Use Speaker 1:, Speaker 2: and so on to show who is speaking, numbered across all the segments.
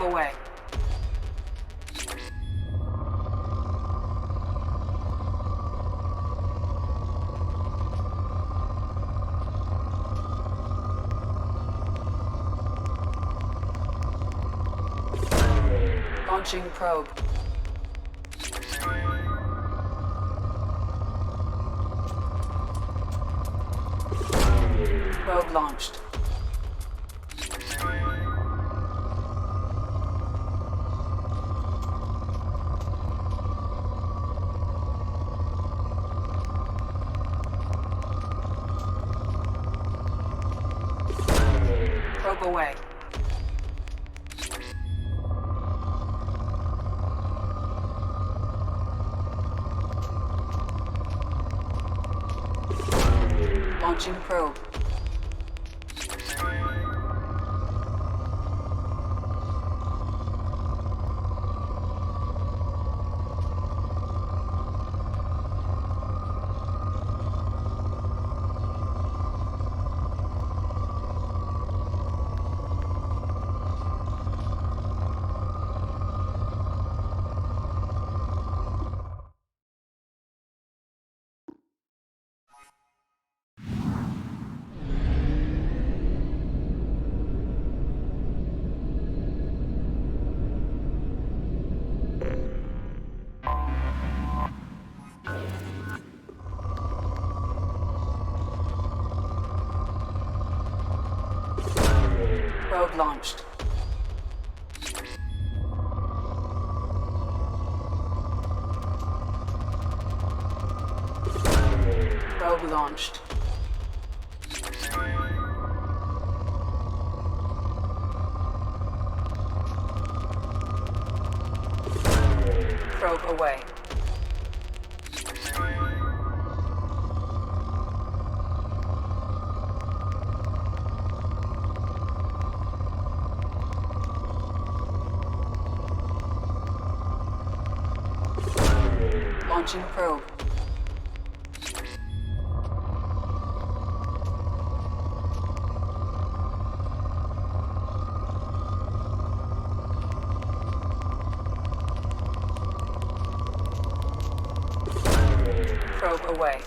Speaker 1: Probe away. Launching probe. Probe launched. Probe away. Launching probe. Probe launched. Probe launched. Probe away. Launching probe. Probe away.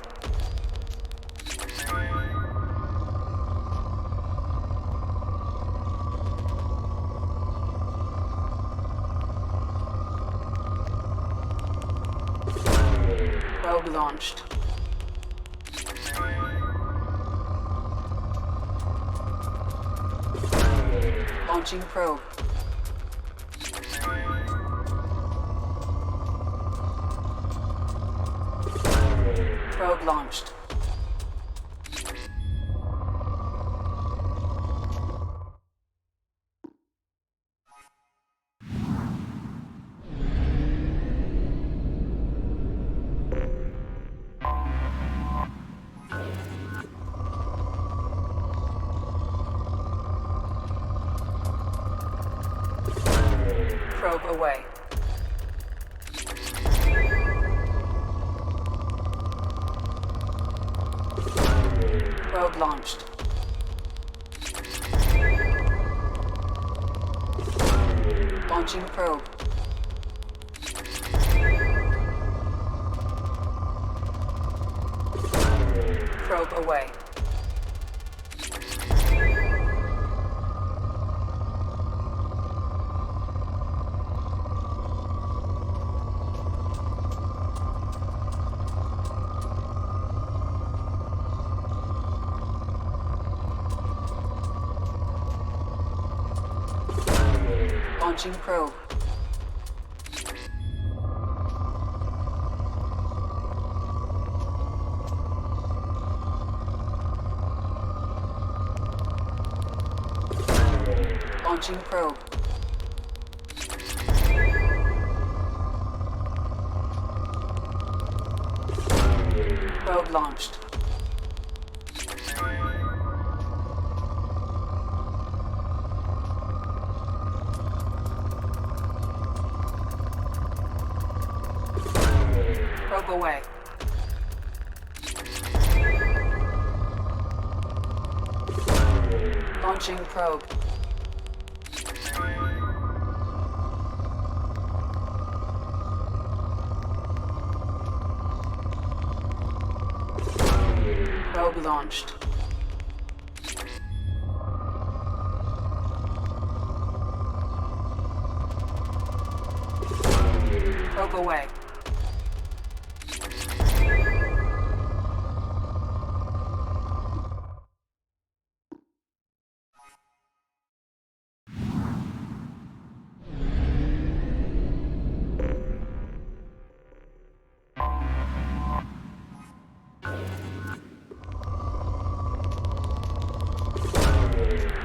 Speaker 1: Probe launched. Launching probe. Probe launched. Probe away. Probe launched. Launching probe. Probe away. Launching probe. Launching probe. Probe launched. Probe away. Launching probe. Probe launched. Probe away.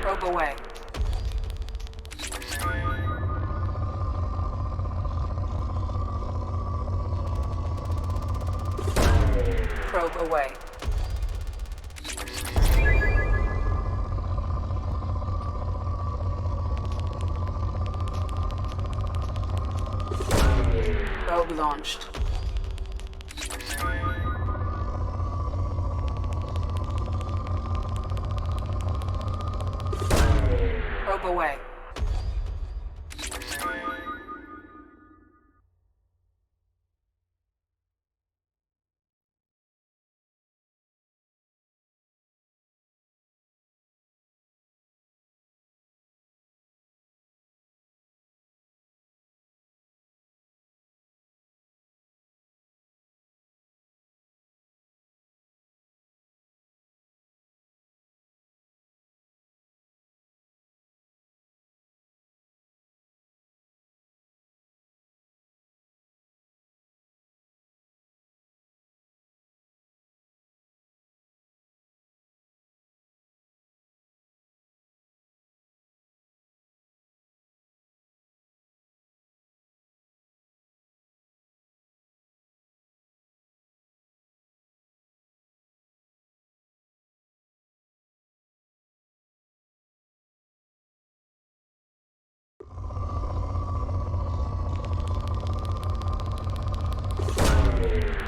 Speaker 1: Probe away. Probe away. Probe launched. Probe away.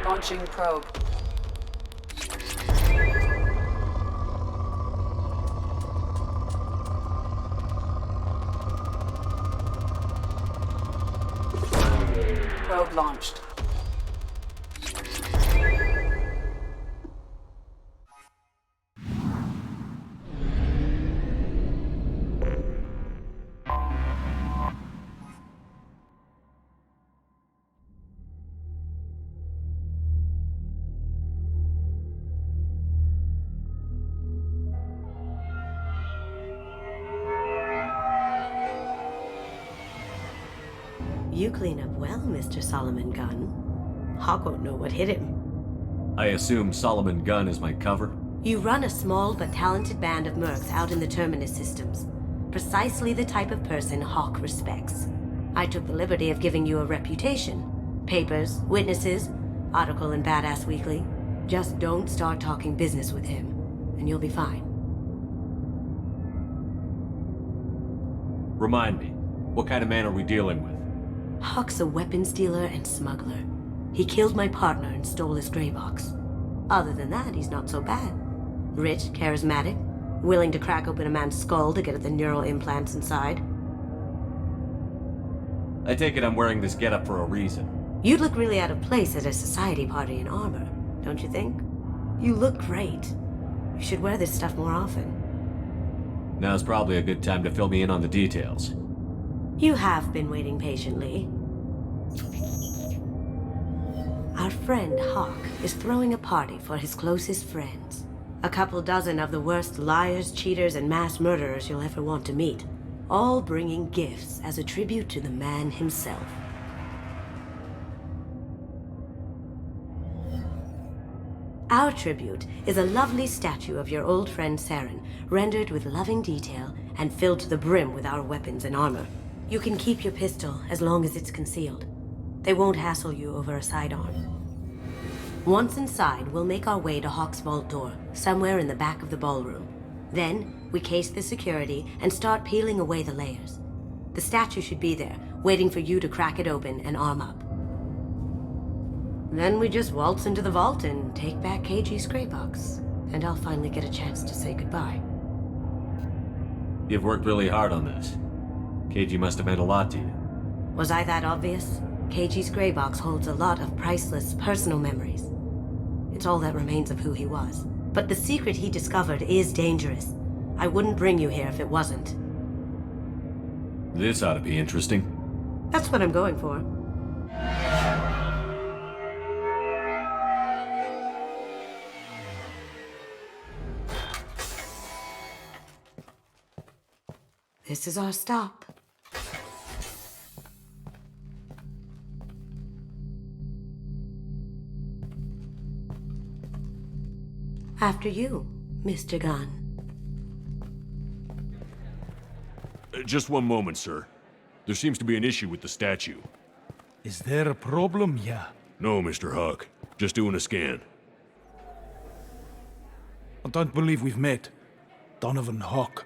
Speaker 1: Launching probe. Probe launched.
Speaker 2: You clean up well, Mr. Solomon Gunn. Hawk won't know what hit him.
Speaker 3: I assume Solomon Gunn is my cover?
Speaker 2: You run a small but talented band of mercs out in the Terminus systems. Precisely the type of person Hawk respects. I took the liberty of giving you a reputation. Papers, witnesses, article in Badass Weekly. Just don't start talking business with him, and you'll be fine.
Speaker 3: Remind me, what kind of man are we dealing with?
Speaker 2: Hawk's a weapons dealer and smuggler. He killed my partner and stole his gray box. Other than that, he's not so bad. Rich, charismatic, willing to crack open a man's skull to get at the neural implants inside.
Speaker 3: I take it I'm wearing this getup for a reason.
Speaker 2: You'd look really out of place at a society party in armor, don't you think? You look great. You should wear this stuff more often.
Speaker 3: Now's probably a good time to fill me in on the details.
Speaker 2: You have been waiting patiently. Our friend Hawk is throwing a party for his closest friends. A couple dozen of the worst liars, cheaters, and mass murderers you'll ever want to meet. All bringing gifts as a tribute to the man himself. Our tribute is a lovely statue of your old friend Saren, rendered with loving detail and filled to the brim with our weapons and armor. You can keep your pistol as long as it's concealed. They won't hassle you over a sidearm. Once inside, we'll make our way to Hawk's vault door, somewhere in the back of the ballroom. Then, we case the security and start peeling away the layers. The statue should be there, waiting for you to crack it open and arm up. Then we just waltz into the vault and take back KG's gray box. And I'll finally get a chance to say goodbye.
Speaker 3: You've worked really hard on this. KG must have meant a lot to you.
Speaker 2: Was I that obvious? KG's gray box holds a lot of priceless personal memories. It's all that remains of who he was. But the secret he discovered is dangerous. I wouldn't bring you here if it wasn't.
Speaker 3: This ought to be interesting.
Speaker 2: That's what I'm going for. This is our stop. After you, Mr. Gunn.
Speaker 4: Just one moment, sir. There seems to be an issue with the statue.
Speaker 5: Is there a problem here?
Speaker 4: No, Mr. Huck. Just doing a scan.
Speaker 5: I don't believe we've met. Donovan Hawk.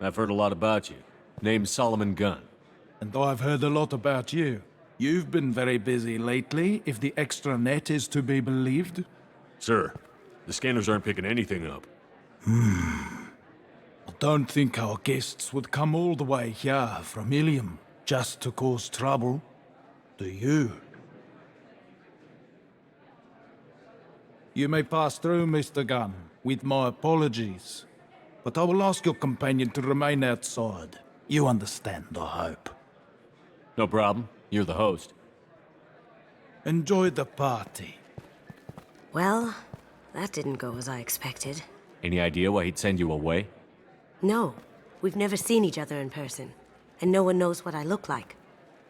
Speaker 3: I've heard a lot about you. Name's Solomon Gunn.
Speaker 5: And I've heard a lot about you. You've been very busy lately, if the extra net is to be believed.
Speaker 4: Sir, the scanners aren't picking anything up.
Speaker 5: I don't think our guests would come all the way here from Ilium just to cause trouble. Do you? You may pass through, Mr. Gunn, with my apologies. But I will ask your companion to remain outside. You understand, I hope.
Speaker 3: No problem. You're the host.
Speaker 5: Enjoy the party.
Speaker 2: Well, that didn't go as I expected.
Speaker 3: Any idea why he'd send you away?
Speaker 2: No, we've never seen each other in person, and no one knows what I look like.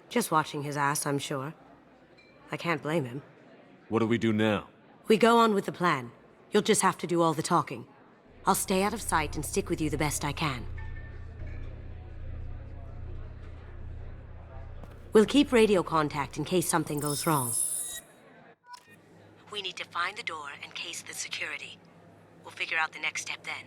Speaker 2: Just watching his ass, I'm sure. I can't blame him.
Speaker 3: What do we do now?
Speaker 2: We go on with the plan. You'll just have to do all the talking. I'll stay out of sight and stick with you the best I can. We'll keep radio contact in case something goes wrong. We need to find the door and case the security. We'll figure out the next step then.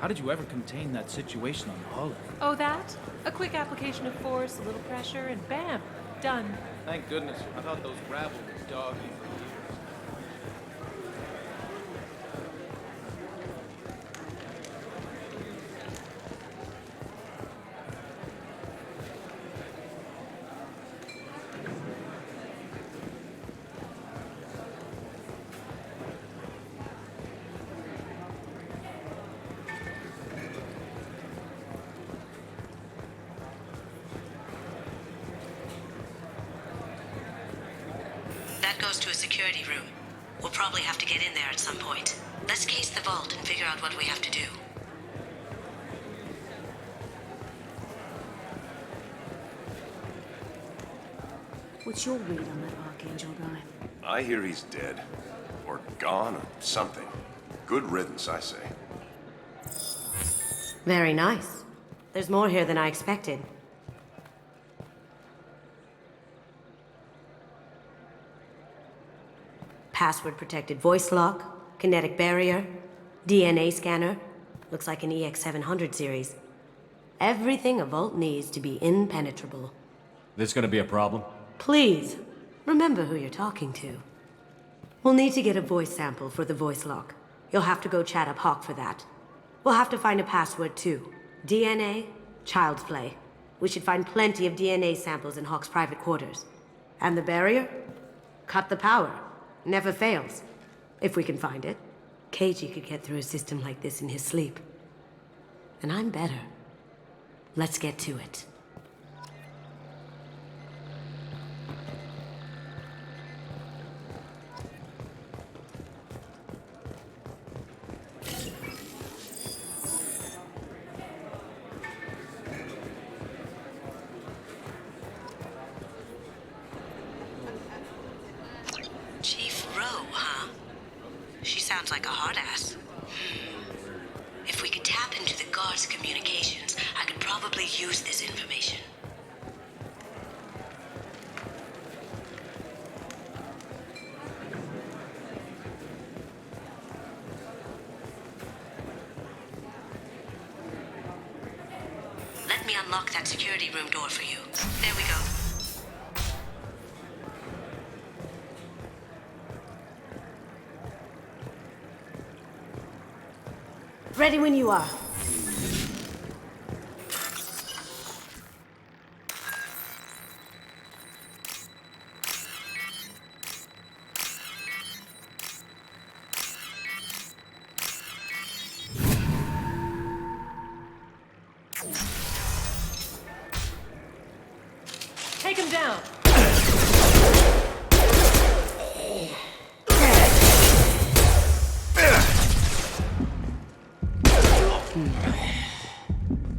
Speaker 5: How did you ever contain that situation on Holland?
Speaker 6: Oh, that? A quick application of force, a little pressure, and bam, done.
Speaker 5: Thank goodness. I thought those rabble would dog you for years.
Speaker 2: That goes to a security room. We'll probably have to get in there at some point. Let's case the vault and figure out what we have to do.
Speaker 7: What's your read on that Archangel guy?
Speaker 8: I hear he's dead. Or gone, or something. Good riddance, I say.
Speaker 2: Very nice. There's more here than I expected. Password-protected voice lock, kinetic barrier, DNA scanner. Looks like an EX700 series. Everything a vault needs to be impenetrable.
Speaker 3: This gonna be a problem?
Speaker 2: Please, remember who you're talking to. We'll need to get a voice sample for the voice lock. You'll have to go chat up Hawk for that. We'll have to find a password too. DNA, child's play. We should find plenty of DNA samples in Hawk's private quarters. And the barrier? Cut the power. Never fails. If we can find it. KG could get through a system like this in his sleep. And I'm better. Let's get to it. Chief Rowe, huh? She sounds like a hard ass. If we could tap into the guard's communications, I could probably use this information. Let me unlock that security room door for you. There we go. Ready when you are.
Speaker 6: Take him down.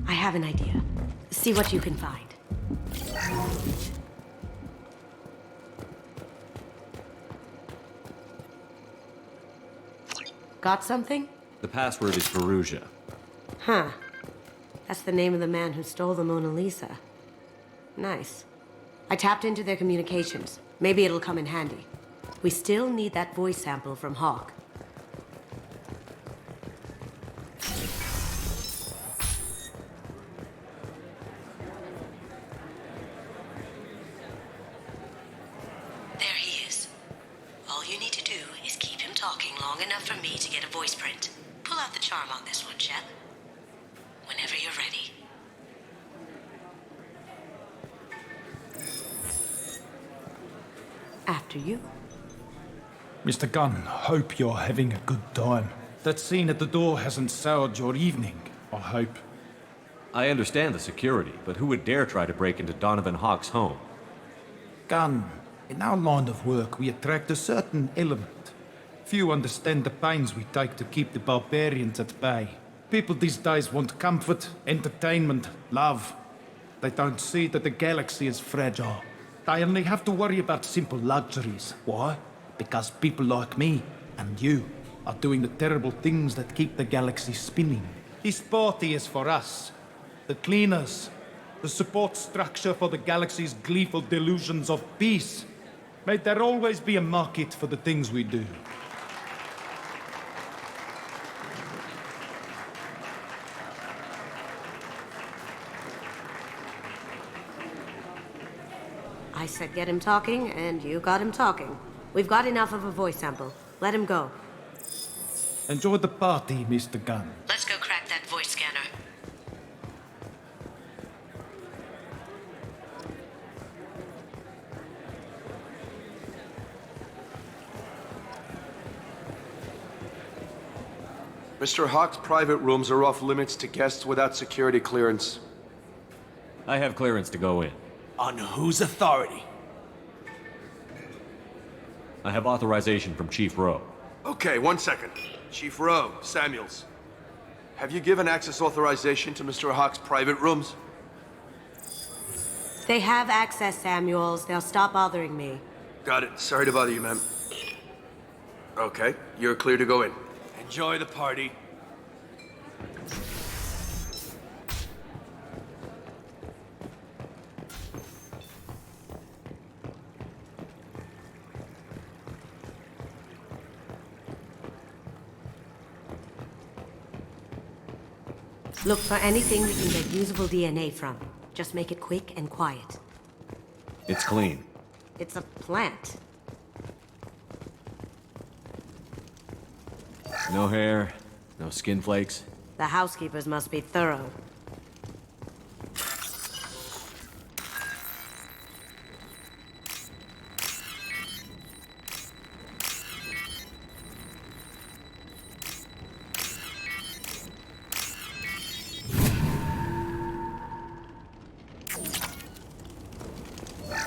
Speaker 2: I have an idea. See what you can find. Got something?
Speaker 3: The password is Perugia.
Speaker 2: Huh. That's the name of the man who stole the Mona Lisa. Nice. I tapped into their communications. Maybe it'll come in handy. We still need that voice sample from Hawk. There he is. All you need to do is keep him talking long enough for me to get a voice print. Pull out the charm on this one, Shep. Whenever you're ready. After you.
Speaker 5: Mr. Gunn, hope you're having a good time. That scene at the door hasn't soured your evening, I hope.
Speaker 3: I understand the security, but who would dare try to break into Donovan Hawk's home?
Speaker 5: Gunn, in our line of work, we attract a certain element. Few understand the pains we take to keep the barbarians at bay. People these days want comfort, entertainment, love. They don't see that the galaxy is fragile. They only have to worry about simple luxuries. Why? Because people like me and you are doing the terrible things that keep the galaxy spinning. This party is for us, the cleaners, the support structure for the galaxy's gleeful delusions of peace. May there always be a market for the things we do.
Speaker 2: I said get him talking, and you got him talking. We've got enough of a voice sample. Let him go.
Speaker 5: Enjoy the party, Mr. Gunn.
Speaker 2: Let's go crack that voice scanner.
Speaker 9: Mr. Hawk's private rooms are off limits to guests without security clearance.
Speaker 3: I have clearance to go in.
Speaker 10: On whose authority?
Speaker 3: I have authorization from Chief Rowe.
Speaker 9: Okay, 1 second. Chief Rowe, Samuels. Have you given access authorization to Mr. Hawk's private rooms?
Speaker 2: They have access, Samuels. They'll stop bothering me.
Speaker 9: Got it. Sorry to bother you, ma'am. Okay, you're clear to go in.
Speaker 10: Enjoy the party.
Speaker 2: Look for anything we can get usable DNA from. Just make it quick and quiet.
Speaker 3: It's clean.
Speaker 2: It's a plant.
Speaker 3: No hair, no skin flakes.
Speaker 2: The housekeepers must be thorough.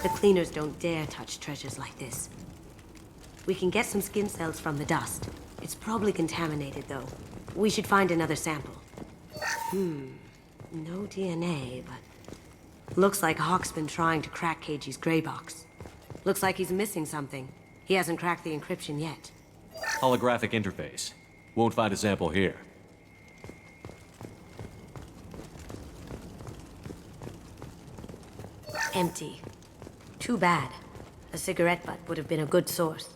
Speaker 2: The cleaners don't dare touch treasures like this. We can get some skin cells from the dust. It's probably contaminated, though. We should find another sample. No DNA, but... Looks like Hawk's been trying to crack KG's gray box. Looks like he's missing something. He hasn't cracked the encryption yet.
Speaker 3: Holographic interface. Won't find a sample here.
Speaker 2: Empty. Too bad. A cigarette butt would have been a good source.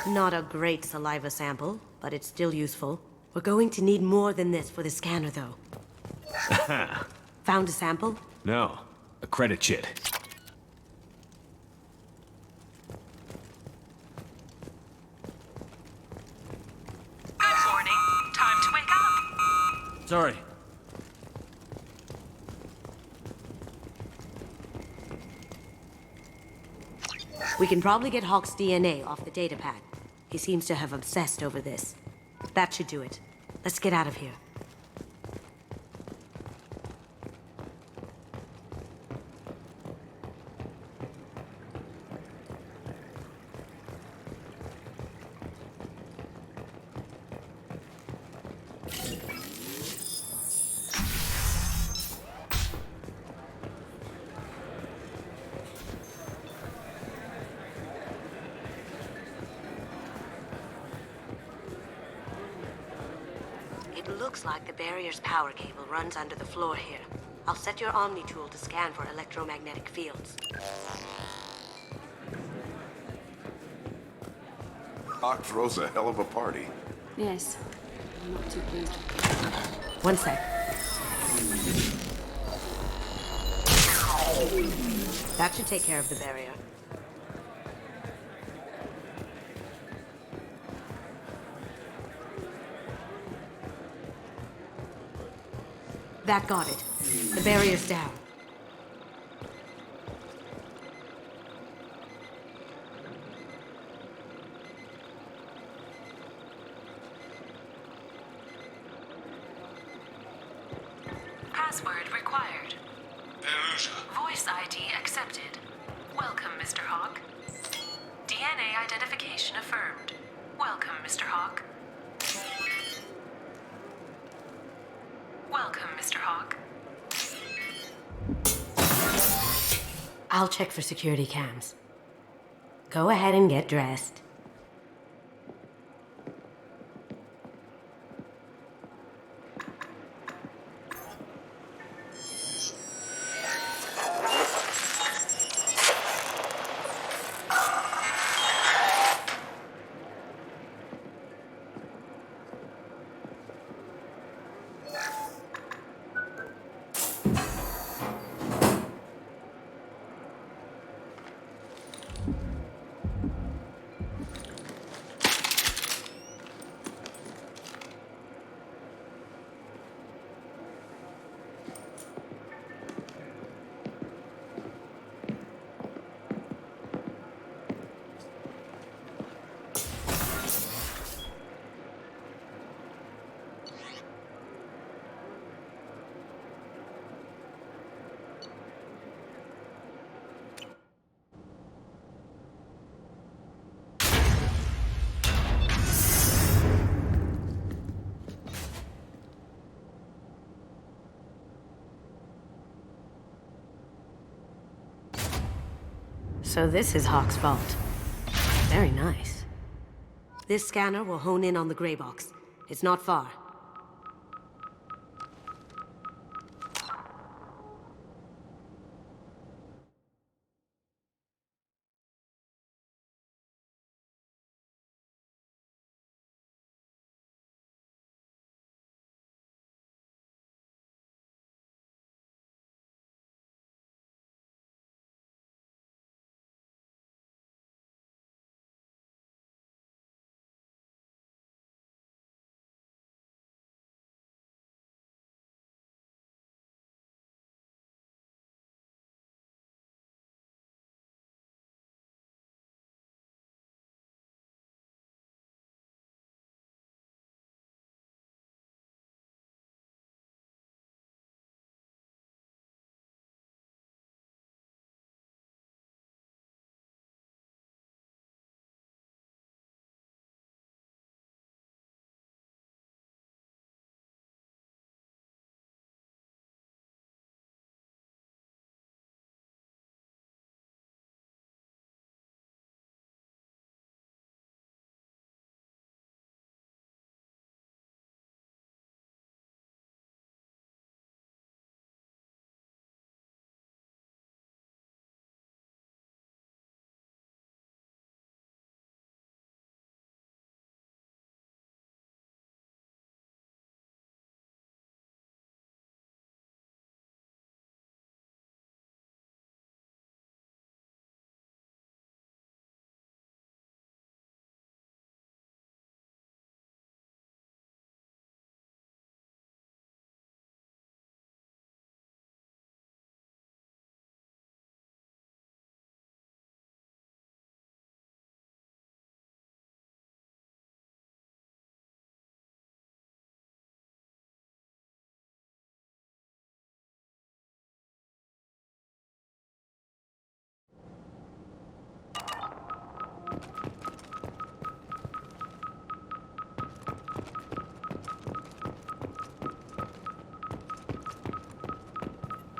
Speaker 2: Not a great saliva sample, but it's still useful. We're going to need more than this for the scanner, though. Found a sample?
Speaker 3: No. A credit chit.
Speaker 6: Good morning. Time to wake up.
Speaker 3: Sorry.
Speaker 2: We can probably get Hawk's DNA off the datapad. He seems to have obsessed over this. That should do it. Let's get out of here. It looks like the barrier's power cable runs under the floor here. I'll set your Omni tool to scan for electromagnetic fields.
Speaker 8: Hawk throws a hell of a party.
Speaker 7: Yes. I'm not too pleased.
Speaker 2: One sec. That should take care of the barrier. That got it. The barrier's down.
Speaker 6: Password required. Voice ID accepted. Welcome, Mr. Hawk. DNA identification affirmed. Welcome, Mr. Hawk. Welcome, Mr. Hawk.
Speaker 2: I'll check for security cams. Go ahead and get dressed. So this is Hawk's vault. Very nice. This scanner will hone in on the gray box. It's not far.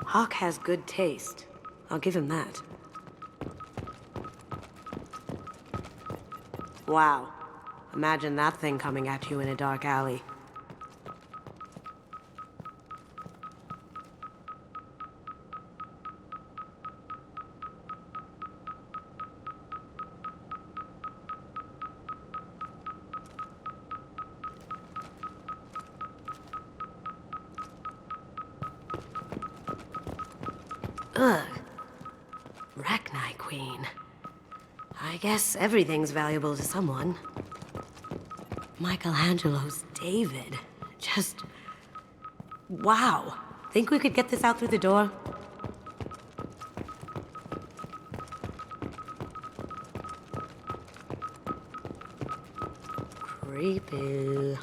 Speaker 2: Hawk has good taste. I'll give him that. Wow. Imagine that thing coming at you in a dark alley. Ugh. Rachni Queen. I guess everything's valuable to someone. Michelangelo's David. Just... wow. Think we could get this out through the door? Creepy.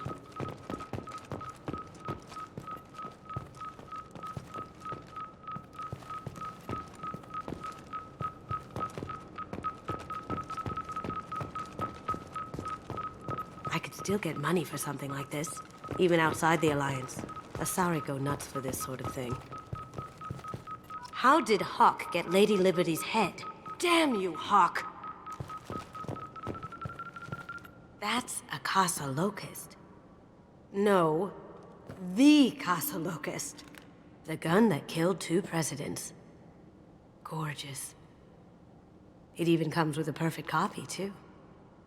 Speaker 2: I could still get money for something like this, even outside the Alliance. Asari go nuts for this sort of thing. How did Hawk get Lady Liberty's head? Damn you, Hawk! That's a Casa Locust. No, the Casa Locust. The gun that killed 2 presidents. Gorgeous. It even comes with a perfect copy, too.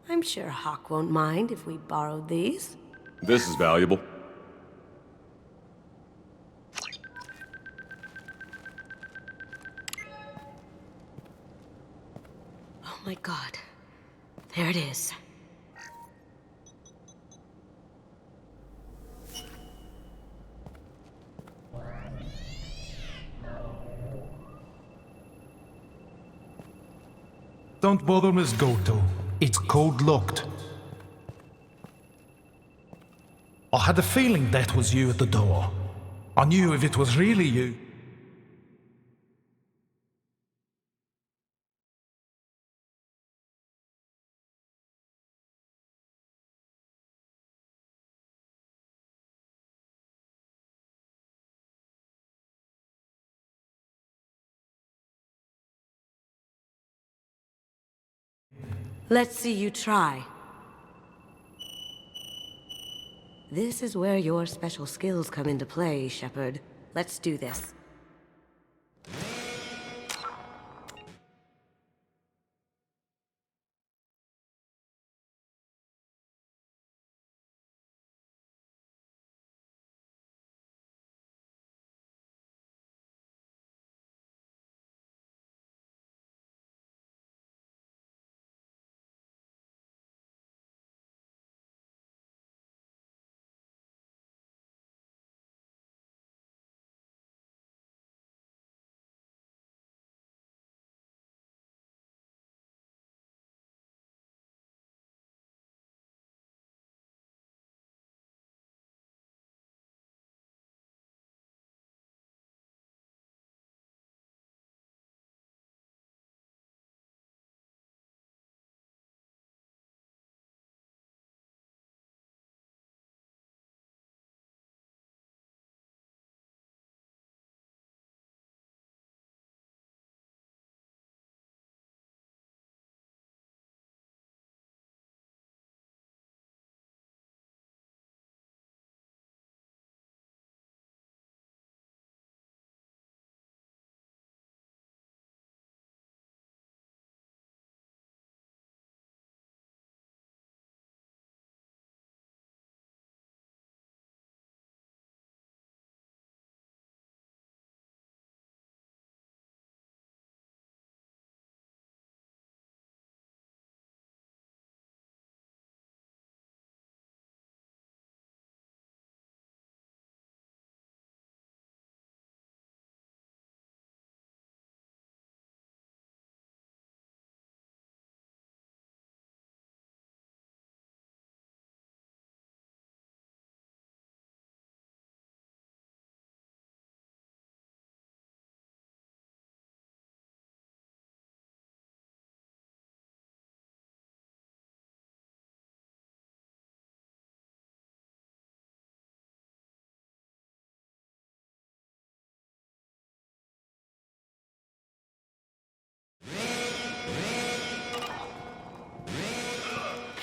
Speaker 2: I'm sure Hawk won't mind if we borrowed these.
Speaker 4: This is valuable.
Speaker 2: Oh my god. There it is.
Speaker 5: Don't bother, Miss Goto. It's code-locked. I had a feeling that was you at the door. I knew if it was really you,
Speaker 2: Let's see you try. This is where your special skills come into play, Shepard. Let's do this.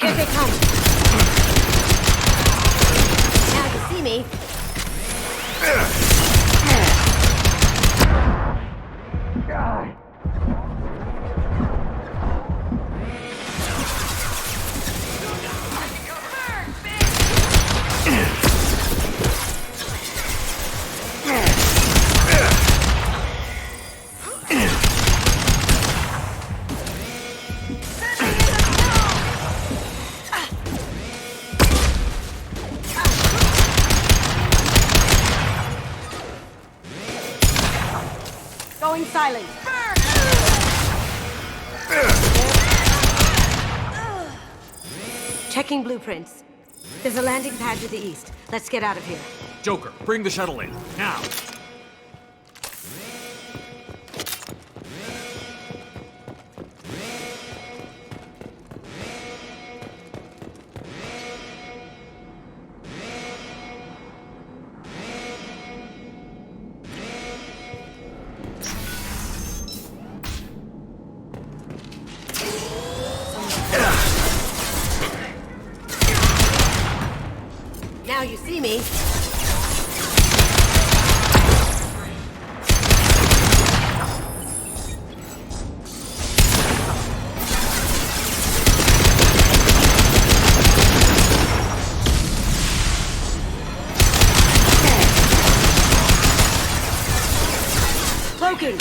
Speaker 2: Here they come! Now you see me. Going silent. Checking blueprints. There's a landing pad to the east. Let's get out of here.
Speaker 3: Joker, bring the shuttle in, now!
Speaker 2: Now you see me. Cloaking.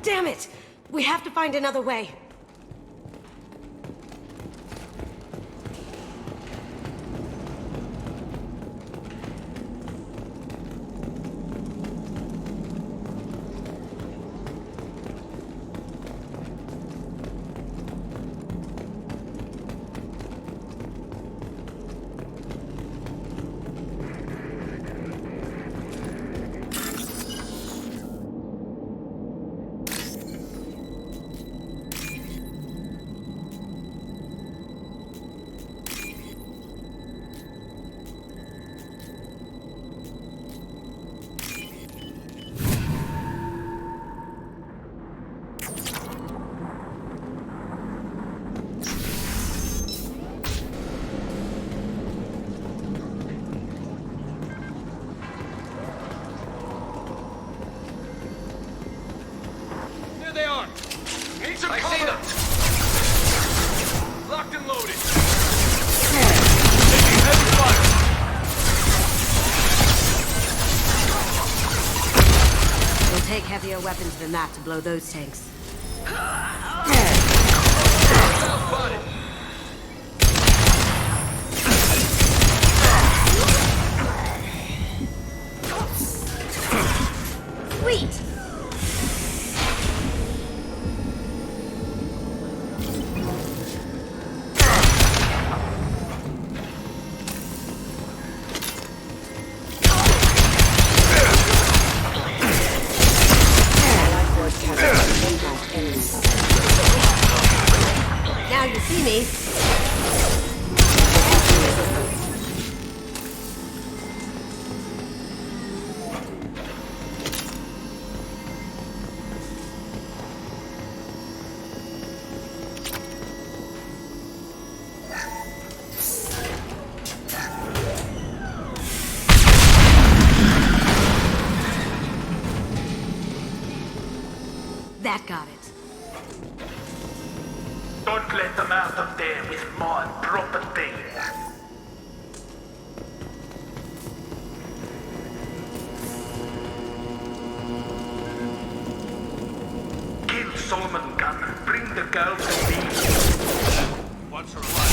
Speaker 2: Damn it! We have to find another way. weapons than that to blow those tanks. Sweet! Now you see me. That got it.
Speaker 11: Don't let them out of there with my property. Kill Solomon Gunn. Bring the girl to me.
Speaker 9: Once her alive.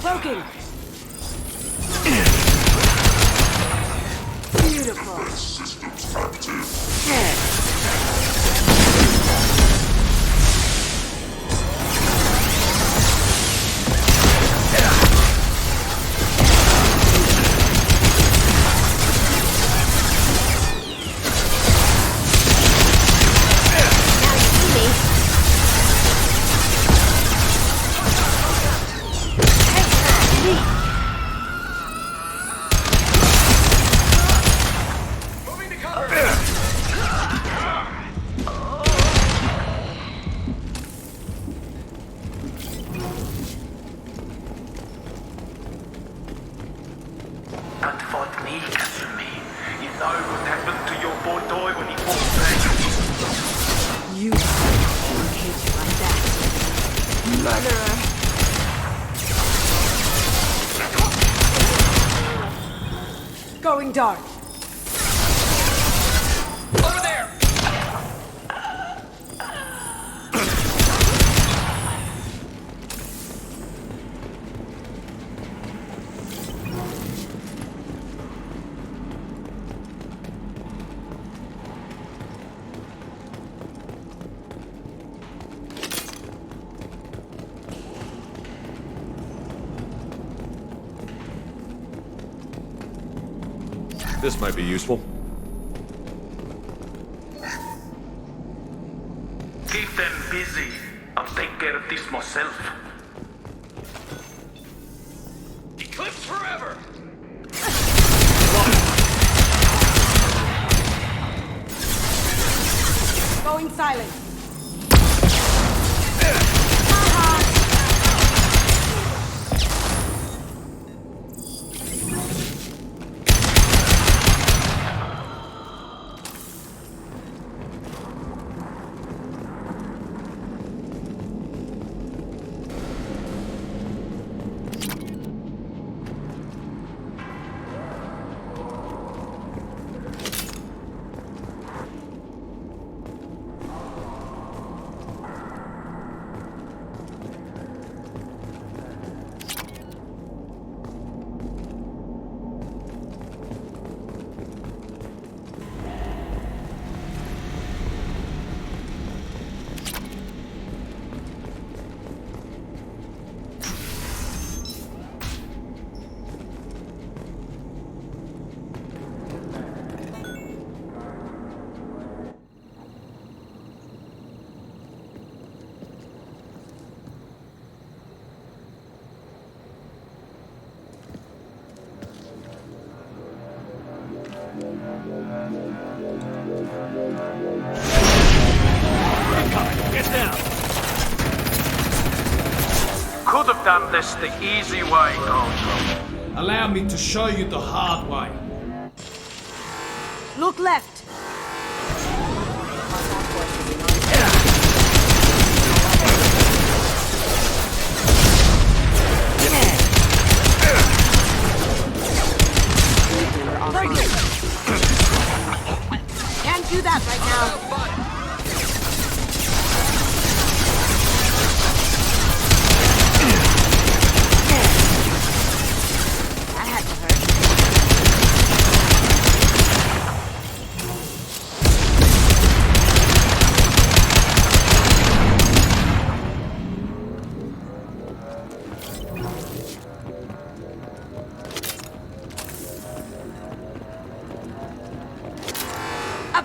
Speaker 2: Cloaking! Beautiful.
Speaker 12: Systems active.
Speaker 11: Don't fight me, castle me. You know what happened to your boy Toy when he fought back.
Speaker 2: You don't hate you like that. Murderer! Going dark.
Speaker 10: Over there!
Speaker 4: This might be useful.
Speaker 11: Keep them busy. I'll take care of this myself.
Speaker 10: Eclipse forever!
Speaker 2: Going silent.
Speaker 10: Get down!
Speaker 11: Could have done this the easy way, Coach.
Speaker 5: Allow me to show you the hard way.
Speaker 2: Look left. Break it.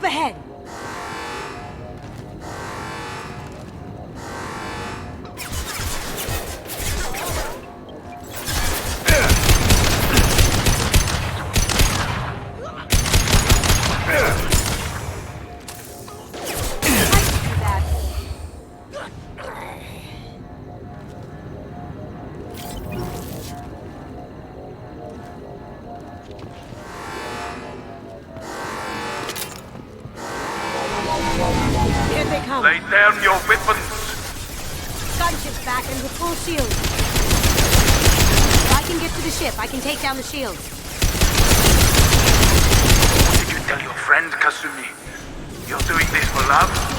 Speaker 2: ahead! Here they come.
Speaker 11: Lay down your weapons.
Speaker 2: Gunship's back and with full shield. If I can get to the ship, I can take down the shield.
Speaker 11: What did you tell your friend, Kasumi? You're doing this for love?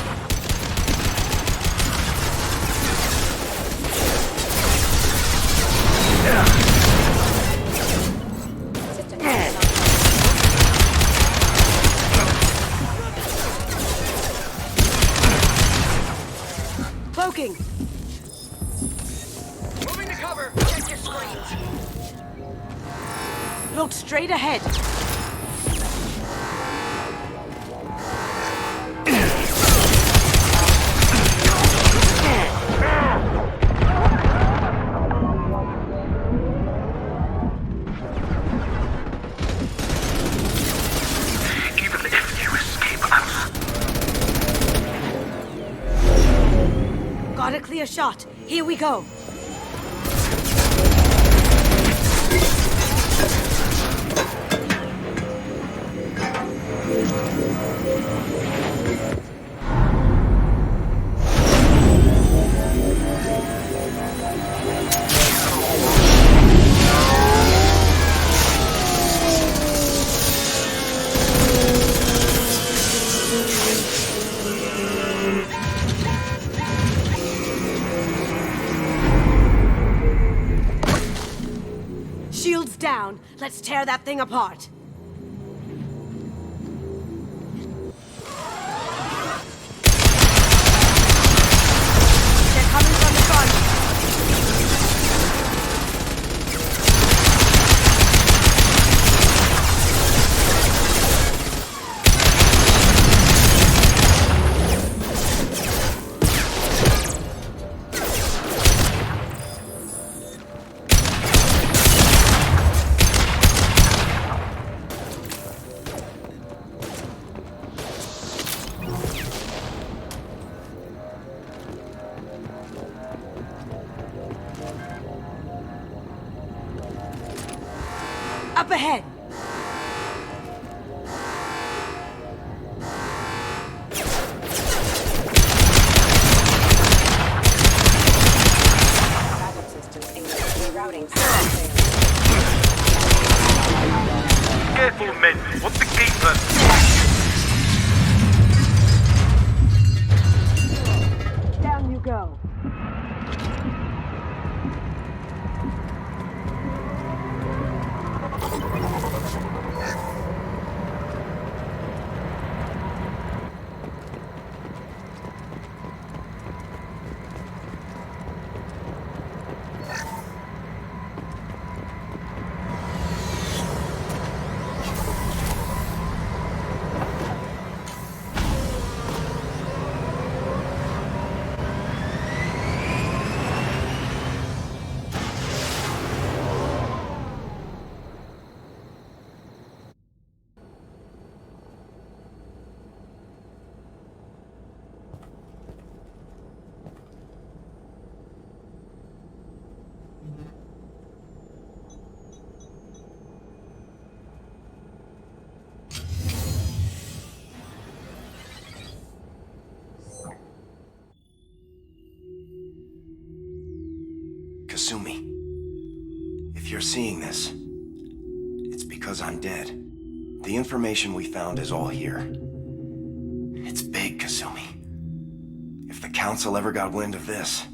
Speaker 2: Cloaking!
Speaker 10: Moving to cover. Check your screens.
Speaker 2: Look straight ahead.
Speaker 11: Even if you escape us,
Speaker 2: Got a clear shot. Here we go. Shields down. Let's tear that thing apart. They're coming from the front. Up ahead.
Speaker 11: careful, men. What's the keeper?
Speaker 2: Down you go.
Speaker 8: Kasumi, if you're seeing this, it's because I'm dead. The information we found is all here. It's big, Kasumi. If the Council ever got wind of this,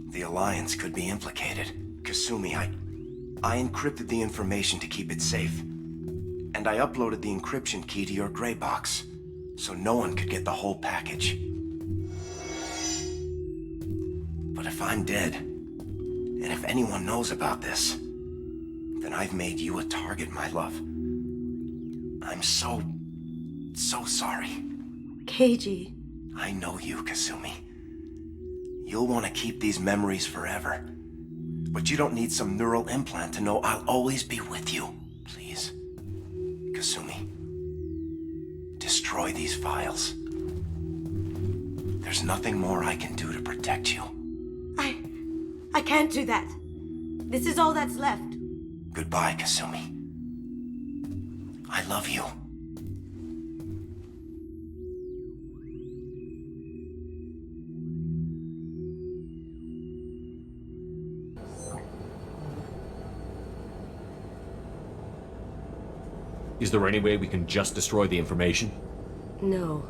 Speaker 8: the Alliance could be implicated. Kasumi, I encrypted the information to keep it safe. And I uploaded the encryption key to your gray box, so no one could get the whole package. But if I'm dead, and if anyone knows about this, then I've made you a target, my love. I'm so So sorry.
Speaker 2: Keiji.
Speaker 8: I know you, Kasumi. You'll want to keep these memories forever. But you don't need some neural implant to know I'll always be with you. Please. Kasumi. Destroy these files. There's nothing more I can do to protect you.
Speaker 2: I can't do that. This is all that's left.
Speaker 8: Goodbye, Kasumi. I love you.
Speaker 3: Is there any way we can just destroy the information?
Speaker 2: No.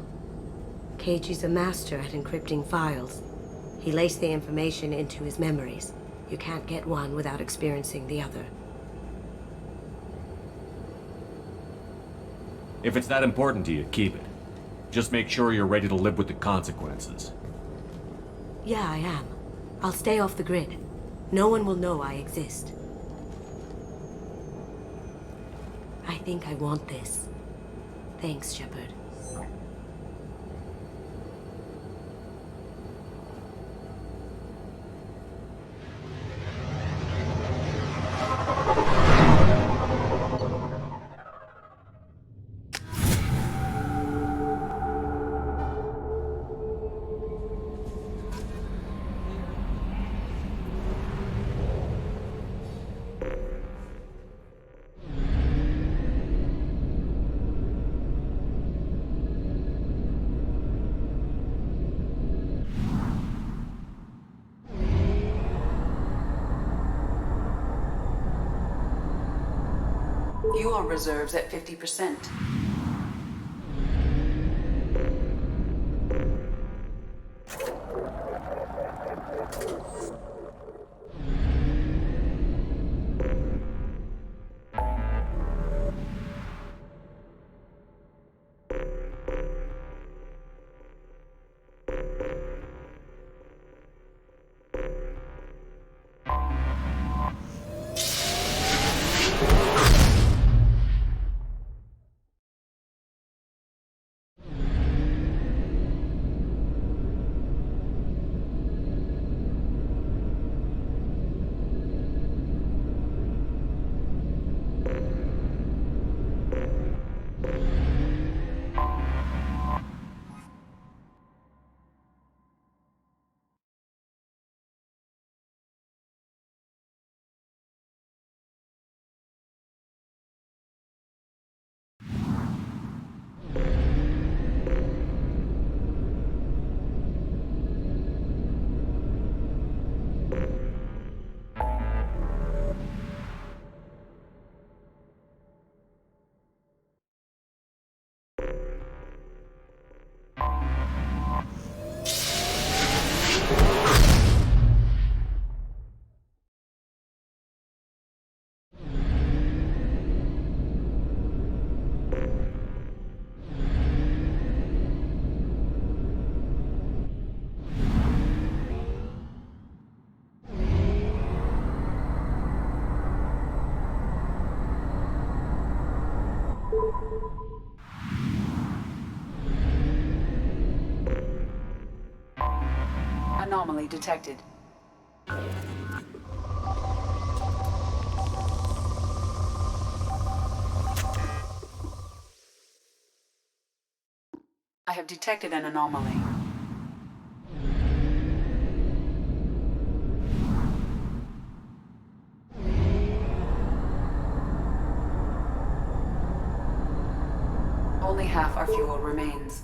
Speaker 2: Keiji's a master at encrypting files. He laced the information into his memories. You can't get one without experiencing the other.
Speaker 3: If it's that important to you, keep it. Just make sure you're ready to live with the consequences.
Speaker 2: Yeah, I am. I'll stay off the grid. No one will know I exist. I think I want this. Thanks, Shepard.
Speaker 1: Fuel reserves at 50%. Anomaly detected. I have detected an anomaly. Only half our fuel remains.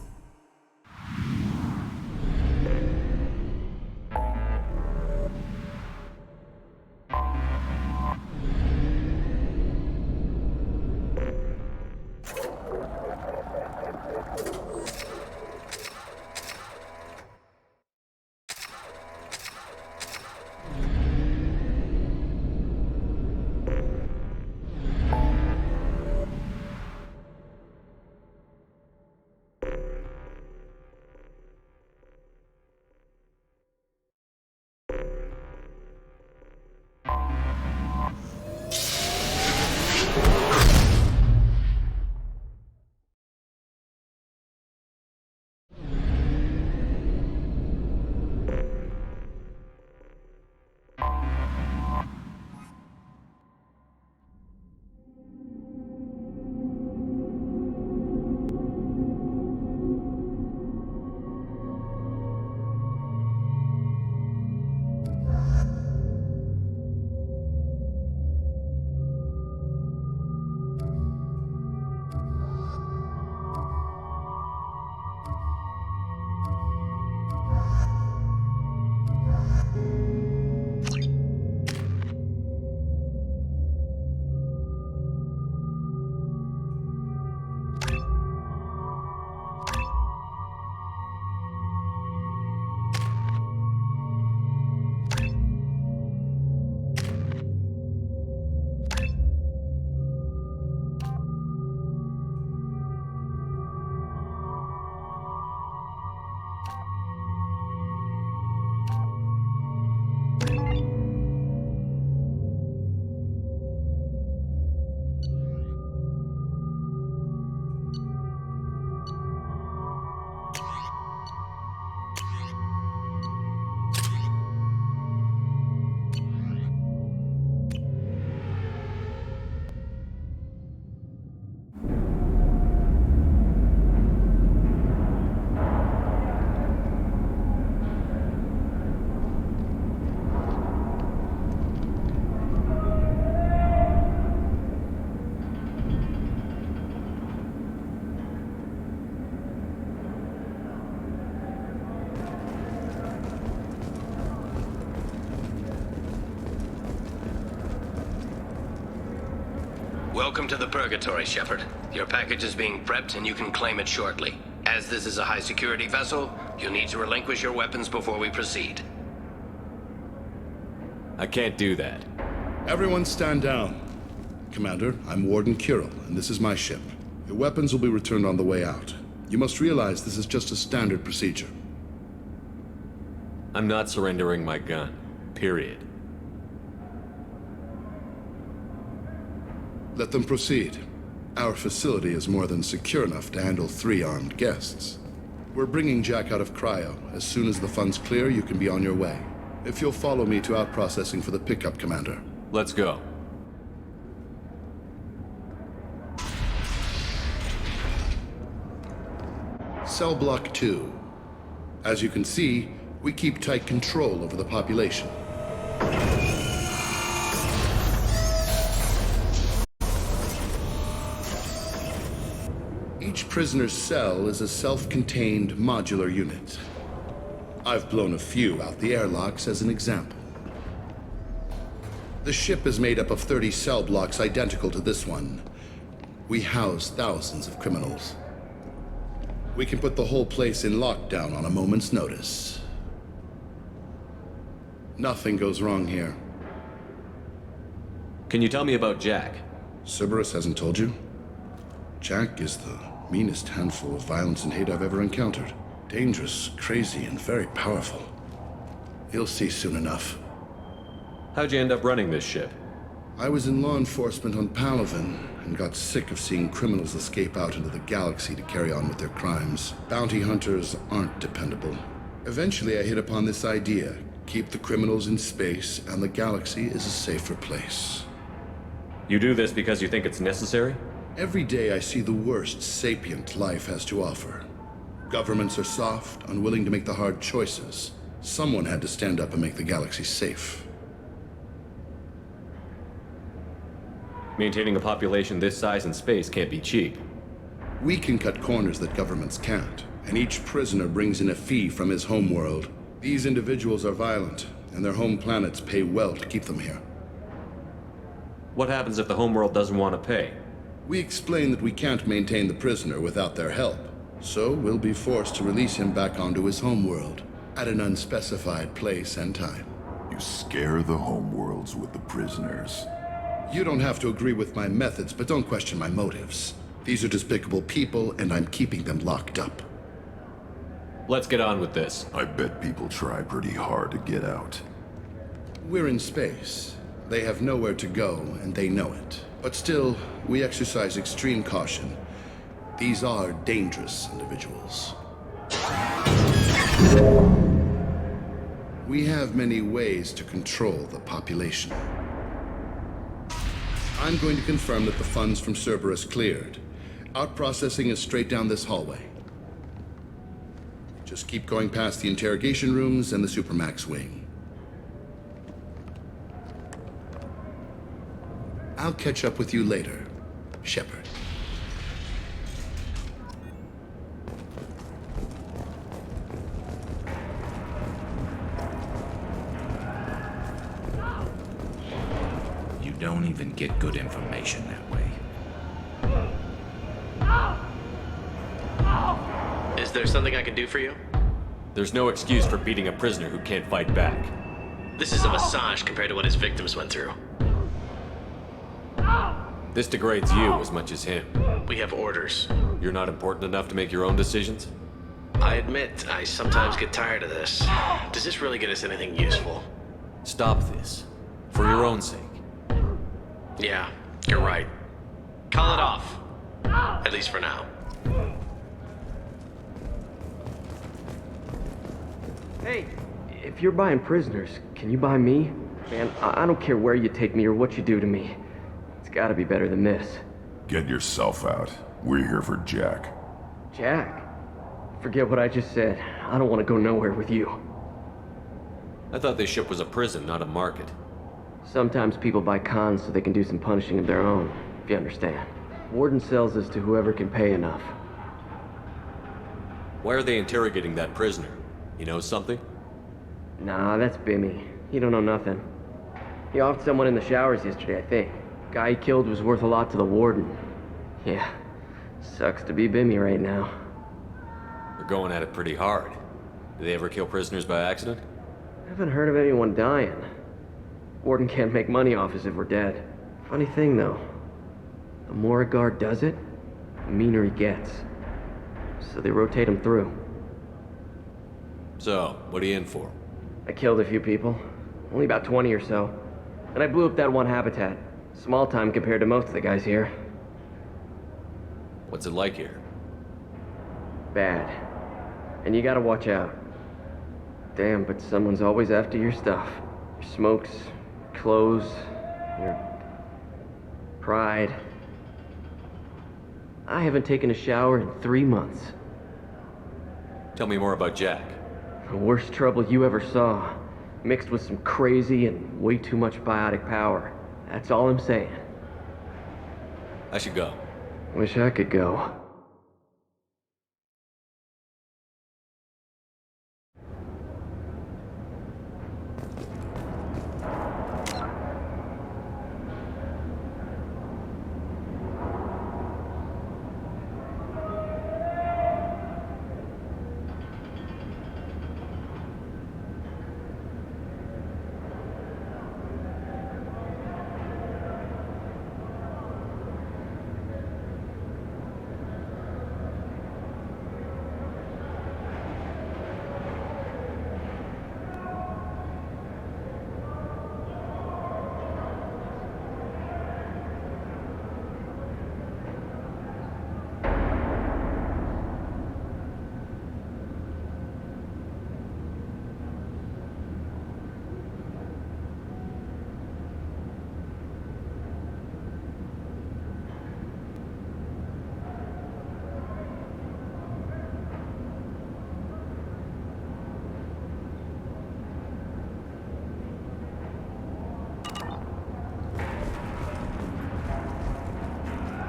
Speaker 12: Welcome to the Purgatory, Shepard. Your package is being prepped and you can claim it shortly. As this is a high-security vessel, you'll need to relinquish your weapons before we proceed.
Speaker 3: I can't do that.
Speaker 13: Everyone stand down. Commander, I'm Warden Kirill, and this is my ship. Your weapons will be returned on the way out. You must realize this is just a standard procedure.
Speaker 3: I'm not surrendering my gun. Period.
Speaker 13: Let them proceed. Our facility is more than secure enough to handle 3 armed guests. We're bringing Jack out of cryo. As soon as the funds clear, you can be on your way. If you'll follow me to out-processing for the pickup, Commander.
Speaker 3: Let's go.
Speaker 13: Cell Block 2. As you can see, we keep tight control over the population. Each prisoner's cell is a self-contained modular unit. I've blown a few out the airlocks as an example. The ship is made up of 30 cell blocks identical to this one. We house thousands of criminals. We can put the whole place in lockdown on a moment's notice. Nothing goes wrong here.
Speaker 3: Can you tell me about Jack?
Speaker 13: Cerberus hasn't told you? Jack is the meanest handful of violence and hate I've ever encountered. Dangerous, crazy, and very powerful. You'll see soon enough.
Speaker 3: How'd you end up running this ship?
Speaker 13: I was in law enforcement on Palaven and got sick of seeing criminals escape out into the galaxy to carry on with their crimes. Bounty hunters aren't dependable. Eventually I hit upon this idea. Keep the criminals in space and the galaxy is a safer place.
Speaker 3: You do this because you think it's necessary?
Speaker 13: Every day I see the worst sapient life has to offer. Governments are soft, unwilling to make the hard choices. Someone had to stand up and make the galaxy safe.
Speaker 3: Maintaining a population this size in space can't be cheap.
Speaker 13: We can cut corners that governments can't, and each prisoner brings in a fee from his homeworld. These individuals are violent, and their home planets pay well to keep them here.
Speaker 3: What happens if the homeworld doesn't want to pay?
Speaker 13: We explain that we can't maintain the prisoner without their help, so we'll be forced to release him back onto his homeworld at an unspecified place and time.
Speaker 14: You scare the homeworlds with the prisoners.
Speaker 13: You don't have to agree with my methods, but don't question my motives. These are despicable people, and I'm keeping them locked up.
Speaker 3: Let's get on with this.
Speaker 14: I bet people try pretty hard to get out.
Speaker 13: We're in space. They have nowhere to go, and they know it. But still, we exercise extreme caution. These are dangerous individuals. We have many ways to control the population. I'm going to confirm that the funds from Cerberus cleared. Out-processing is straight down this hallway. Just keep going past the interrogation rooms and the Supermax wing. I'll catch up with you later, Shepard.
Speaker 15: You don't even get good information that way.
Speaker 12: Is there something I can do for you?
Speaker 3: There's no excuse for beating a prisoner who can't fight back.
Speaker 12: This is a massage compared to what his victims went through.
Speaker 3: This degrades you as much as him.
Speaker 12: We have orders.
Speaker 3: You're not important enough to make your own decisions?
Speaker 12: I admit, I sometimes get tired of this. Does this really get us anything useful?
Speaker 3: Stop this. For your own sake.
Speaker 12: Yeah, you're right. Call it off. At least for now.
Speaker 16: Hey, if you're buying prisoners, can you buy me? Man, I don't care where you take me or what you do to me. It's gotta be better than this.
Speaker 14: Get yourself out. We're here for Jack.
Speaker 16: Jack? Forget what I just said. I don't want to go nowhere with you.
Speaker 3: I thought this ship was a prison, not a market.
Speaker 16: Sometimes people buy cons so they can do some punishing of their own, if you understand. Warden sells us to whoever can pay enough.
Speaker 3: Why are they interrogating that prisoner? He knows something?
Speaker 16: Nah, that's Bimmy. He don't know nothing. He offed someone in the showers yesterday, I think. Guy he killed was worth a lot to the warden. Yeah, sucks to be Bimmy right now.
Speaker 3: They're going at it pretty hard. Do they ever kill prisoners by accident?
Speaker 16: Haven't heard of anyone dying. Warden can't make money off us if we're dead. Funny thing, though. The more a guard does it, the meaner he gets. So they rotate him through.
Speaker 3: So, what are you in for?
Speaker 16: I killed a few people. Only about 20 or so. And I blew up that one habitat. Small time compared to most of the guys here.
Speaker 3: What's it like here?
Speaker 16: Bad. And you gotta watch out. Damn, but someone's always after your stuff. Your smokes, your clothes, your pride. I haven't taken a shower in 3 months.
Speaker 3: Tell me more about Jack.
Speaker 16: The worst trouble you ever saw. Mixed with some crazy and way too much biotic power. That's all I'm saying.
Speaker 3: I should go.
Speaker 16: Wish I could go.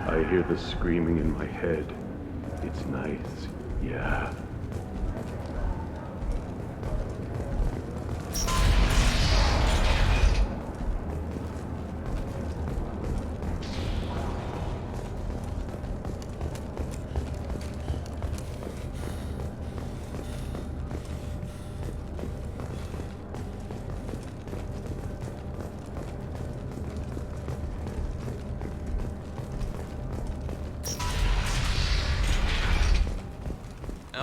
Speaker 17: I hear the screaming in my head. It's nice, yeah.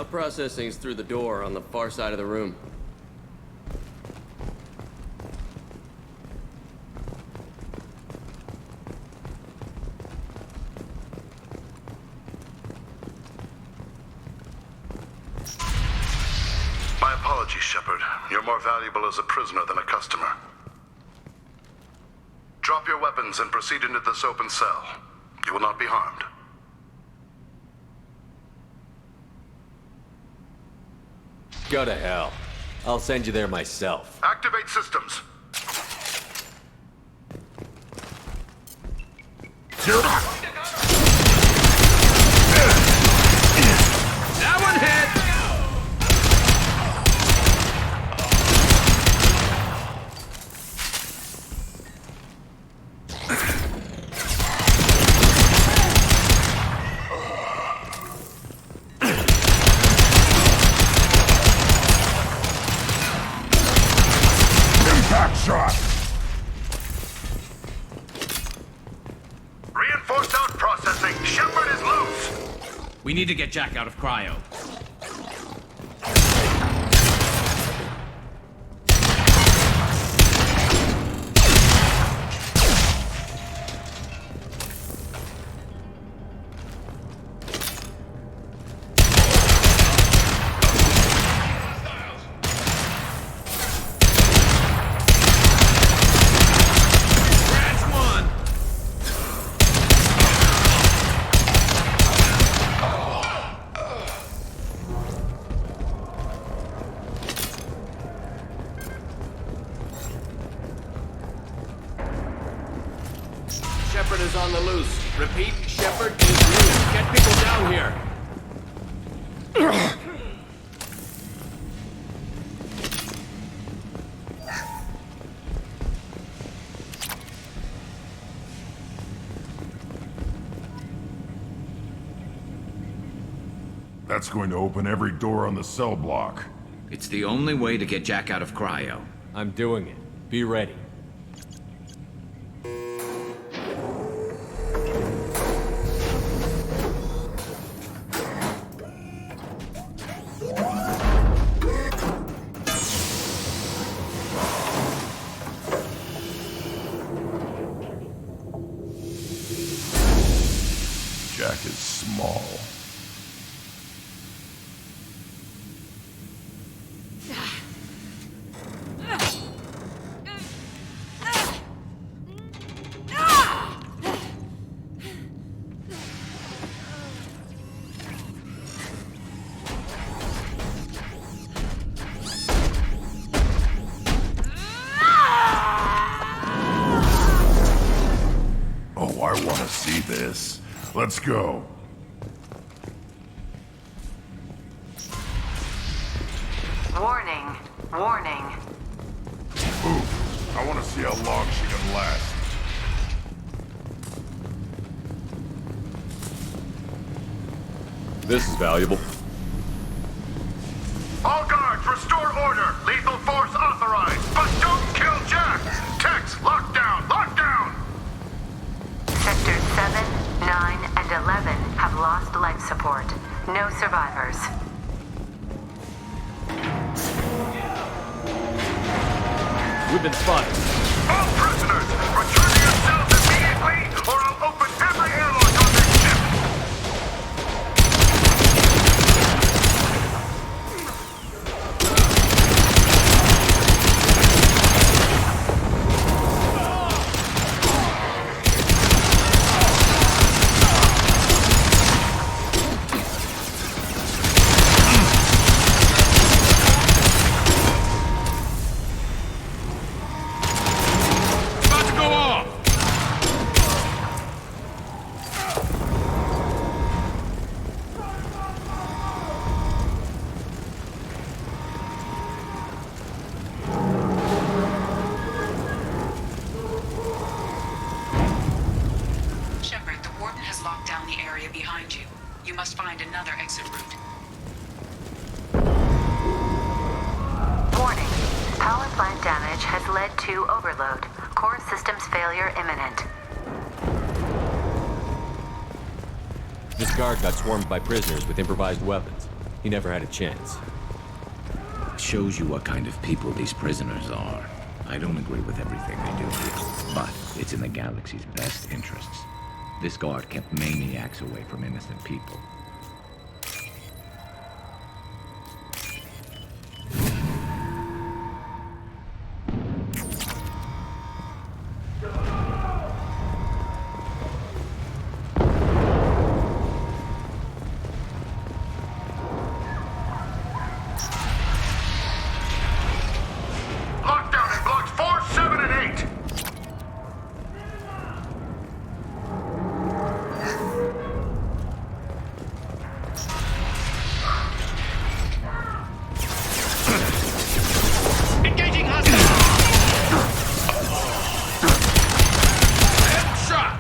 Speaker 16: Processing's through the door on the far side of the room.
Speaker 13: My apologies, Shepard. You're more valuable as a prisoner than a customer. Drop your weapons and proceed into this open cell. You will not be harmed.
Speaker 3: Go to hell. I'll send you there myself.
Speaker 13: Activate systems.
Speaker 11: That one hit!
Speaker 13: Shot! Reinforced out processing. Shepard is loose.
Speaker 15: We need to get Jack out of cryo.
Speaker 12: Shepard is on the loose. Repeat, Shepard is loose. Get people down here.
Speaker 14: That's going to open every door on the cell block.
Speaker 15: It's the only way to get Jack out of cryo.
Speaker 3: I'm doing it. Be ready.
Speaker 14: Jack is small. Oh, I want to see this. Let's go.
Speaker 10: Warning. Warning.
Speaker 14: Ooh, I want to see how long she can last.
Speaker 3: This is valuable.
Speaker 11: All guards, restore order. Lethal force authorized. But don't kill Jack. Tex, lockdown, lockdown.
Speaker 10: Sectors 7, 9, and 11 have lost life support. No survivors.
Speaker 3: We've been spotted.
Speaker 11: All prisoners, return to your cells immediately, or I'll open every airlock on this ship.
Speaker 4: About to go off!
Speaker 1: Shepard, the Warden has locked down the area behind you. You must find another exit route.
Speaker 10: Warning. Power plant damage has led to overload. Core systems failure imminent.
Speaker 3: This guard got swarmed by prisoners with improvised weapons. He never had a chance.
Speaker 15: Shows you what kind of people these prisoners are. I don't agree with everything they do here, but it's in the galaxy's best interests. This guard kept maniacs away from innocent people.
Speaker 11: Lockdown in blocks 4, 7, and 8.
Speaker 4: Engaging hostile! Headshot!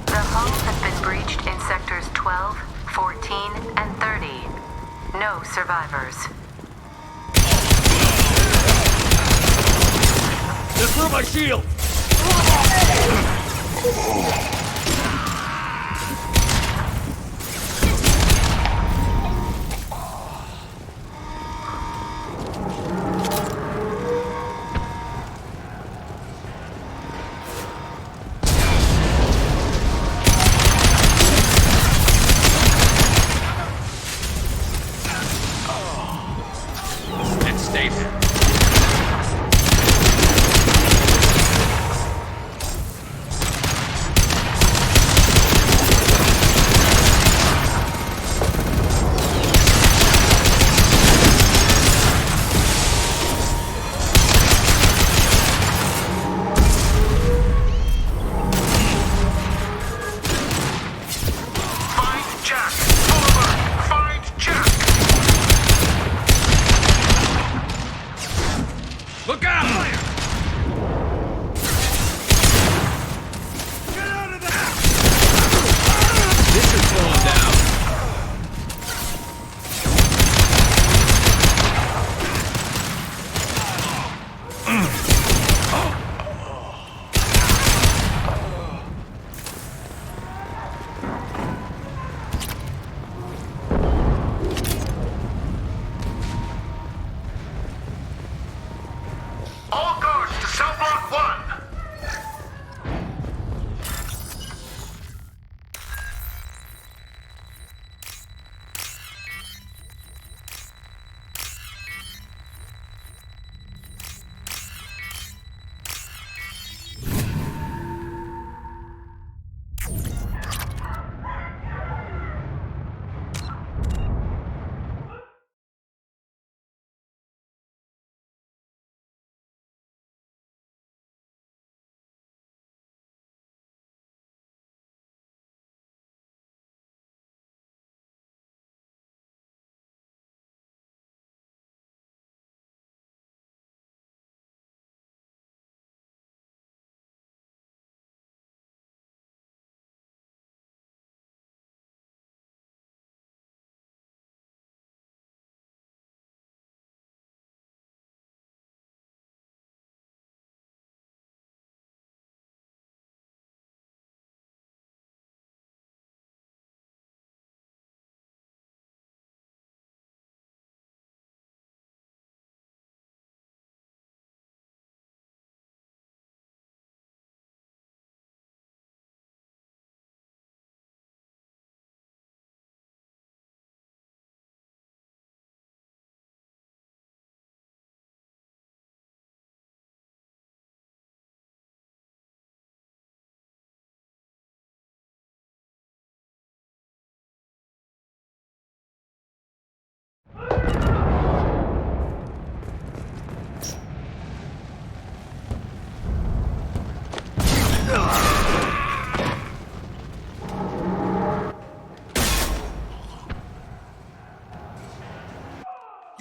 Speaker 10: The hull has been breached in sectors 12, 14, and 30. No survivors.
Speaker 4: Just through my shield!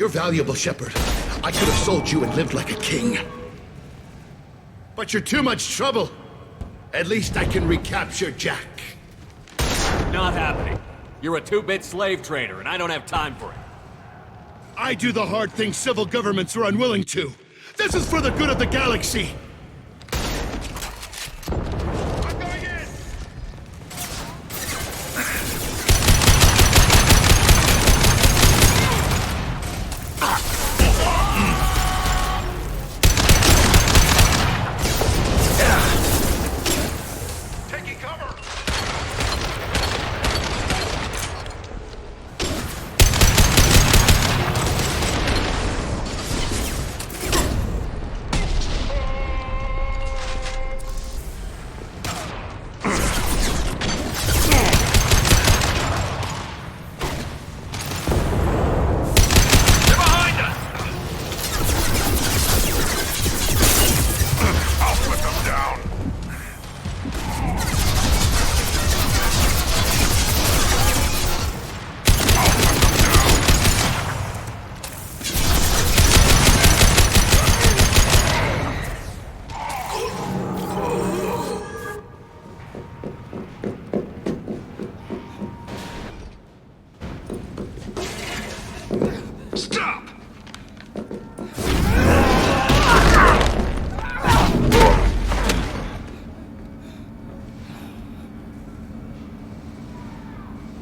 Speaker 13: You're valuable, Shepard. I could have sold you and lived like a king. But you're too much trouble. At least I can recapture Jack.
Speaker 3: Not happening. You're a two-bit slave trader, and I don't have time for it.
Speaker 13: I do the hard things civil governments are unwilling to. This is for the good of the galaxy.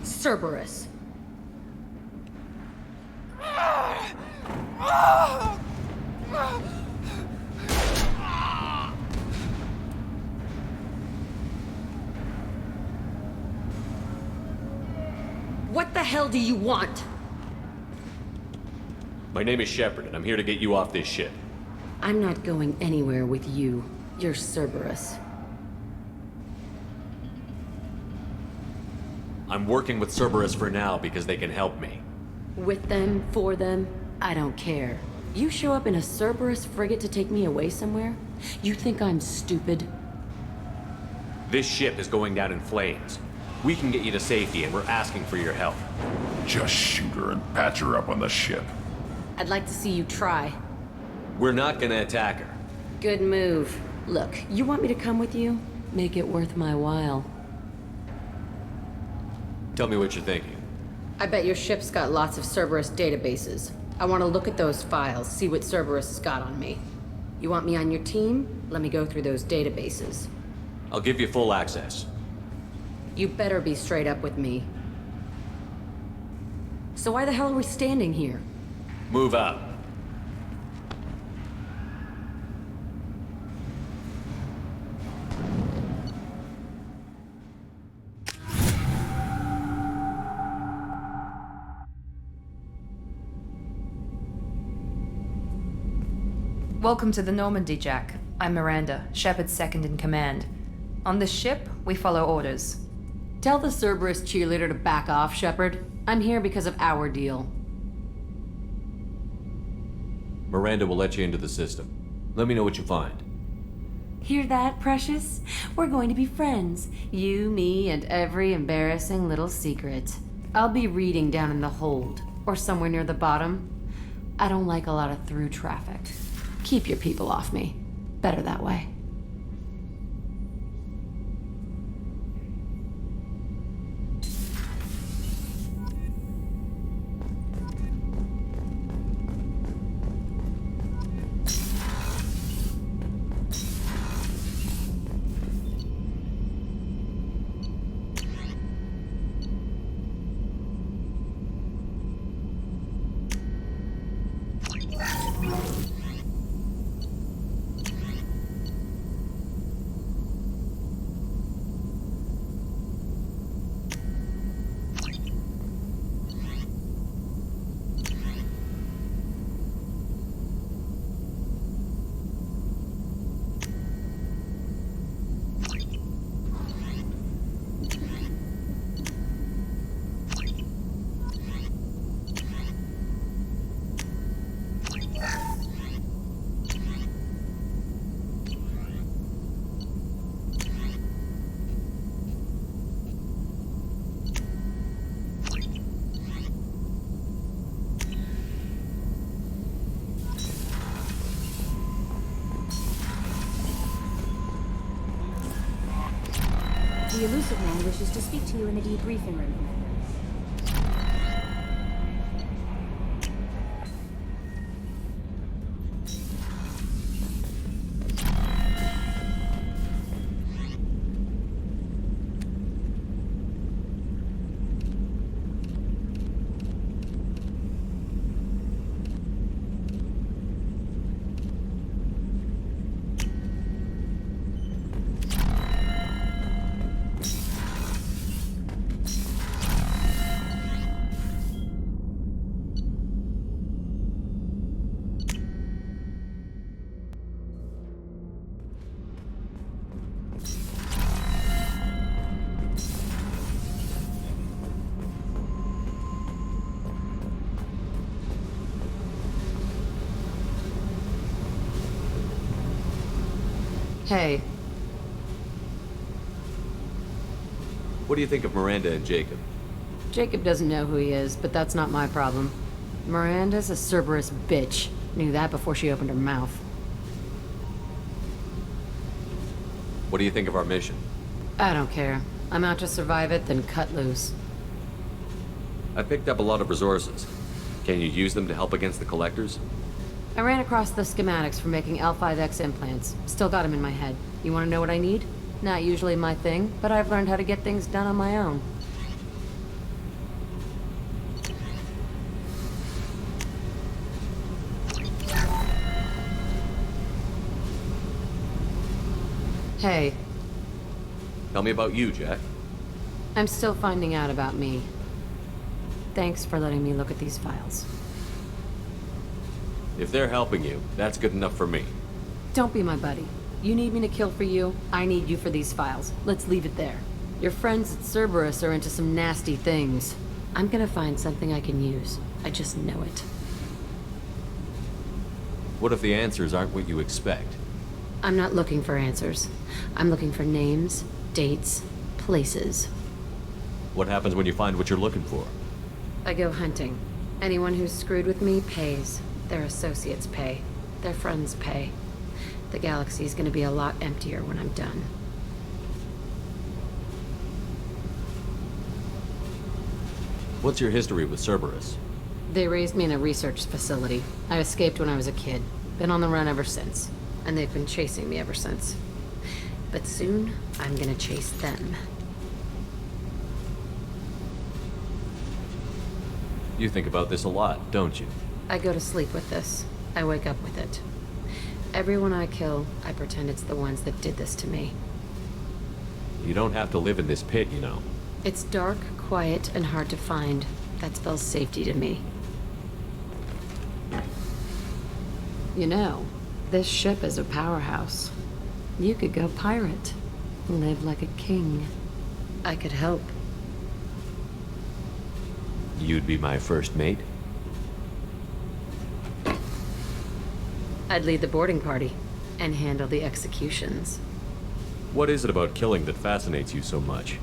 Speaker 2: Cerberus. What the hell do you want?
Speaker 3: My name is Shepard, and I'm here to get you off this ship.
Speaker 2: I'm not going anywhere with you. You're Cerberus.
Speaker 3: I'm working with Cerberus for now because they can help me.
Speaker 2: With them, for them, I don't care. You show up in a Cerberus frigate to take me away somewhere? You think I'm stupid?
Speaker 3: This ship is going down in flames. We can get you to safety, and we're asking for your help.
Speaker 14: Just shoot her and patch her up on the ship.
Speaker 2: I'd like to see you try.
Speaker 3: We're not gonna attack her.
Speaker 2: Good move. Look, you want me to come with you? Make it worth my while.
Speaker 3: Tell me what you're thinking.
Speaker 2: I bet your ship's got lots of Cerberus databases. I want to look at those files, see what Cerberus has got on me. You want me on your team? Let me go through those databases.
Speaker 3: I'll give you full access.
Speaker 2: You better be straight up with me. So why the hell are we standing here?
Speaker 3: Move up.
Speaker 18: Welcome to the Normandy, Jack. I'm Miranda, Shepard's second in command. On this ship, we follow orders.
Speaker 2: Tell the Cerberus cheerleader to back off, Shepard. I'm here because of our deal.
Speaker 3: Miranda will let you into the system. Let me know what you find.
Speaker 2: Hear that, Precious? We're going to be friends. You, me, and every embarrassing little secret. I'll be reading down in the hold, or somewhere near the bottom. I don't like a lot of through traffic. Keep your people off me. Better that way.
Speaker 7: The elusive man wishes to speak to you in the debriefing room.
Speaker 19: Hey.
Speaker 3: What do you think of Miranda and Jacob?
Speaker 19: Jacob doesn't know who he is, but that's not my problem. Miranda's a Cerberus bitch. Knew that before she opened her mouth.
Speaker 3: What do you think of our mission?
Speaker 19: I don't care. I'm out to survive it, then cut loose.
Speaker 3: I picked up a lot of resources. Can you use them to help against the Collectors?
Speaker 19: I ran across the schematics for making L5X implants. Still got them in my head. You want to know what I need? Not usually my thing, but I've learned how to get things done on my own. Hey.
Speaker 3: Tell me about you, Jack.
Speaker 19: I'm still finding out about me. Thanks for letting me look at these files.
Speaker 3: If they're helping you, that's good enough for me.
Speaker 19: Don't be my buddy. You need me to kill for you, I need you for these files. Let's leave it there. Your friends at Cerberus are into some nasty things. I'm gonna find something I can use. I just know it.
Speaker 3: What if the answers aren't what you expect?
Speaker 19: I'm not looking for answers. I'm looking for names, dates, places.
Speaker 3: What happens when you find what you're looking for?
Speaker 19: I go hunting. Anyone who's screwed with me pays. Their associates pay. Their friends pay. The galaxy's gonna be a lot emptier when I'm done.
Speaker 3: What's your history with Cerberus?
Speaker 19: They raised me in a research facility. I escaped when I was a kid. Been on the run ever since. And they've been chasing me ever since. But soon, I'm gonna chase them.
Speaker 3: You think about this a lot, don't you?
Speaker 19: I go to sleep with this. I wake up with it. Everyone I kill, I pretend it's the ones that did this to me.
Speaker 3: You don't have to live in this pit, you know.
Speaker 19: It's dark, quiet, and hard to find. That spells safety to me. You know, this ship is a powerhouse. You could go pirate. Live like a king. I could help.
Speaker 3: You'd be my first mate?
Speaker 19: I'd lead the boarding party and handle the executions.
Speaker 3: What is it about killing that fascinates you so much?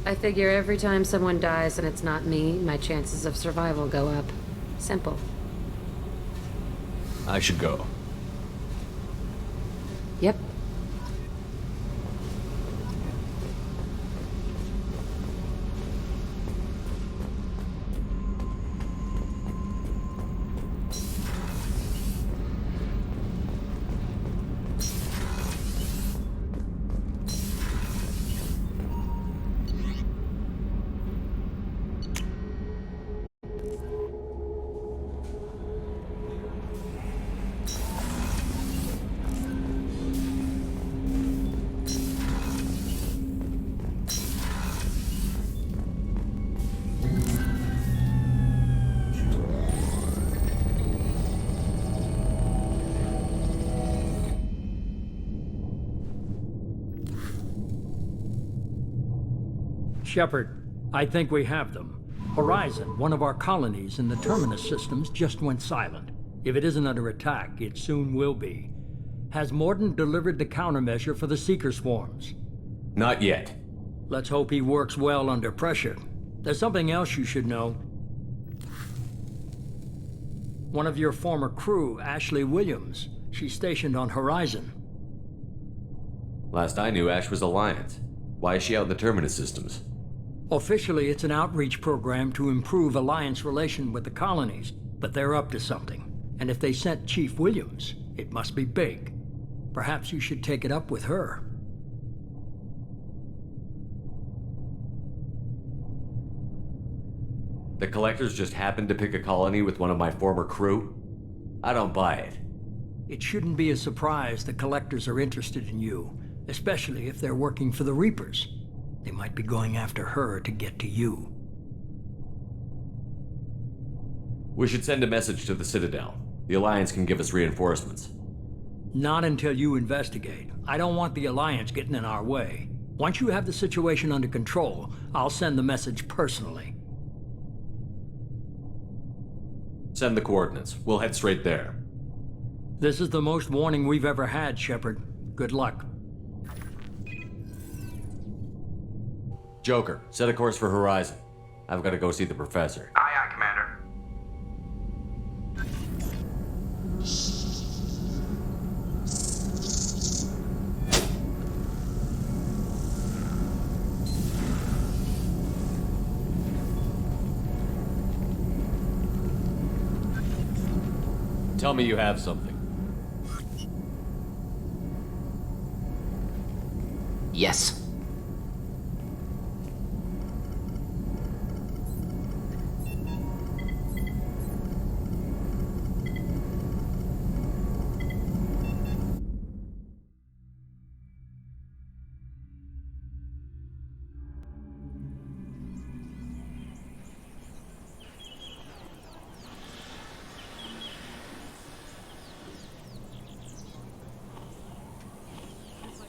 Speaker 19: I figure every time someone dies and it's not me, my chances of survival go up. Simple.
Speaker 3: I should go.
Speaker 19: Yep.
Speaker 20: Shepard, I think we have them. Horizon, one of our colonies in the Terminus systems, just went silent. If it isn't under attack, it soon will be. Has Mordin delivered the countermeasure for the Seeker swarms?
Speaker 3: Not yet.
Speaker 20: Let's hope he works well under pressure. There's something else you should know. One of your former crew, Ashley Williams, she's stationed on Horizon.
Speaker 3: Last I knew, Ash was Alliance. Why is she out in the Terminus systems?
Speaker 20: Officially, it's an outreach program to improve Alliance relation with the colonies, but they're up to something. And if they sent Chief Williams, it must be big. Perhaps you should take it up with her.
Speaker 3: The Collectors just happened to pick a colony with one of my former crew? I don't buy it.
Speaker 20: It shouldn't be a surprise the Collectors are interested in you, especially if they're working for the Reapers. They might be going after her to get to you.
Speaker 3: We should send a message to the Citadel. The Alliance can give us reinforcements.
Speaker 20: Not until you investigate. I don't want the Alliance getting in our way. Once you have the situation under control, I'll send the message personally.
Speaker 3: Send the coordinates. We'll head straight there.
Speaker 20: This is the most warning we've ever had, Shepard. Good luck.
Speaker 3: Joker, set a course for Horizon. I've got to go see the Professor.
Speaker 11: Aye, aye, Commander.
Speaker 3: Tell me you have something.
Speaker 21: Yes.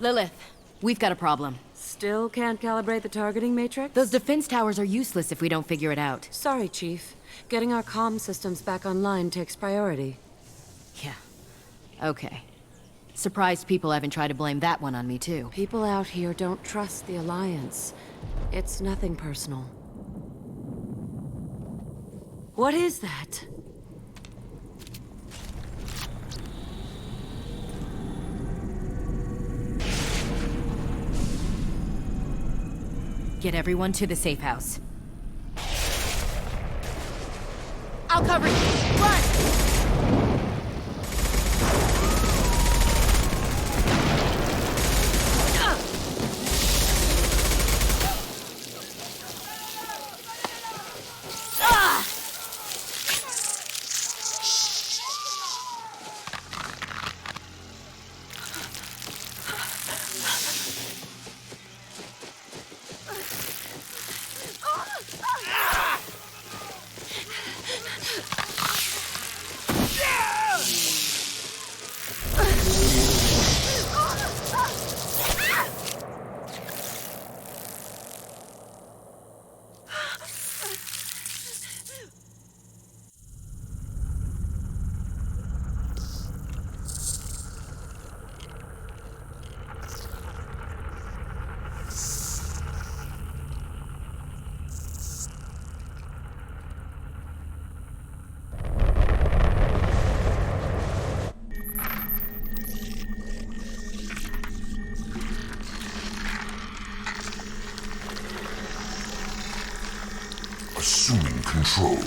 Speaker 22: Lilith, we've got a problem.
Speaker 19: Still can't calibrate the targeting matrix?
Speaker 22: Those defense towers are useless if we don't figure it out.
Speaker 19: Sorry, Chief. Getting our comm systems back online takes priority.
Speaker 22: Yeah. Okay. Surprised people haven't tried to blame that one on me, too.
Speaker 19: People out here don't trust the Alliance. It's nothing personal. What is that?
Speaker 22: Get everyone to the safe house. I'll cover you! Run!
Speaker 14: Assuming control.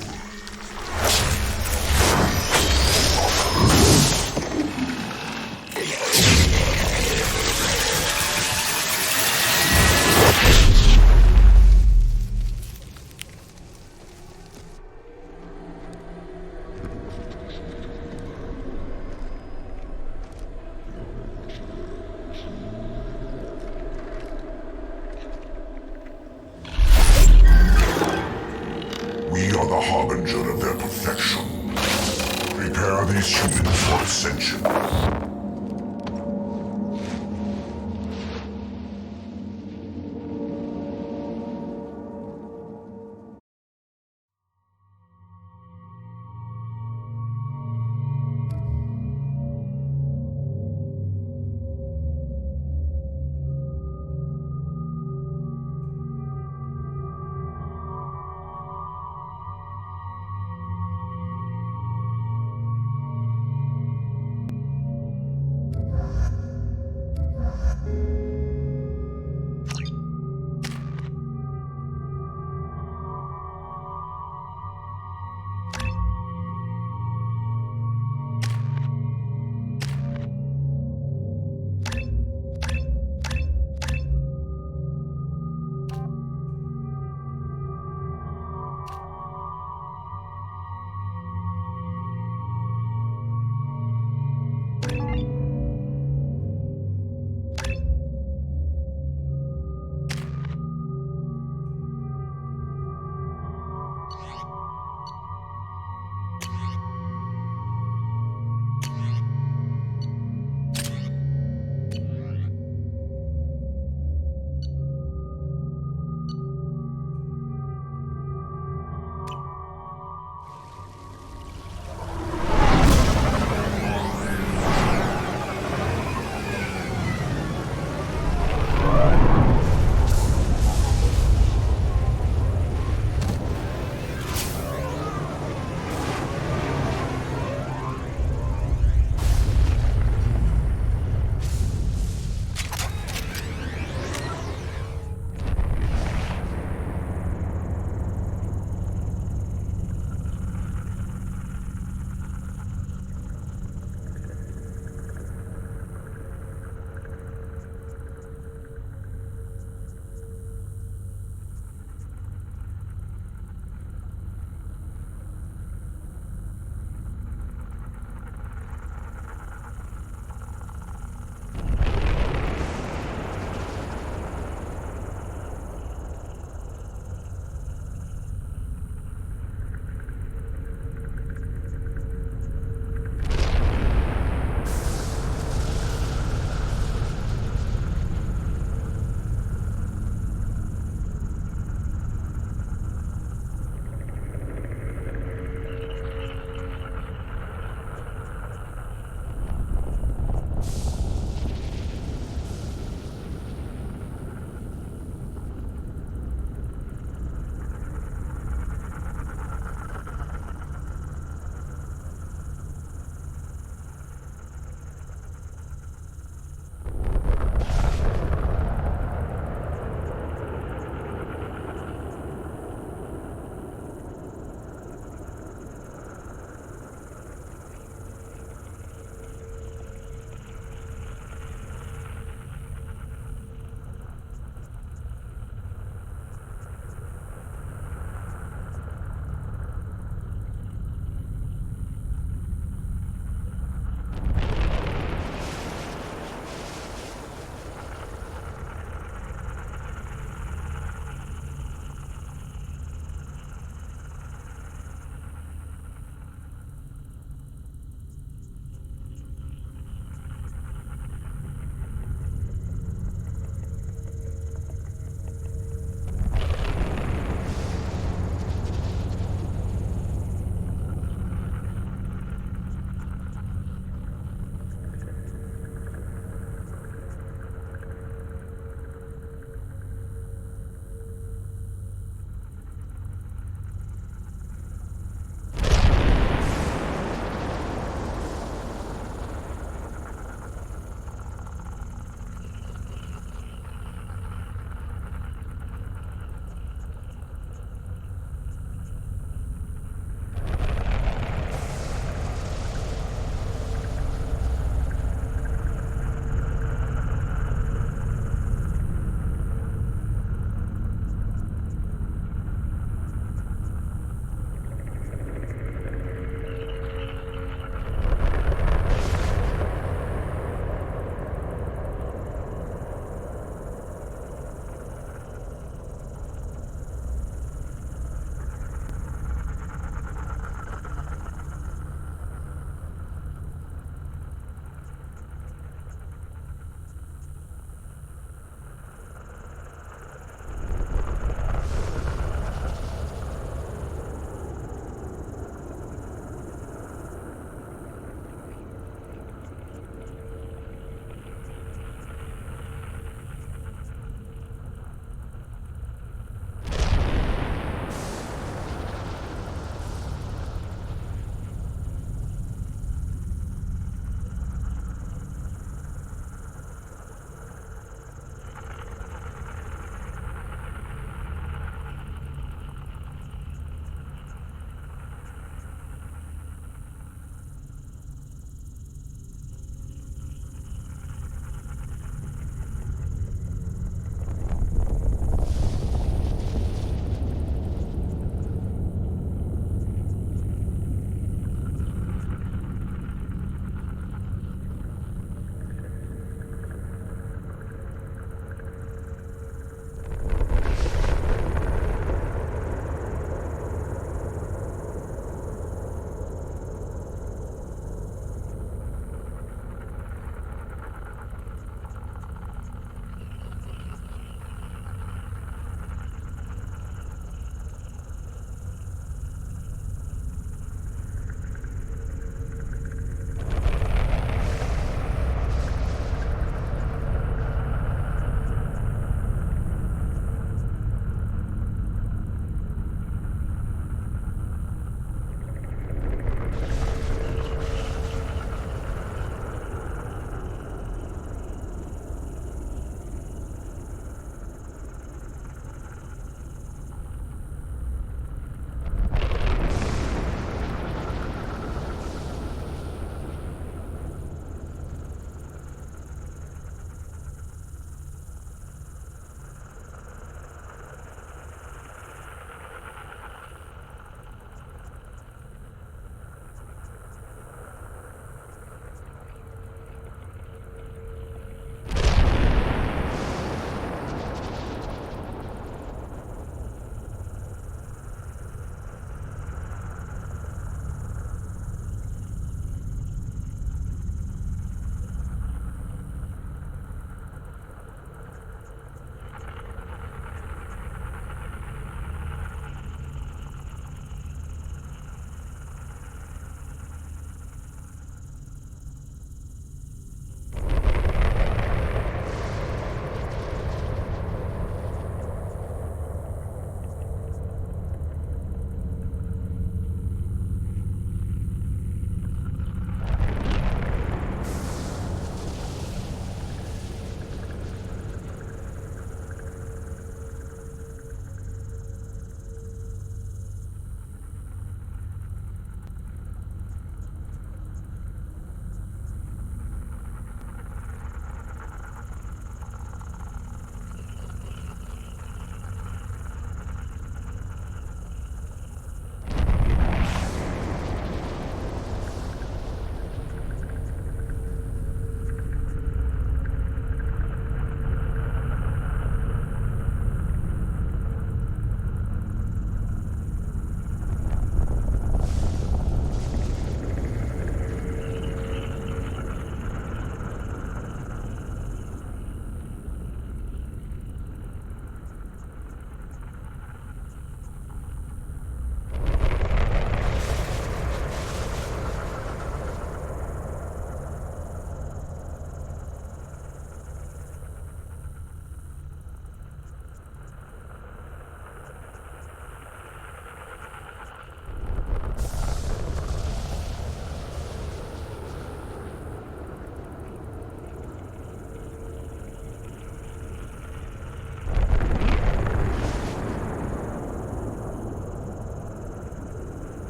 Speaker 14: We are the harbinger of their perfection. Prepare these humans for ascension.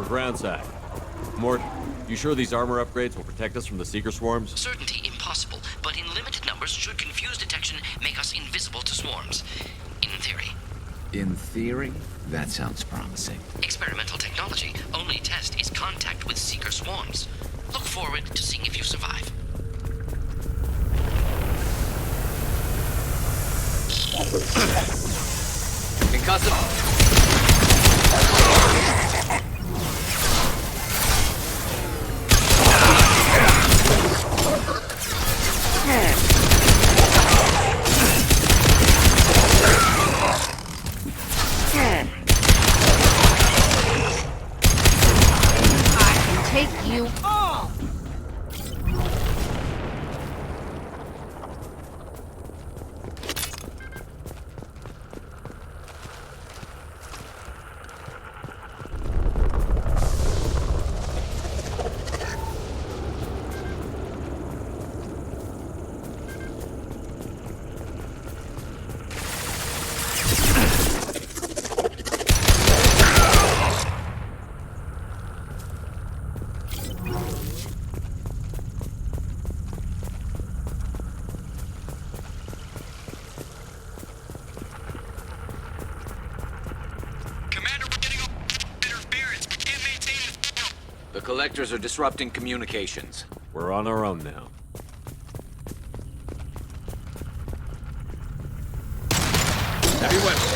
Speaker 3: ground side. Mort, you sure these armor upgrades will protect us from the Seeker swarms?
Speaker 6: Certainty impossible, but in limited numbers should confuse detection make us invisible to swarms. In theory.
Speaker 15: In theory, that sounds promising.
Speaker 6: Experimental technology. Only test is contact with Seeker swarms. Look forward to seeing if you survive.
Speaker 15: Concussive.
Speaker 22: Take you all!
Speaker 15: The collectors are disrupting communications.
Speaker 3: We're on our own now.
Speaker 15: Heavy weapons.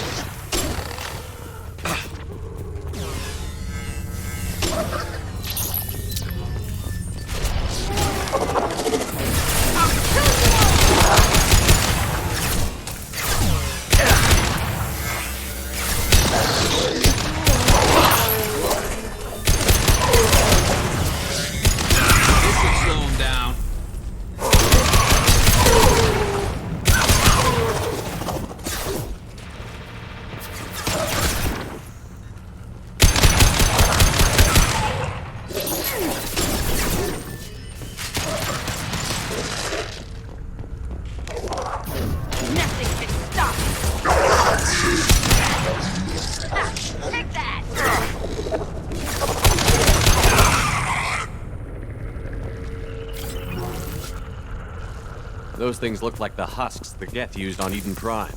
Speaker 3: Those things look like the husks the Geth used on Eden Prime.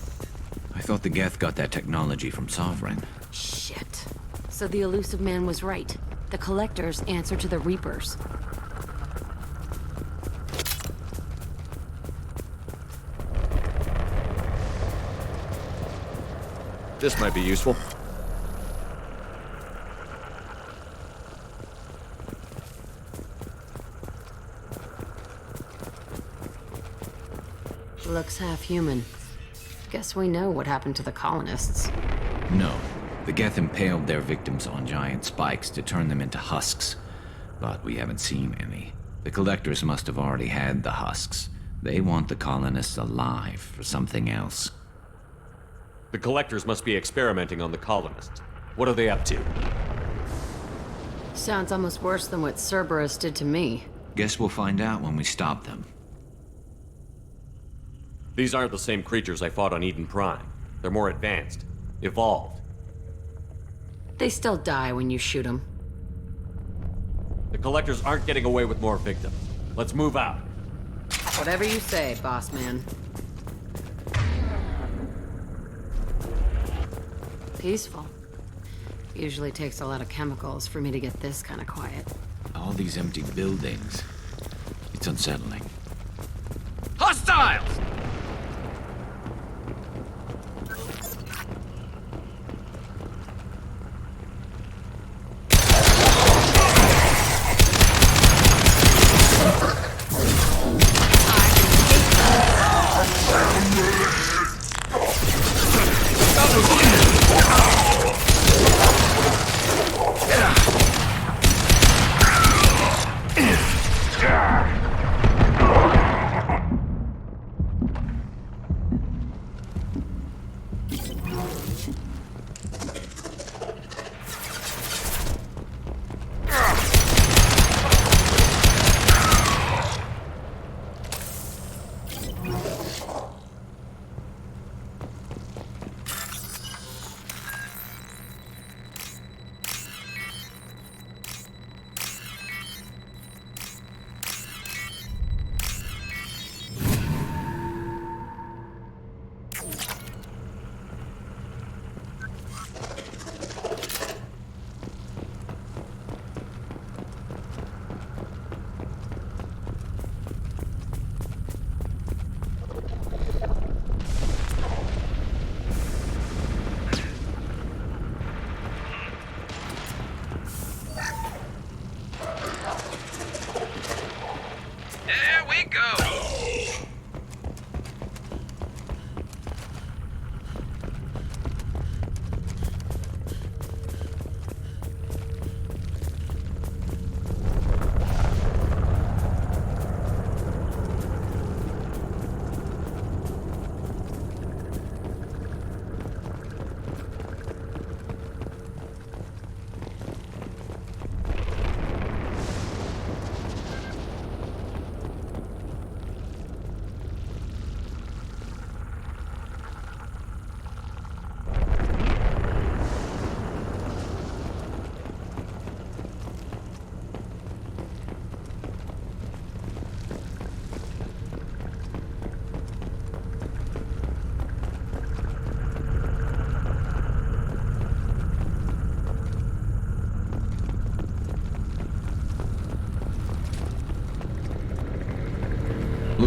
Speaker 15: I thought the Geth got that technology from Sovereign.
Speaker 19: Shit. So the elusive man was right. The Collectors answer to the Reapers.
Speaker 3: This might be useful.
Speaker 19: Looks half human. Guess we know what happened to the colonists.
Speaker 15: No. The Geth impaled their victims on giant spikes to turn them into husks. But we haven't seen any. The Collectors must have already had the husks. They want the colonists alive for something else.
Speaker 3: The Collectors must be experimenting on the colonists. What are they up to?
Speaker 19: Sounds almost worse than what Cerberus did to me.
Speaker 15: Guess we'll find out when we stop them.
Speaker 3: These aren't the same creatures I fought on Eden Prime. They're more advanced. Evolved.
Speaker 19: They still die when you shoot them.
Speaker 3: The Collectors aren't getting away with more victims. Let's move out.
Speaker 19: Whatever you say, boss man. Peaceful. Usually takes a lot of chemicals for me to get this kind of quiet.
Speaker 15: All these empty buildings. It's unsettling. Hostiles!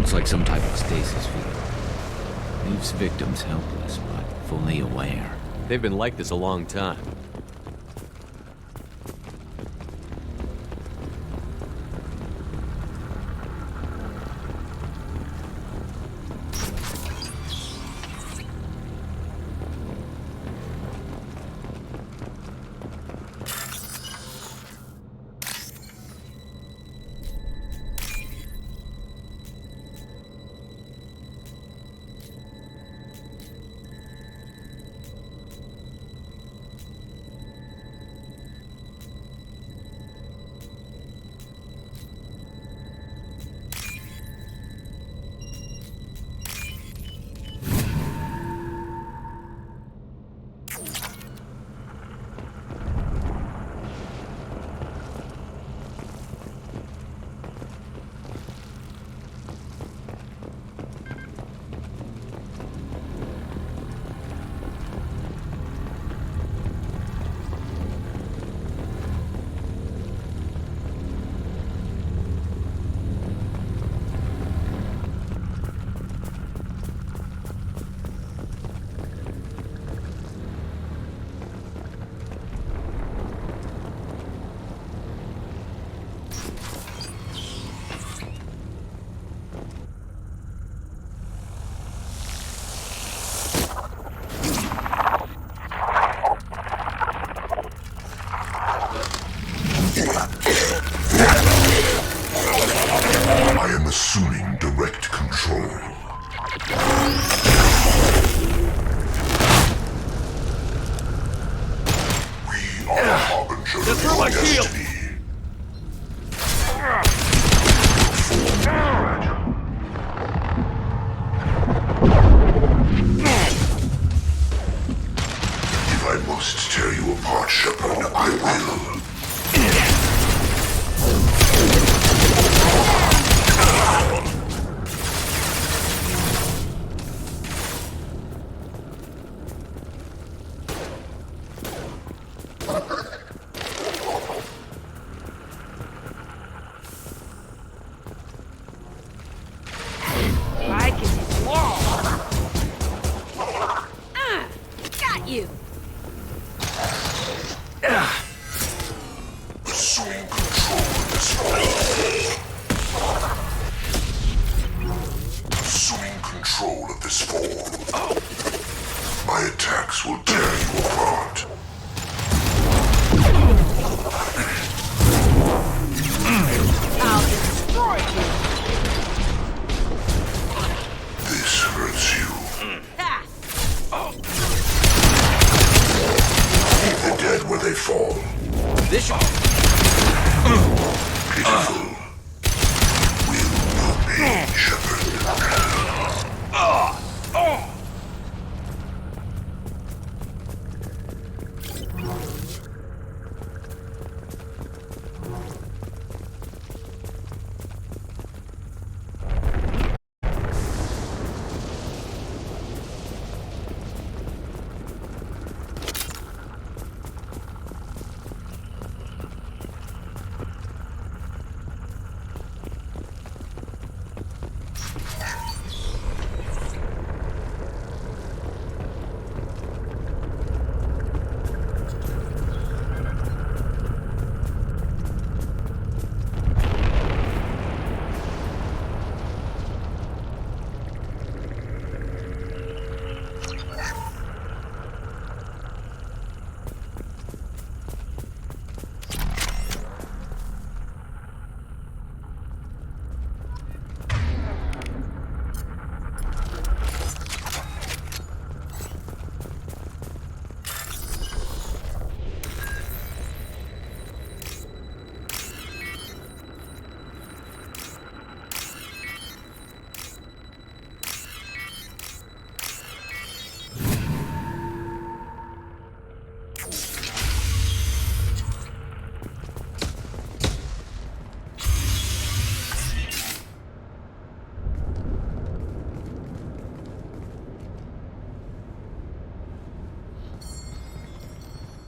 Speaker 15: Looks like some type of stasis field. Leaves victims helpless, but fully aware.
Speaker 3: They've been like this a long time.
Speaker 14: I am assuming direct control. We are the harbinger of your destiny. If I must tear you apart, Shepard, I will.
Speaker 19: I can hit wall. Got you.
Speaker 14: Assume control of this fall. Assuming control of this fall. My attacks will tear you apart.
Speaker 19: I'll destroy you.
Speaker 14: This hurts you. Leave the dead where they fall.
Speaker 3: This
Speaker 14: Pitiful. Will remain, Shepard.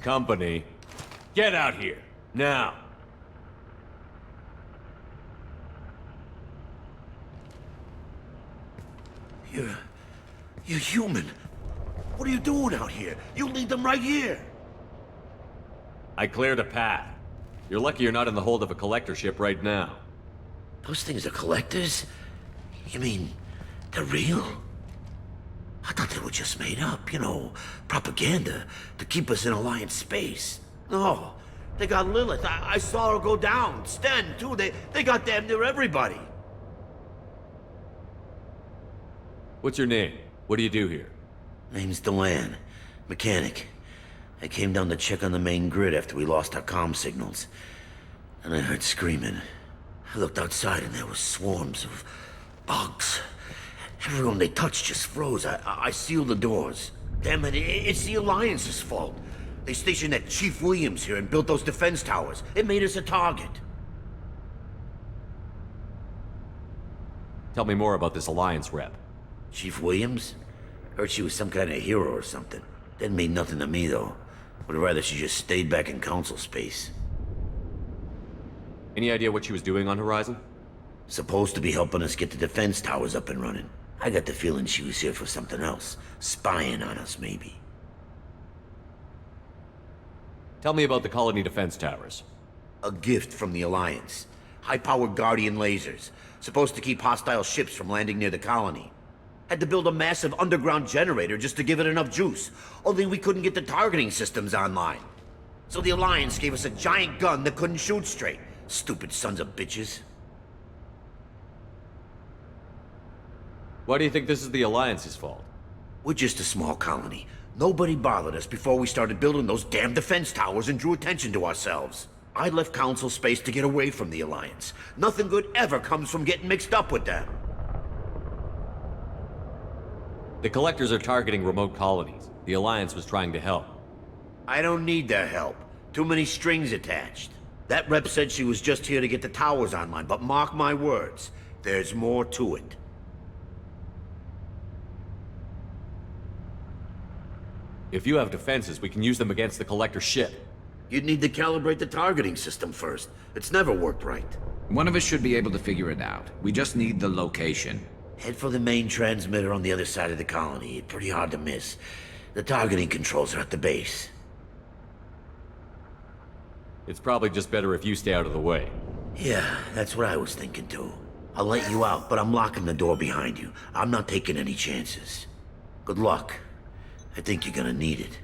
Speaker 3: Company, get out here, now.
Speaker 9: You're human. What are you doing out here? You lead them right here.
Speaker 3: I cleared a path. You're lucky you're not in the hold of a collector ship right now.
Speaker 9: Those things are collectors? You mean, they're real? I thought they were just made up, you know, propaganda to keep us in Alliance space. No, they got Lilith. I saw her go down. Sten, too. They got damn near everybody.
Speaker 3: What's your name? What do you do here?
Speaker 9: Name's Delan. Mechanic. I came down to check on the main grid after we lost our comm signals. And I heard screaming. I looked outside and there were swarms of bugs. Everyone they touched just froze. I sealed the doors. Damn it, it's the Alliance's fault. They stationed that Chief Williams here and built those defense towers. It made us a target.
Speaker 3: Tell me more about this Alliance rep.
Speaker 9: Chief Williams? Heard she was some kind of hero or something. Didn't mean nothing to me, though. Would rather she just stayed back in Council space.
Speaker 3: Any idea what she was doing on Horizon?
Speaker 9: Supposed to be helping us get the defense towers up and running. I got the feeling she was here for something else. Spying on us, maybe.
Speaker 3: Tell me about the colony defense towers.
Speaker 9: A gift from the Alliance. High-powered Guardian lasers. Supposed to keep hostile ships from landing near the colony. Had to build a massive underground generator just to give it enough juice. Only we couldn't get the targeting systems online. So the Alliance gave us a giant gun that couldn't shoot straight. Stupid sons of bitches.
Speaker 3: Why do you think this is the Alliance's fault?
Speaker 9: We're just a small colony. Nobody bothered us before we started building those damn defense towers and drew attention to ourselves. I left Council space to get away from the Alliance. Nothing good ever comes from getting mixed up with them.
Speaker 3: The Collectors are targeting remote colonies. The Alliance was trying to help.
Speaker 9: I don't need their help. Too many strings attached. That rep said she was just here to get the towers online, but mark my words, there's more to it.
Speaker 3: If you have defenses, we can use them against the Collector ship.
Speaker 9: You'd need to calibrate the targeting system first. It's never worked right.
Speaker 15: One of us should be able to figure it out. We just need the location.
Speaker 9: Head for the main transmitter on the other side of the colony. Pretty hard to miss. The targeting controls are at the base.
Speaker 3: It's probably just better if you stay out of the way.
Speaker 9: Yeah, that's what I was thinking too. I'll let you out, but I'm locking the door behind you. I'm not taking any chances. Good luck. I think you're gonna need it.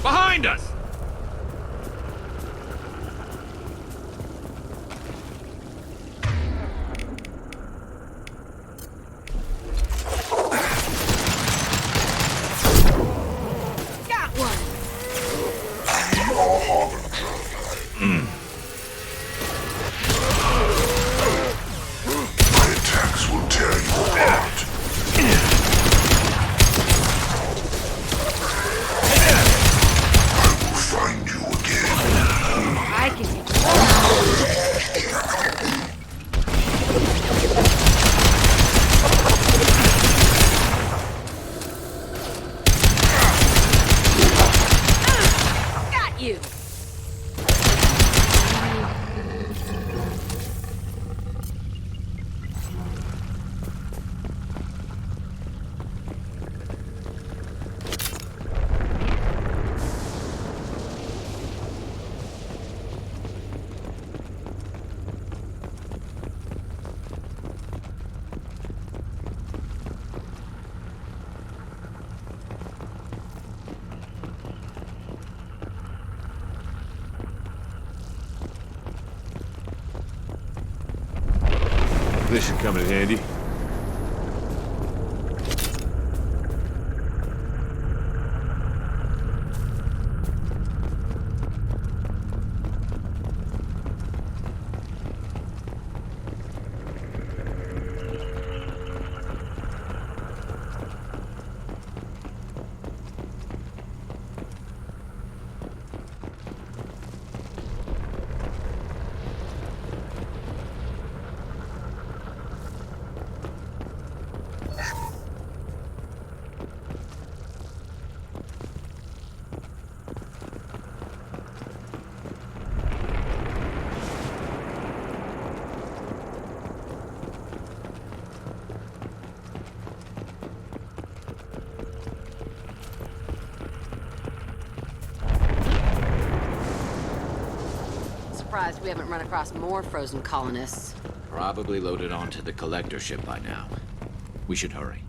Speaker 3: Behind us!
Speaker 7: Got one!
Speaker 14: My attacks will tear you apart. Find you again.
Speaker 7: I can get got you!
Speaker 4: This should come in handy.
Speaker 19: we haven't run across more frozen colonists.
Speaker 15: Probably loaded onto the collector ship by now. We should hurry.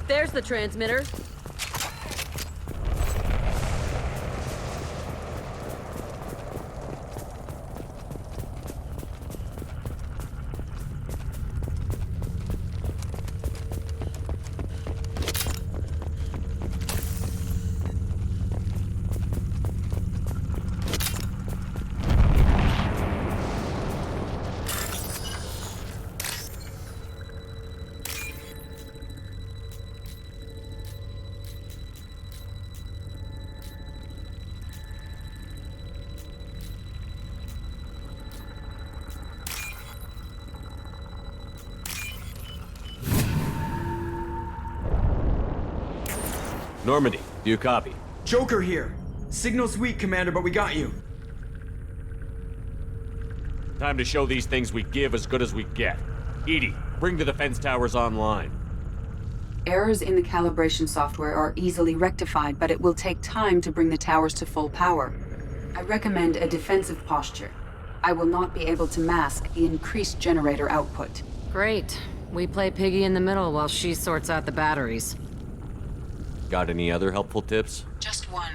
Speaker 19: There's the transmitter.
Speaker 3: Normandy, do you copy?
Speaker 5: Joker here. Signal's weak, Commander, but we got you.
Speaker 3: Time to show these things we give as good as we get. Edie, bring the defense towers online.
Speaker 1: Errors in the calibration software are easily rectified, but it will take time to bring the towers to full power. I recommend a defensive posture. I will not be able to mask the increased generator output.
Speaker 19: Great. We play piggy in the middle while she sorts out the batteries.
Speaker 3: Got any other helpful tips?
Speaker 1: Just one.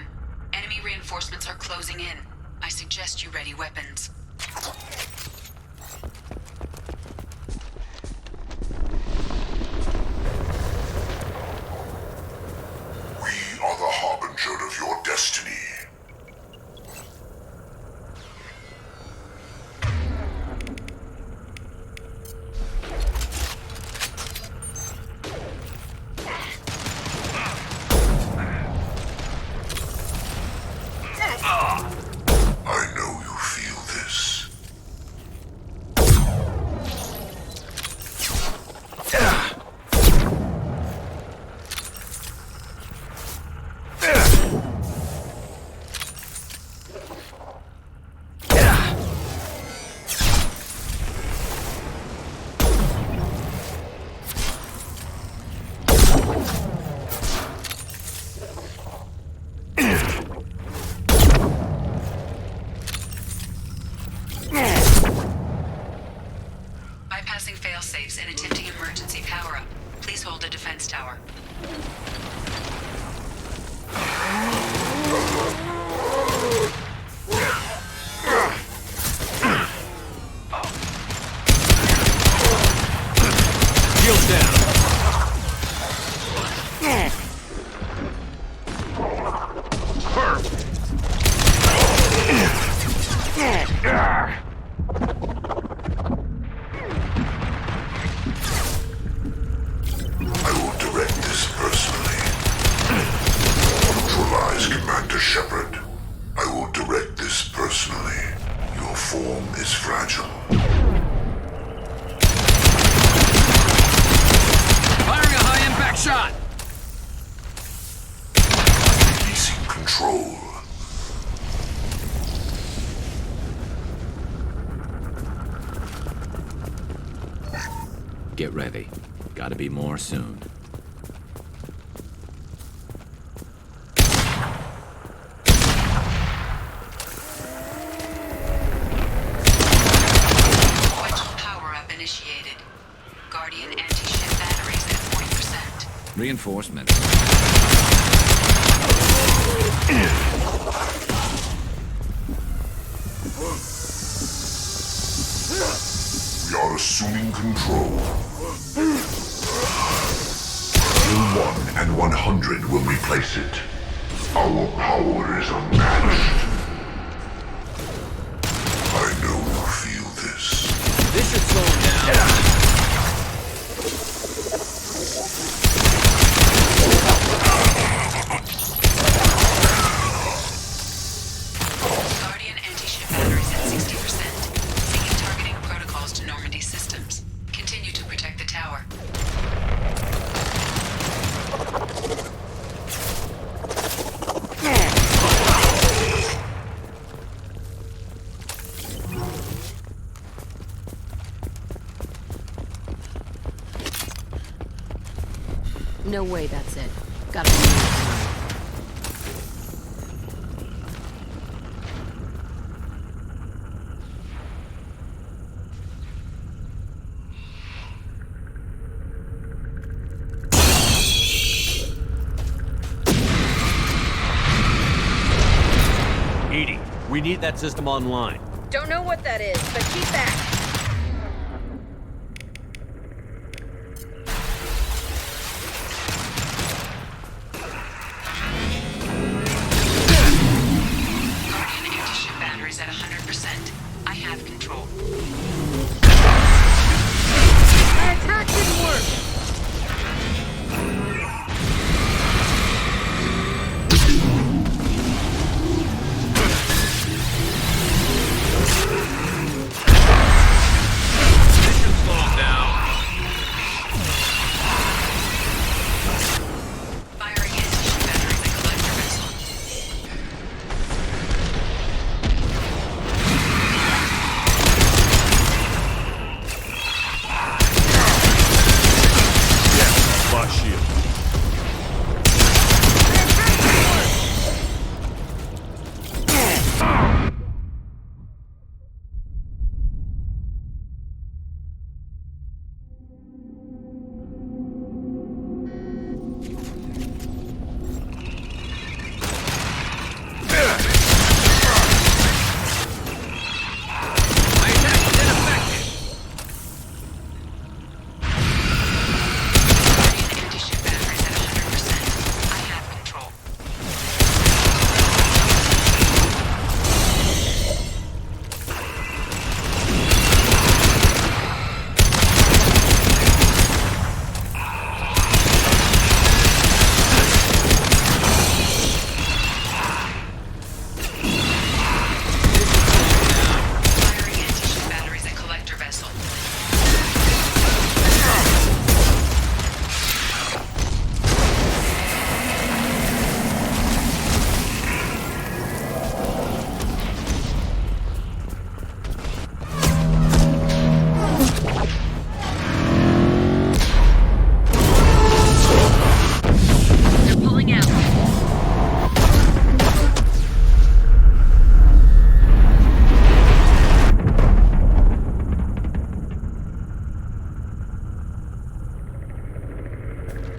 Speaker 1: Enemy reinforcements are closing in. I suggest you ready weapons.
Speaker 14: We are the harbinger of your destiny. I know you feel this.
Speaker 1: Bypassing fail-safes and attempting emergency power-up. Please hold the defense tower.
Speaker 3: Shields down.
Speaker 14: personally. Your form is fragile.
Speaker 11: Firing a high-impact shot!
Speaker 14: Releasing control.
Speaker 15: Get ready. Gotta be more soon.
Speaker 1: Power-up initiated. Guardian anti-ship batteries at 40%.
Speaker 15: Reinforcements.
Speaker 14: We are assuming control. Till 1 and 100 will replace it. Our power is unmatched. I know you feel this.
Speaker 11: This should slow him down.
Speaker 1: Guardian anti-ship batteries at 60%. Syncing targeting protocols to Normandy systems. Continue to protect the tower.
Speaker 19: No way that's it. Gotta be.
Speaker 3: Edie, we need that system online.
Speaker 8: Don't know what that is, but keep back.
Speaker 1: Guardian anti-ship batteries at 100%. I have control.
Speaker 8: My attack didn't work.
Speaker 1: Firing anti-ship batteries at collector vessel.
Speaker 4: Lost shield.
Speaker 11: My attack is ineffective.
Speaker 1: Guardian anti-ship batteries at 100%. I have control. Firing anti-ship batteries at collector vessel.
Speaker 8: They're pulling out.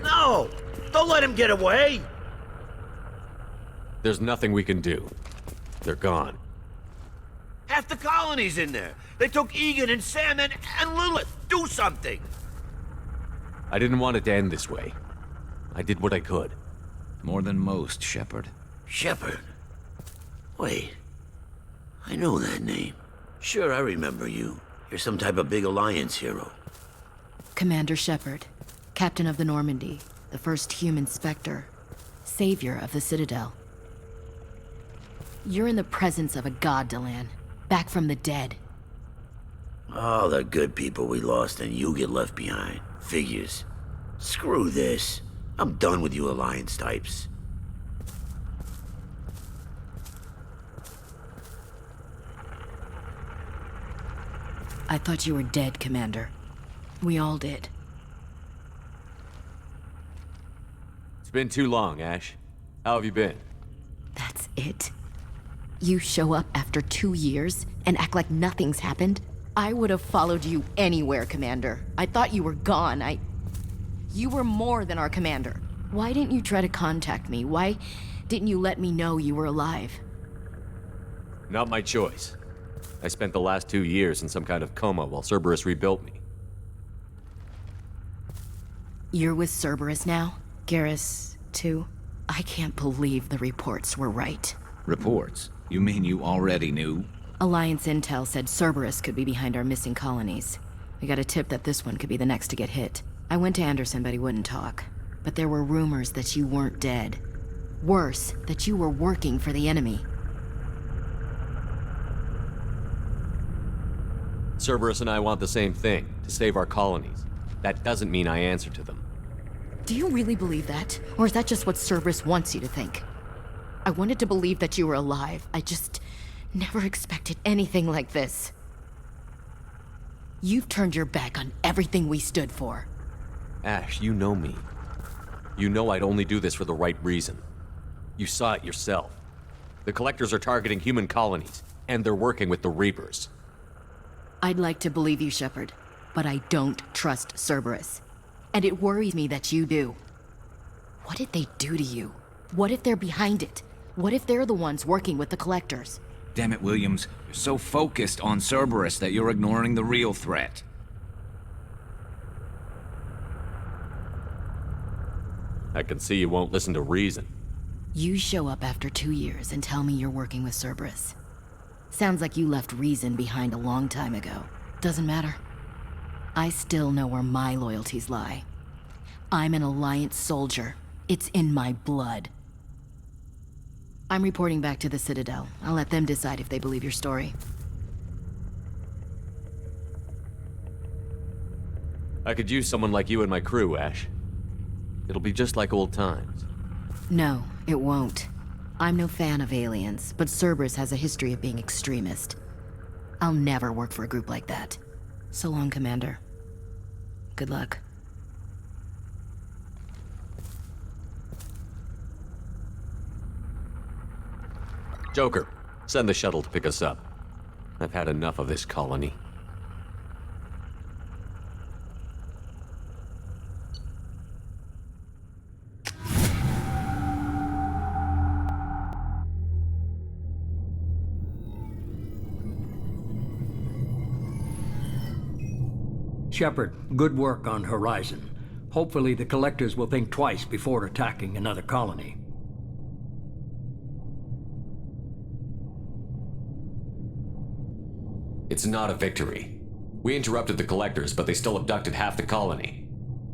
Speaker 9: No! Don't let him get away!
Speaker 3: There's nothing we can do. They're gone.
Speaker 9: Half the colony's in there. They took Egan and Sam and Lilith. Do something!
Speaker 3: I didn't want it to end this way. I did what I could.
Speaker 15: More than most, Shepard.
Speaker 9: Shepard? Wait. I know that name. Sure, I remember you. You're some type of big Alliance hero.
Speaker 22: Commander Shepard, Captain of the Normandy, the first human Spectre, Savior of the Citadel. You're in the presence of a god, Delan. Back from the dead.
Speaker 9: All the good people we lost and you get left behind. Figures. Screw this. I'm done with you Alliance types.
Speaker 22: I thought you were dead, Commander. We all did.
Speaker 3: It's been too long, Ash. How have you been?
Speaker 22: That's it? You show up after 2 years and act like nothing's happened? I would have followed you anywhere, Commander. I thought you were gone. You were more than our commander. Why didn't you try to contact me? Why didn't you let me know you were alive?
Speaker 3: Not my choice. I spent the last 2 years in some kind of coma while Cerberus rebuilt me.
Speaker 22: You're with Cerberus now? Garrus, too? I can't believe the reports were right.
Speaker 15: Reports? You mean you already knew?
Speaker 22: Alliance intel said Cerberus could be behind our missing colonies. We got a tip that this one could be the next to get hit. I went to Anderson, but he wouldn't talk. But there were rumors that you weren't dead. Worse, that you were working for the enemy.
Speaker 3: Cerberus and I want the same thing, to save our colonies. That doesn't mean I answer to them.
Speaker 22: Do you really believe that? Or is that just what Cerberus wants you to think? I wanted to believe that you were alive. I just never expected anything like this. You've turned your back on everything we stood for.
Speaker 3: Ash, you know me. You know I'd only do this for the right reason. You saw it yourself. The Collectors are targeting human colonies, and they're working with the Reapers.
Speaker 22: I'd like to believe you, Shepard, but I don't trust Cerberus. And it worries me that you do. What did they do to you? What if they're behind it? What if they're the ones working with the Collectors?
Speaker 15: Damn it, Williams. You're so focused on Cerberus that you're ignoring the real threat.
Speaker 3: I can see you won't listen to reason.
Speaker 22: You show up after 2 years and tell me you're working with Cerberus. Sounds like you left reason behind a long time ago. Doesn't matter. I still know where my loyalties lie. I'm an Alliance soldier. It's in my blood. I'm reporting back to the Citadel. I'll let them decide if they believe your story.
Speaker 3: I could use someone like you in my crew, Ash. It'll be just like old times.
Speaker 22: No, it won't. I'm no fan of aliens, but Cerberus has a history of being extremist. I'll never work for a group like that. So long, Commander. Good luck.
Speaker 3: Joker, send the shuttle to pick us up. I've had enough of this colony.
Speaker 20: Shepard, good work on Horizon. Hopefully the Collectors will think twice before attacking another colony.
Speaker 3: It's not a victory. We interrupted the Collectors, but they still abducted half the colony.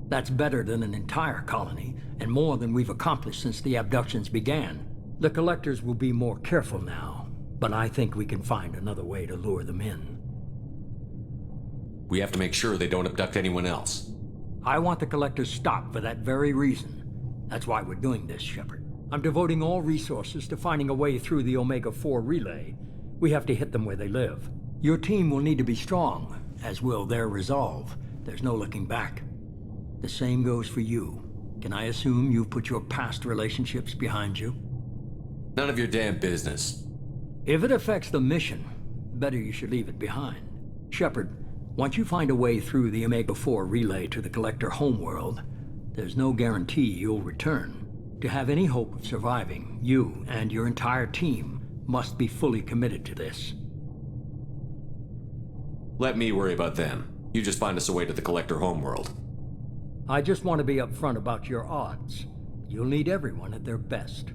Speaker 20: That's better than an entire colony, and more than we've accomplished since the abductions began. The Collectors will be more careful now, but I think we can find another way to lure them in.
Speaker 3: We have to make sure they don't abduct anyone else.
Speaker 20: I want the Collectors stopped for that very reason. That's why we're doing this, Shepard. I'm devoting all resources to finding a way through the Omega-4 relay. We have to hit them where they live. Your team will need to be strong, as will their resolve. There's no looking back. The same goes for you. Can I assume you've put your past relationships behind you?
Speaker 3: None of your damn business.
Speaker 20: If it affects the mission, better you should leave it behind. Shepard, once you find a way through the Omega-4 relay to the Collector homeworld, there's no guarantee you'll return. To have any hope of surviving, you and your entire team must be fully committed to this.
Speaker 3: Let me worry about them. You just find us a way to the Collector homeworld.
Speaker 20: I just want to be upfront about your odds. You'll need everyone at their best.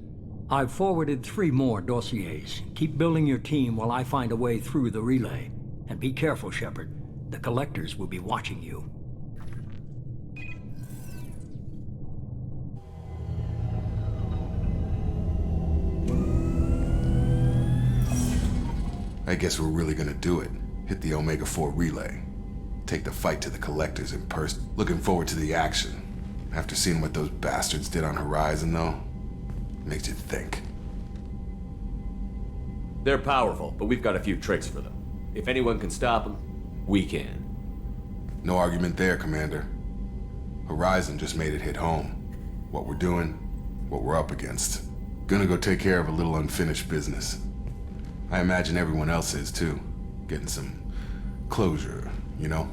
Speaker 20: I've forwarded 3 more dossiers. Keep building your team while I find a way through the relay. And be careful, Shepard. The Collectors will be watching you.
Speaker 13: I guess we're really gonna do it. Hit the Omega-4 relay. Take the fight to the Collectors in person. Looking forward to the action. After seeing what those bastards did on Horizon, though, makes you think.
Speaker 3: They're powerful, but we've got a few tricks for them. If anyone can stop them, we can.
Speaker 13: No argument there, Commander. Horizon just made it hit home. What we're doing, what we're up against. Gonna go take care of a little unfinished business. I imagine everyone else is, too. Getting some closure, you know?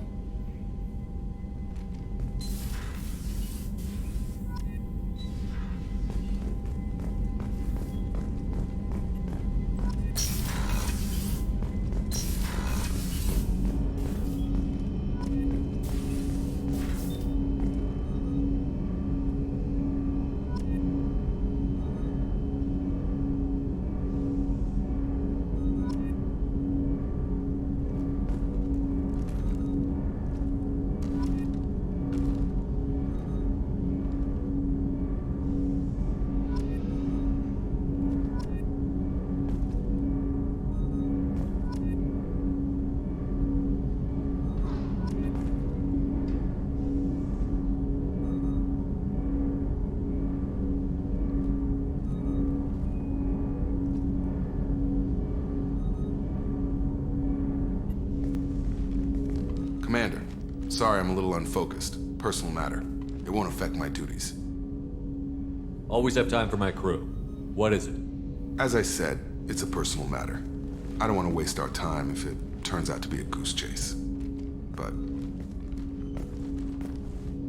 Speaker 13: Commander, sorry I'm a little unfocused. Personal matter. It won't affect my duties.
Speaker 3: Always have time for my crew. What is it?
Speaker 13: As I said, it's a personal matter. I don't want to waste our time if it turns out to be a goose chase. But...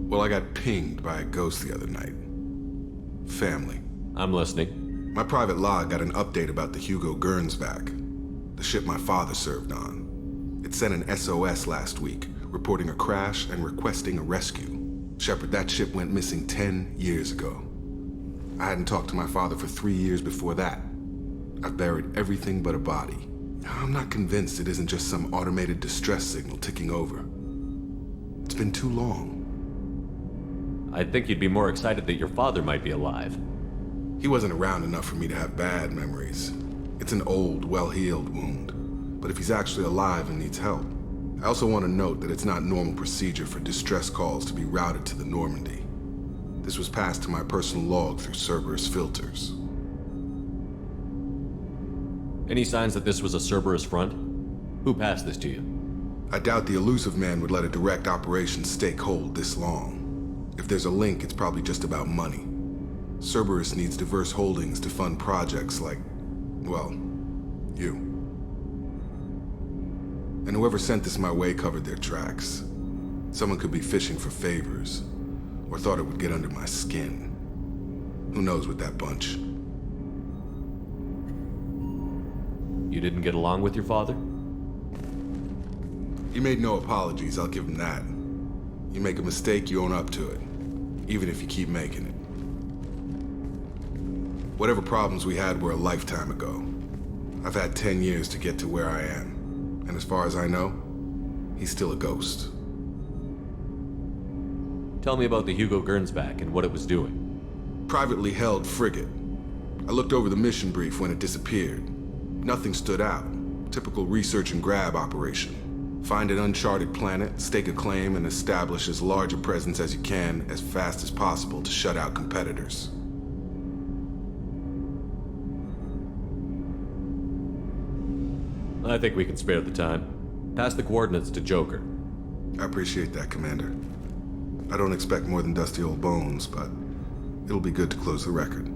Speaker 13: well, I got pinged by a ghost the other night. Family.
Speaker 3: I'm listening.
Speaker 13: My private log got an update about the Hugo Gernsback, the ship my father served on. It sent an SOS last week, reporting a crash and requesting a rescue. Shepard, that ship went missing 10 years ago. I hadn't talked to my father for 3 years before that. I've buried everything but a body. I'm not convinced it isn't just some automated distress signal ticking over. It's been too long.
Speaker 3: I think you'd be more excited that your father might be alive.
Speaker 13: He wasn't around enough for me to have bad memories. It's an old, well-healed wound. But if he's actually alive and needs help, I also want to note that it's not normal procedure for distress calls to be routed to the Normandy. This was passed to my personal log through Cerberus filters.
Speaker 3: Any signs that this was a Cerberus front? Who passed this to you?
Speaker 13: I doubt the elusive man would let a direct operation stake hold this long. If there's a link, it's probably just about money. Cerberus needs diverse holdings to fund projects like, well, you. And whoever sent this my way covered their tracks. Someone could be fishing for favors, or thought it would get under my skin. Who knows with that bunch?
Speaker 3: You didn't get along with your father?
Speaker 13: He made no apologies, I'll give him that. You make a mistake, you own up to it, even if you keep making it. Whatever problems we had were a lifetime ago. I've had 10 years to get to where I am. And as far as I know, he's still a ghost.
Speaker 3: Tell me about the Hugo Gernsback and what it was doing.
Speaker 13: Privately held frigate. I looked over the mission brief when it disappeared. Nothing stood out. Typical research and grab operation. Find an uncharted planet, stake a claim, and establish as large a presence as you can as fast as possible to shut out competitors.
Speaker 3: I think we can spare the time. Pass the coordinates to Joker.
Speaker 13: I appreciate that, Commander. I don't expect more than dusty old bones, but it'll be good to close the record.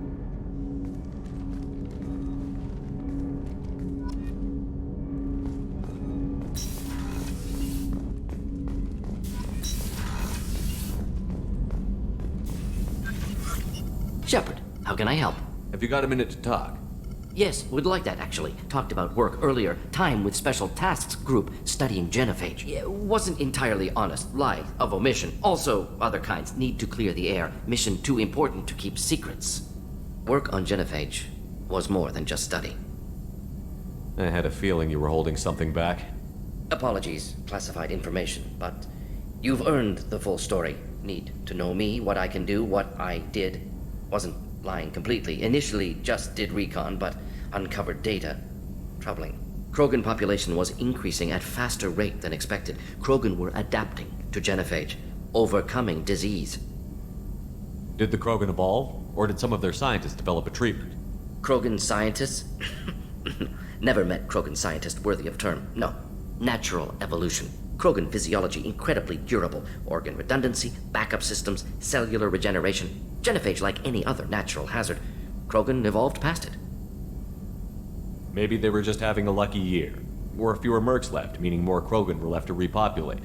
Speaker 6: Shepard, how can I help?
Speaker 3: Have you got a minute to talk?
Speaker 6: Yes, would like that actually. Talked about work earlier. Time with Special Tasks Group studying genophage. Yeah, wasn't entirely honest. Lie of omission. Also, other kinds. Need to clear the air. Mission too important to keep secrets. Work on genophage was more than just study.
Speaker 3: I had a feeling you were holding something back.
Speaker 6: Apologies, classified information, but you've earned the full story. Need to know me, what I can do, what I did. Wasn't lying completely. Initially just did recon, but uncovered data. Troubling. Krogan population was increasing at faster rate than expected. Krogan were adapting to genophage, overcoming disease.
Speaker 3: Did the Krogan evolve, or did some of their scientists develop a treatment?
Speaker 6: Krogan scientists? Never met Krogan scientist worthy of term. No. Natural evolution. Krogan physiology incredibly durable. Organ redundancy, backup systems, cellular regeneration. Genophage like any other natural hazard. Krogan evolved past it.
Speaker 3: Maybe they were just having a lucky year. Or fewer mercs left, meaning more Krogan were left to repopulate.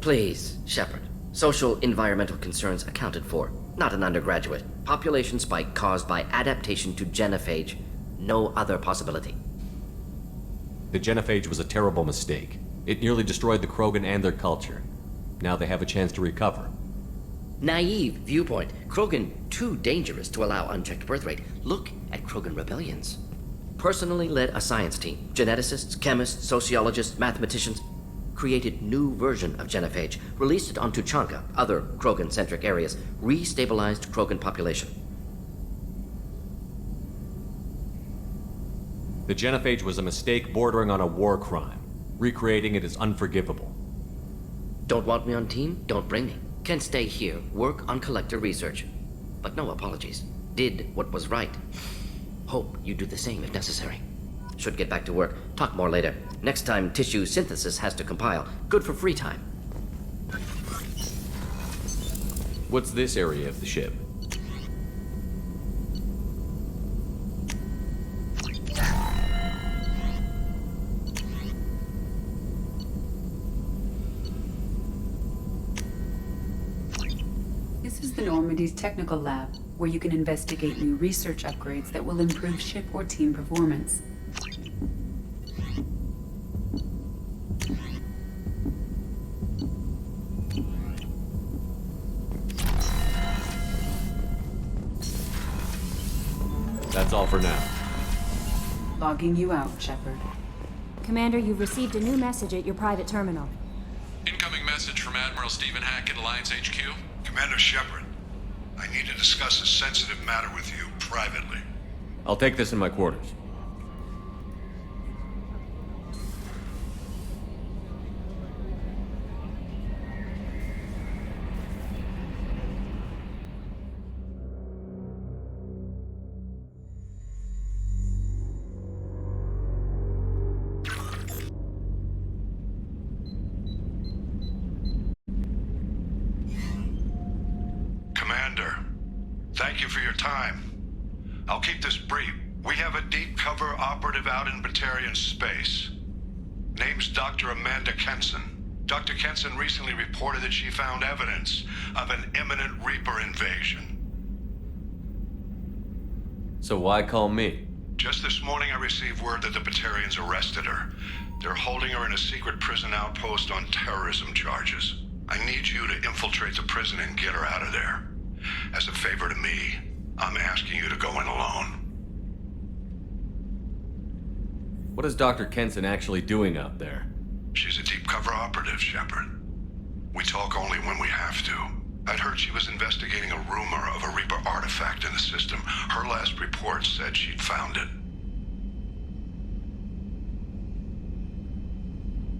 Speaker 6: Please, Shepard. Social environmental concerns accounted for. Not an undergraduate. Population spike caused by adaptation to genophage. No other possibility.
Speaker 3: The genophage was a terrible mistake. It nearly destroyed the Krogan and their culture. Now they have a chance to recover.
Speaker 6: Naive viewpoint. Krogan too dangerous to allow unchecked birth rate. Look at Krogan rebellions. Personally led a science team. Geneticists, chemists, sociologists, mathematicians. Created new version of genophage. Released it on Tuchanka, other Krogan-centric areas. Restabilized Krogan population.
Speaker 3: The genophage was a mistake bordering on a war crime. Recreating it is unforgivable.
Speaker 6: Don't want me on team? Don't bring me. Can stay here, work on collector research. But no apologies. Did what was right. Hope you do the same if necessary. Should get back to work. Talk more later. Next time tissue synthesis has to compile. Good for free time.
Speaker 3: What's this area of the ship?
Speaker 1: This is the Normandy's technical lab, where you can investigate new research upgrades that will improve ship or team performance.
Speaker 3: That's all for now.
Speaker 1: Logging you out, Shepard.
Speaker 7: Commander, you've received a new message at your private terminal.
Speaker 17: Incoming message from Admiral Stephen Hackett, Alliance HQ.
Speaker 14: Commander Shepard, I need to discuss a sensitive matter with you privately.
Speaker 3: I'll take this in my quarters.
Speaker 14: Commander, thank you for your time. I'll keep this brief. We have a deep cover operative out in Batarian space. Name's Dr. Amanda Kenson. Dr. Kenson recently reported that she found evidence of an imminent Reaper invasion.
Speaker 3: So why call me?
Speaker 14: Just this morning I received word that the Batarians arrested her. They're holding her in a secret prison outpost on terrorism charges. I need you to infiltrate the prison and get her out of there. As a favor to me, I'm asking you to go in alone.
Speaker 3: What is Dr. Kenson actually doing out there?
Speaker 14: She's a deep cover operative, Shepard. We talk only when we have to. I'd heard she was investigating a rumor of a Reaper artifact in the system. Her last report said she'd found it.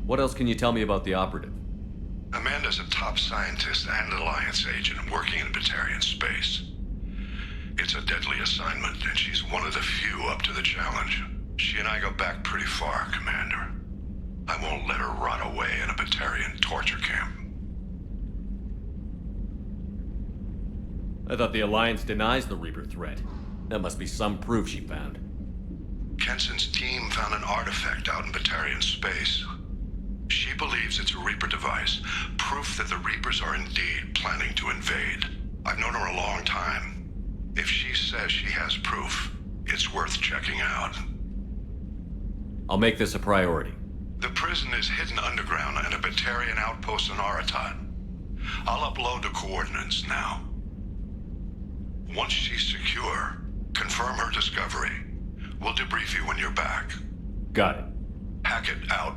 Speaker 3: What else can you tell me about the operative?
Speaker 14: Amanda's a top scientist and Alliance agent working in Batarian space. It's a deadly assignment, and she's one of the few up to the challenge. She and I go back pretty far, Commander. I won't let her rot away in a Batarian torture camp.
Speaker 3: I thought the Alliance denies the Reaper threat. That must be some proof she found.
Speaker 14: Kenson's team found an artifact out in Batarian space. She believes it's a Reaper device, proof that the Reapers are indeed planning to invade. I've known her a long time. If she says she has proof, it's worth checking out.
Speaker 3: I'll make this a priority.
Speaker 14: The prison is hidden underground in a Batarian outpost in Aratat. I'll upload the coordinates now. Once she's secure, confirm her discovery. We'll debrief you when you're back.
Speaker 3: Got it.
Speaker 14: Hackett out.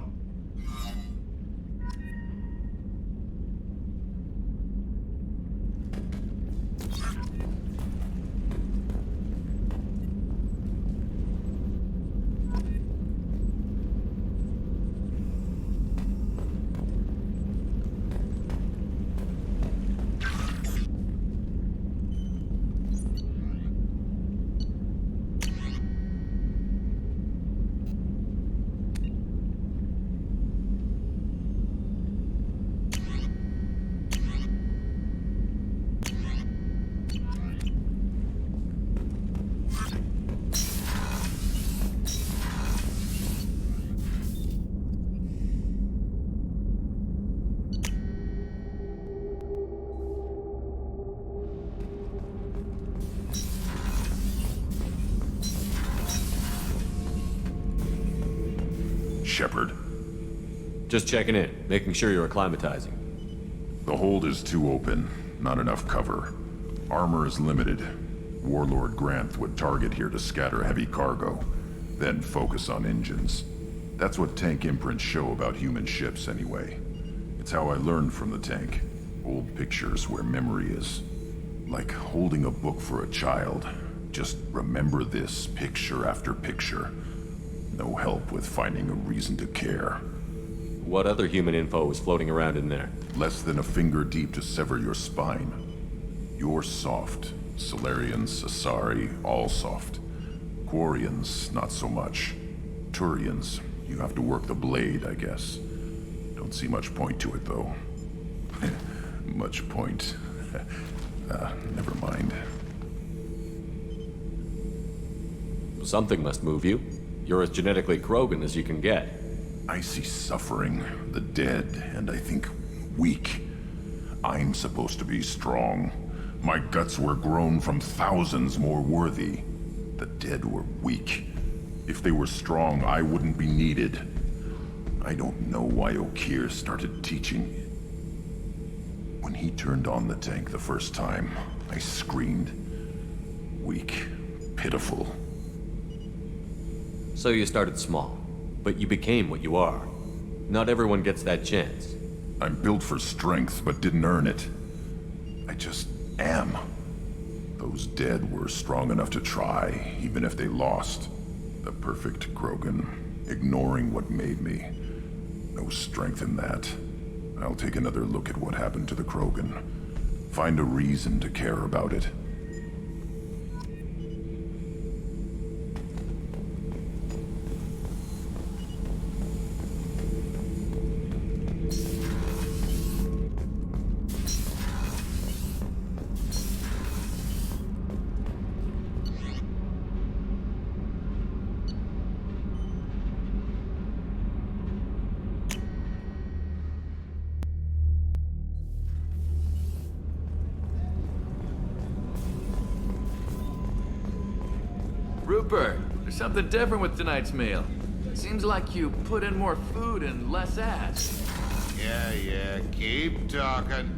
Speaker 16: Shepard?
Speaker 3: Just checking in, making sure you're acclimatizing.
Speaker 16: The hold is too open. Not enough cover. Armor is limited. Warlord Granth would target here to scatter heavy cargo, then focus on engines. That's what tank imprints show about human ships, anyway. It's how I learned from the tank. Old pictures where memory is. Like holding a book for a child. Just remember this, picture after picture. No help with finding a reason to care.
Speaker 3: What other human info is floating around in there?
Speaker 16: Less than a finger deep to sever your spine. You're soft. Solarians, Asari, all soft. Quarians, not so much. Turians, you have to work the blade, I guess. Don't see much point to it, though. Much point. Never mind.
Speaker 3: Something must move you. You're as genetically Krogan as you can get.
Speaker 16: I see suffering, the dead, and I think weak. I'm supposed to be strong. My guts were grown from thousands more worthy. The dead were weak. If they were strong, I wouldn't be needed. I don't know why Okeer started teaching. When he turned on the tank the first time, I screamed. Weak, pitiful.
Speaker 3: So you started small, but you became what you are. Not everyone gets that chance.
Speaker 16: I'm built for strength, but didn't earn it. I just am. Those dead were strong enough to try, even if they lost. The perfect Krogan, ignoring what made me. No strength in that. I'll take another look at what happened to the Krogan. Find a reason to care about it.
Speaker 21: Rupert, there's something different with tonight's meal. Seems like you put in more food and less ass.
Speaker 11: Yeah, keep talking.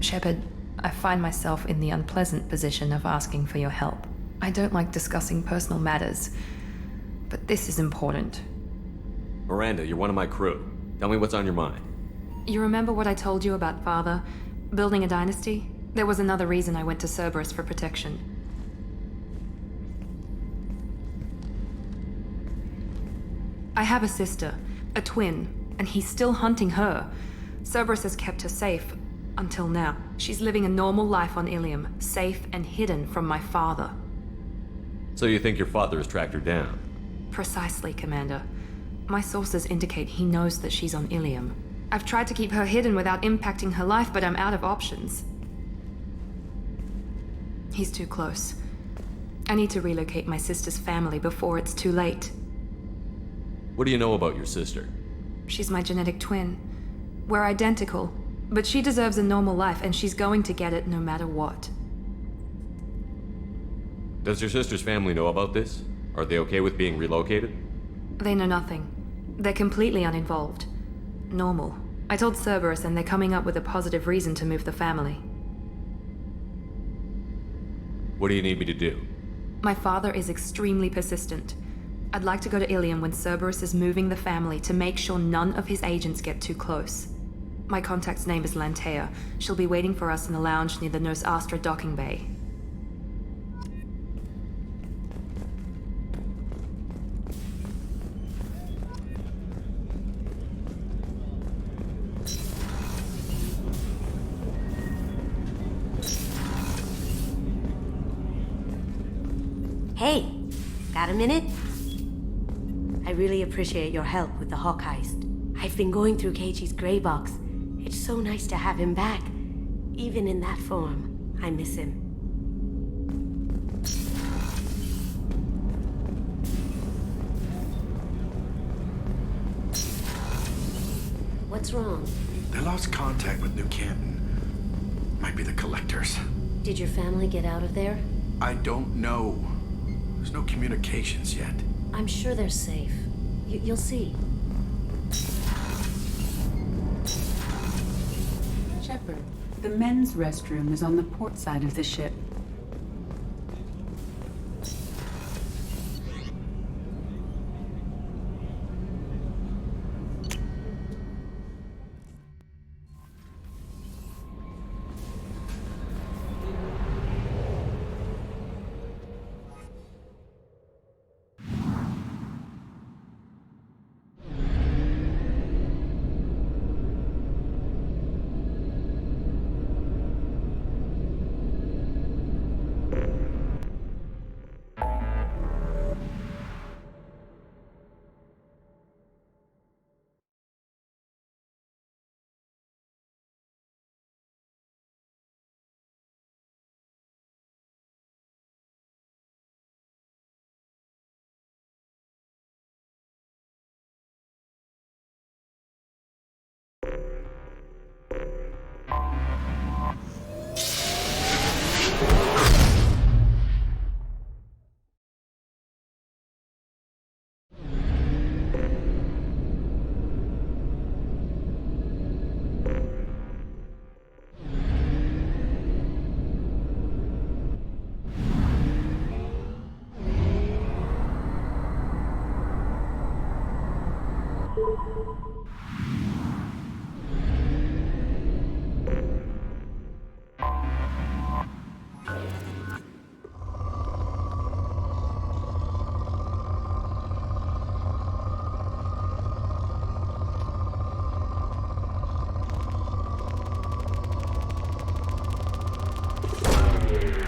Speaker 18: Shepard, I find myself in the unpleasant position of asking for your help. I don't like discussing personal matters, but this is important.
Speaker 3: Miranda, you're one of my crew. Tell me what's on your mind.
Speaker 18: You remember what I told you about Father? Building a dynasty? There was another reason I went to Cerberus for protection. I have a sister, a twin, and he's still hunting her. Cerberus has kept her safe, until now. She's living a normal life on Ilium, safe and hidden from my father.
Speaker 3: So you think your father has tracked her down?
Speaker 18: Precisely, Commander. My sources indicate he knows that she's on Ilium. I've tried to keep her hidden without impacting her life, but I'm out of options. He's too close. I need to relocate my sister's family before it's too late.
Speaker 3: What do you know about your sister?
Speaker 18: She's my genetic twin. We're identical, but she deserves a normal life, and she's going to get it no matter what.
Speaker 3: Does your sister's family know about this? Are they okay with being relocated?
Speaker 18: They know nothing. They're completely uninvolved. Normal. I told Cerberus, and they're coming up with a positive reason to move the family.
Speaker 3: What do you need me to do?
Speaker 18: My father is extremely persistent. I'd like to go to Ilium when Cerberus is moving the family to make sure none of his agents get too close. My contact's name is Lantea. She'll be waiting for us in the lounge near the Nos Astra docking bay.
Speaker 2: Hey, got a minute? I really appreciate your help with the Hawk heist. I've been going through Keiichi's gray box. It's so nice to have him back. Even in that form, I miss him. What's wrong?
Speaker 5: They lost contact with New Canton. Might be the Collectors.
Speaker 2: Did your family get out of there?
Speaker 5: I don't know. There's no communications yet.
Speaker 7: I'm sure they're safe. You'll see.
Speaker 1: Shepard, the men's restroom is on the port side of the ship.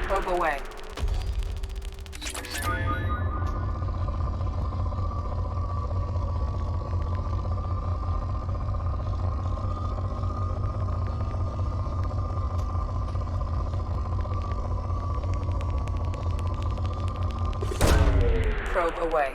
Speaker 1: Probe away. Probe away.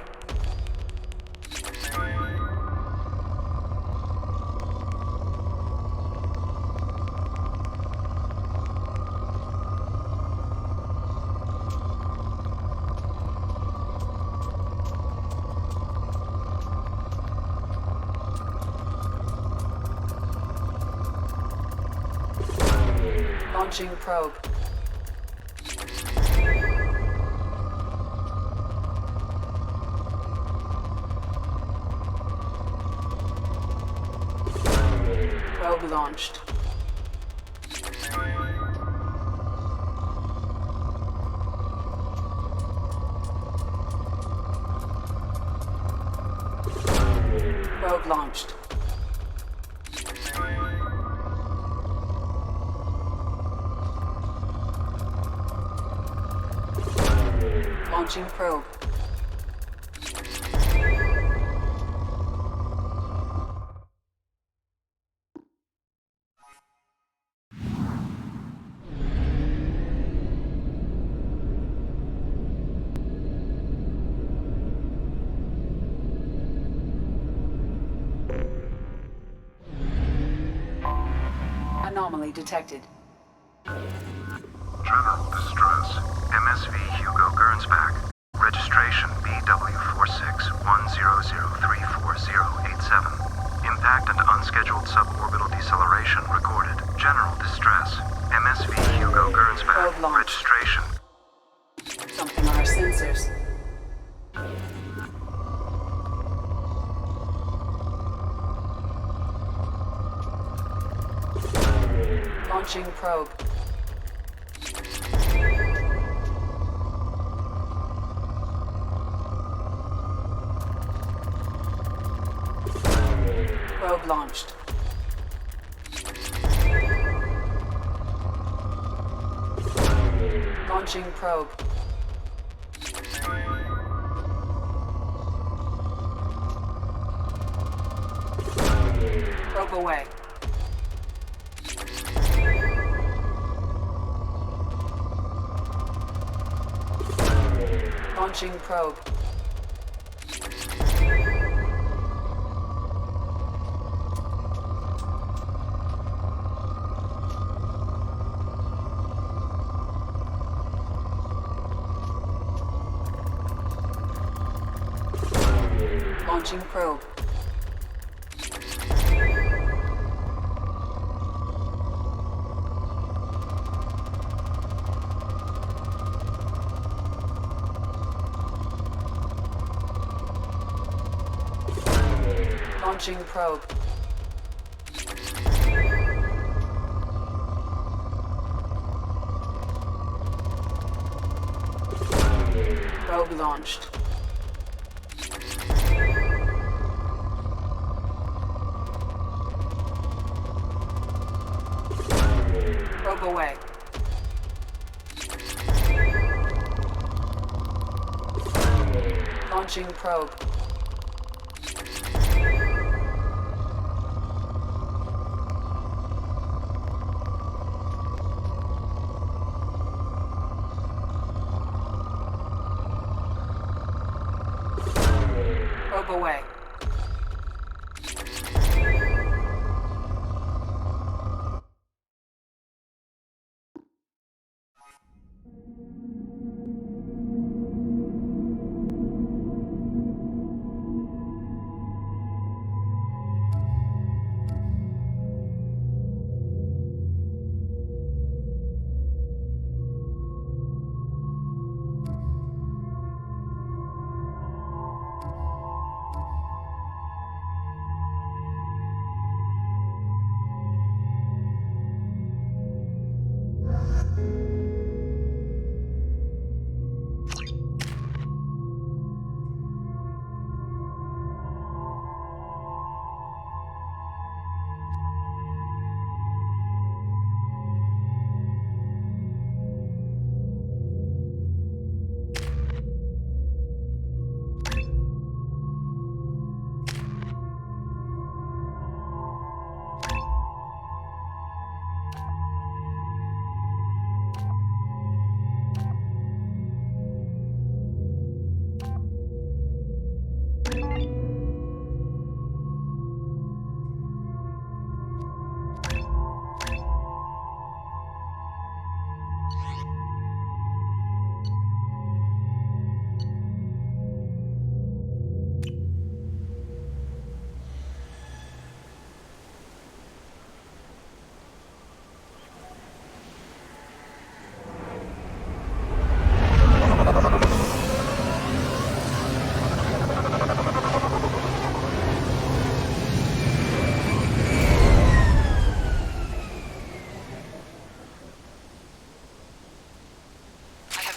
Speaker 1: Launching probe. Probe launched. Probe launched. Launching probe. Anomaly detected.
Speaker 11: General distress. MSV Hugo Gernsback. Registration BW4610034087. Impact and unscheduled suborbital deceleration recorded. General distress. MSV Hugo Gernsback. Registration.
Speaker 1: Something on our sensors. Launching probe. Probe launched. Launching probe. Probe away. Launching probe. Launching probe. Launching probe. Probe launched. Probe away. Launching probe. Probe away.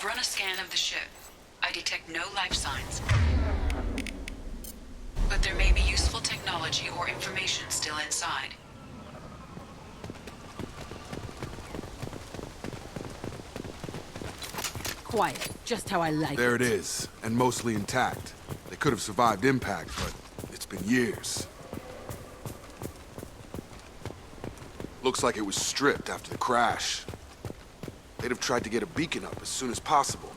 Speaker 1: Run a scan of the ship. I detect no life signs. But there may be useful technology or information still inside.
Speaker 19: Quiet, just how I like it.
Speaker 5: There it is, and mostly intact. They could have survived impact, but it's been years. Looks like it was stripped after the crash. They'd have tried to get a beacon up as soon as possible.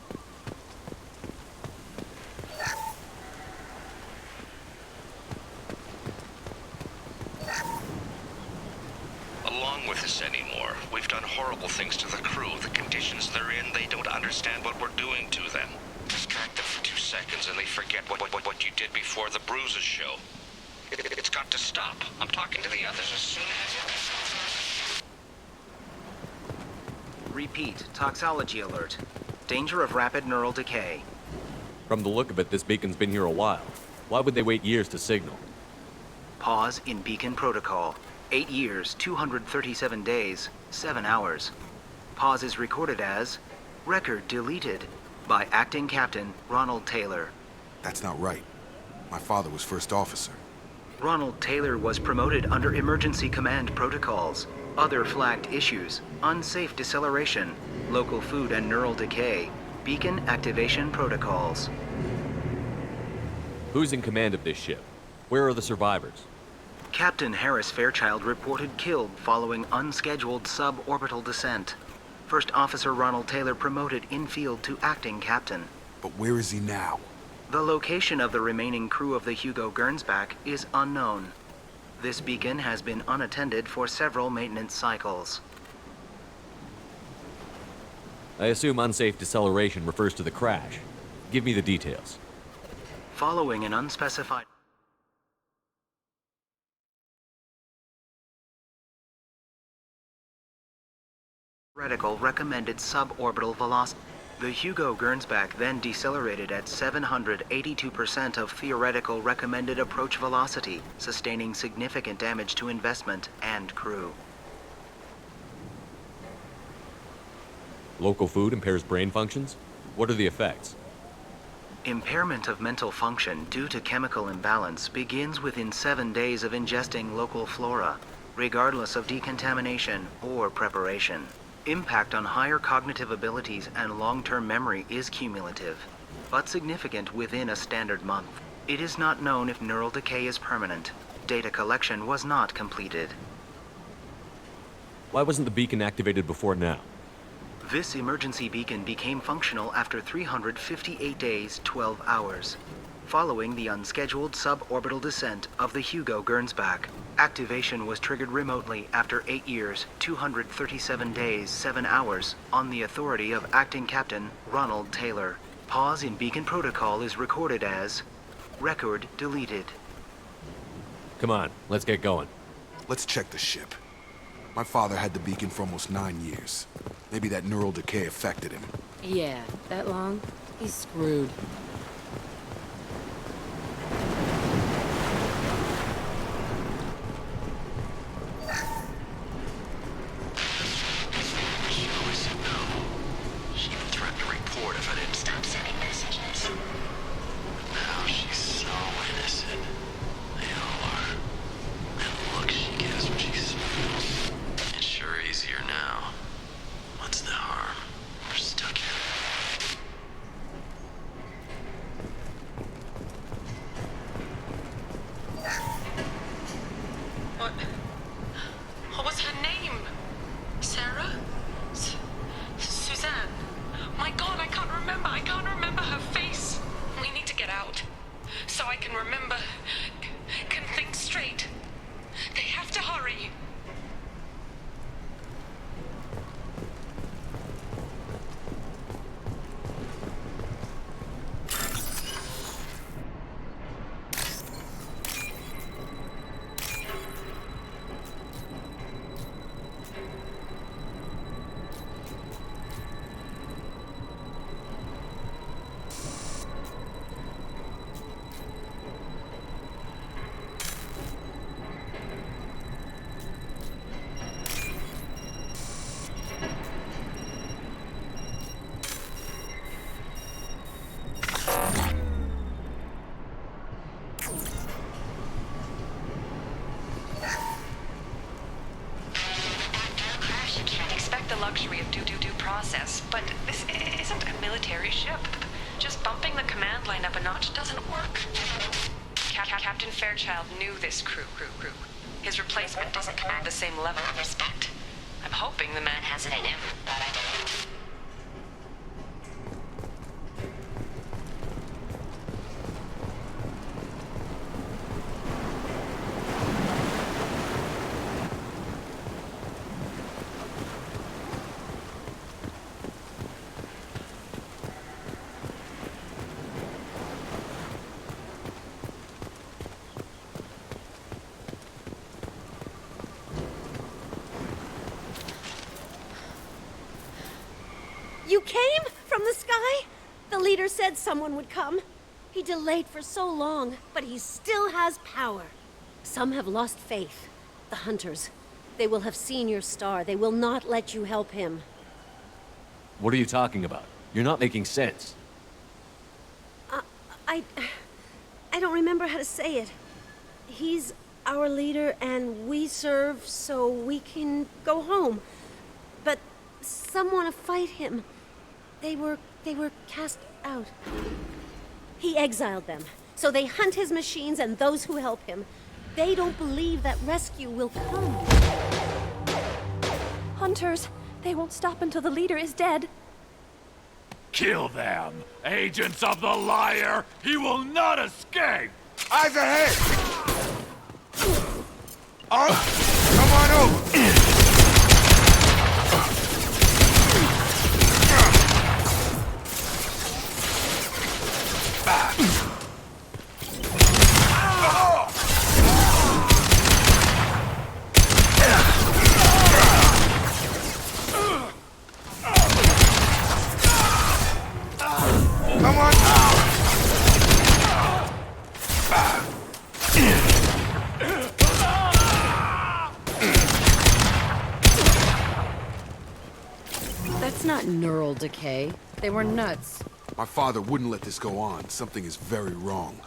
Speaker 10: Along with this anymore. We've done horrible things to the crew. The conditions they're in, they don't understand what we're doing to them. Distract them for 2 seconds and they forget what you did before the bruises show. It's got to stop. I'm talking to the others as soon as...
Speaker 12: Repeat, toxology alert. Danger of rapid neural decay.
Speaker 3: From the look of it, this beacon's been here a while. Why would they wait years to signal?
Speaker 12: Pause in beacon protocol. 8 years, 237 days, 7 hours. Pause is recorded as record deleted by Acting Captain Ronald Taylor.
Speaker 5: That's not right. My father was first officer.
Speaker 12: Ronald Taylor was promoted under emergency command protocols. Other flagged issues: unsafe deceleration, local food and neural decay, beacon activation protocols.
Speaker 3: Who's in command of this ship? Where are the survivors?
Speaker 12: Captain Harris Fairchild reported killed following unscheduled suborbital descent. First Officer Ronald Taylor promoted in-field to acting captain.
Speaker 5: But where is he now?
Speaker 12: The location of the remaining crew of the Hugo Gernsback is unknown. This beacon has been unattended for several maintenance cycles.
Speaker 3: I assume unsafe deceleration refers to the crash. Give me the details.
Speaker 12: Following an unspecified... Theoretical recommended suborbital velocity. The Hugo Gernsback then decelerated at 782% of theoretical recommended approach velocity, sustaining significant damage to investment and crew.
Speaker 3: Local food impairs brain functions? What are the effects?
Speaker 12: Impairment of mental function due to chemical imbalance begins within 7 days of ingesting local flora, regardless of decontamination or preparation. Impact on higher cognitive abilities and long-term memory is cumulative, but significant within a standard month. It is not known if neural decay is permanent. Data collection was not completed.
Speaker 3: Why wasn't the beacon activated before now?
Speaker 12: This emergency beacon became functional after 358 days, 12 hours, following the unscheduled suborbital descent of the Hugo Gernsback. Activation was triggered remotely after 8 years, 237 days, 7 hours, on the authority of Acting Captain Ronald Taylor. Pause in beacon protocol is recorded as record deleted.
Speaker 3: Come on, let's get going.
Speaker 5: Let's check the ship. My father had the beacon for almost 9 years. Maybe that neural decay affected him.
Speaker 19: Yeah, that long? He's screwed.
Speaker 10: She even threatened to report if I didn't stop sending messages. But now she's so innocent. They all are. And the look she gives when she smiles. It's sure easier now. What's the harm? We're stuck here.
Speaker 4: What was her name? Sarah? Suzanne? My God, I can't remember. I can't remember her face. We need to get out. So I can remember. Can think straight. They have to hurry. Luxury of due process, but this isn't a military ship. Just bumping the command line up a notch doesn't work. Captain Fairchild knew this crew. His replacement doesn't command the same level of respect. I'm hoping the man has it in him.
Speaker 7: You came from the sky? The leader said someone would come. He delayed for so long, but he still has power. Some have lost faith. The hunters. They will have seen your star. They will not let you help him.
Speaker 3: What are you talking about? You're not making sense.
Speaker 7: I don't remember how to say it. He's our leader and we serve so we can go home. But some want to fight him. They were cast out. He exiled them, so they hunt his machines and those who help him. They don't believe that rescue will come.
Speaker 18: Hunters, they won't stop until the leader is dead.
Speaker 8: Kill them! Agents of the liar! He will not escape!
Speaker 5: Eyes ahead! Come on over!
Speaker 19: That's not neural decay. They were nuts.
Speaker 5: My father wouldn't let this go on. Something is very wrong.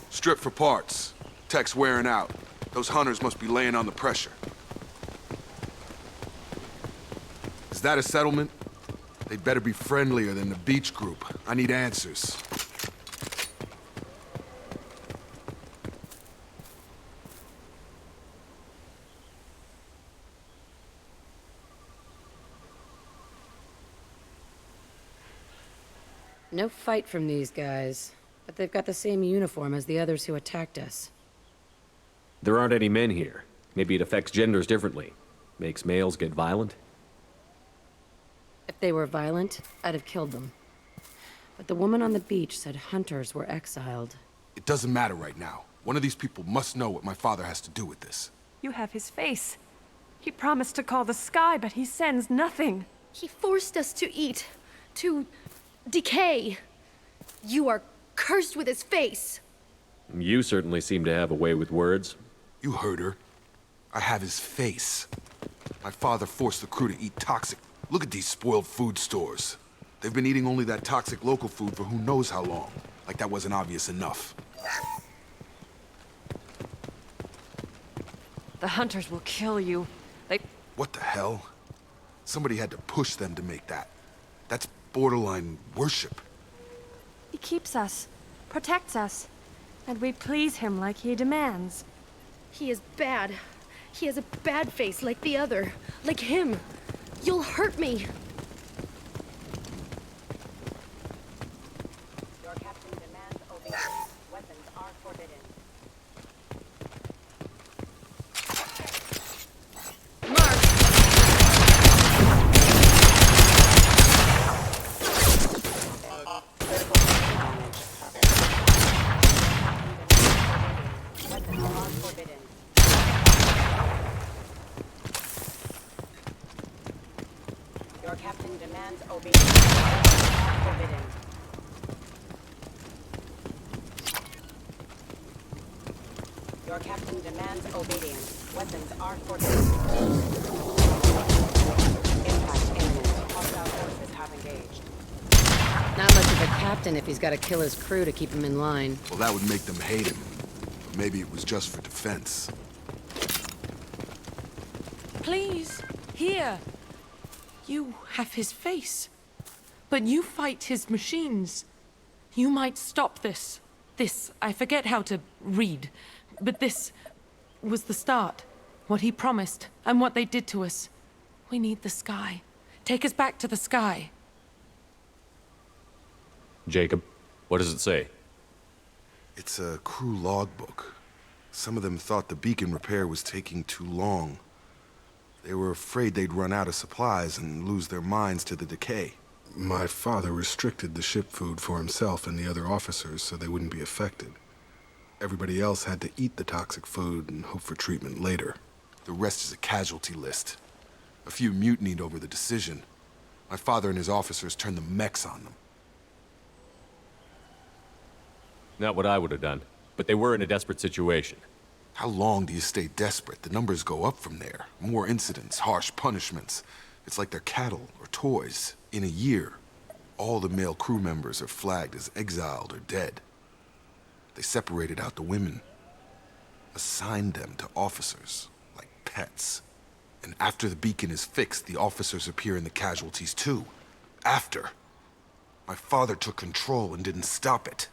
Speaker 5: Strip for parts. Tech's wearing out. Those hunters must be laying on the pressure. Is that a settlement? They'd better be friendlier than the beach group. I need answers.
Speaker 19: No fight from these guys, but they've got the same uniform as the others who attacked us.
Speaker 3: There aren't any men here. Maybe it affects genders differently. Makes males get violent?
Speaker 19: If they were violent, I'd have killed them. But the woman on the beach said hunters were exiled.
Speaker 5: It doesn't matter right now. One of these people must know what my father has to do with this.
Speaker 9: You have his face. He promised to call the sky, but he sends nothing.
Speaker 15: He forced us to eat, to decay. You are cursed with his face.
Speaker 3: You certainly seem to have a way with words.
Speaker 5: You heard her. I have his face. My father forced the crew to eat toxic. Look at these spoiled food stores. They've been eating only that toxic local food for who knows how long. Like that wasn't obvious enough.
Speaker 9: The hunters will kill you.
Speaker 5: What the hell? Somebody had to push them to make that. That's borderline worship.
Speaker 9: He keeps us, protects us, and we please him like he demands.
Speaker 15: He is bad. He has a bad face like the other. Like him. You'll hurt me.
Speaker 2: Your captain demands obedience. Weapons are forbidden. Your captain demands obedience. Forbidden. Your captain demands obedience. Weapons are forbidden. Impact imminent. Hostile forces have engaged.
Speaker 19: Not much of a captain if he's got to kill his crew to keep him in line.
Speaker 5: Well, that would make them hate him. Or maybe it was just for defense.
Speaker 23: Please, here. You have his face. But you fight his machines. You might stop this. This, I forget how to read. But this was the start. What he promised, and what they did to us. We need the sky. Take us back to the sky.
Speaker 3: Jacob, what does it say?
Speaker 5: It's a crew logbook. Some of them thought the beacon repair was taking too long. They were afraid they'd run out of supplies and lose their minds to the decay. My father restricted the ship food for himself and the other officers so they wouldn't be affected. Everybody else had to eat the toxic food and hope for treatment later. The rest is a casualty list. A few mutinied over the decision. My father and his officers turned the mechs on them.
Speaker 3: Not what I would have done, but they were in a desperate situation.
Speaker 5: How long do you stay desperate? The numbers go up from there. More incidents, harsh punishments. It's like they're cattle or toys. In a year, all the male crew members are flagged as exiled or dead. They separated out the women, assigned them to officers, like pets. And after the beacon is fixed, the officers appear in the casualties too. After. My father took control and didn't stop it.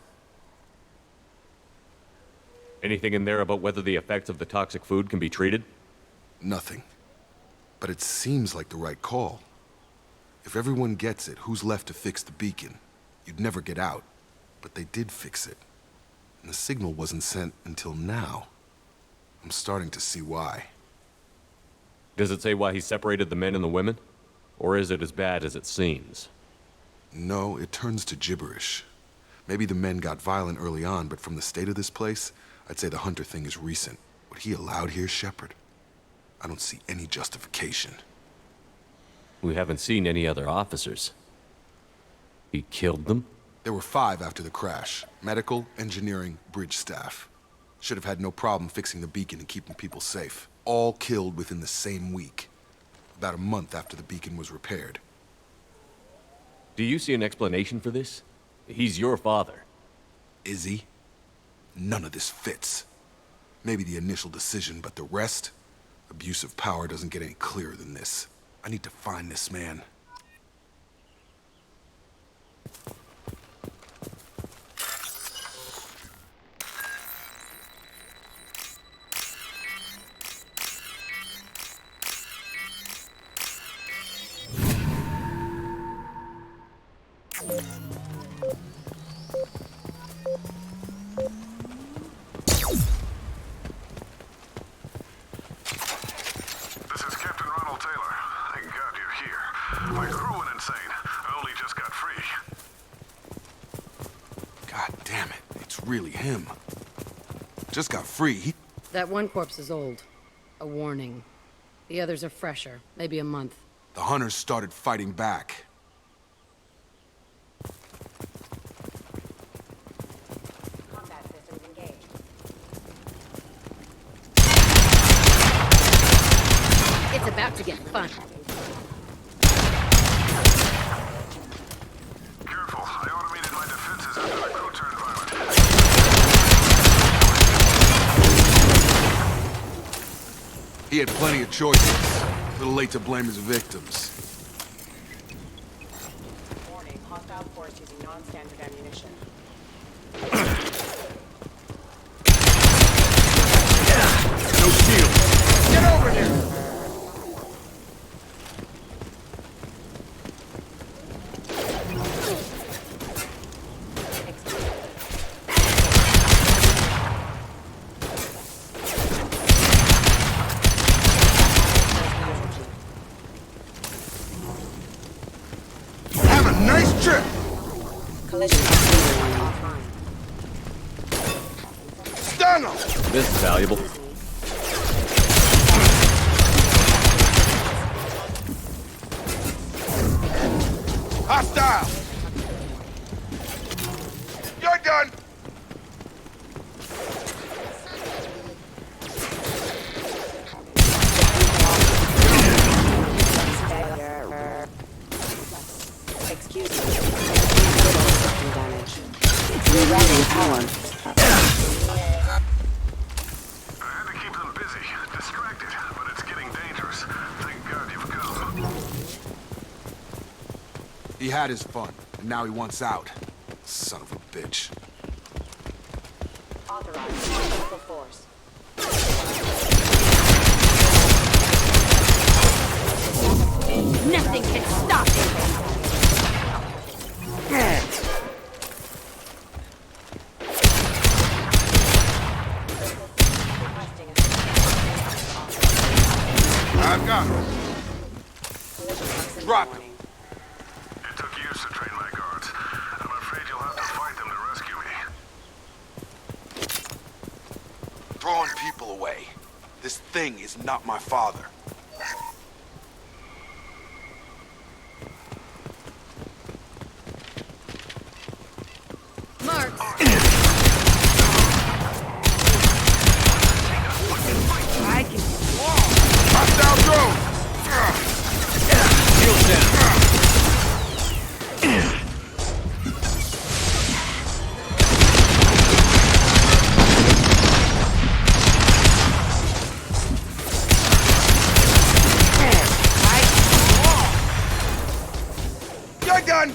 Speaker 3: Anything in there about whether the effects of the toxic food can be treated?
Speaker 5: Nothing. But it seems like the right call. If everyone gets it, who's left to fix the beacon? You'd never get out. But they did fix it. And the signal wasn't sent until now. I'm starting to see why.
Speaker 3: Does it say why he separated the men and the women? Or is it as bad as it seems?
Speaker 5: No, it turns to gibberish. Maybe the men got violent early on, but from the state of this place, I'd say the Hunter thing is recent. What he allowed here, Shepard? I don't see any justification.
Speaker 3: We haven't seen any other officers. He killed them?
Speaker 5: There were 5 after the crash. Medical, engineering, bridge staff. Should have had no problem fixing the beacon and keeping people safe. All killed within the same week. About a month after the beacon was repaired.
Speaker 3: Do you see an explanation for this? He's your father.
Speaker 5: Is he? None of this fits. Maybe the initial decision, but the rest? Abuse of power doesn't get any clearer than this. I need to find this man. Really him. Just got free.
Speaker 19: That one corpse is old. A warning. The others are fresher, maybe a month.
Speaker 5: The hunters started fighting back.
Speaker 2: Combat systems engaged.
Speaker 19: It's about to get fun.
Speaker 11: Careful, I automated my defenses after the crew turned violent.
Speaker 5: He had plenty of choices. A little late to blame his victims.
Speaker 2: Warning, hostile force using non-standard ammunition.
Speaker 5: No shield.
Speaker 11: Get over here!
Speaker 5: Nice trip!
Speaker 2: Collision offline.
Speaker 5: Stun him!
Speaker 3: This is valuable.
Speaker 5: Hostile! You're done!
Speaker 2: Excuse me. System damage. Rerouting power.
Speaker 11: I had to keep them busy, distracted, but it's getting dangerous. Thank God you've come.
Speaker 5: He had his fun, and now he wants out. Son of a bitch.
Speaker 2: Authorized local force.
Speaker 19: Nothing can stop him!
Speaker 5: I've got him. Drop him.
Speaker 11: It took years to train my guards. I'm afraid you'll have to fight them to rescue me.
Speaker 5: Throwing people away. This thing is not my father.
Speaker 19: Mark! I can...
Speaker 5: Hostile drone!
Speaker 3: Shield down.
Speaker 5: You're done!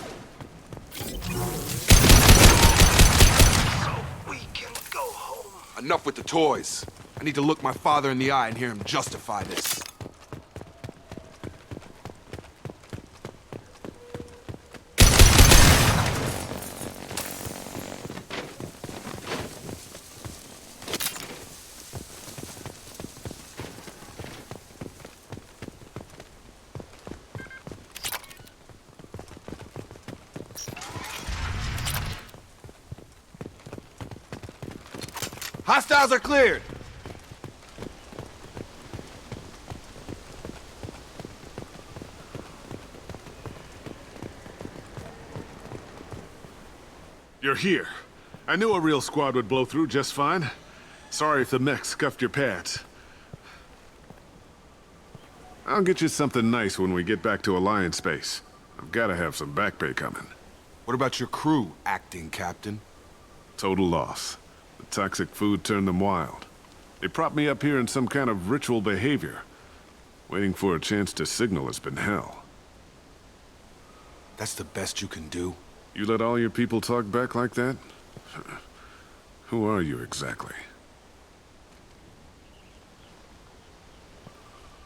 Speaker 5: Enough with the toys. I need to look my father in the eye and hear him justify this. Hostiles are cleared!
Speaker 13: You're here. I knew a real squad would blow through just fine. Sorry if the mech scuffed your pads. I'll get you something nice when we get back to Alliance space. I've gotta have some back pay coming.
Speaker 5: What about your crew, acting captain?
Speaker 13: Total loss. The toxic food turned them wild. They propped me up here in some kind of ritual behavior. Waiting for a chance to signal has been hell.
Speaker 5: That's the best you can do?
Speaker 13: You let all your people talk back like that? Who are you exactly?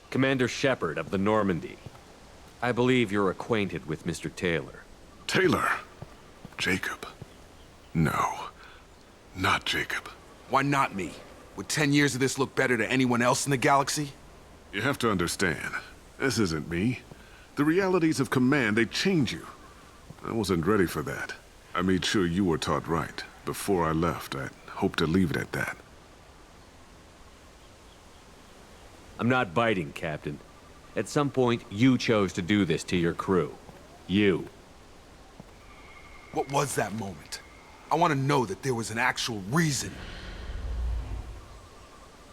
Speaker 3: Commander Shepard of the Normandy. I believe you're acquainted with Mr. Taylor.
Speaker 13: Taylor? Jacob? No. Not Jacob.
Speaker 5: Why not me? Would 10 years of this look better to anyone else in the galaxy?
Speaker 13: You have to understand, this isn't me. The realities of command, they change you. I wasn't ready for that. I made sure you were taught right. Before I left, I hoped to leave it at that.
Speaker 3: I'm not biting, Captain. At some point, you chose to do this to your crew. You.
Speaker 5: What was that moment? I want to know that there was an actual reason.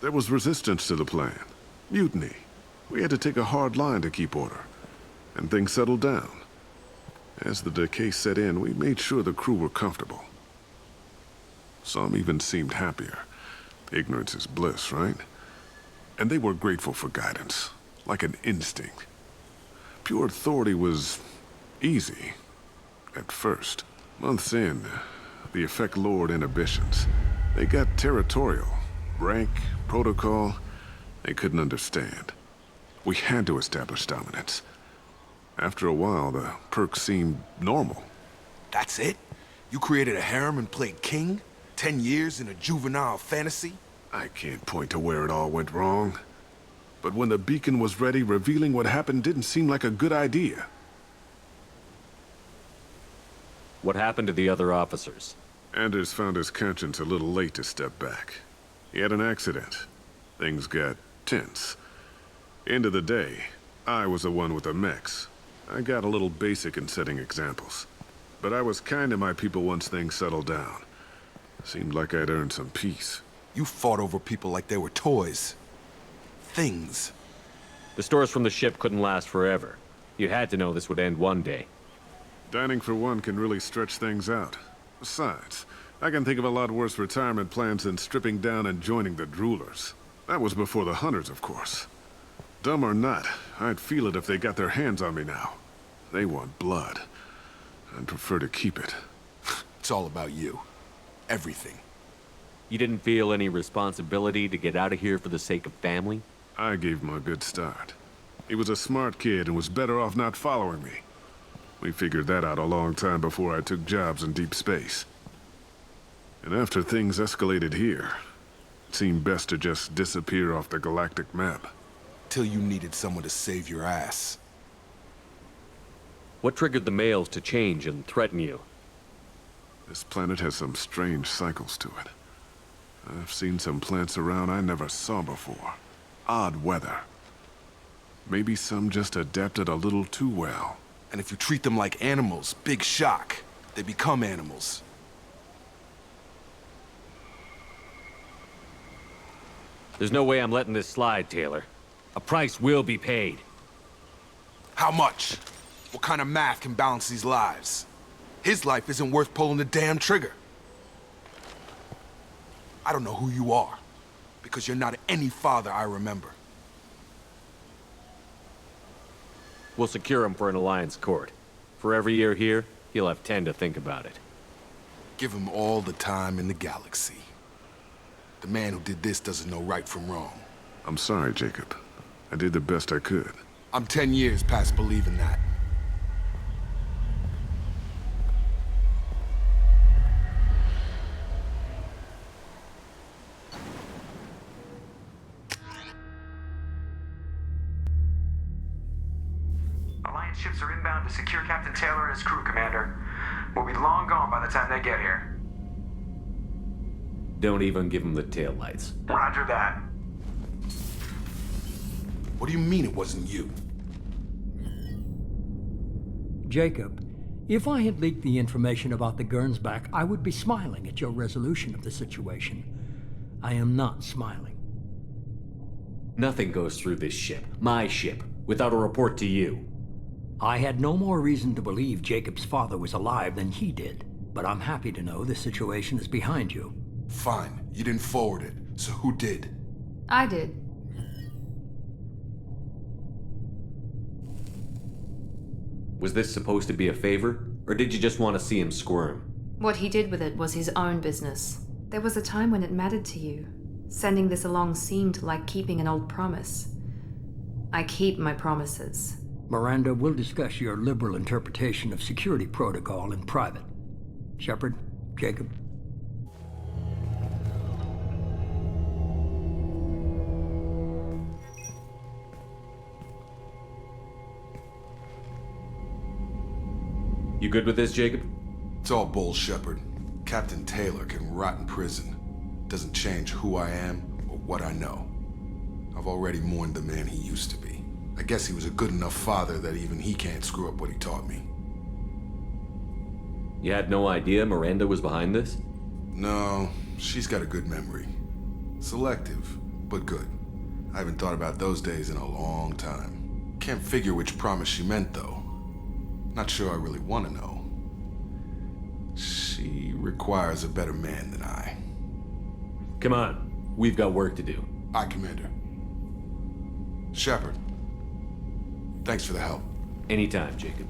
Speaker 13: There was resistance to the plan. Mutiny. We had to take a hard line to keep order. And things settled down. As the decay set in, we made sure the crew were comfortable. Some even seemed happier. Ignorance is bliss, right? And they were grateful for guidance, like an instinct. Pure authority was easy, at first. Months in, the effect lowered inhibitions. They got territorial. Rank, protocol, they couldn't understand. We had to establish dominance. After a while, the perks seemed normal.
Speaker 5: That's it? You created a harem and played king? 10 years in a juvenile fantasy?
Speaker 13: I can't point to where it all went wrong. But when the beacon was ready, revealing what happened didn't seem like a good idea.
Speaker 3: What happened to the other officers?
Speaker 13: Anders found his conscience a little late to step back. He had an accident. Things got tense. End of the day, I was the one with the mechs. I got a little basic in setting examples. But I was kind to my people once things settled down. Seemed like I'd earned some peace.
Speaker 5: You fought over people like they were toys. Things.
Speaker 3: The stores from the ship couldn't last forever. You had to know this would end one day.
Speaker 13: Dining for one can really stretch things out. Besides, I can think of a lot worse retirement plans than stripping down and joining the droolers. That was before the hunters, of course. Dumb or not, I'd feel it if they got their hands on me now. They want blood. I'd prefer to keep it.
Speaker 5: It's all about you. Everything.
Speaker 3: You didn't feel any responsibility to get out of here for the sake of family?
Speaker 13: I gave him a good start. He was a smart kid and was better off not following me. We figured that out a long time before I took jobs in deep space. And after things escalated here, it seemed best to just disappear off the galactic map.
Speaker 5: Till you needed someone to save your ass.
Speaker 3: What triggered the males to change and threaten you?
Speaker 13: This planet has some strange cycles to it. I've seen some plants around I never saw before. Odd weather. Maybe some just adapted a little too well.
Speaker 5: And if you treat them like animals, big shock. They become animals.
Speaker 3: There's no way I'm letting this slide, Taylor. A price will be paid.
Speaker 5: How much? What kind of math can balance these lives? His life isn't worth pulling the damn trigger. I don't know who you are, because you're not any father I remember.
Speaker 3: We'll secure him for an Alliance court. For every year here, he'll have 10 to think about it.
Speaker 5: Give him all the time in the galaxy. The man who did this doesn't know right from wrong.
Speaker 13: I'm sorry, Jacob. I did the best I could.
Speaker 5: I'm 10 years past believing that.
Speaker 20: Alliance ships are inbound to secure Captain Taylor and his crew, Commander. We'll be long gone by the time they get here.
Speaker 3: Don't even give him the taillights.
Speaker 20: Roger that.
Speaker 5: What do you mean it wasn't you?
Speaker 6: Jacob, if I had leaked the information about the Gernsback, I would be smiling at your resolution of the situation. I am not smiling.
Speaker 3: Nothing goes through this ship, my ship, without a report to you.
Speaker 6: I had no more reason to believe Jacob's father was alive than he did, but I'm happy to know the situation is behind you.
Speaker 5: Fine, you didn't forward it, so who did?
Speaker 18: I did.
Speaker 3: Was this supposed to be a favor, or did you just want to see him squirm?
Speaker 18: What he did with it was his own business. There was a time when it mattered to you. Sending this along seemed like keeping an old promise. I keep my promises.
Speaker 6: Miranda, we'll discuss your liberal interpretation of security protocol in private. Shepard, Jacob.
Speaker 3: You good with this, Jacob?
Speaker 5: It's all bull, Shepard. Captain Taylor can rot in prison. Doesn't change who I am or what I know. I've already mourned the man he used to be. I guess he was a good enough father that even he can't screw up what he taught me.
Speaker 3: You had no idea Miranda was behind this?
Speaker 5: No, she's got a good memory. Selective, but good. I haven't thought about those days in a long time. Can't figure which promise she meant, though. Not sure I really want to know. She requires a better man than I.
Speaker 3: Come on, we've got work to do.
Speaker 5: Aye, Commander. Shepard, thanks for the help.
Speaker 3: Anytime, Jacob.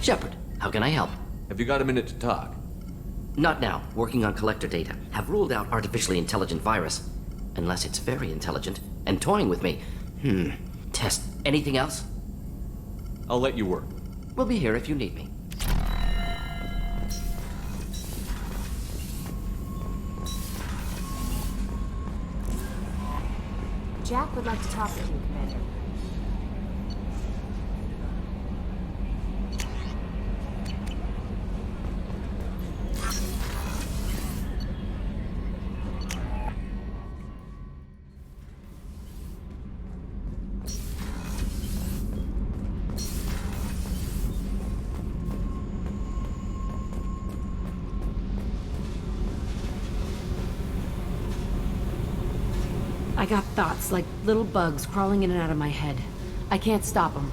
Speaker 17: Shepard, how can I help?
Speaker 3: Have you got a minute to talk?
Speaker 17: Not now. Working on collector data. Have ruled out artificially intelligent virus. Unless it's very intelligent and toying with me. Test. Anything else?
Speaker 3: I'll let you work.
Speaker 17: We'll be here if you need me.
Speaker 9: Jack would like to talk with you, Commander.
Speaker 19: I got thoughts like little bugs crawling in and out of my head. I can't stop them.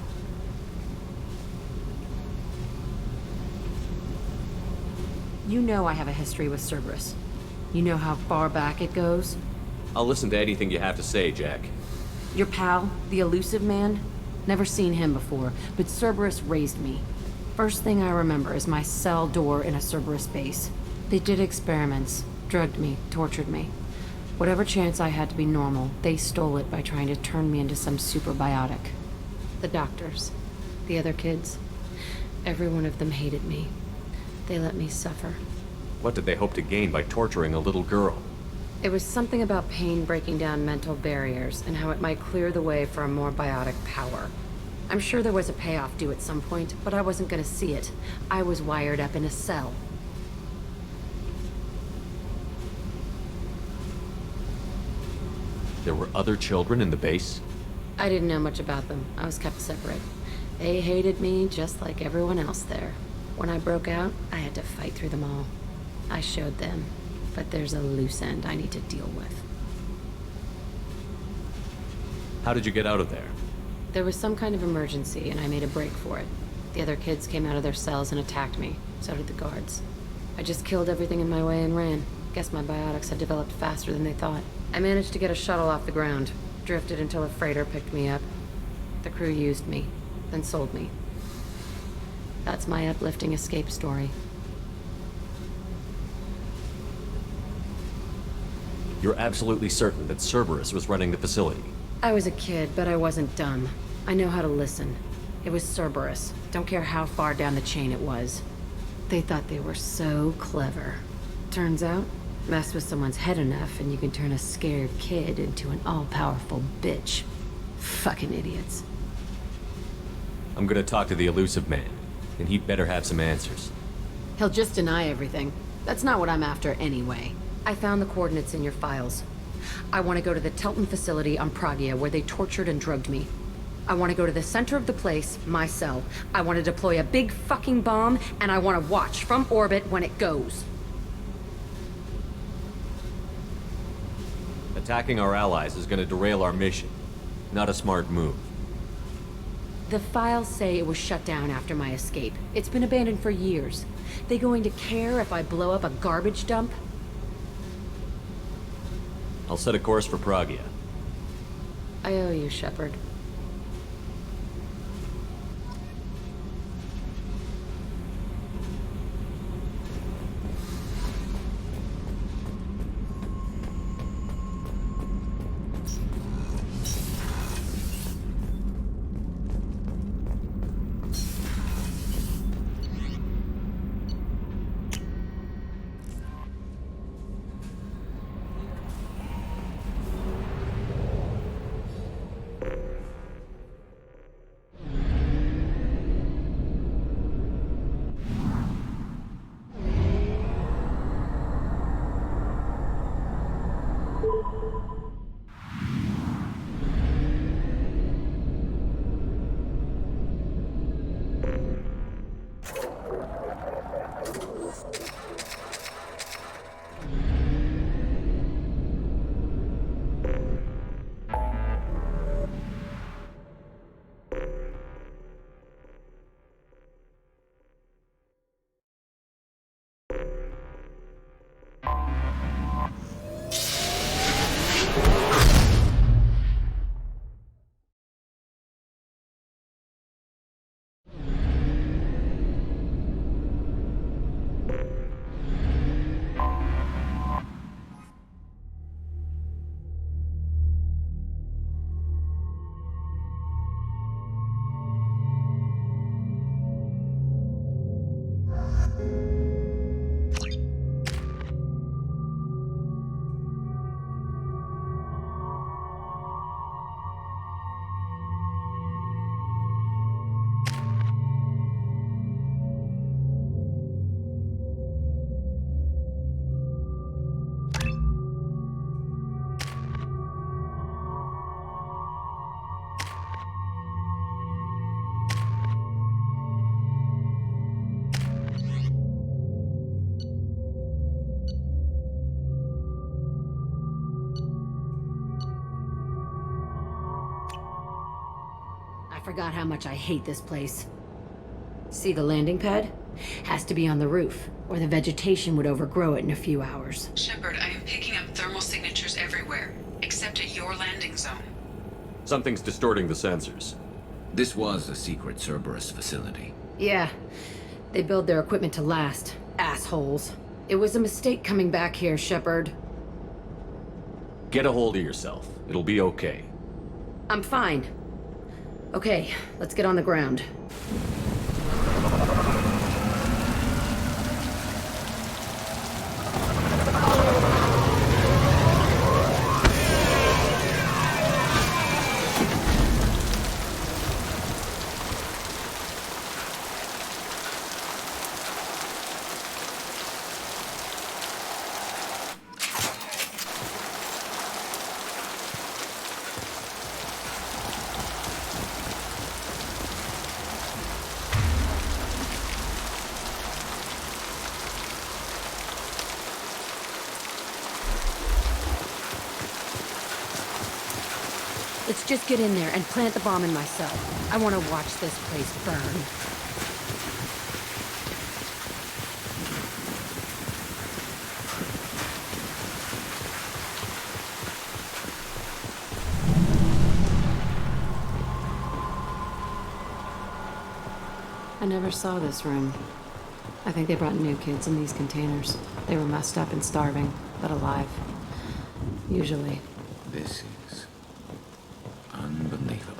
Speaker 19: You know I have a history with Cerberus. You know how far back it goes?
Speaker 3: I'll listen to anything you have to say, Jack.
Speaker 19: Your pal, the elusive man? Never seen him before, but Cerberus raised me. First thing I remember is my cell door in a Cerberus base. They did experiments, drugged me, tortured me. Whatever chance I had to be normal, they stole it by trying to turn me into some superbiotic. The doctors, the other kids, every one of them hated me. They let me suffer.
Speaker 3: What did they hope to gain by torturing a little girl?
Speaker 19: It was something about pain breaking down mental barriers and how it might clear the way for a more biotic power. I'm sure there was a payoff due at some point, but I wasn't gonna see it. I was wired up in a cell.
Speaker 3: There were other children in the base?
Speaker 19: I didn't know much about them. I was kept separate. They hated me just like everyone else there. When I broke out, I had to fight through them all. I showed them, but there's a loose end I need to deal with.
Speaker 3: How did you get out of there?
Speaker 19: There was some kind of emergency, and I made a break for it. The other kids came out of their cells and attacked me. So did the guards. I just killed everything in my way and ran. Guess my biotics had developed faster than they thought. I managed to get a shuttle off the ground. Drifted until a freighter picked me up. The crew used me, then sold me. That's my uplifting escape story.
Speaker 3: You're absolutely certain that Cerberus was running the facility?
Speaker 19: I was a kid, but I wasn't dumb. I know how to listen. It was Cerberus. Don't care how far down the chain it was. They thought they were so clever. Turns out, mess with someone's head enough and you can turn a scared kid into an all-powerful bitch. Fucking idiots.
Speaker 3: I'm gonna talk to the elusive man, and he'd better have some answers.
Speaker 19: He'll just deny everything. That's not what I'm after anyway. I found the coordinates in your files. I want to go to the Telton facility on Pragia where they tortured and drugged me. I want to go to the center of the place, my cell. I want to deploy a big fucking bomb, and I want to watch from orbit when it goes.
Speaker 3: Attacking our allies is gonna derail our mission. Not a smart move.
Speaker 19: The files say it was shut down after my escape. It's been abandoned for years. They going to care if I blow up a garbage dump?
Speaker 3: I'll set a course for Pragia.
Speaker 19: I owe you, Shepard. I forgot how much I hate this place. See the landing pad? Has to be on the roof, or the vegetation would overgrow it in a few hours.
Speaker 1: Shepard, I am picking up thermal signatures everywhere, except at your landing zone.
Speaker 3: Something's distorting the sensors.
Speaker 14: This was a secret Cerberus facility.
Speaker 19: Yeah. They build their equipment to last. Assholes. It was a mistake coming back here, Shepard.
Speaker 3: Get a hold of yourself. It'll be okay.
Speaker 19: I'm fine. Okay, let's get on the ground. Let's just get in there and plant the bomb in myself. I want to watch this place burn. I never saw this room. I think they brought new kids in these containers. They were messed up and starving, but alive. Usually.
Speaker 14: This is unbelievable.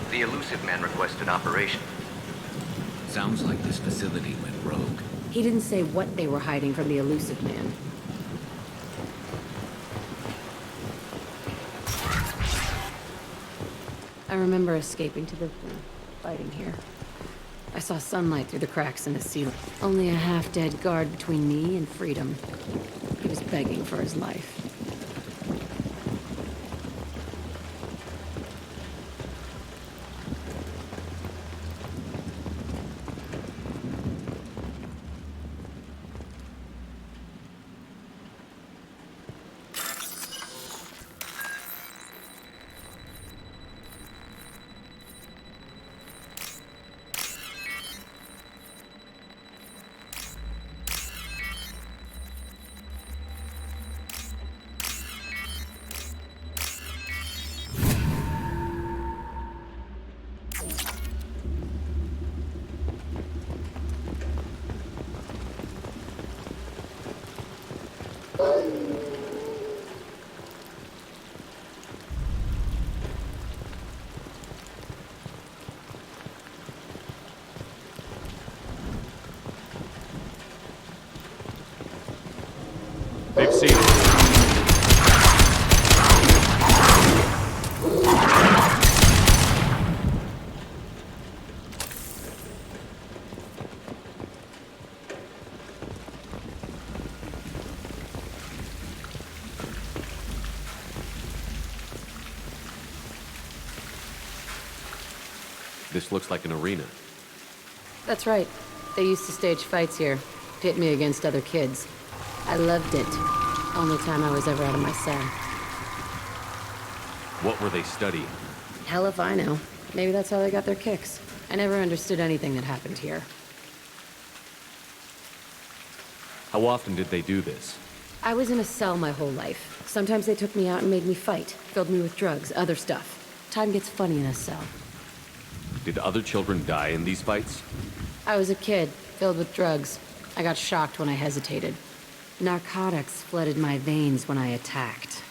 Speaker 12: The elusive man requested operation.
Speaker 14: Sounds like this facility went rogue.
Speaker 19: He didn't say what they were hiding from the elusive man. I remember escaping to the fighting here. I saw sunlight through the cracks in the ceiling. Only a half-dead guard between me and freedom. He was begging for his life.
Speaker 3: They've seen it. This looks like an arena.
Speaker 19: That's right. They used to stage fights here, pit me against other kids. I loved it. Only time I was ever out of my cell.
Speaker 3: What were they studying?
Speaker 19: Hell if I know. Maybe that's how they got their kicks. I never understood anything that happened here.
Speaker 3: How often did they do this?
Speaker 19: I was in a cell my whole life. Sometimes they took me out and made me fight, filled me with drugs, other stuff. Time gets funny in a cell.
Speaker 3: Did other children die in these fights?
Speaker 19: I was a kid, filled with drugs. I got shocked when I hesitated. Narcotics flooded my veins when I attacked.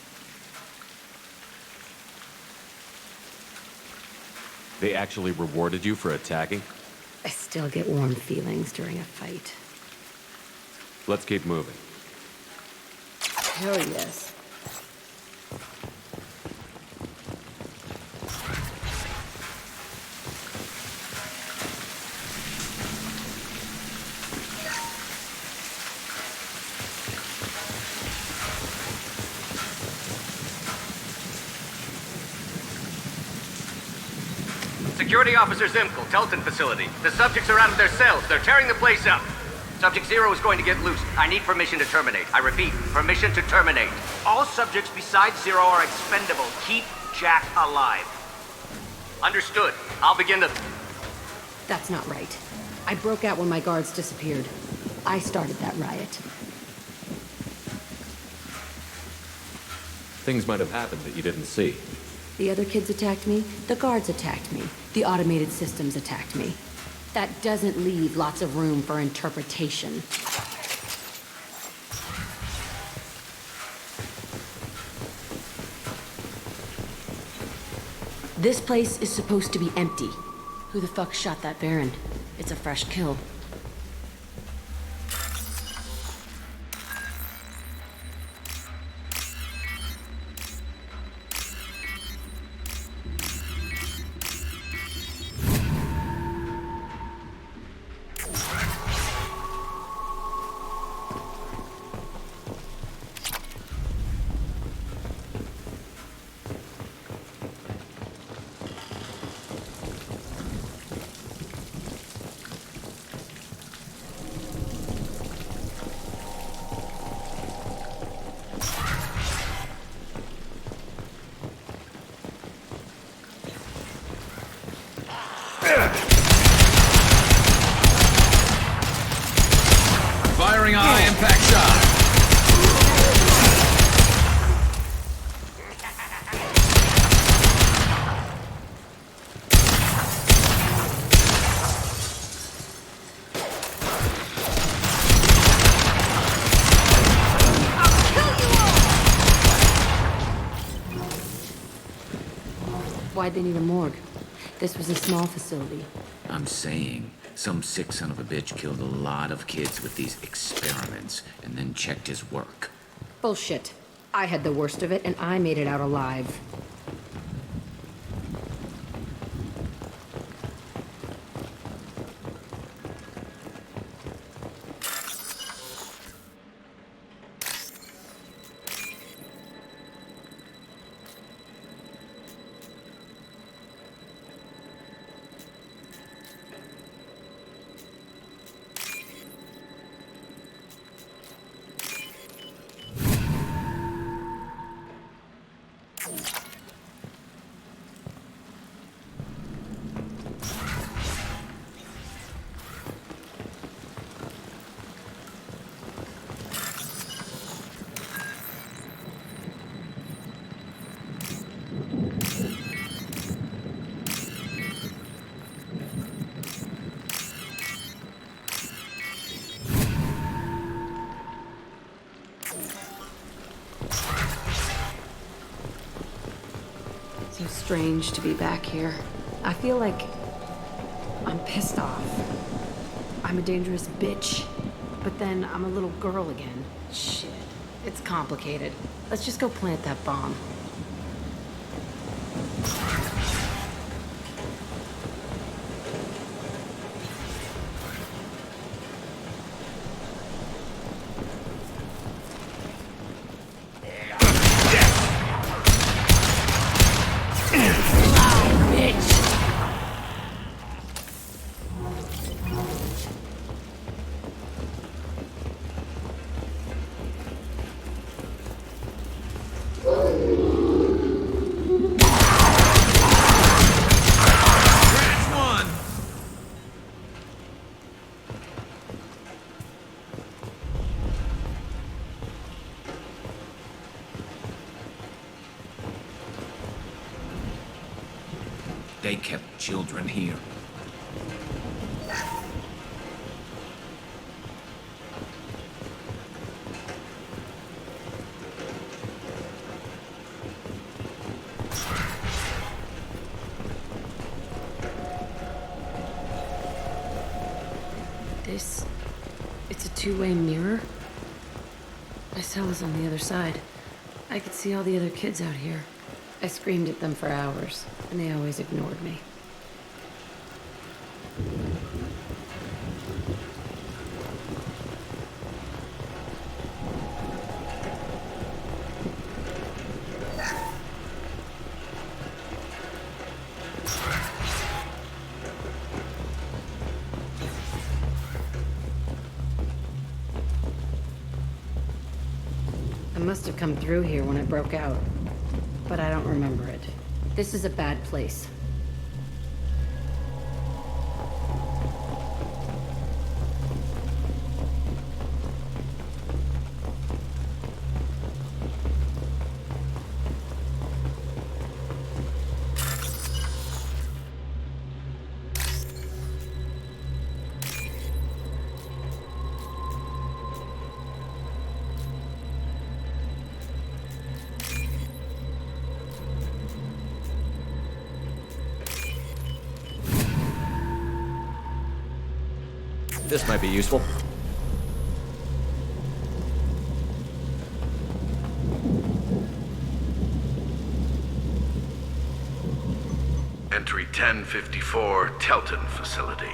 Speaker 3: They actually rewarded you for attacking?
Speaker 19: I still get warm feelings during a fight.
Speaker 3: Let's keep moving.
Speaker 19: Hell yes.
Speaker 12: Security Officer Zimkel, Telton facility. The subjects are out of their cells. They're tearing the place up. Subject Zero is going to get loose. I need permission to terminate. I repeat, permission to terminate. All subjects besides Zero are expendable. Keep Jack alive. Understood. I'll begin the...
Speaker 19: That's not right. I broke out when my guards disappeared. I started that riot.
Speaker 3: Things might have happened that you didn't see.
Speaker 19: The other kids attacked me, the guards attacked me, the automated systems attacked me. That doesn't leave lots of room for interpretation. This place is supposed to be empty. Who the fuck shot that Baron? It's a fresh kill.
Speaker 14: Firing a high impact shot.
Speaker 19: Why'd they need a morgue? This was a small facility.
Speaker 14: I'm saying, some sick son of a bitch killed a lot of kids with these experiments and then checked his work.
Speaker 19: Bullshit. I had the worst of it, and I made it out alive.
Speaker 18: So strange to be back here. I feel like I'm pissed off. I'm a dangerous bitch, but then I'm a little girl again. Shit, it's complicated. Let's just go plant that bomb.
Speaker 14: They kept children here.
Speaker 19: It's a two-way mirror? My cell is on the other side. I could see all the other kids out here. I screamed at them for hours, and they always ignored me. I must have come through here when I broke out, but I don't remember it. This is a bad place.
Speaker 3: This might be useful.
Speaker 11: Entry 1054, Telton facility.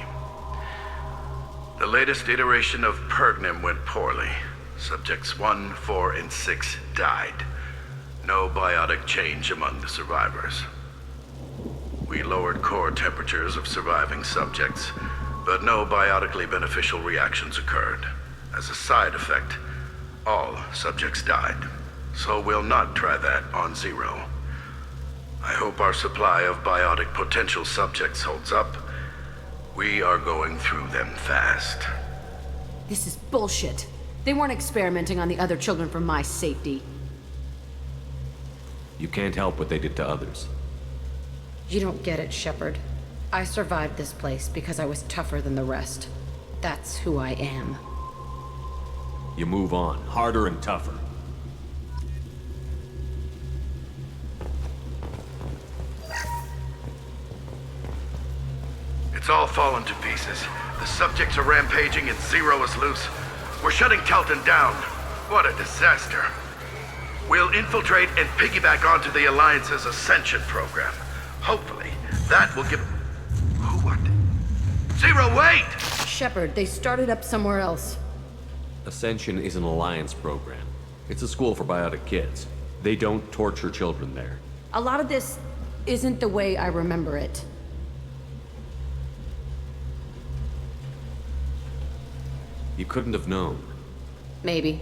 Speaker 11: The latest iteration of Pergnim went poorly. Subjects 1, 4, and 6 died. No biotic change among the survivors. We lowered core temperatures of surviving subjects, but no biotically beneficial reactions occurred. As a side effect, all subjects died. So we'll not try that on Zero. I hope our supply of biotic potential subjects holds up. We are going through them fast.
Speaker 19: This is bullshit. They weren't experimenting on the other children for my safety.
Speaker 3: You can't help what they did to others.
Speaker 19: You don't get it, Shepard. I survived this place because I was tougher than the rest. That's who I am.
Speaker 3: You move on, harder and tougher.
Speaker 11: It's all fallen to pieces. The subjects are rampaging and Zero is loose. We're shutting Telton down. What a disaster. We'll infiltrate and piggyback onto the Alliance's Ascension program. Hopefully, that will give... What? Zero, wait!
Speaker 19: Shepard, they started up somewhere else.
Speaker 3: Ascension is an Alliance program. It's a school for biotic kids. They don't torture children there.
Speaker 19: A lot of this isn't the way I remember it.
Speaker 3: You couldn't have known.
Speaker 19: Maybe.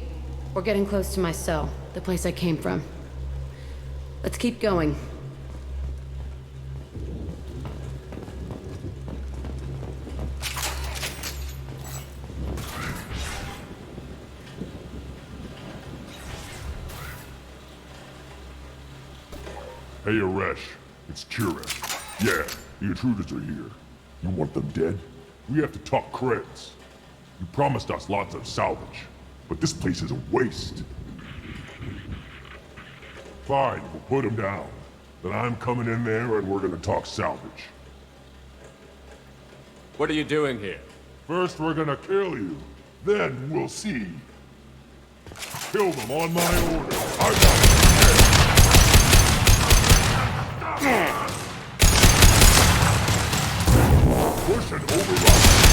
Speaker 19: We're getting close to my cell, the place I came from. Let's keep going.
Speaker 16: Hey, Aresh. It's Kireth. Yeah, the intruders are here. You want them dead? We have to talk creds. You promised us lots of salvage, but this place is a waste. Fine, we'll put them down. Then I'm coming in there and we're gonna talk salvage.
Speaker 3: What are you doing here?
Speaker 16: First we're gonna kill you. Then we'll see. Kill them on my order. I got push and override.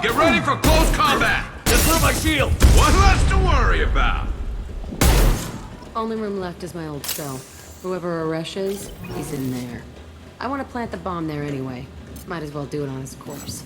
Speaker 8: Get ready for close combat!
Speaker 3: Just through my shield!
Speaker 8: One less to worry about!
Speaker 19: Only room left is my old cell. Whoever Aresh is, he's in there. I want to plant the bomb there anyway. Might as well do it on his corpse.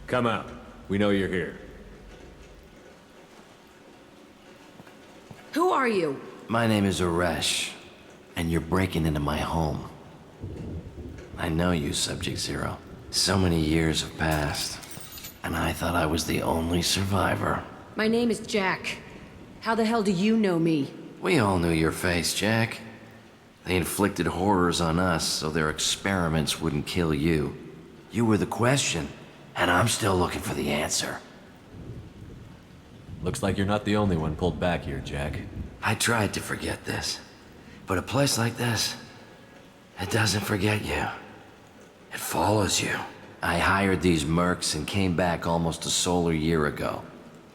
Speaker 3: Come out. We know you're here.
Speaker 19: Who are you?
Speaker 17: My name is Aresh, and you're breaking into my home. I know you, Subject Zero. So many years have passed, and I thought I was the only survivor.
Speaker 19: My name is Jack. How the hell do you know me?
Speaker 17: We all knew your face, Jack. They inflicted horrors on us so their experiments wouldn't kill you. You were the question, and I'm still looking for the answer.
Speaker 3: Looks like you're not the only one pulled back here, Jack.
Speaker 17: I tried to forget this, but a place like this, it doesn't forget you. It follows you. I hired these mercs and came back almost a solar year ago.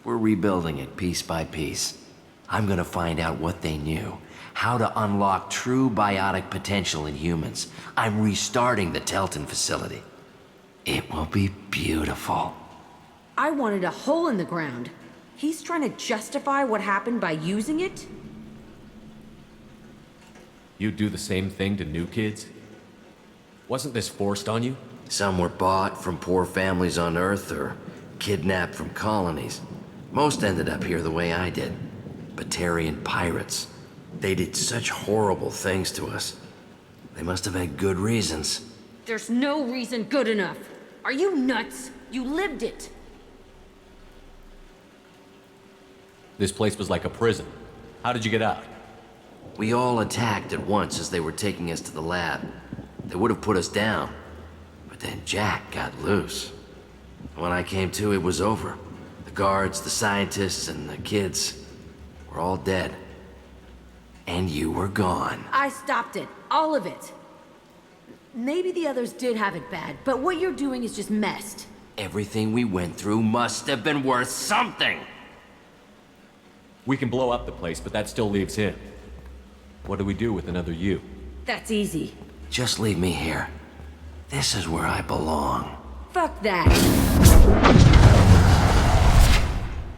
Speaker 17: We're rebuilding it piece by piece. I'm gonna find out what they knew, how to unlock true biotic potential in humans. I'm restarting the Telton facility. It will be beautiful.
Speaker 19: I wanted a hole in the ground. He's trying to justify what happened by using it?
Speaker 3: You'd do the same thing to new kids? Wasn't this forced on you?
Speaker 17: Some were bought from poor families on Earth or kidnapped from colonies. Most ended up here the way I did. Batarian pirates. They did such horrible things to us. They must have had good reasons.
Speaker 19: There's no reason good enough. Are you nuts? You lived it.
Speaker 3: This place was like a prison. How did you get out?
Speaker 17: We all attacked at once as they were taking us to the lab. They would have put us down. But then Jack got loose. When I came to, it was over. The guards, the scientists, and the kids were all dead. And you were gone.
Speaker 19: I stopped it. All of it. Maybe the others did have it bad, but what you're doing is just messed.
Speaker 17: Everything we went through must have been worth something.
Speaker 3: We can blow up the place, but that still leaves him. What do we do with another you?
Speaker 19: That's easy.
Speaker 17: Just leave me here. This is where I belong.
Speaker 19: Fuck that.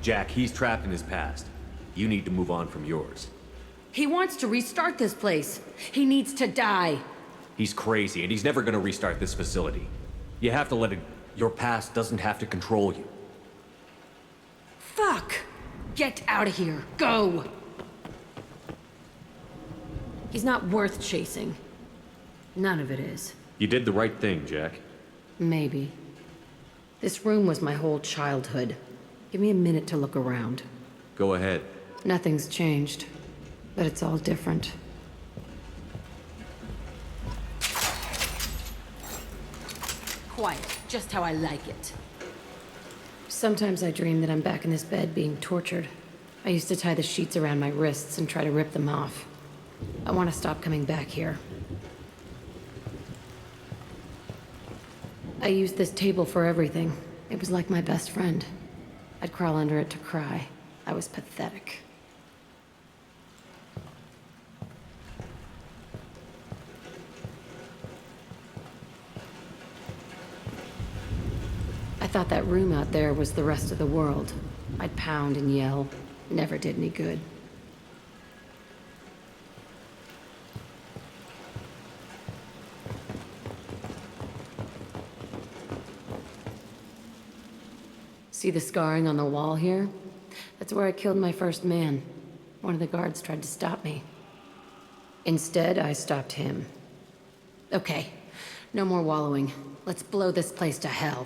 Speaker 3: Jack, he's trapped in his past. You need to move on from yours.
Speaker 19: He wants to restart this place. He needs to die.
Speaker 3: He's crazy, and he's never gonna restart this facility. You have to let it... Your past doesn't have to control you.
Speaker 19: Fuck! Get out of here. Go! He's not worth chasing. None of it is.
Speaker 3: You did the right thing, Jack.
Speaker 19: Maybe. This room was my whole childhood. Give me a minute to look around.
Speaker 3: Go ahead.
Speaker 19: Nothing's changed, but it's all different. Quiet, just how I like it. Sometimes I dream that I'm back in this bed being tortured. I used to tie the sheets around my wrists and try to rip them off. I want to stop coming back here. I used this table for everything. It was like my best friend. I'd crawl under it to cry. I was pathetic. I thought that room out there was the rest of the world. I'd pound and yell. Never did any good. See the scarring on the wall here? That's where I killed my first man. One of the guards tried to stop me. Instead, I stopped him. Okay, no more wallowing. Let's blow this place to hell.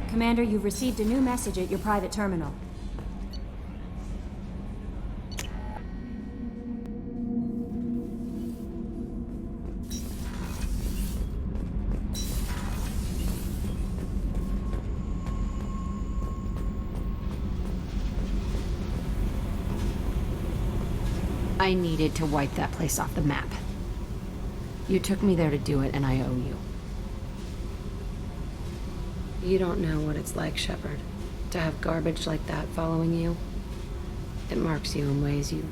Speaker 10: Commander, you've received a new message at your private terminal.
Speaker 19: I needed to wipe that place off the map. You took me there to do it, and I owe you. You don't know what it's like, Shepard, to have garbage like that following you. It marks you in ways you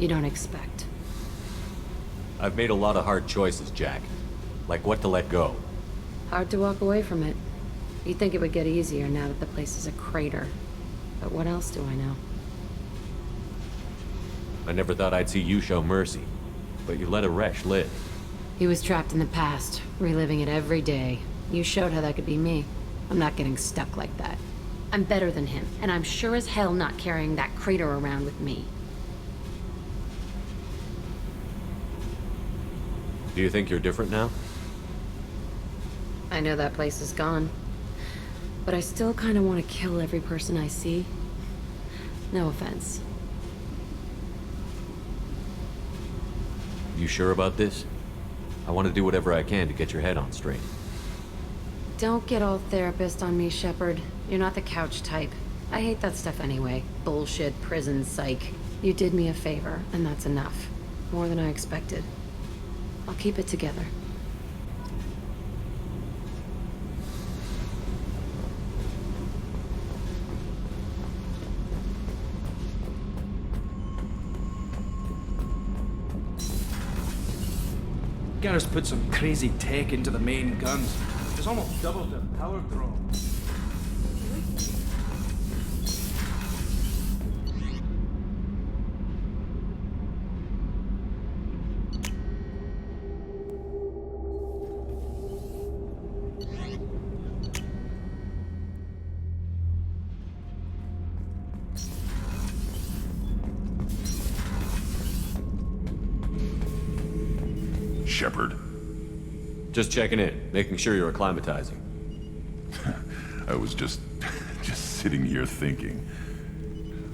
Speaker 19: don't expect.
Speaker 3: I've made a lot of hard choices, Jack. Like what to let go.
Speaker 19: Hard to walk away from it. You'd think it would get easier now that the place is a crater. But what else do I know?
Speaker 3: I never thought I'd see you show mercy, but you let Aresh live.
Speaker 19: He was trapped in the past, reliving it every day. You showed how that could be me. I'm not getting stuck like that. I'm better than him, and I'm sure as hell not carrying that crater around with me.
Speaker 3: Do you think you're different now?
Speaker 19: I know that place is gone. But I still kind of want to kill every person I see. No offense.
Speaker 3: You sure about this? I want to do whatever I can to get your head on straight.
Speaker 19: Don't get all therapist on me, Shepard. You're not the couch type. I hate that stuff anyway. Bullshit, prison, psych. You did me a favor, and that's enough. More than I expected. I'll keep it together.
Speaker 4: Garrus put some crazy tech into the main guns. It's almost doubled their power draw.
Speaker 16: Shepard.
Speaker 3: Just checking in, making sure you're acclimatizing.
Speaker 16: I was just sitting here thinking.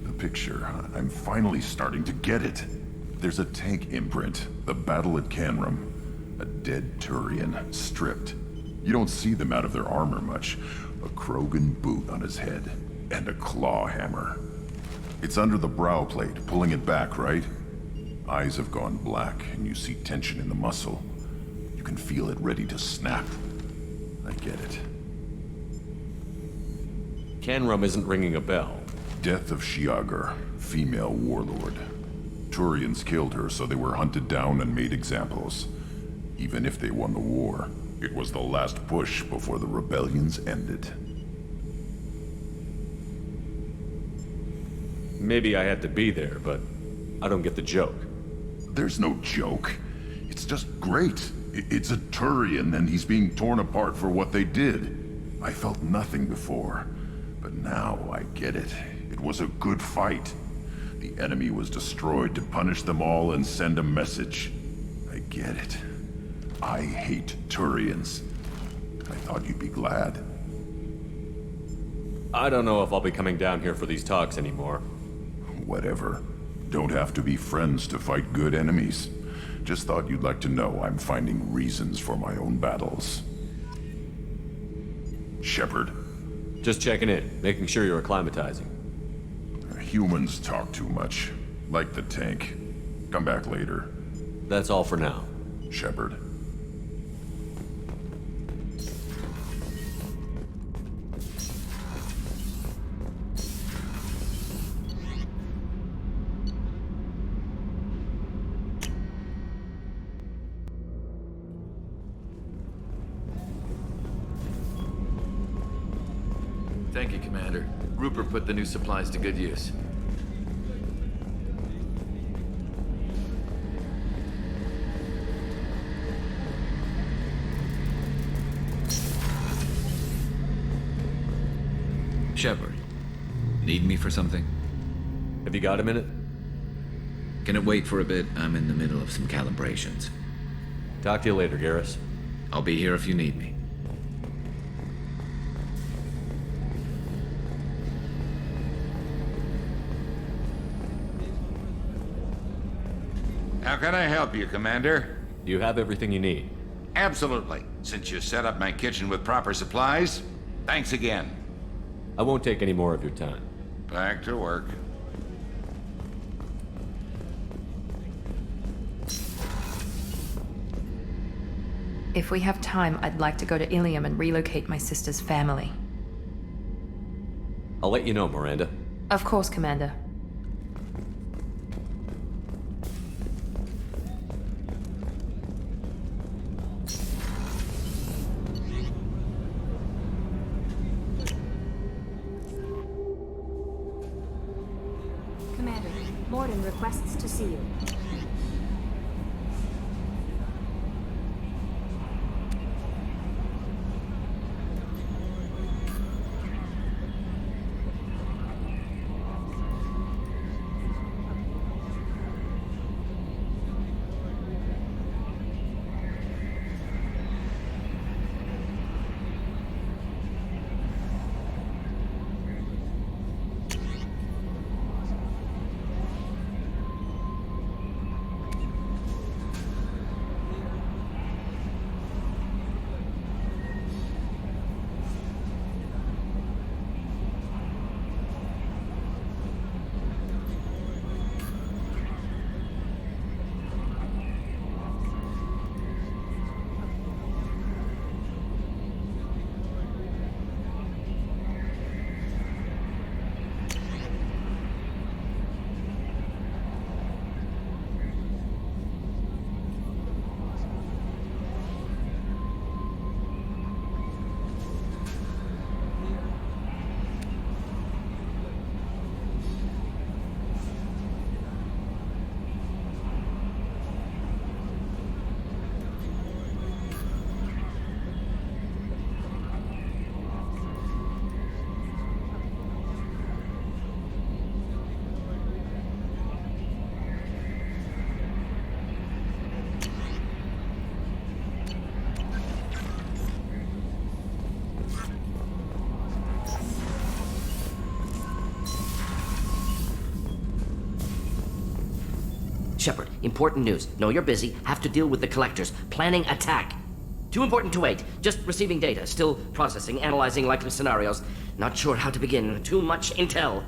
Speaker 16: The picture, I'm finally starting to get it. There's a tank imprint, the battle at Canrum. A dead Turian, stripped. You don't see them out of their armor much. A Krogan boot on his head, and a claw hammer. It's under the brow plate, pulling it back, right? Eyes have gone black, and you see tension in the muscle. You can feel it ready to snap. I get it.
Speaker 3: Canrum isn't ringing a bell.
Speaker 16: Death of Shiagar, female warlord. Turians killed her, so they were hunted down and made examples. Even if they won the war, it was the last push before the rebellions ended.
Speaker 3: Maybe I had to be there, but I don't get the joke.
Speaker 16: There's no joke. It's just great. It's a Turian, and he's being torn apart for what they did. I felt nothing before, but now I get it. It was a good fight. The enemy was destroyed to punish them all and send a message. I get it. I hate Turians. I thought you'd be glad.
Speaker 3: I don't know if I'll be coming down here for these talks anymore.
Speaker 16: Whatever. Don't have to be friends to fight good enemies. Just thought you'd like to know I'm finding reasons for my own battles. Shepard.
Speaker 3: Just checking in, making sure you're acclimatizing.
Speaker 16: Humans talk too much. Like the tank. Come back later.
Speaker 3: That's all for now.
Speaker 16: Shepard.
Speaker 11: Thank you, Commander. Rupert put the new supplies to good use.
Speaker 14: Shepard, need me for something?
Speaker 3: Have you got a minute?
Speaker 14: Can it wait for a bit? I'm in the middle of some calibrations.
Speaker 3: Talk to you later, Garrus.
Speaker 14: I'll be here if you need me.
Speaker 21: How can I help you, Commander?
Speaker 3: You have everything you need.
Speaker 21: Absolutely. Since you set up my kitchen with proper supplies, thanks again.
Speaker 3: I won't take any more of your time.
Speaker 21: Back to work.
Speaker 18: If we have time, I'd like to go to Ilium and relocate my sister's family.
Speaker 3: I'll let you know, Miranda.
Speaker 18: Of course, Commander.
Speaker 10: Commander, Morden requests to see you.
Speaker 17: Shepard, important news. Know you're busy. Have to deal with the collectors. Planning attack. Too important to wait. Just receiving data. Still processing, analyzing likely scenarios. Not sure how to begin. Too much intel.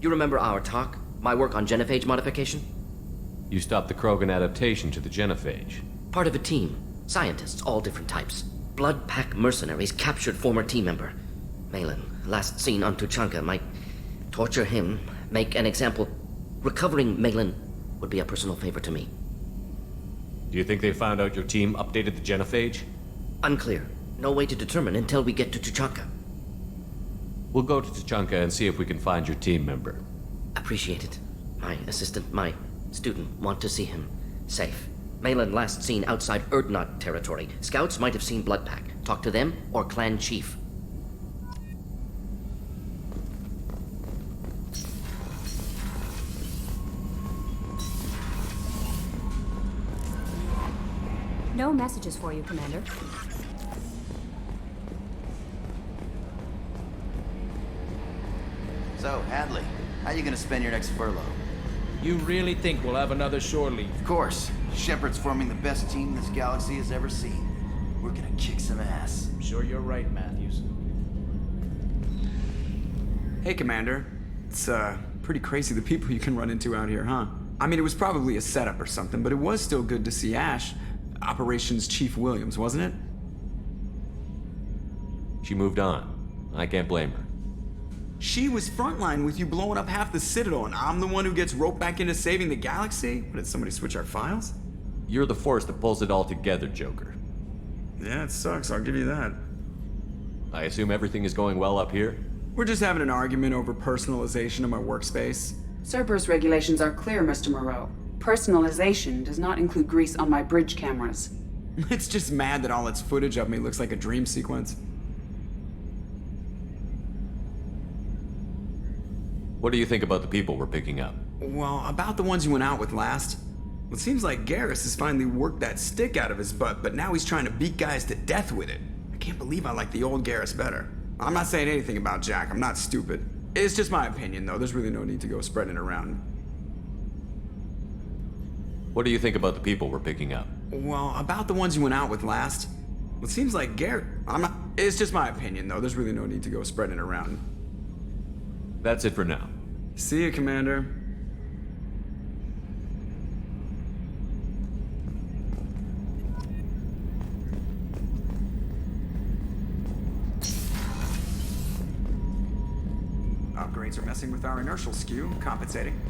Speaker 17: You remember our talk? My work on genophage modification?
Speaker 3: You stopped the Krogan adaptation to the genophage.
Speaker 17: Part of a team. Scientists, all different types. Blood Pack mercenaries captured former team member. Malin, last seen on Tuchanka, might torture him, make an example. Recovering Malin would be a personal favor to me.
Speaker 3: Do you think they found out your team updated the genophage?
Speaker 17: Unclear. No way to determine until we get to Tuchanka.
Speaker 3: We'll go to Tuchanka and see if we can find your team member.
Speaker 17: Appreciate it. My assistant, my student, want to see him safe. Malin last seen outside Erdnot territory. Scouts might have seen Blood Pack. Talk to them or clan chief.
Speaker 10: No messages for you, Commander.
Speaker 7: So, Hadley, how you gonna spend your next furlough?
Speaker 4: You really think we'll have another shore leave?
Speaker 7: Of course. Shepard's forming the best team this galaxy has ever seen. We're gonna kick some ass.
Speaker 4: I'm sure you're right, Matthews.
Speaker 15: Hey, Commander. It's, pretty crazy the people you can run into out here, huh? I mean, it was probably a setup or something, but it was still good to see Ash. Operations Chief Williams, wasn't it?
Speaker 3: She moved on. I can't blame her.
Speaker 15: She was frontline with you blowing up half the Citadel, and I'm the one who gets roped back into saving the galaxy? What, did somebody switch our files?
Speaker 3: You're the force that pulls it all together, Joker.
Speaker 15: Yeah, it sucks, I'll give you that.
Speaker 3: I assume everything is going well up here?
Speaker 15: We're just having an argument over personalization of my workspace.
Speaker 1: Cerberus regulations are clear, Mr. Moreau. Personalization does not include grease on my bridge cameras.
Speaker 15: It's just mad that all its footage of me looks like a dream sequence.
Speaker 3: What do you think about the people we're picking up?
Speaker 15: Well, about the ones you went out with last. Well, it seems like Garrus has finally worked that stick out of his butt, but now he's trying to beat guys to death with it. I can't believe I like the old Garrus better. I'm not saying anything about Jack, I'm not stupid. It's just my opinion, though. There's really no need to go spreading it around.
Speaker 3: What do you think about the people we're picking up?
Speaker 15: Well, about the ones you went out with last. Well, it seems like It's just my opinion, though. There's really no need to go spreading it around.
Speaker 3: That's it for now.
Speaker 15: See you, Commander. Upgrades are messing with our inertial skew, compensating.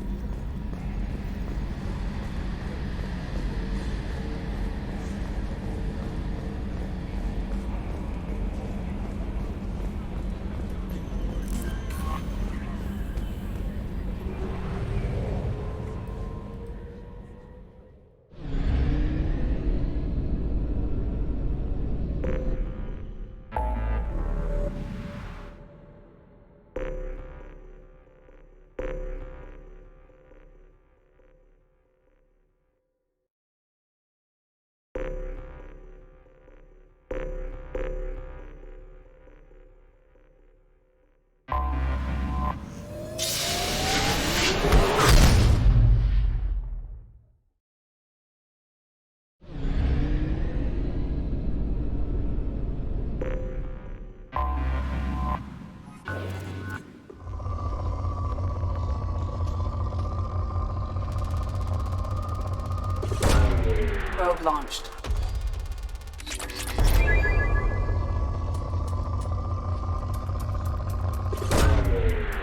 Speaker 1: Probe launched.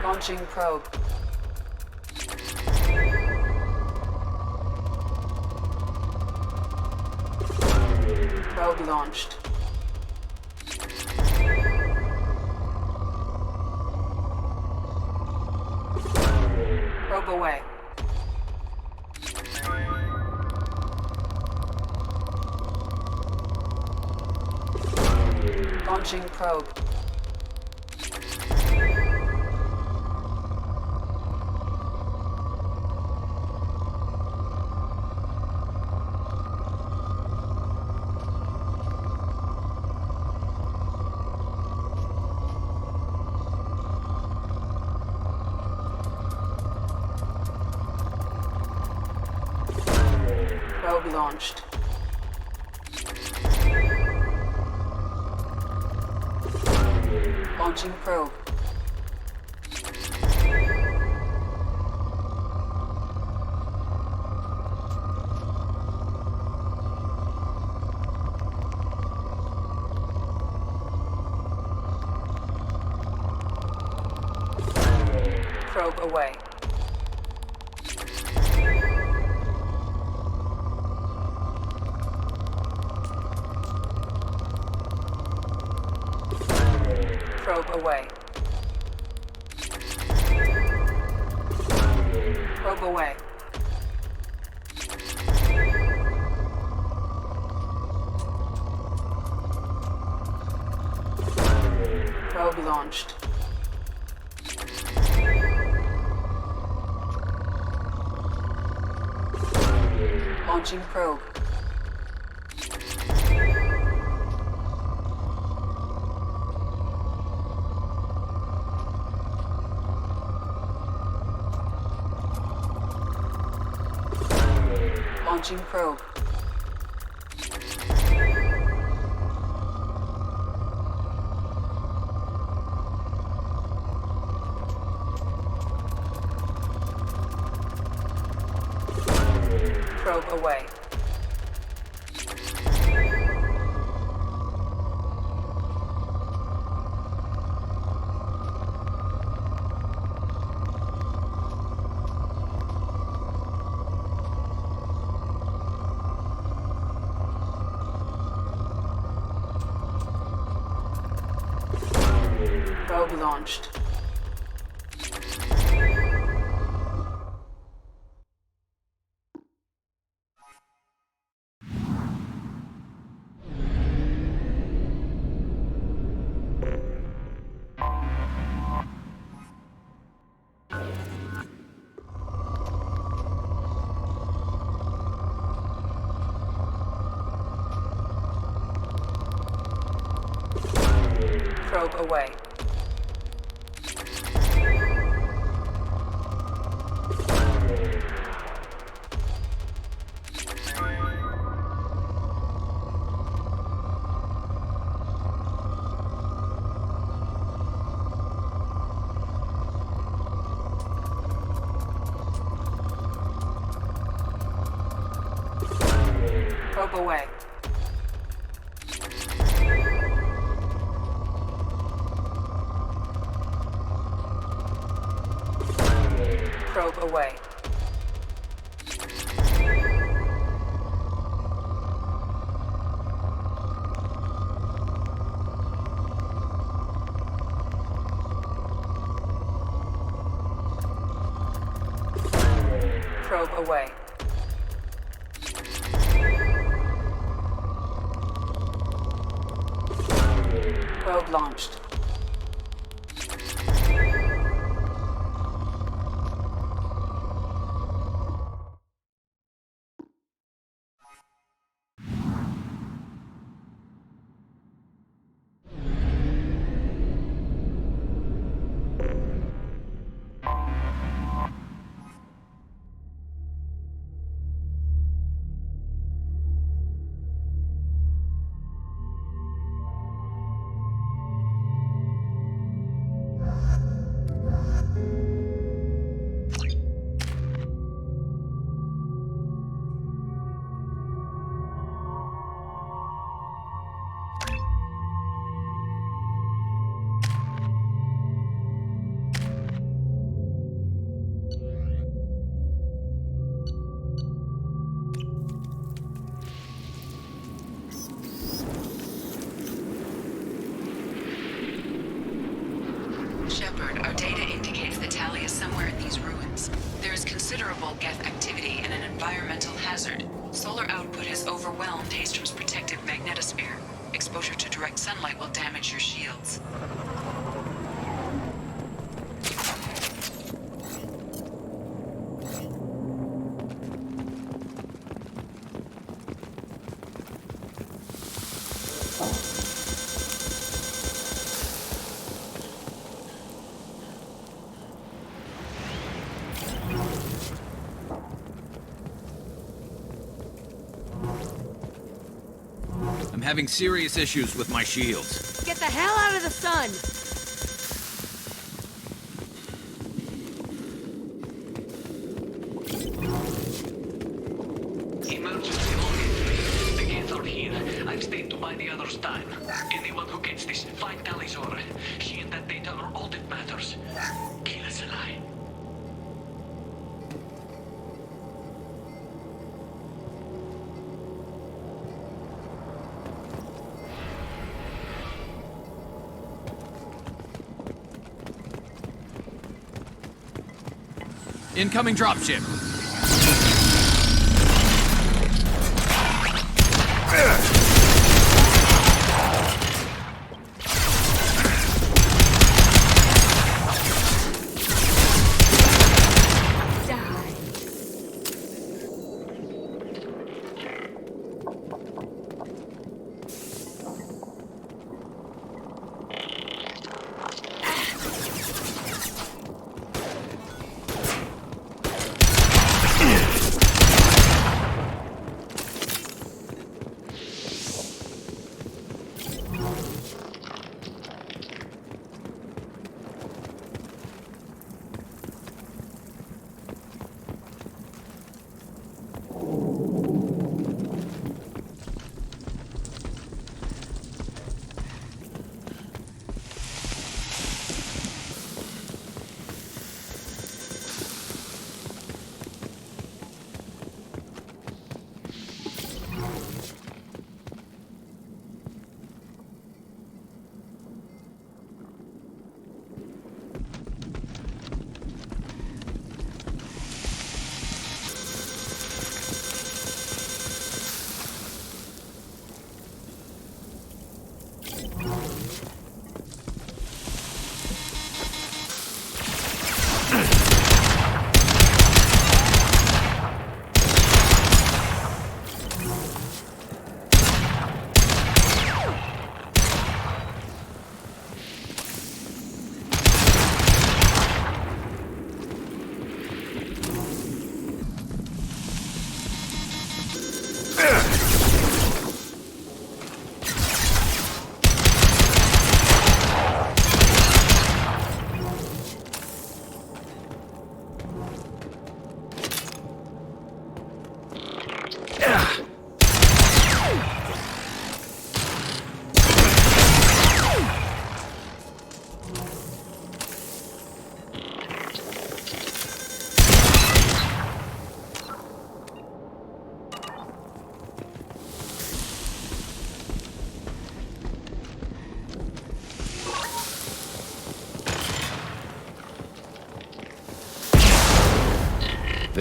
Speaker 1: Launching probe. Probe launched. Probe away. Launching probe. Probe launched. Launching probe. Probe away. Probe away. Probe away. Probe launched. Launching probe. Launching probe. Probe away. Probe launched. Probe away. Probe away. Probe away. Probe away. Probe launched. Our data indicates that Tali is somewhere in these ruins. There is considerable geth activity and an environmental hazard. Solar output has overwhelmed Haystrom's protective magnetosphere. Exposure to direct sunlight will damage your shields.
Speaker 2: I'm having serious issues with my shields.
Speaker 19: Get the hell out of the sun!
Speaker 22: Emergency warning. The gates are here. I've stayed to buy the others time. Anyone who gets this, find Talizora. She and that data are all that matters. Kill us alive.
Speaker 2: Incoming dropship.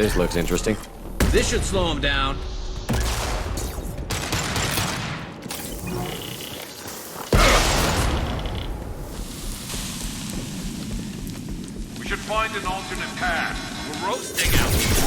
Speaker 3: This looks interesting.
Speaker 2: This should slow him down.
Speaker 8: We should find an alternate path. We're roasting out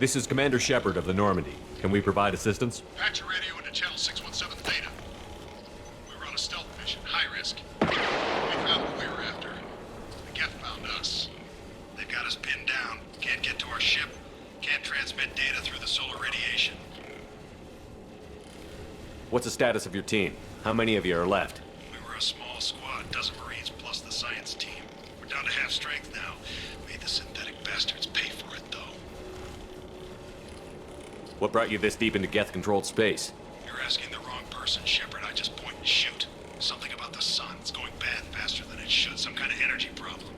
Speaker 3: This is Commander Shepard of the Normandy. Can we provide assistance?
Speaker 13: Patch your radio into channel 617 Theta. We were on a stealth mission, high risk. We found what we were after. The Geth found us.
Speaker 5: They've got us pinned down. Can't get to our ship. Can't transmit data through the solar radiation.
Speaker 3: What's the status of your team? How many of you are left?
Speaker 5: We were a small squad, dozen Marines plus the science team. We're down to half strength now. Made the synthetic bastards pay for it, though.
Speaker 3: What brought you this deep into Geth-controlled space?
Speaker 5: You're asking the wrong person, Shepard. I just point and shoot. Something about the sun. It's going bad faster than it should. Some kind of energy problem.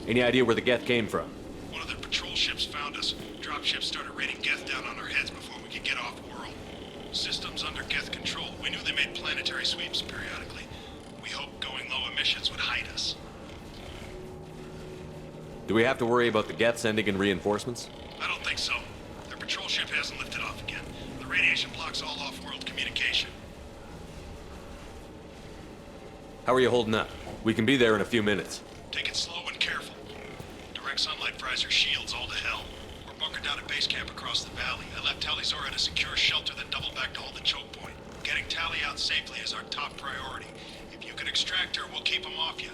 Speaker 3: Any idea where the Geth came from?
Speaker 5: One of the patrol ships found us. Dropships started raining Geth down on our heads before we could get off-world. Systems under Geth control. We knew they made planetary sweeps periodically. We hoped going low emissions would hide us.
Speaker 3: Do we have to worry about the Geth sending in reinforcements?
Speaker 5: I don't think so. Their patrol ship hasn't lifted off again. The radiation blocks all off-world communication.
Speaker 3: How are you holding up? We can be there in a few minutes.
Speaker 5: Take it slow and careful. Direct sunlight fries your shields all to hell. We're bunkered down at base camp across the valley. I left Tali'Zorah at a secure shelter, then doubled back to hold the choke point. Getting Tali out safely is our top priority. If you can extract her, we'll keep him off you.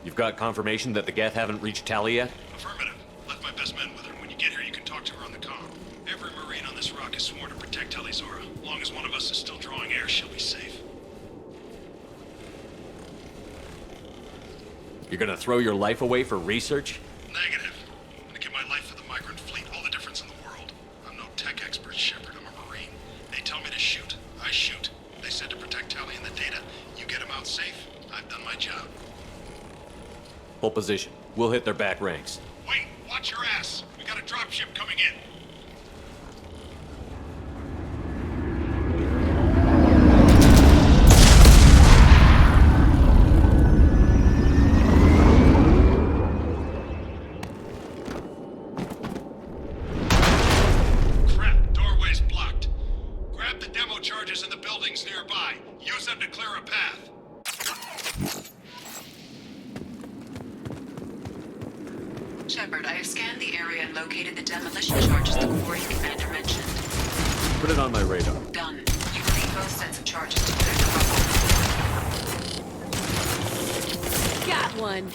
Speaker 3: You've got confirmation that the Geth haven't reached Tali yet?
Speaker 5: Affirmative. Left my best men with her. When you get here, you can talk to her on the comm. Every Marine on this rock is sworn to protect Tali'Zorah. As long as one of us is still drawing air, she'll be safe.
Speaker 3: You're gonna throw your life away for research?
Speaker 5: Negative. I'm gonna give my life for the migrant fleet. All the difference in the world. I'm no tech expert, Shepard. I'm a Marine. They tell me to shoot. I shoot. They said to protect Tali and the data. You get them out safe. I've done my job.
Speaker 3: Hold position. We'll hit their back ranks.
Speaker 5: Wait! Watch your ass! We got a dropship coming in. Crap! Doorway's blocked. Grab the demo charges in the buildings nearby. Use them to clear a path.
Speaker 1: Shepard, I have scanned the area and located the demolition charges the quarry commander mentioned.
Speaker 3: Put it on my radar.
Speaker 1: Done. You will need both sets of charges to clear the rubble.
Speaker 19: Got one.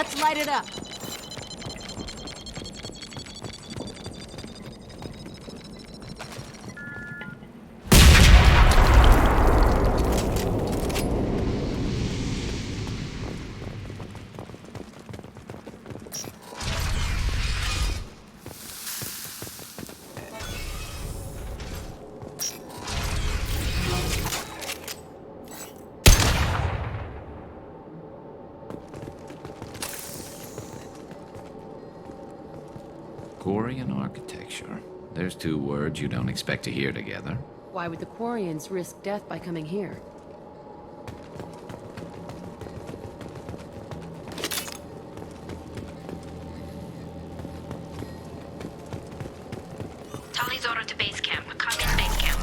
Speaker 19: Let's light it up.
Speaker 14: Quarian architecture. There's two words you don't expect to hear together.
Speaker 19: Why would the Quarians risk death by coming here?
Speaker 6: Tully's order to base camp. Come in base camp.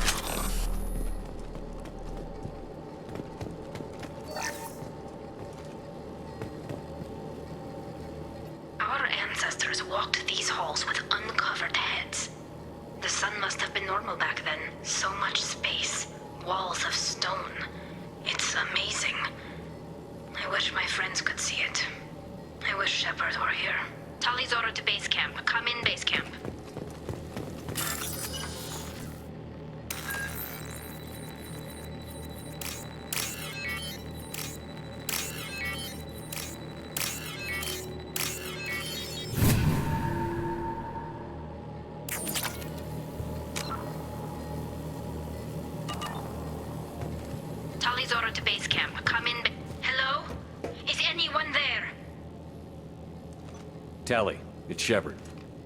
Speaker 6: Our ancestors walked these halls with uncovered heads. The sun must have been normal back then. So much space. Walls of stone. It's amazing. I wish my friends could see it. I wish Shepard were here. Tully's order to base camp. Come in base camp. Tully's order to base camp. Come in. Hello? Is anyone there?
Speaker 3: Tally, it's Shepard.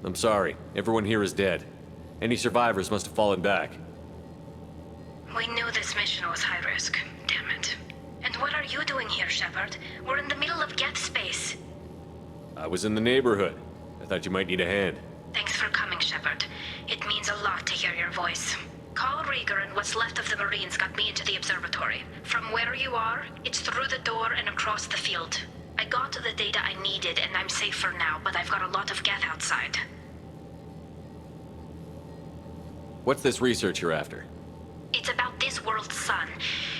Speaker 3: I'm sorry. Everyone here is dead. Any survivors must have fallen back.
Speaker 6: We knew this mission was high risk. Damn it. And what are you doing here, Shepard? We're in the middle of Geth space.
Speaker 3: I was in the neighborhood. I thought you might need a hand.
Speaker 6: Thanks for coming, Shepard. It means a lot to hear your voice. Carl Rieger and what's left of the Marines got me into the observatory. From where you are, it's through the door and across the field. I got to the data I needed and I'm safe for now, but I've got a lot of Geth outside.
Speaker 3: What's this research you're after?
Speaker 6: It's about this world's sun.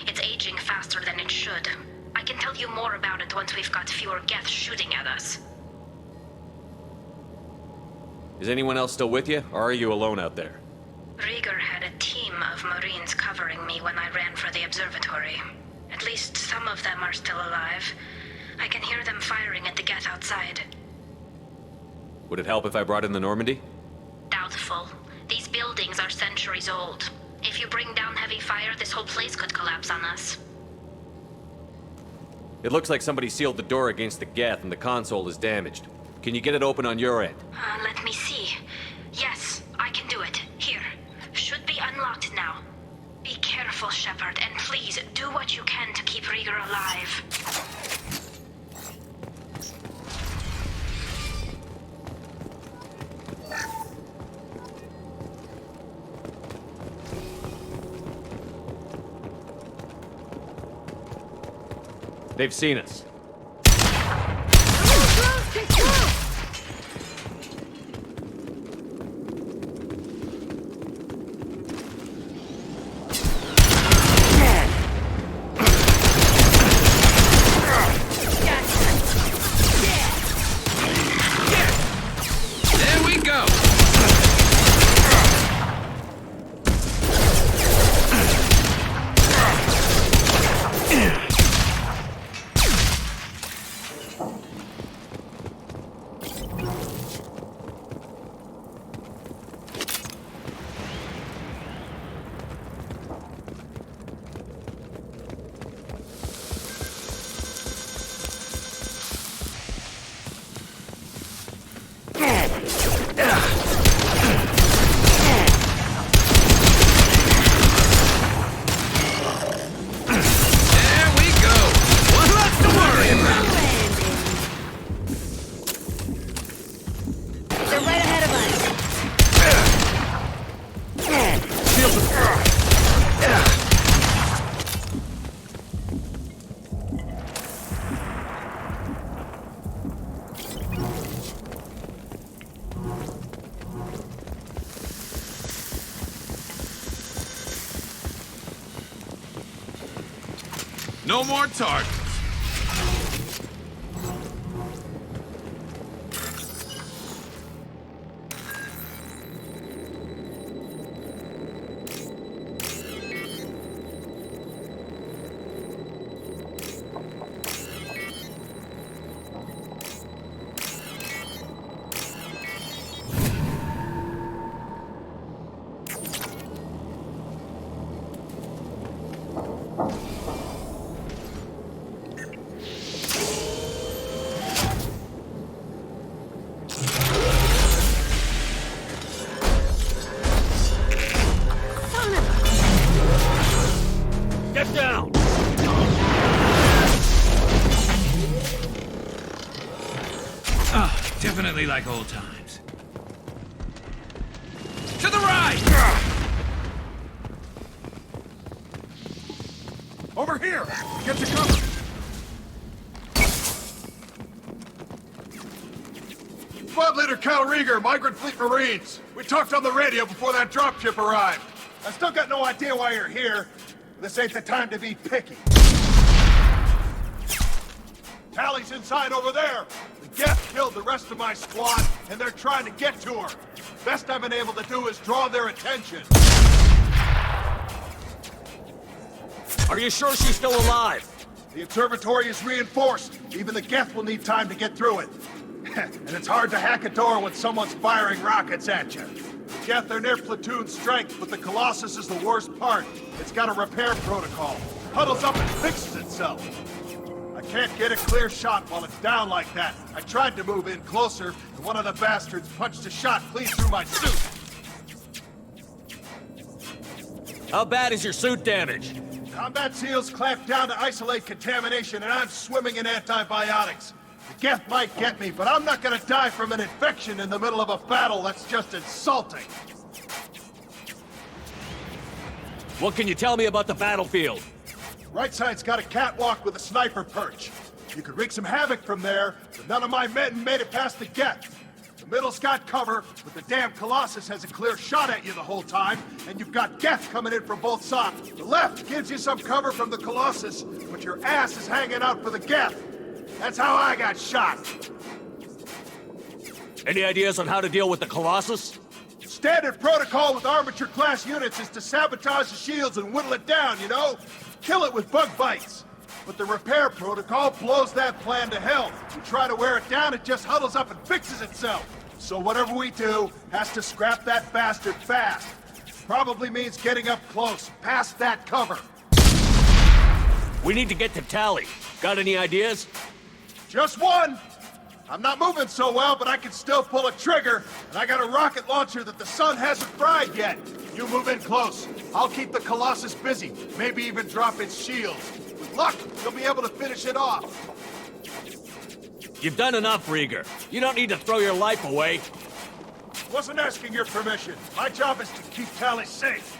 Speaker 6: It's aging faster than it should. I can tell you more about it once we've got fewer Geth shooting at us.
Speaker 3: Is anyone else still with you, or are you alone out there?
Speaker 6: Rieger had a team of Marines covering me when I ran for the observatory. At least some of them are still alive. I can hear them firing at the Geth outside.
Speaker 3: Would it help if I brought in the Normandy?
Speaker 6: Doubtful. These buildings are centuries old. If you bring down heavy fire, this whole place could collapse on us.
Speaker 3: It looks like somebody sealed the door against the Geth and the console is damaged. Can you get it open on your end?
Speaker 6: Let me see. Yes, I can do it. Here. Should be unlocked now. Be careful, Shepard, and please do what you can to keep Rieger alive.
Speaker 3: They've seen us.
Speaker 8: No more targets.
Speaker 2: Definitely like old times. To the right!
Speaker 8: Over here! Get to cover! Squad Leader Cal Rieger, Migrant Fleet Marines. We talked on the radio before that dropship arrived. I still got no idea why you're here. This ain't the time to be picky. Tally's inside over there. The Geth killed the rest of my squad, and they're trying to get to her. Best I've been able to do is draw their attention.
Speaker 3: Are you sure she's still alive?
Speaker 8: The observatory is reinforced. Even the Geth will need time to get through it. And it's hard to hack a door when someone's firing rockets at you. The Geth are near platoon strength, but the Colossus is the worst part. It's got a repair protocol. Huddles up and fixes itself. I can't get a clear shot while it's down like that. I tried to move in closer, and one of the bastards punched a shot clean through my suit.
Speaker 3: How bad is your suit damaged?
Speaker 8: Combat SEALs clamped down to isolate contamination, and I'm swimming in antibiotics. The Geth might get me, but I'm not gonna die from an infection in the middle of a battle. That's just insulting.
Speaker 3: What can you tell me about the battlefield?
Speaker 8: Right side's got a catwalk with a sniper perch. You could wreak some havoc from there, but none of my men made it past the Geth. The middle's got cover, but the damn Colossus has a clear shot at you the whole time, and you've got Geth coming in from both sides. The left gives you some cover from the Colossus, but your ass is hanging out for the Geth. That's how I got shot.
Speaker 3: Any ideas on how to deal with the Colossus?
Speaker 8: Standard protocol with armature-class units is to sabotage the shields and whittle it down, you know? Kill it with bug bites. But the repair protocol blows that plan to hell. You try to wear it down, it just huddles up and fixes itself. So whatever we do has to scrap that bastard fast. Probably means getting up close, past that cover.
Speaker 3: We need to get to Tally. Got any ideas?
Speaker 8: Just one. I'm not moving so well, but I can still pull a trigger, and I got a rocket launcher that the sun hasn't fried yet. You move in close. I'll keep the Colossus busy, maybe even drop its shields. With luck, you'll be able to finish it off.
Speaker 3: You've done enough, Rieger. You don't need to throw your life away.
Speaker 8: Wasn't asking your permission. My job is to keep Tally safe.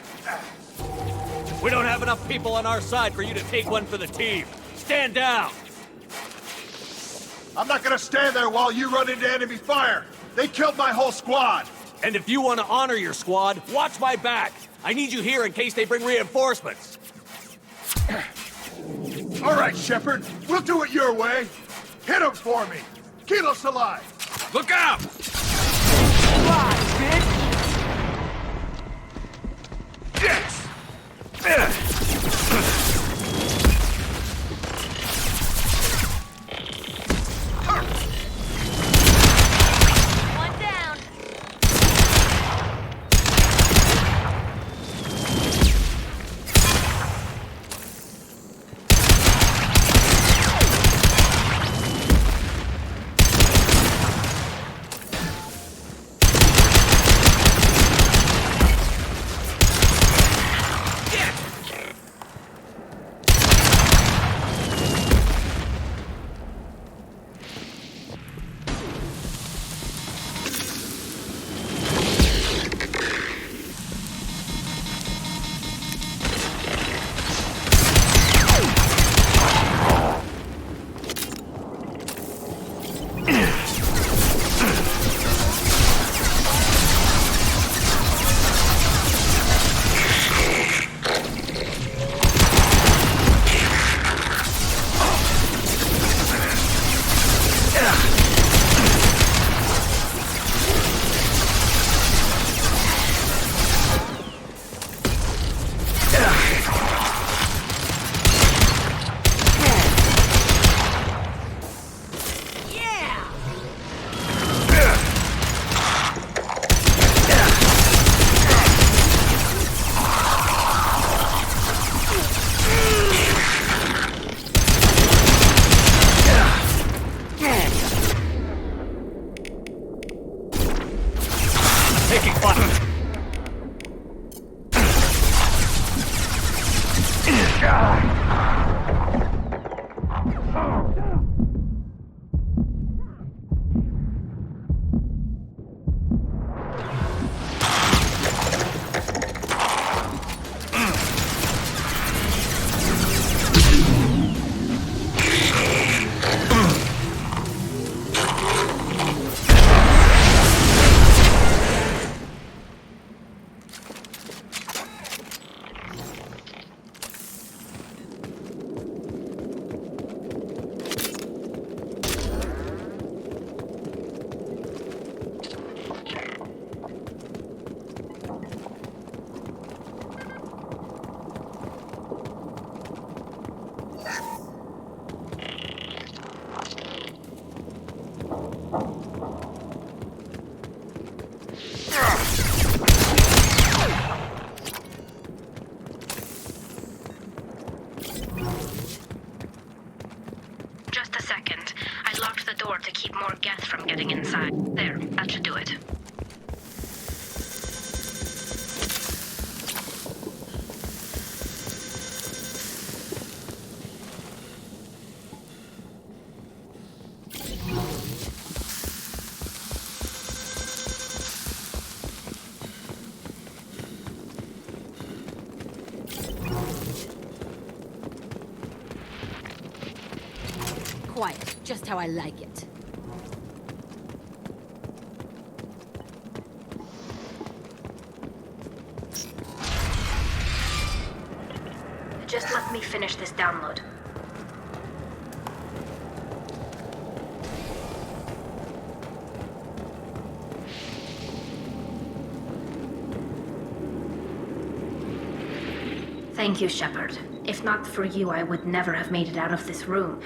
Speaker 3: We don't have enough people on our side for you to take one for the team. Stand down!
Speaker 8: I'm not gonna stand there while you run into enemy fire. They killed my whole squad.
Speaker 3: And if you want to honor your squad, watch my back. I need you here in case they bring reinforcements.
Speaker 8: All right, Shepard. We'll do it your way. Hit him for me. Kilos alive.
Speaker 2: Look out!
Speaker 8: Alive, bitch! Yes!
Speaker 9: One down.
Speaker 6: time. There, that should do it.
Speaker 19: Quiet, just how I like it.
Speaker 6: Just let me finish this download. Thank you, Shepard. If not for you, I would never have made it out of this room.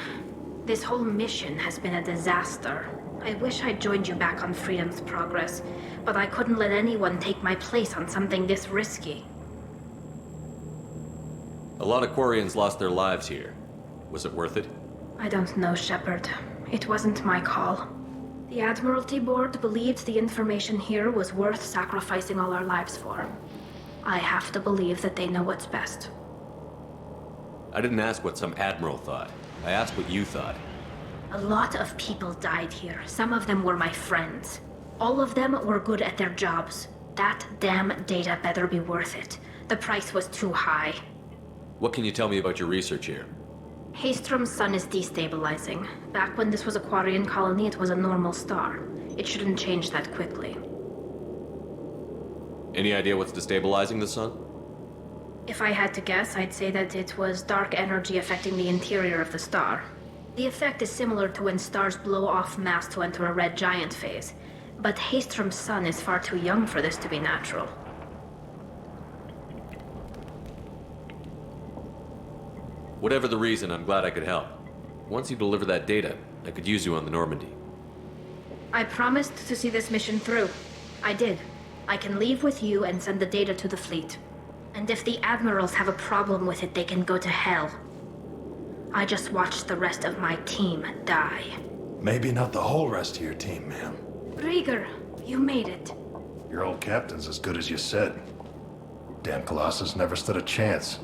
Speaker 6: This whole mission has been a disaster. I wish I'd joined you back on Freedom's Progress, but I couldn't let anyone take my place on something this risky.
Speaker 3: A lot of Quarians lost their lives here. Was it worth it?
Speaker 6: I don't know, Shepard. It wasn't my call. The Admiralty Board believed the information here was worth sacrificing all our lives for. I have to believe that they know what's best.
Speaker 3: I didn't ask what some admiral thought. I asked what you thought.
Speaker 6: A lot of people died here. Some of them were my friends. All of them were good at their jobs. That damn data better be worth it. The price was too high.
Speaker 3: What can you tell me about your research here?
Speaker 6: Haystrom's sun is destabilizing. Back when this was a Quarian colony, it was a normal star. It shouldn't change that quickly.
Speaker 3: Any idea what's destabilizing the sun?
Speaker 6: If I had to guess, I'd say that it was dark energy affecting the interior of the star. The effect is similar to when stars blow off mass to enter a red giant phase. But Haystrom's sun is far too young for this to be natural.
Speaker 3: Whatever the reason, I'm glad I could help. Once you deliver that data, I could use you on the Normandy.
Speaker 6: I promised to see this mission through. I did. I can leave with you and send the data to the fleet. And if the admirals have a problem with it, they can go to hell. I just watched the rest of my team die.
Speaker 8: Maybe not the whole rest of your team, ma'am.
Speaker 6: Rieger, you made it.
Speaker 8: Your old captain's as good as you said. Damn Colossus never stood a chance.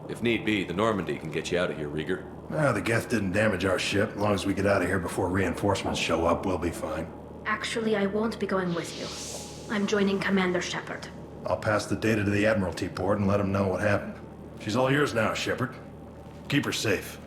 Speaker 3: If need be, the Normandy can get you out of here, Rieger.
Speaker 8: The Geth didn't damage our ship. As long as we get out of here before reinforcements show up, we'll be fine.
Speaker 6: Actually, I won't be going with you. I'm joining Commander Shepard.
Speaker 8: I'll pass the data to the Admiralty Board and let them know what happened. She's all yours now, Shepard. Keep her safe.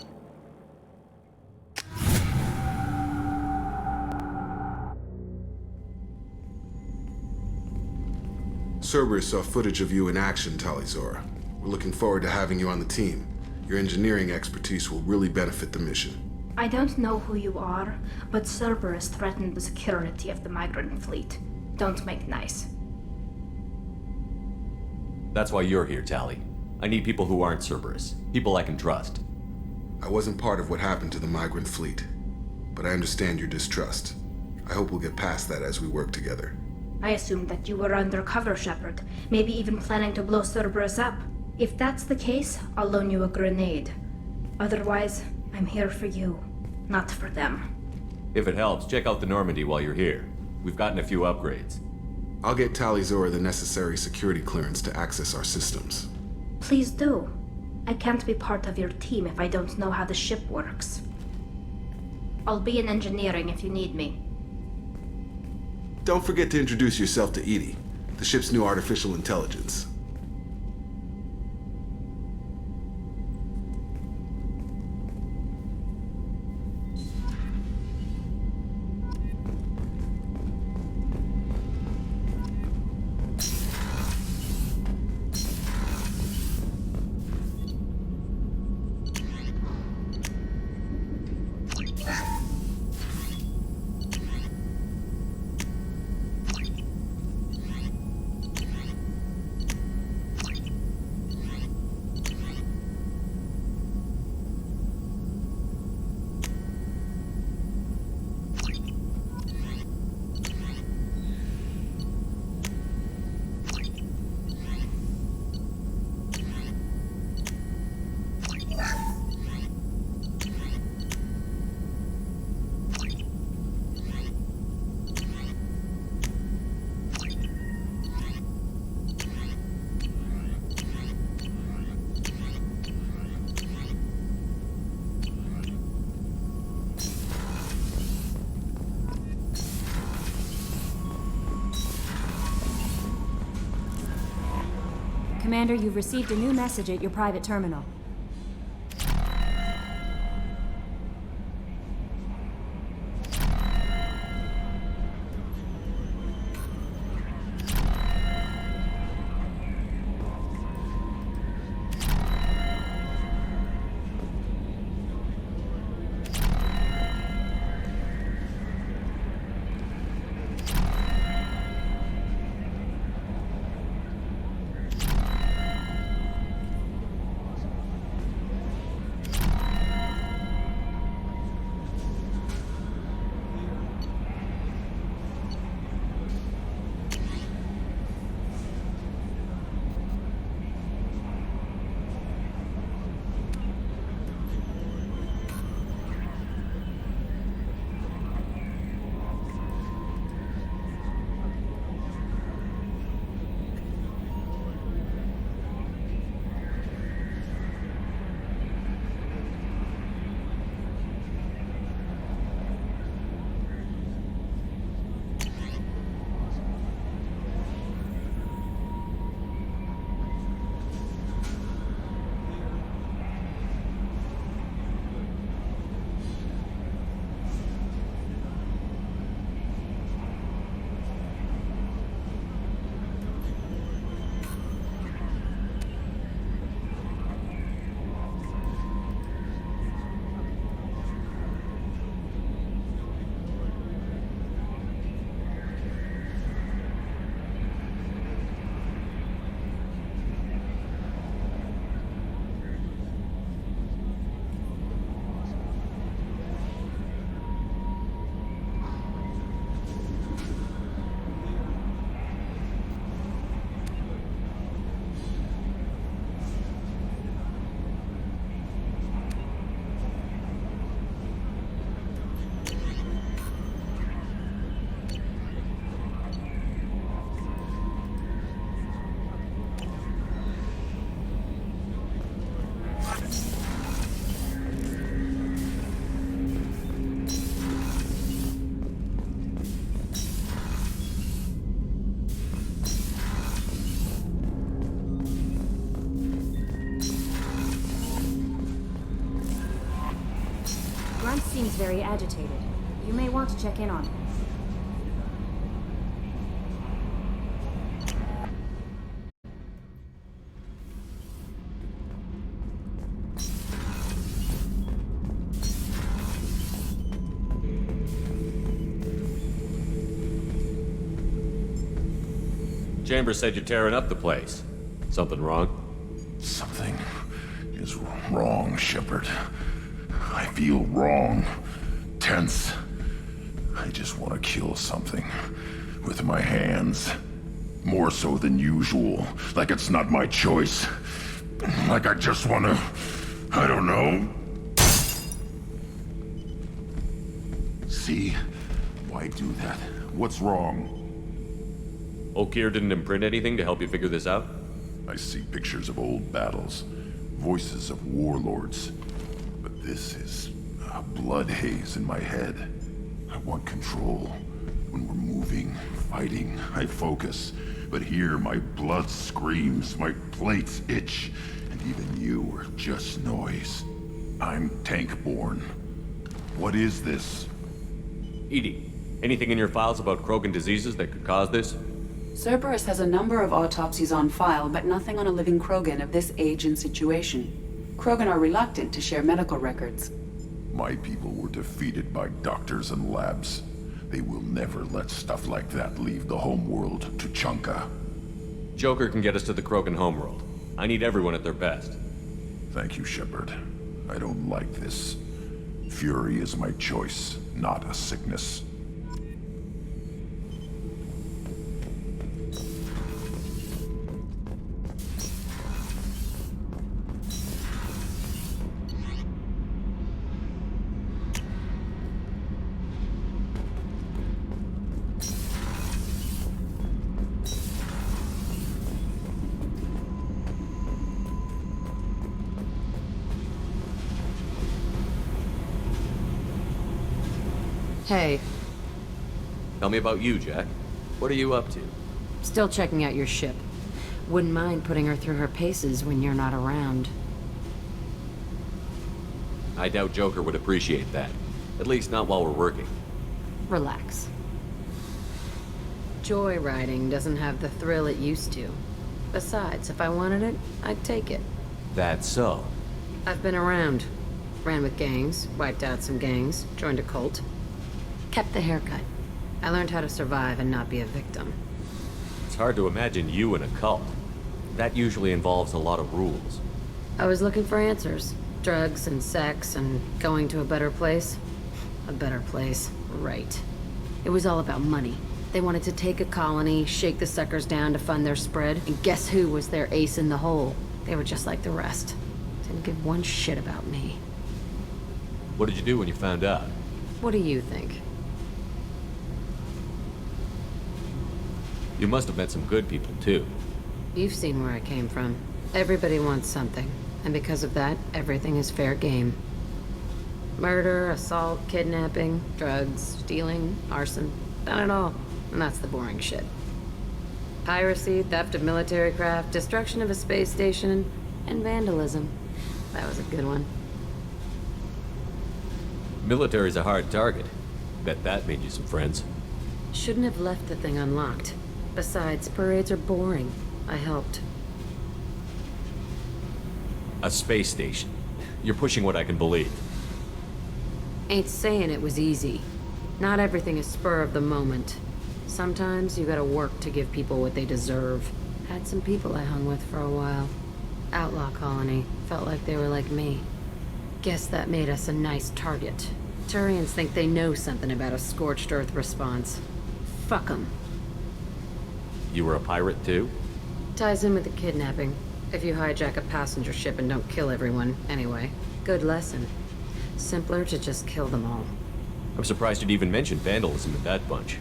Speaker 5: Cerberus saw footage of you in action, Talizora. We're looking forward to having you on the team. Your engineering expertise will really benefit the mission.
Speaker 6: I don't know who you are, but Cerberus threatened the security of the migrant fleet. Don't make nice.
Speaker 3: That's why you're here, Tali. I need people who aren't Cerberus. People I can trust.
Speaker 5: I wasn't part of what happened to the migrant fleet, but I understand your distrust. I hope we'll get past that as we work together.
Speaker 6: I assumed that you were undercover, Shepard. Maybe even planning to blow Cerberus up. If that's the case, I'll loan you a grenade. Otherwise, I'm here for you, not for them.
Speaker 3: If it helps, check out the Normandy while you're here. We've gotten a few upgrades.
Speaker 5: I'll get Talizora the necessary security clearance to access our systems.
Speaker 6: Please do. I can't be part of your team if I don't know how the ship works. I'll be in engineering if you need me.
Speaker 5: Don't forget to introduce yourself to EDI, the ship's new artificial intelligence.
Speaker 10: Commander, you've received a new message at your private terminal. Grunt seems very agitated. You may want to check in on him.
Speaker 3: Chambers said you're tearing up the place. Something wrong?
Speaker 16: Something is wrong, Shepard. I feel wrong. Tense. I just want to kill something. With my hands. More so than usual. Like it's not my choice. Like I just want to... I don't know. See? Why do that? What's wrong?
Speaker 3: Okier didn't imprint anything to help you figure this out?
Speaker 16: I see pictures of old battles. Voices of warlords. But this is a blood haze in my head. I want control. When we're moving, fighting, I focus. But here my blood screams, my plates itch, and even you are just noise. I'm tank-born. What is this?
Speaker 3: EDI, anything in your files about Krogan diseases that could cause this?
Speaker 1: Cerberus has a number of autopsies on file, but nothing on a living Krogan of this age and situation. Krogan are reluctant to share medical records.
Speaker 16: My people were defeated by doctors and labs. They will never let stuff like that leave the homeworld to Chunka.
Speaker 3: Joker can get us to the Krogan homeworld. I need everyone at their best.
Speaker 16: Thank you, Shepard. I don't like this. Fury is my choice, not a sickness.
Speaker 19: Hey.
Speaker 3: Tell me about you, Jack. What are you up to?
Speaker 19: Still checking out your ship. Wouldn't mind putting her through her paces when you're not around.
Speaker 3: I doubt Joker would appreciate that. At least not while we're working.
Speaker 19: Relax. Joyriding doesn't have the thrill it used to. Besides, if I wanted it, I'd take it.
Speaker 3: That's so.
Speaker 19: I've been around. Ran with gangs, wiped out some gangs, joined a cult. Kept the haircut. I learned how to survive and not be a victim.
Speaker 3: It's hard to imagine you in a cult. That usually involves a lot of rules.
Speaker 19: I was looking for answers. Drugs and sex and going to a better place. A better place, right. It was all about money. They wanted to take a colony, shake the suckers down to fund their spread, and guess who was their ace in the hole? They were just like the rest. Didn't give one shit about me.
Speaker 3: What did you do when you found out?
Speaker 19: What do you think?
Speaker 3: You must have met some good people, too.
Speaker 19: You've seen where I came from. Everybody wants something, and because of that, everything is fair game. Murder, assault, kidnapping, drugs, stealing, arson, done it all. And that's the boring shit. Piracy, theft of military craft, destruction of a space station, and vandalism. That was a good one.
Speaker 3: Military's a hard target. Bet that made you some friends.
Speaker 19: Shouldn't have left the thing unlocked. Besides, parades are boring. I helped.
Speaker 3: A space station. You're pushing what I can believe.
Speaker 19: Ain't saying it was easy. Not everything is spur of the moment. Sometimes you gotta work to give people what they deserve. Had some people I hung with for a while. Outlaw colony. Felt like they were like me. Guess that made us a nice target. Turians think they know something about a scorched earth response. Fuck 'em.
Speaker 3: You were a pirate, too?
Speaker 19: Ties in with the kidnapping. If you hijack a passenger ship and don't kill everyone, anyway. Good lesson. Simpler to just kill them all.
Speaker 3: I'm surprised you'd even mention vandalism in that bunch.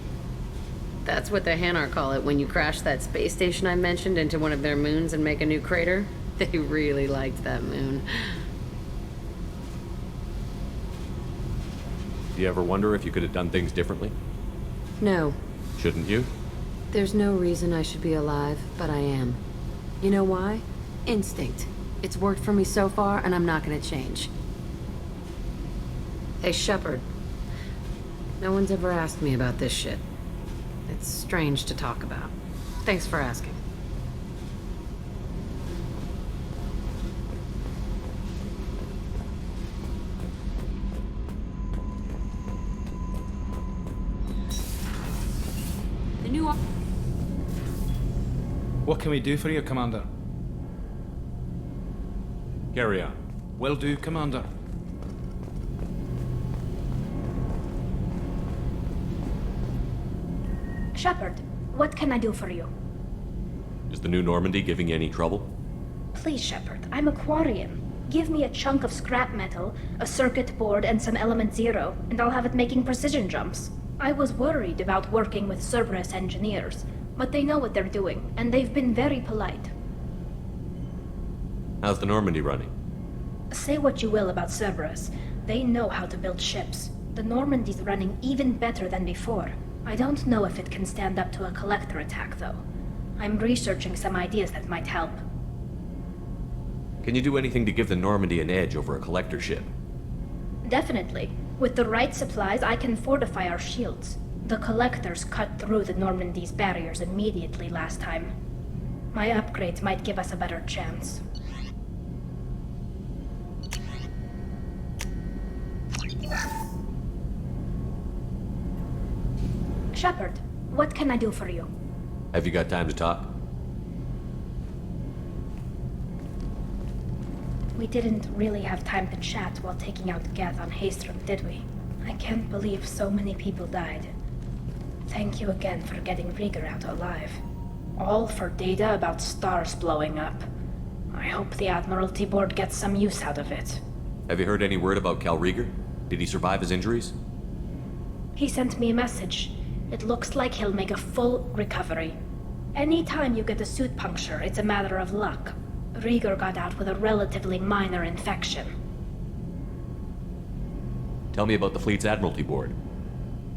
Speaker 19: That's what the Hanar call it when you crash that space station I mentioned into one of their moons and make a new crater. They really liked that moon.
Speaker 3: Do you ever wonder if you could have done things differently?
Speaker 19: No.
Speaker 3: Shouldn't you?
Speaker 19: There's no reason I should be alive, but I am. You know why? Instinct. It's worked for me so far, and I'm not gonna change. Hey, Shepard. No one's ever asked me about this shit. It's strange to talk about. Thanks for asking.
Speaker 10: The new...
Speaker 4: What can we do for you, Commander?
Speaker 3: Carry on.
Speaker 4: Will do, Commander.
Speaker 6: Shepard, what can I do for you?
Speaker 3: Is the new Normandy giving you any trouble?
Speaker 6: Please, Shepard, I'm a Quarian. Give me a chunk of scrap metal, a circuit board, and some element zero, and I'll have it making precision jumps. I was worried about working with Cerberus engineers, but they know what they're doing, and they've been very polite.
Speaker 3: How's the Normandy running?
Speaker 6: Say what you will about Cerberus, they know how to build ships. The Normandy's running even better than before. I don't know if it can stand up to a collector attack, though. I'm researching some ideas that might help.
Speaker 3: Can you do anything to give the Normandy an edge over a collector ship?
Speaker 6: Definitely. With the right supplies, I can fortify our shields. The collectors cut through the Normandy's barriers immediately last time. My upgrades might give us a better chance. Shepard, what can I do for you?
Speaker 3: Have you got time to talk?
Speaker 6: We didn't really have time to chat while taking out Geth on Haestrom, did we? I can't believe so many people died. Thank you again for getting Rieger out alive. All for data about stars blowing up. I hope the Admiralty Board gets some use out of it.
Speaker 3: Have you heard any word about Cal Rieger? Did he survive his injuries?
Speaker 6: He sent me a message. It looks like he'll make a full recovery. Anytime you get a suit puncture, it's a matter of luck. Rieger got out with a relatively minor infection.
Speaker 3: Tell me about the fleet's Admiralty Board.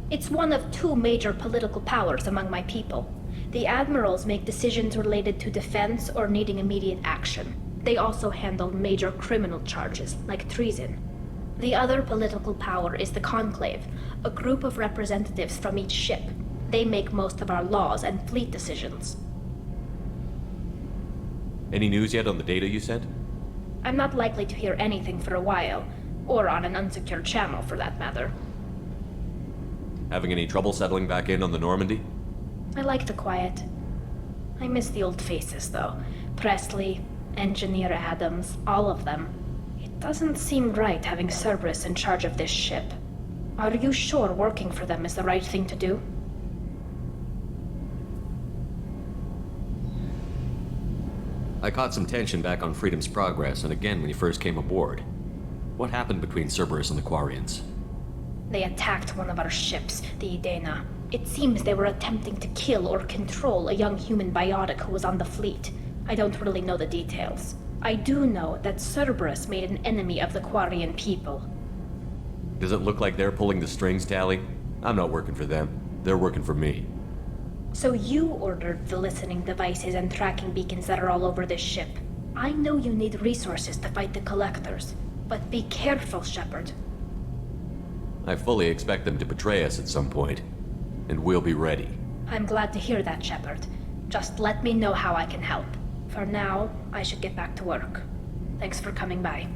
Speaker 6: It's one of two major political powers among my people.
Speaker 12: The admirals make decisions related to defense or needing immediate action. They also handle major criminal charges, like treason. The other political power is the Conclave, a group of representatives from each ship. They make most of our laws and fleet decisions.
Speaker 3: Any news yet on the data you sent?
Speaker 12: I'm not likely to hear anything for a while, or on an unsecured channel for that matter.
Speaker 3: Having any trouble settling back in on the Normandy?
Speaker 12: I like the quiet. I miss the old faces, though. Presley, Engineer Adams, all of them. It doesn't seem right having Cerberus in charge of this ship. Are you sure working for them is the right thing to do?
Speaker 3: I caught some tension back on Freedom's Progress, and again when you first came aboard. What happened between Cerberus and the Quarians?
Speaker 12: They attacked one of our ships, the Idena. It seems they were attempting to kill or control a young human biotic who was on the fleet. I don't really know the details. I do know that Cerberus made an enemy of the Quarian people.
Speaker 3: Does it look like they're pulling the strings, Tally? I'm not working for them. They're working for me.
Speaker 12: So you ordered the listening devices and tracking beacons that are all over this ship. I know you need resources to fight the Collectors, but be careful, Shepard.
Speaker 3: I fully expect them to betray us at some point, and we'll be ready.
Speaker 12: I'm glad to hear that, Shepard. Just let me know how I can help. For now, I should get back to work. Thanks for coming by.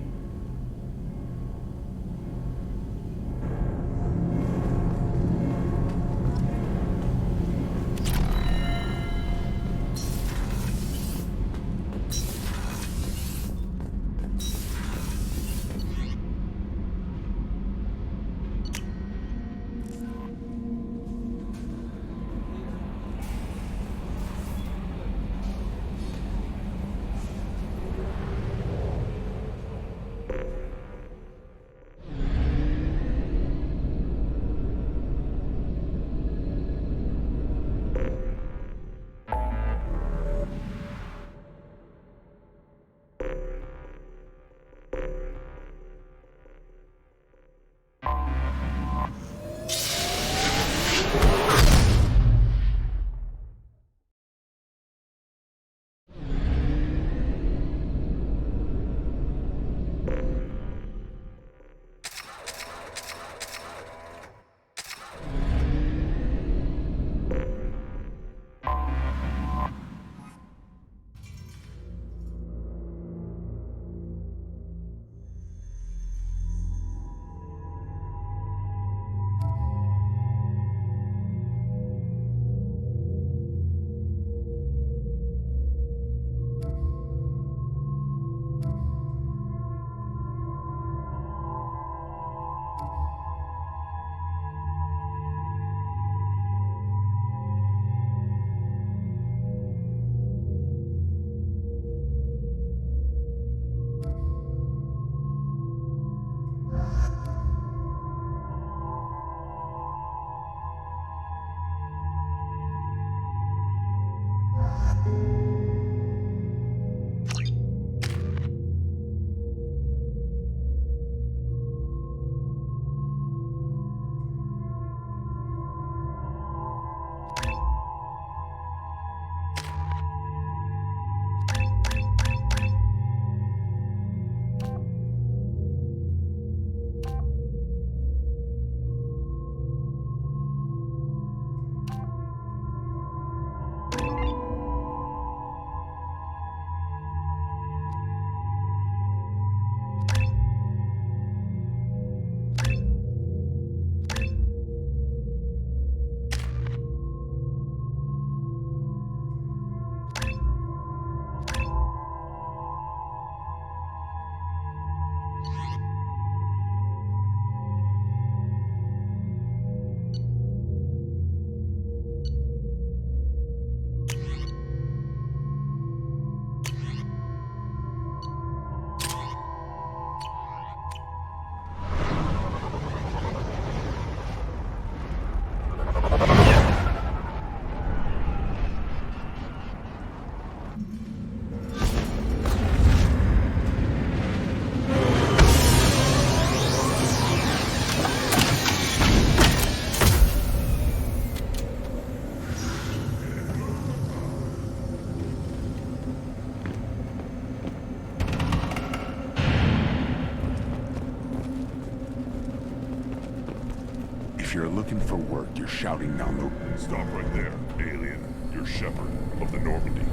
Speaker 16: looking for work, you're shouting down the... Stop right there, alien. You're Shepard of the Normandy.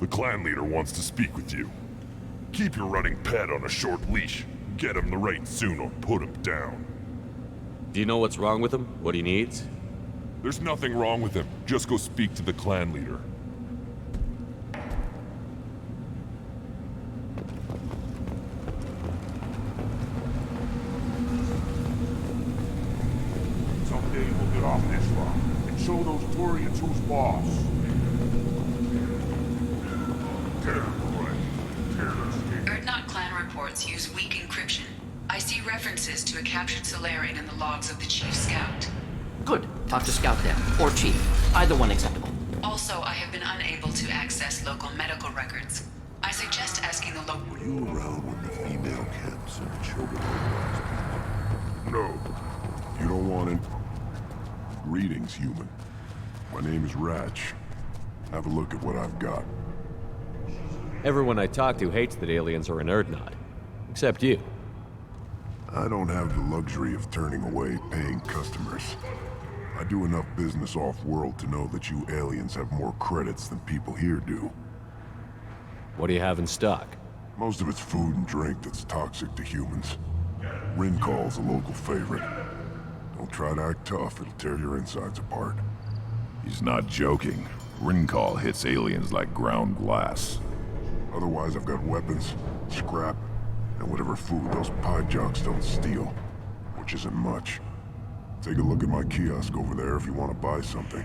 Speaker 16: The clan leader wants to speak with you. Keep your running pet on a short leash. Get him the right soon or put him down.
Speaker 3: Do you know what's wrong with him? What he needs?
Speaker 16: There's nothing wrong with him. Just go speak to the clan leader. Someday we'll get off this rock and show those Turians who's boss.
Speaker 1: Erdnot clan reports use weak encryption. I see references to a captured Solarian in the logs of the Chief Scout.
Speaker 11: Good. Talk to Scout then. Or Chief. Either one acceptable.
Speaker 1: Also, I have been unable to access local medical records. I suggest asking the local...
Speaker 16: Were you around when the female camps and the children were No. You don't want it. Greetings, human. My name is Ratch. Have a look at what I've got.
Speaker 3: Everyone I talk to hates that aliens are in Erdnot. Except you.
Speaker 16: I don't have the luxury of turning away paying customers. I do enough business off-world to know that you aliens have more credits than people here do.
Speaker 3: What do you have in stock?
Speaker 16: Most of it's food and drink that's toxic to humans. Rincall's a local favorite. Don't try to act tough, it'll tear your insides apart.
Speaker 20: He's not joking. Rincall hits aliens like ground glass.
Speaker 16: Otherwise, I've got weapons, scrap, and whatever food those pie jocks don't steal, which isn't much. Take a look at my kiosk over there if you want to buy something.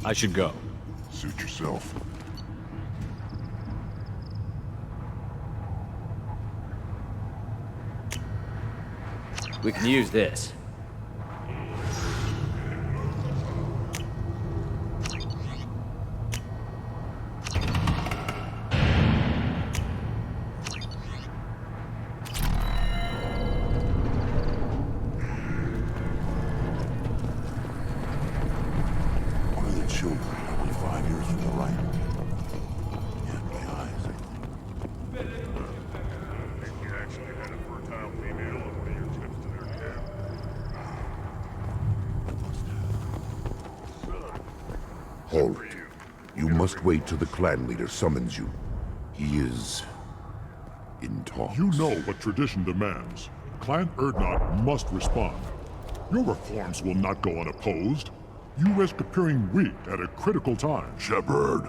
Speaker 3: I should go.
Speaker 16: Suit yourself.
Speaker 3: We can use this.
Speaker 16: One of the children, probably 5 years to the right. Yeah, my eyes. I think we actually had a fertile female on one of your trips to their camp.
Speaker 23: Halt. You must wait till the clan leader summons you. He is... in talks.
Speaker 16: You know what tradition demands. Clan Erdnot must respond. Your reforms will not go unopposed. You risk appearing weak at a critical time. Shepard.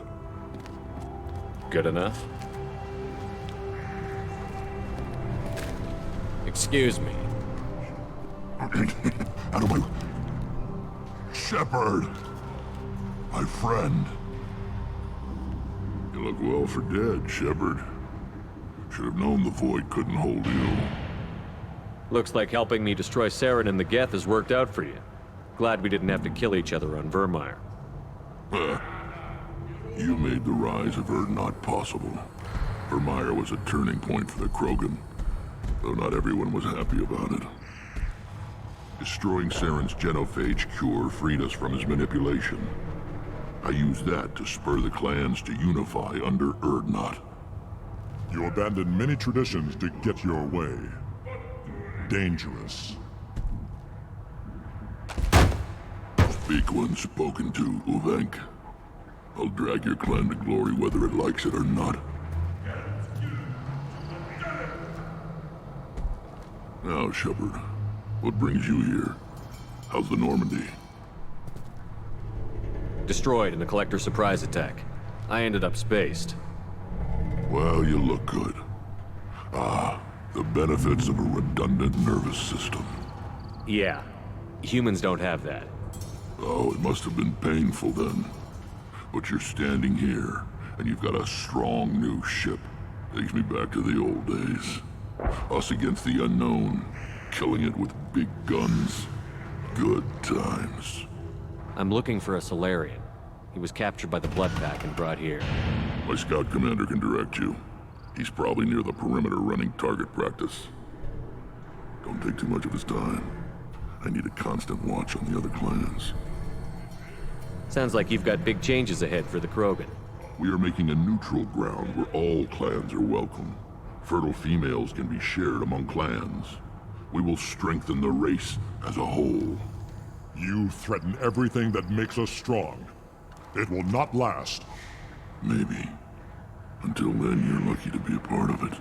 Speaker 3: Good enough? Excuse me.
Speaker 16: Out of my... Shepard! My friend. You look well for dead, Shepard. Should have known the Void couldn't hold you.
Speaker 3: Looks like helping me destroy Saren and the Geth has worked out for you. Glad we didn't have to kill each other on Vermeer.
Speaker 16: You made the rise of Erdnot possible. Vermeer was a turning point for the Krogan, though not everyone was happy about it. Destroying Saren's genophage cure freed us from his manipulation. I used that to spur the clans to unify under Erdnot. You abandoned many traditions to get your way. Dangerous. Speak when spoken to, Uvenk. I'll drag your clan to glory whether it likes it or not. Now, Shepard, what brings you here? How's the Normandy?
Speaker 3: Destroyed in the Collector surprise attack. I ended up spaced.
Speaker 16: Well, you look good. Ah, the benefits of a redundant nervous system.
Speaker 3: Yeah. Humans don't have that.
Speaker 16: Oh, it must have been painful then. But you're standing here, and you've got a strong new ship. Takes me back to the old days. Us against the unknown, killing it with big guns. Good times.
Speaker 3: I'm looking for a Solarian. He was captured by the Blood Pack and brought here.
Speaker 16: My scout commander can direct you. He's probably near the perimeter running target practice. Don't take too much of his time.
Speaker 13: I need a constant watch on the other clans.
Speaker 3: Sounds like you've got big changes ahead for the Krogan.
Speaker 13: We are making a neutral ground where all clans are welcome. Fertile females can be shared among clans. We will strengthen the race as a whole.
Speaker 16: You threaten everything that makes us strong. It will not last.
Speaker 13: Maybe. Until then, you're lucky to be a part of it.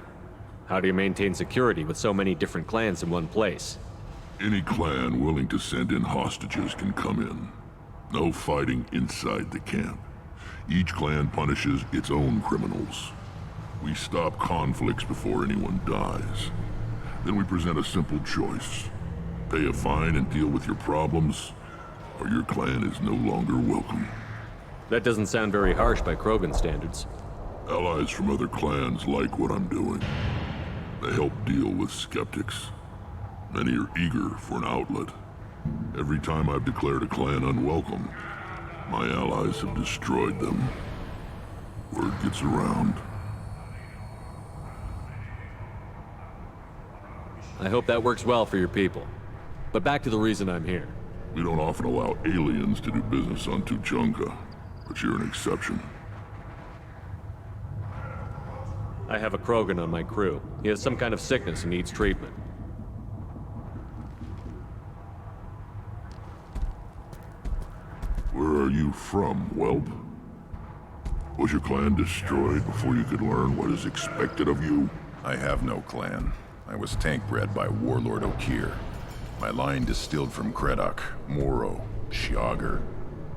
Speaker 3: How do you maintain security with so many different clans in one place?
Speaker 13: Any clan willing to send in hostages can come in. No fighting inside the camp. Each clan punishes its own criminals. We stop conflicts before anyone dies. Then we present a simple choice. Pay a fine and deal with your problems, or your clan is no longer welcome.
Speaker 3: That doesn't sound very harsh by Krogan standards.
Speaker 13: Allies from other clans like what I'm doing. They help deal with skeptics. Many are eager for an outlet. Every time I've declared a clan unwelcome, my allies have destroyed them. Word gets around.
Speaker 3: I hope that works well for your people. But back to the reason I'm here.
Speaker 13: We don't often allow aliens to do business on Tuchanka, but you're an exception.
Speaker 3: I have a Krogan on my crew. He has some kind of sickness and needs treatment.
Speaker 13: Where are you from, whelp? Was your clan destroyed before you could learn what is expected of you?
Speaker 20: I have no clan. I was tank bred by Warlord Okir. My line distilled from Kredok, Moro, Shiagar.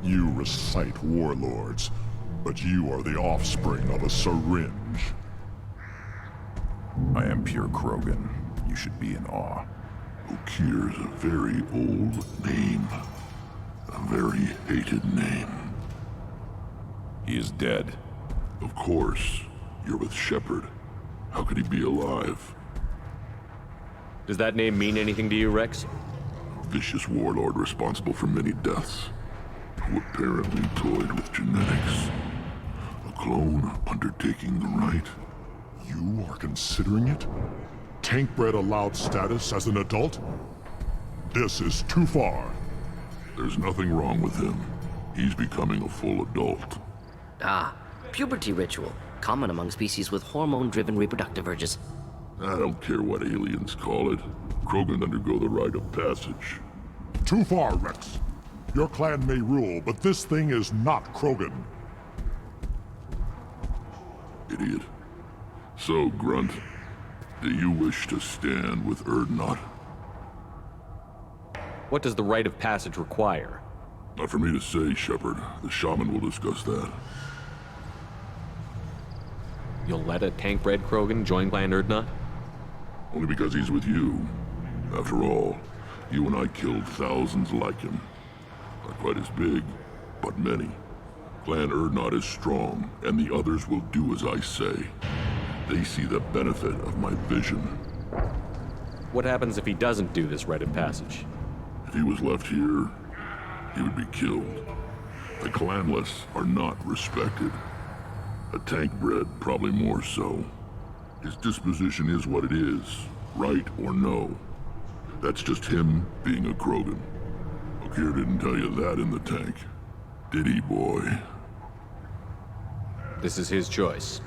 Speaker 16: You recite warlords, but you are the offspring of a syringe.
Speaker 20: I am pure Krogan. You should be in awe.
Speaker 13: Okir's a very old name. A very hated name.
Speaker 20: He is dead.
Speaker 13: Of course. You're with Shepard. How could he be alive?
Speaker 3: Does that name mean anything to you, Rex?
Speaker 13: A vicious warlord responsible for many deaths, who apparently toyed with genetics. A clone undertaking the rite.
Speaker 16: You are considering it? Tank-bred allowed status as an adult? This is too far.
Speaker 13: There's nothing wrong with him. He's becoming a full adult.
Speaker 11: Ah, puberty ritual. Common among species with hormone-driven reproductive urges.
Speaker 13: I don't care what aliens call it. Krogan undergo the rite of passage.
Speaker 16: Too far, Rex. Your clan may rule, but this thing is not Krogan.
Speaker 13: Idiot. So, Grunt, do you wish to stand with Erdnot?
Speaker 3: What does the rite of passage require?
Speaker 13: Not for me to say, Shepard. The shaman will discuss that.
Speaker 3: You'll let a tank-bred Krogan join Clan Erdnot?
Speaker 13: Only because he's with you. After all, you and I killed thousands like him. Not quite as big, but many. Clan Erdnot is strong, and the others will do as I say. They see the benefit of my vision.
Speaker 3: What happens if he doesn't do this rite of passage?
Speaker 13: If he was left here, he would be killed. The clanless are not respected. A tank-bred, probably more so. His disposition is what it is, right or no. That's just him being a Krogan. Okir didn't tell you that in the tank. Did he, boy?
Speaker 3: This is his choice.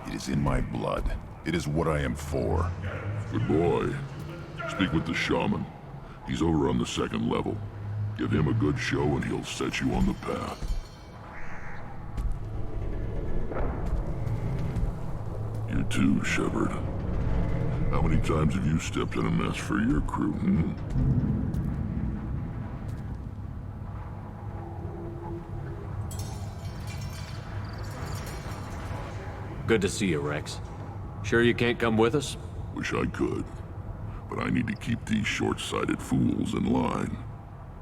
Speaker 20: It is in my blood. It is what I am for.
Speaker 13: Good boy. Speak with the shaman. He's over on the second level. Give him a good show and he'll set you on the path. You too, Shepard. How many times have you stepped in a mess for your crew, hmm?
Speaker 3: Good to see you, Rex. Sure you can't come with us?
Speaker 13: Wish I could. But I need to keep these short-sighted fools in line.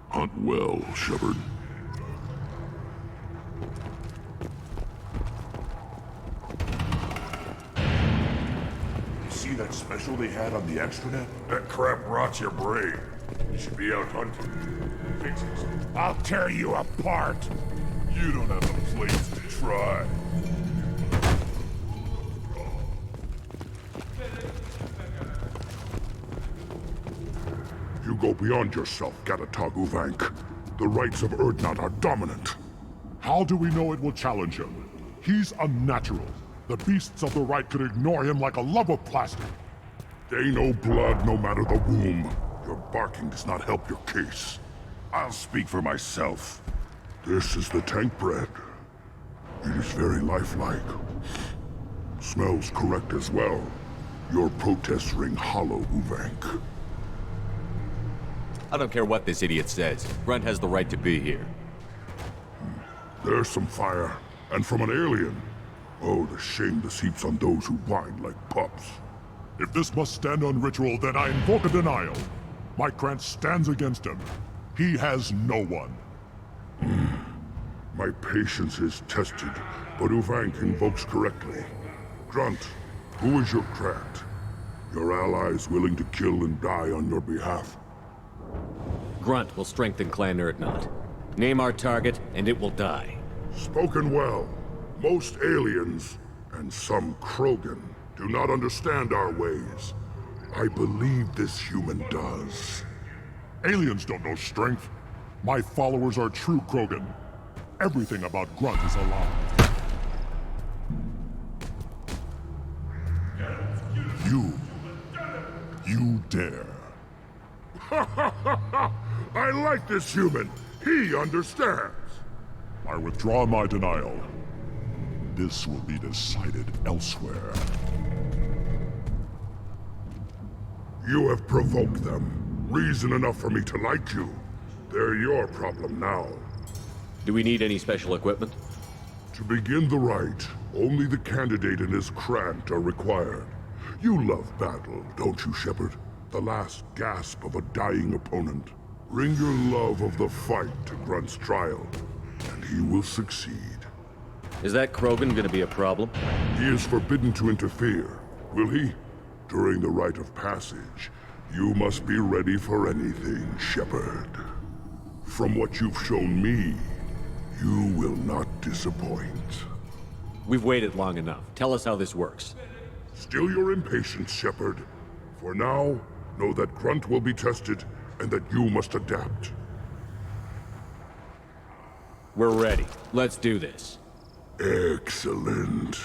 Speaker 13: Hunt well, Shepard.
Speaker 16: You see that special they had on the extranet? That crap rots your brain. You should be out hunting. Fix it. I'll tear you apart. You don't have the plates to try.
Speaker 23: You go beyond yourself, Gatatog Uvank. The rights of Urdnot are dominant.
Speaker 16: How do we know it will challenge him? He's unnatural. The beasts of the right could ignore him like a lump of plastic.
Speaker 23: They know blood no matter the womb. Your barking does not help your case. I'll speak for myself. This is the tank bread. It is very lifelike. Smells correct as well. Your protests ring hollow, Uvank.
Speaker 3: I don't care what this idiot says. Grunt has the right to be here.
Speaker 23: There's some fire, and from an alien. Oh, the shame this heaps on those who whine like pups.
Speaker 16: If this must stand on ritual, then I invoke a denial. My Krantz stands against him. He has no one.
Speaker 23: My patience is tested, but Uvank invokes correctly. Grunt, who is your Krant? Your allies willing to kill and die on your behalf?
Speaker 3: Grunt will strengthen Clan Urdnot. Name our target, and it will die.
Speaker 23: Spoken well. Most aliens, and some Krogan, do not understand our ways. I believe this human does.
Speaker 16: Aliens don't know strength. My followers are true Krogan. Everything about Grunt is a lie. You dare.
Speaker 23: I like this human. He understands.
Speaker 16: I withdraw my denial. This will be decided elsewhere.
Speaker 23: You have provoked them. Reason enough for me to like you. They're your problem now.
Speaker 3: Do we need any special equipment?
Speaker 23: To begin the rite, only the candidate and his Krant are required. You love battle, don't you, Shepard? The last gasp of a dying opponent. Bring your love of the fight to Grunt's trial, and he will succeed.
Speaker 3: Is that Krogan gonna be a problem?
Speaker 23: He is forbidden to interfere, will he? During the rite of passage, you must be ready for anything, Shepard. From what you've shown me, you will not disappoint.
Speaker 3: We've waited long enough. Tell us how this works.
Speaker 23: Still your impatience, Shepard. For now, know that Grunt will be tested, and that you must adapt.
Speaker 3: We're ready. Let's do this.
Speaker 23: Excellent.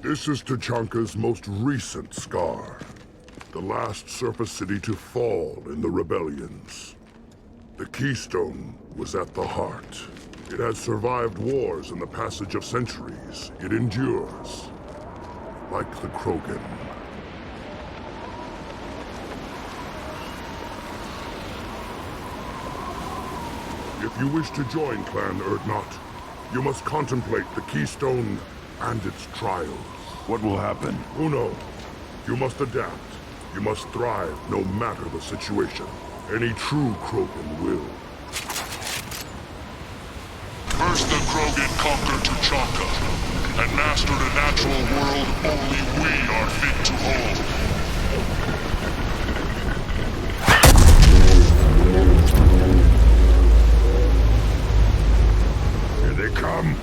Speaker 23: This is Tachanka's most recent scar. The last surface city to fall in the rebellions. The Keystone was at the heart. It has survived wars and the passage of centuries. It endures. Like the Krogan. If you wish to join Clan Erdnot, you must contemplate the Keystone and its trials.
Speaker 20: What will happen?
Speaker 23: Who knows? You must adapt. You must thrive no matter the situation. Any true Krogan will. First the Krogan conquered Tachanka, and mastered a natural world only we are fit to hold. Here they come.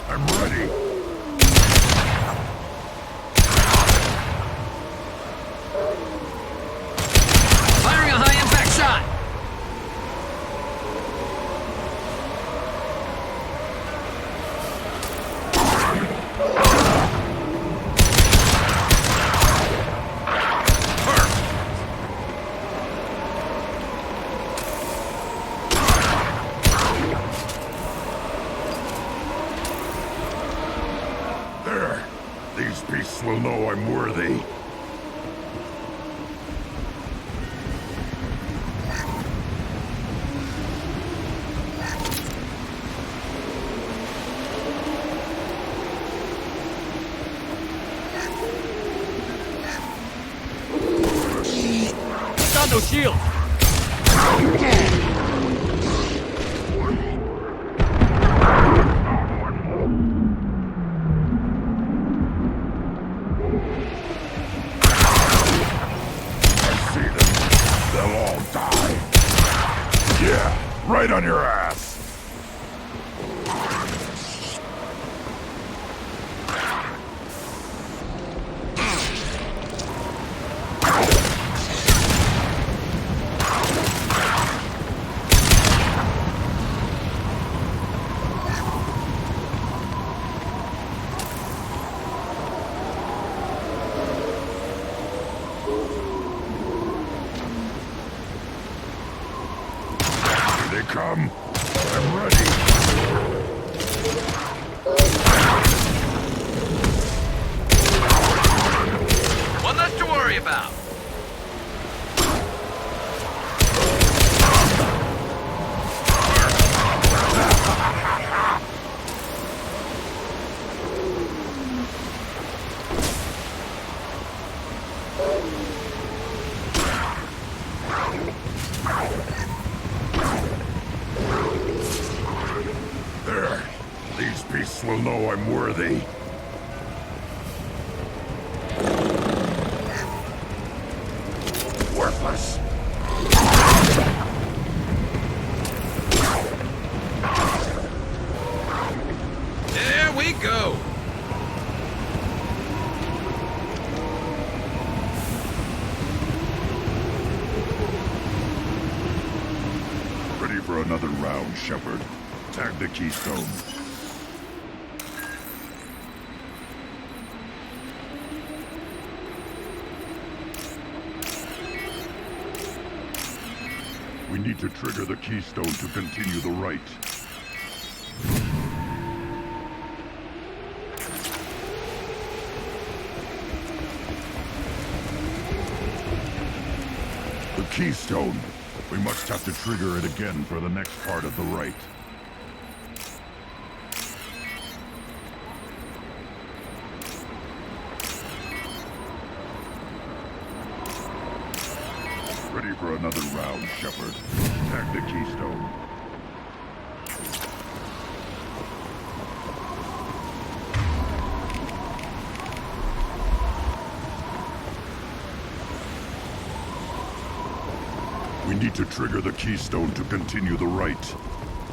Speaker 23: I'm ready.
Speaker 22: Firing a high-impact shot!
Speaker 23: There. These beasts will know I'm worthy.
Speaker 22: Got no shield!
Speaker 23: They'll all die. Yeah, right on your ass. Here they come. I'm ready.
Speaker 22: One less to worry about.
Speaker 23: There. These beasts will know I'm worthy. Worthless.
Speaker 22: There we go.
Speaker 23: Ready for another round, Shepard. Tag the Keystone. We need to trigger the Keystone to continue the rite. The Keystone. We must have to trigger it again for the next part of the rite. Ready for another round, Shepard. Tag the Keystone. We need to trigger the Keystone to continue the rite.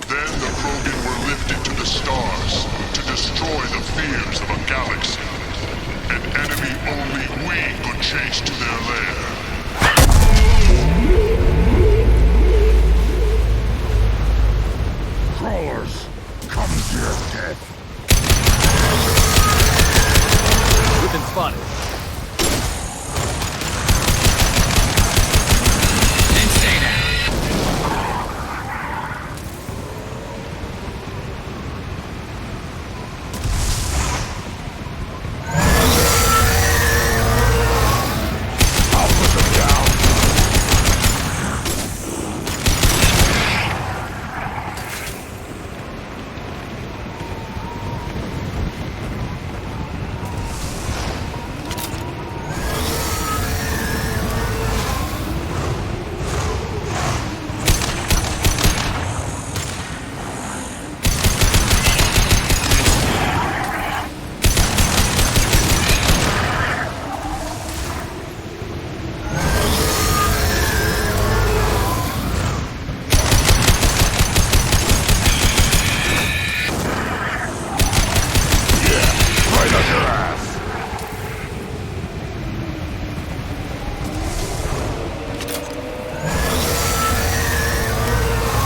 Speaker 23: Then the Krogan were lifted to the stars to destroy the fears of a galaxy. An enemy only we could chase to their lair. Crawlers, come to your death.
Speaker 3: spotted.
Speaker 14: Then stay down.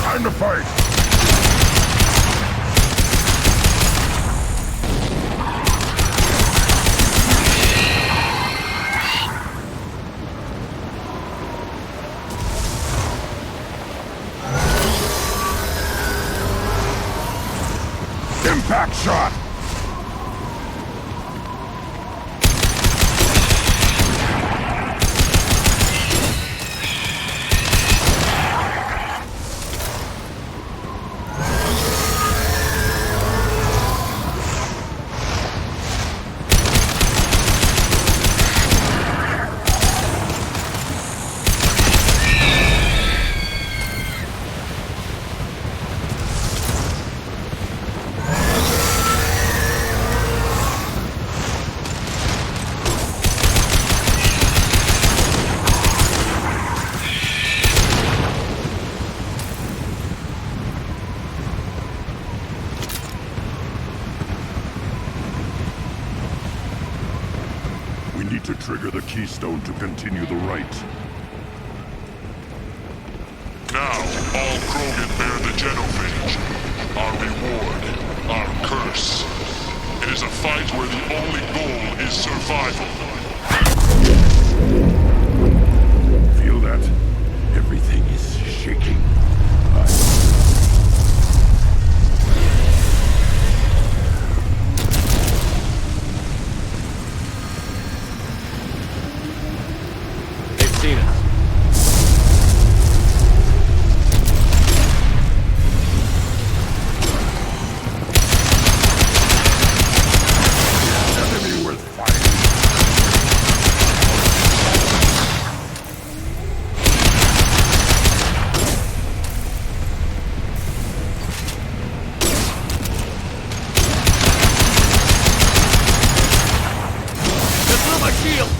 Speaker 23: Time to fight! Impact shot! We need to trigger the keystone to continue the rite.
Speaker 16: Now, all Krogan bear the genophage. Our reward, our curse. It is a fight where the only goal is survival.
Speaker 23: Feel that? Everything is shaking.
Speaker 3: They've seen us.
Speaker 23: Enemy worth fighting.
Speaker 3: Just through my shield!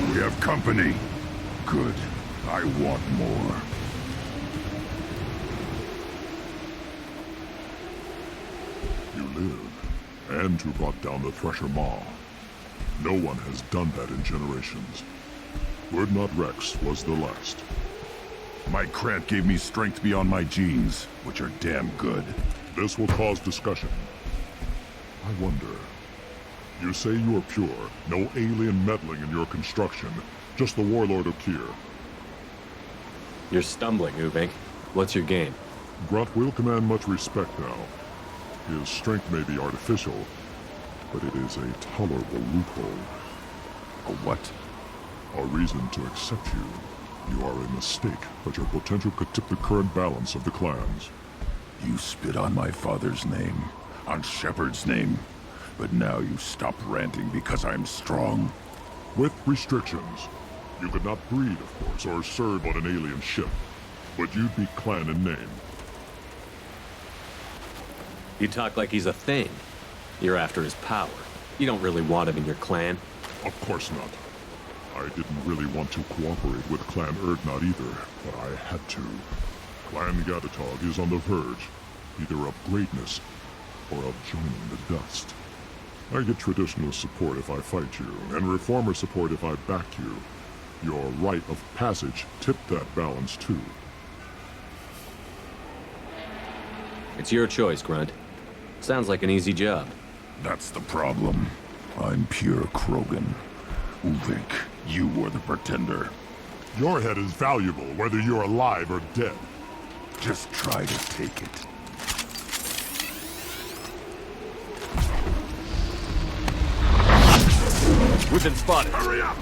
Speaker 3: We have company. Good. I want more.
Speaker 16: You live. And who brought down the Thresher Maw. No one has done that in generations. Urdnot Rex was the last.
Speaker 23: My Krant gave me strength beyond my genes, which are damn good.
Speaker 16: This will cause discussion. I wonder. You say you are pure, no alien meddling in your construction, just the Warlord Okir.
Speaker 3: You're stumbling, Uvink. What's your game?
Speaker 16: Grunt will command much respect now. His strength may be artificial, but it is a tolerable loophole.
Speaker 23: A what?
Speaker 16: A reason to accept you. You are a mistake, but your potential could tip the current balance of the clans.
Speaker 23: You spit on my father's name, on Shepard's name, but now you stop ranting because I'm strong.
Speaker 16: With restrictions. You could not breed, of course, or serve on an alien ship, but you'd be clan in name.
Speaker 3: You talk like he's a thing. You're after his power. You don't really want him in your clan.
Speaker 16: Of course not. I didn't really want to cooperate with Clan Urdnot either, but I had to. Clan Gatatog is on the verge, either of greatness or of joining the dust. I get traditional support if I fight you, and reformer support if I back you. Your rite of passage tipped that balance too.
Speaker 3: It's your choice, Grunt. Sounds like an easy job.
Speaker 23: That's the problem. I'm pure Krogan. Uvink, you are the pretender.
Speaker 16: Your head is valuable, whether you're alive or dead.
Speaker 23: Just try to take it.
Speaker 3: We've been spotted.
Speaker 23: Hurry up!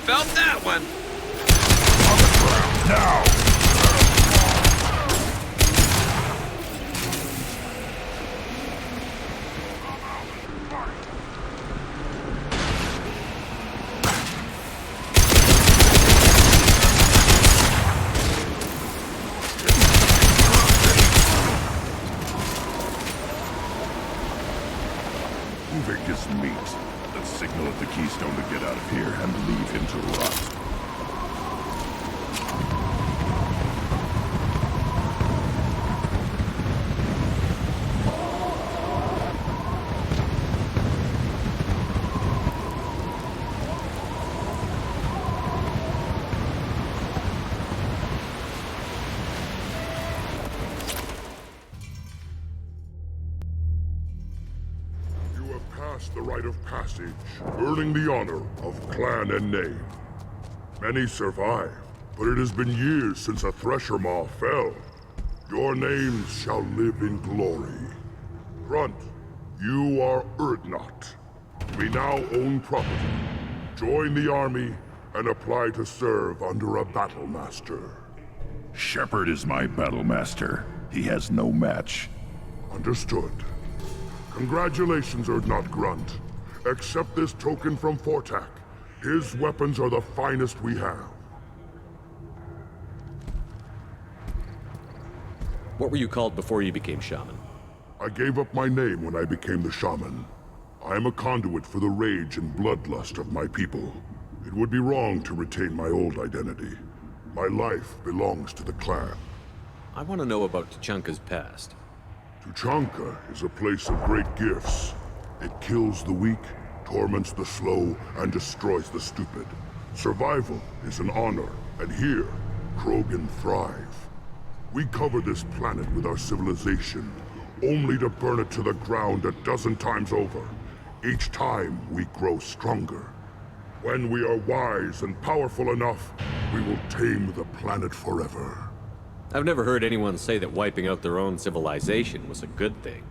Speaker 2: Felt that one.
Speaker 23: On the ground now! Uvink is meat. Let's signal at the Keystone to get out of here and leave him to rot.
Speaker 16: The rite of passage, earning the honor of clan and name. Many survive, but it has been years since a Thresher Maw fell. Your names shall live in glory. Grunt, you are Urdnot. We now own property. Join the army and apply to serve under a battle master.
Speaker 23: Shepard is my battle master. He has no match.
Speaker 16: Understood. Congratulations, Urdnot Grunt. Accept this token from Fortak. His weapons are the finest we have.
Speaker 3: What were you called before you became shaman?
Speaker 16: I gave up my name when I became the shaman. I am a conduit for the rage and bloodlust of my people. It would be wrong to retain my old identity. My life belongs to the clan.
Speaker 3: I want to know about Tuchanka's past.
Speaker 16: Tuchanka is a place of great gifts. It kills the weak, torments the slow, and destroys the stupid. Survival is an honor, and here, Krogan thrive. We cover this planet with our civilization, only to burn it to the ground a dozen times over. Each time, we grow stronger. When we are wise and powerful enough, we will tame the planet forever.
Speaker 3: I've never heard anyone say that wiping out their own civilization was a good thing.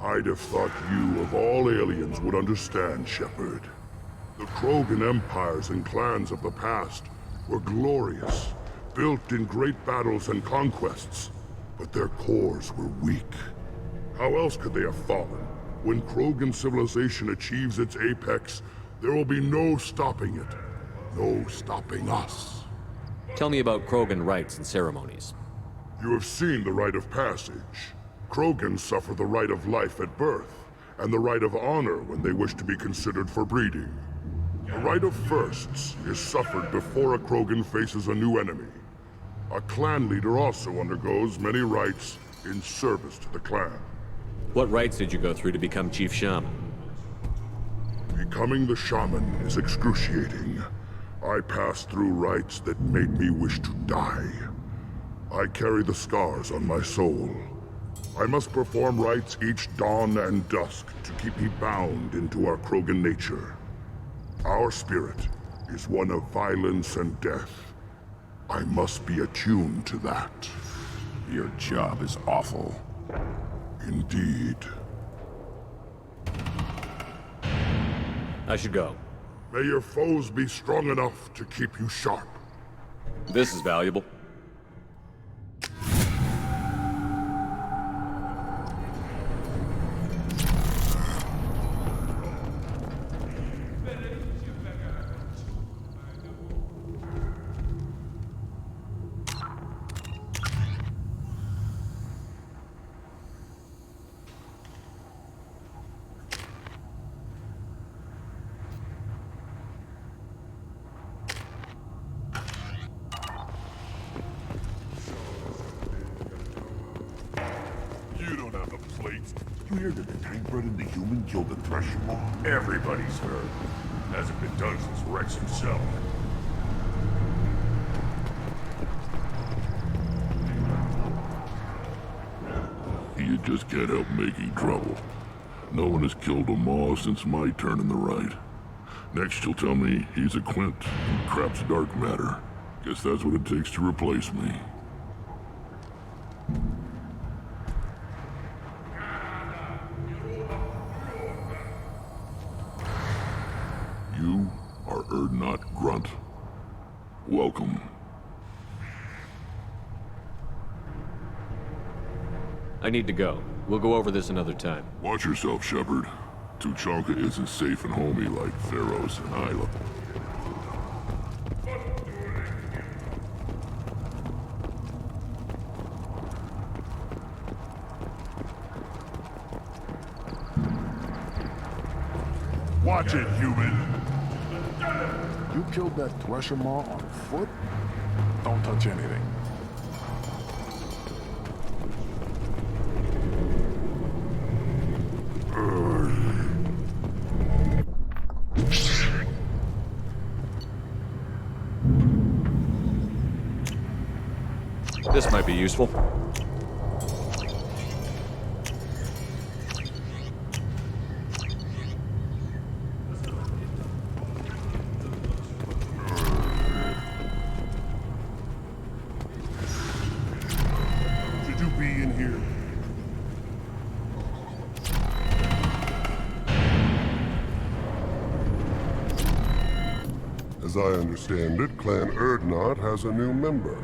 Speaker 16: I'd have thought you, of all aliens, would understand, Shepard. The Krogan empires and clans of the past were glorious, built in great battles and conquests, but their cores were weak. How else could they have fallen? When Krogan civilization achieves its apex, there will be no stopping it. No stopping us.
Speaker 3: Tell me about Krogan rites and ceremonies.
Speaker 16: You have seen the rite of passage. Krogans suffer the rite of life at birth,
Speaker 23: and the right of honor when they wish to be considered for breeding. The right of firsts is suffered before a Krogan faces a new enemy. A clan leader also undergoes many rites in service to the clan.
Speaker 3: What rites did you go through to become Chief Shaman?
Speaker 23: Becoming the shaman is excruciating. I passed through rites that made me wish to die. I carry the scars on my soul. I must perform rites each dawn and dusk to keep me bound into our Krogan nature. Our spirit is one of violence and death. I must be attuned to that.
Speaker 20: Your job is awful.
Speaker 23: Indeed.
Speaker 3: I should go.
Speaker 23: May your foes be strong enough to keep you sharp.
Speaker 3: This is valuable.
Speaker 23: You hear that the tank bred and the human killed the Thresher Maw? Everybody's heard. Hasn't been done since Rex himself.
Speaker 20: You just can't help making trouble. No one has killed a Maw since my turn in the right. Next you'll tell me he's a Quint and craps dark matter. Guess that's what it takes to replace me. You are Urdnot Grunt. Welcome.
Speaker 3: I need to go. We'll go over this another time.
Speaker 20: Watch yourself, Shepard. Tuchanka isn't safe and homey like Theros and Isla.
Speaker 23: Watch it, human!
Speaker 16: You killed that Thresher Maw on foot? Don't touch anything.
Speaker 3: This might be useful.
Speaker 23: Should you be in here?
Speaker 17: As I understand it, Clan Urdnot has a new member.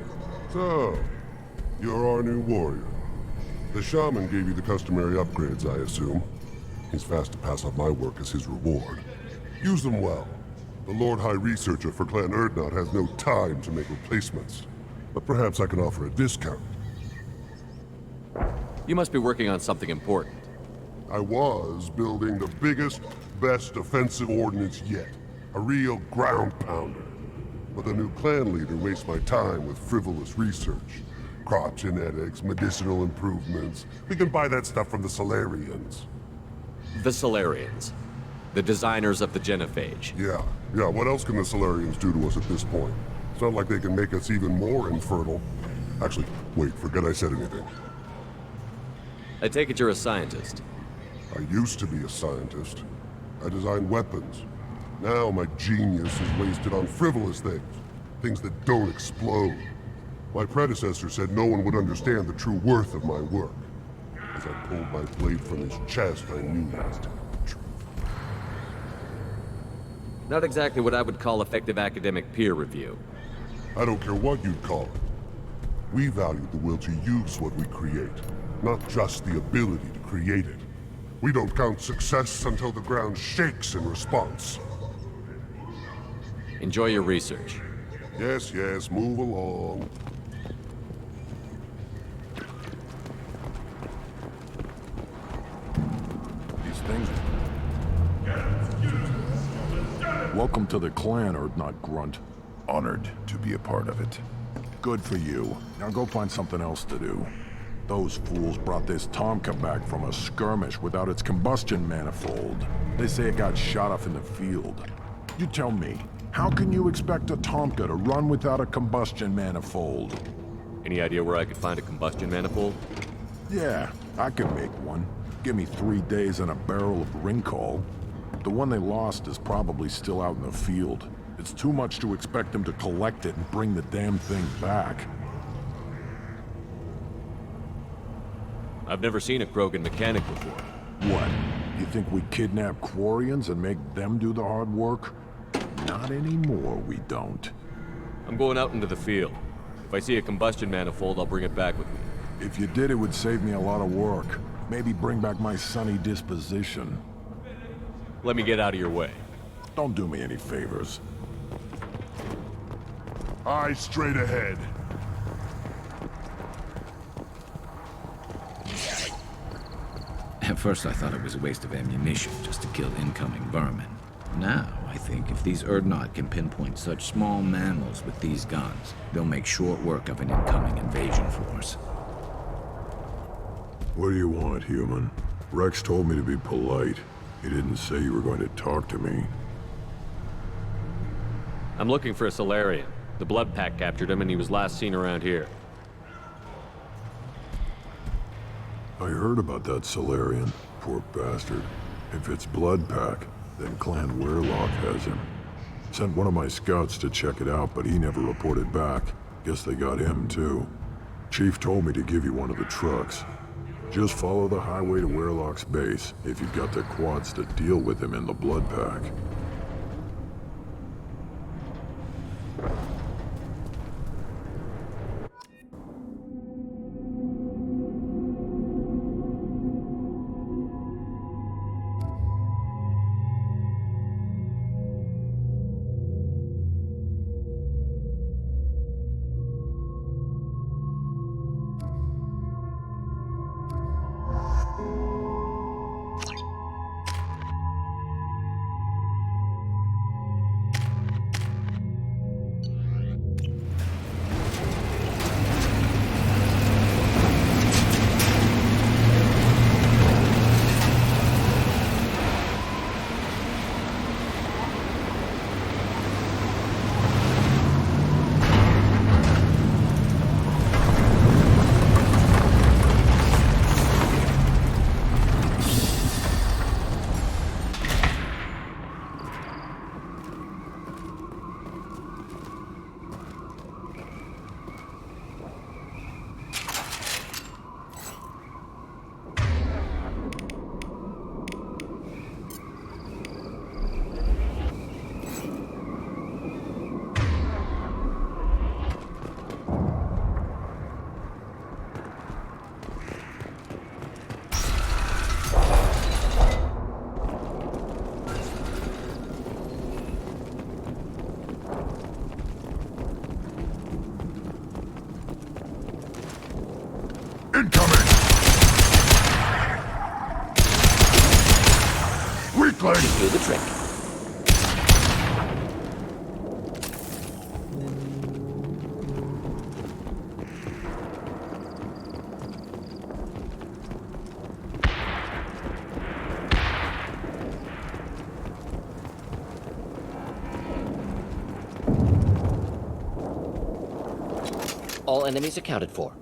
Speaker 17: So, you're our new warrior. The shaman gave you the customary upgrades, I assume. He's fast to pass on my work as his reward. Use them well. The Lord High Researcher for Clan Urdnot has no time to make replacements. But perhaps I can offer a discount.
Speaker 3: You must be working on something important.
Speaker 17: I was building the biggest, best offensive ordnance yet. A real ground pounder. But the new clan leader wastes my time with frivolous research. Crop genetics, medicinal improvements. We can buy that stuff from the Solarians.
Speaker 3: The Solarians. The designers of the genophage.
Speaker 17: Yeah. What else can the Solarians do to us at this point? It's not like they can make us even more infertile. Actually, wait, forget I said anything.
Speaker 3: I take it you're a scientist.
Speaker 17: I used to be a scientist. I designed weapons. Now my genius is wasted on frivolous things. Things that don't explode. My predecessor said no one would understand the true worth of my work. As I pulled my blade from his chest, I knew I was telling the truth.
Speaker 3: Not exactly what I would call effective academic peer review.
Speaker 17: I don't care what you'd call it. We value the will to use what we create, not just the ability to create it. We don't count success until the ground shakes in response.
Speaker 3: Enjoy your research.
Speaker 17: Yes, move along.
Speaker 16: These things
Speaker 7: Welcome to the clan, Urdnot Grunt.
Speaker 23: Honored to be a part of it.
Speaker 7: Good for you. Now go find something else to do. Those fools brought this Tomka back from a skirmish without its combustion manifold. They say it got shot off in the field. You tell me, how can you expect a Tomka to run without a combustion manifold?
Speaker 3: Any idea where I could find a combustion manifold?
Speaker 7: Yeah, I can make one. Give me 3 days and a barrel of Ringcall. The one they lost is probably still out in the field. It's too much to expect them to collect it and bring the damn thing back.
Speaker 3: I've never seen a Krogan mechanic before.
Speaker 7: What? You think we kidnap Quarians and make them do the hard work? Not anymore, we don't.
Speaker 3: I'm going out into the field. If I see a combustion manifold, I'll bring it back with me.
Speaker 7: If you did, it would save me a lot of work. Maybe bring back my sunny disposition.
Speaker 3: Let me get out of your way.
Speaker 7: Don't do me any favors.
Speaker 23: Eyes straight ahead.
Speaker 14: At first I thought it was a waste of ammunition just to kill incoming vermin. Now, I think if these Urdnot can pinpoint such small mammals with these guns, they'll make short work of an incoming invasion force.
Speaker 7: What do you want, human? Rex told me to be polite. He didn't say you were going to talk to me.
Speaker 3: I'm looking for a Solarian. The Blood Pack captured him and he was last seen around here.
Speaker 7: I heard about that Solarian. Poor bastard. If it's Blood Pack, then Clan Weirlock has him. Sent one of my scouts to check it out, but he never reported back. Guess they got him, too. Chief told me to give you one of the trucks. Just follow the highway to Weirlock's base, if you've got the quads to deal with him in the Blood Pack.
Speaker 23: Incoming! Weakling!
Speaker 11: Do the trick. All enemies accounted for.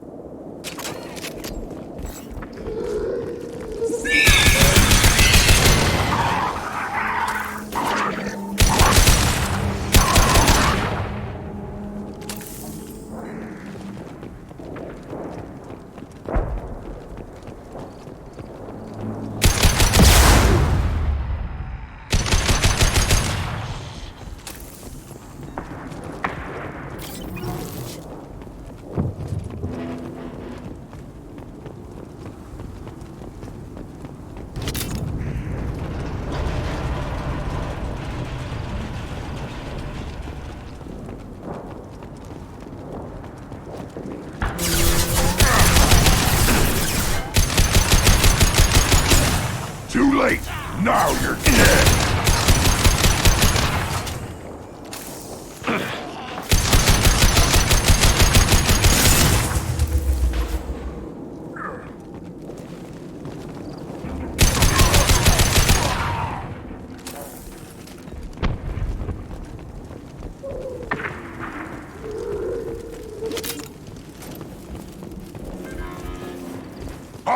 Speaker 23: Too late! Now you're dead!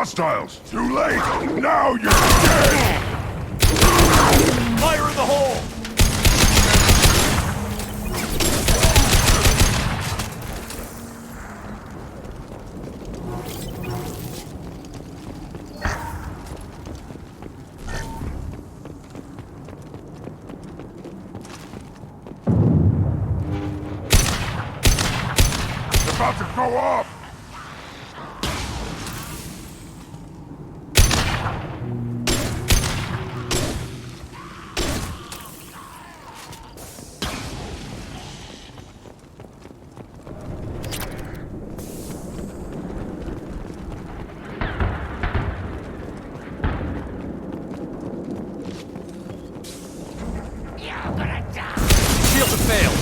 Speaker 23: Hostiles! Too late! Now you're dead!
Speaker 8: Fire in the hole!
Speaker 23: It's about to go off!
Speaker 3: Shield to fail!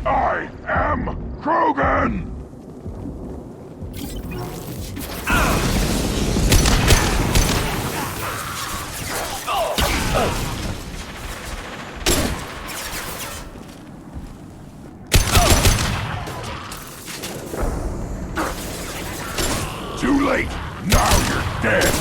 Speaker 23: I am Krogan! Too late! Now you're dead!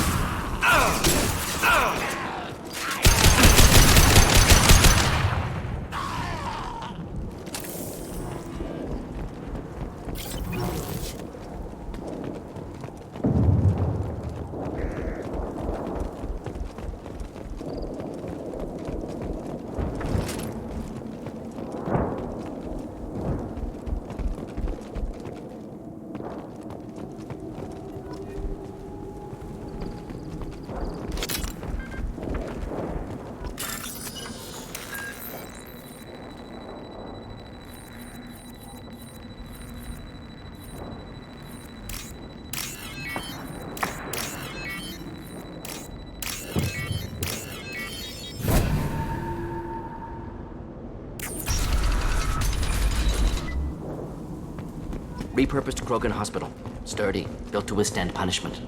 Speaker 11: Repurposed Krogan hospital. Sturdy, built to withstand punishment.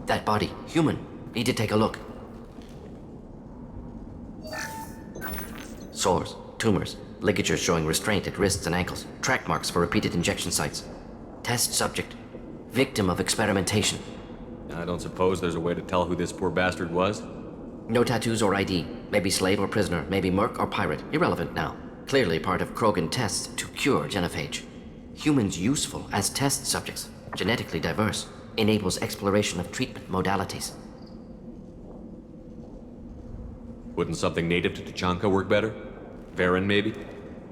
Speaker 11: That body, human. Need to take a look. Sores, tumors, ligatures showing restraint at wrists and ankles, track marks for repeated injection sites. Test subject. Victim of experimentation.
Speaker 3: I don't suppose there's a way to tell who this poor bastard was?
Speaker 11: No tattoos or ID. Maybe slave or prisoner, maybe merc or pirate. Irrelevant now. Clearly part of Krogan tests to cure genophage. Humans useful as test subjects, genetically diverse, enables exploration of treatment modalities.
Speaker 3: Wouldn't something native to Tuchanka work better? Varen, maybe?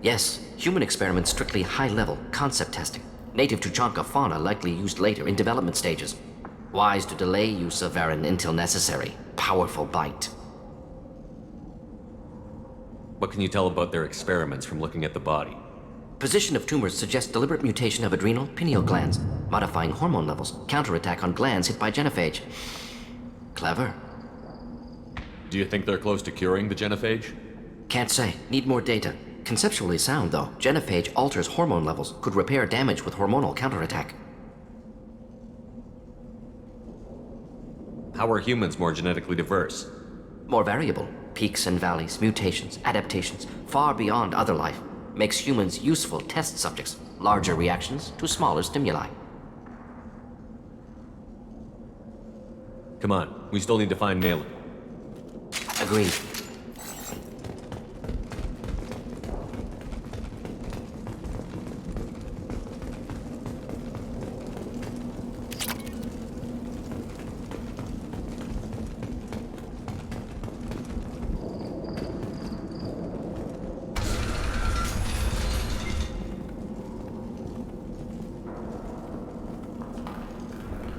Speaker 11: Yes, human experiments strictly high-level, concept testing. Native Tuchanka fauna likely used later in development stages. Wise to delay use of Varen until necessary. Powerful bite.
Speaker 3: What can you tell about their experiments from looking at the body?
Speaker 11: Position of tumors suggests deliberate mutation of adrenal, pineal glands, modifying hormone levels, counterattack on glands hit by genophage. Clever.
Speaker 3: Do you think they're close to curing the genophage?
Speaker 11: Can't say. Need more data. Conceptually sound, though. Genophage alters hormone levels, could repair damage with hormonal counterattack.
Speaker 3: How are humans more genetically diverse?
Speaker 11: More variable. Peaks and valleys, mutations, adaptations, far beyond other life. Makes humans useful test subjects. Larger reactions to smaller stimuli.
Speaker 3: Come on, we still need to find Malin.
Speaker 11: Agreed.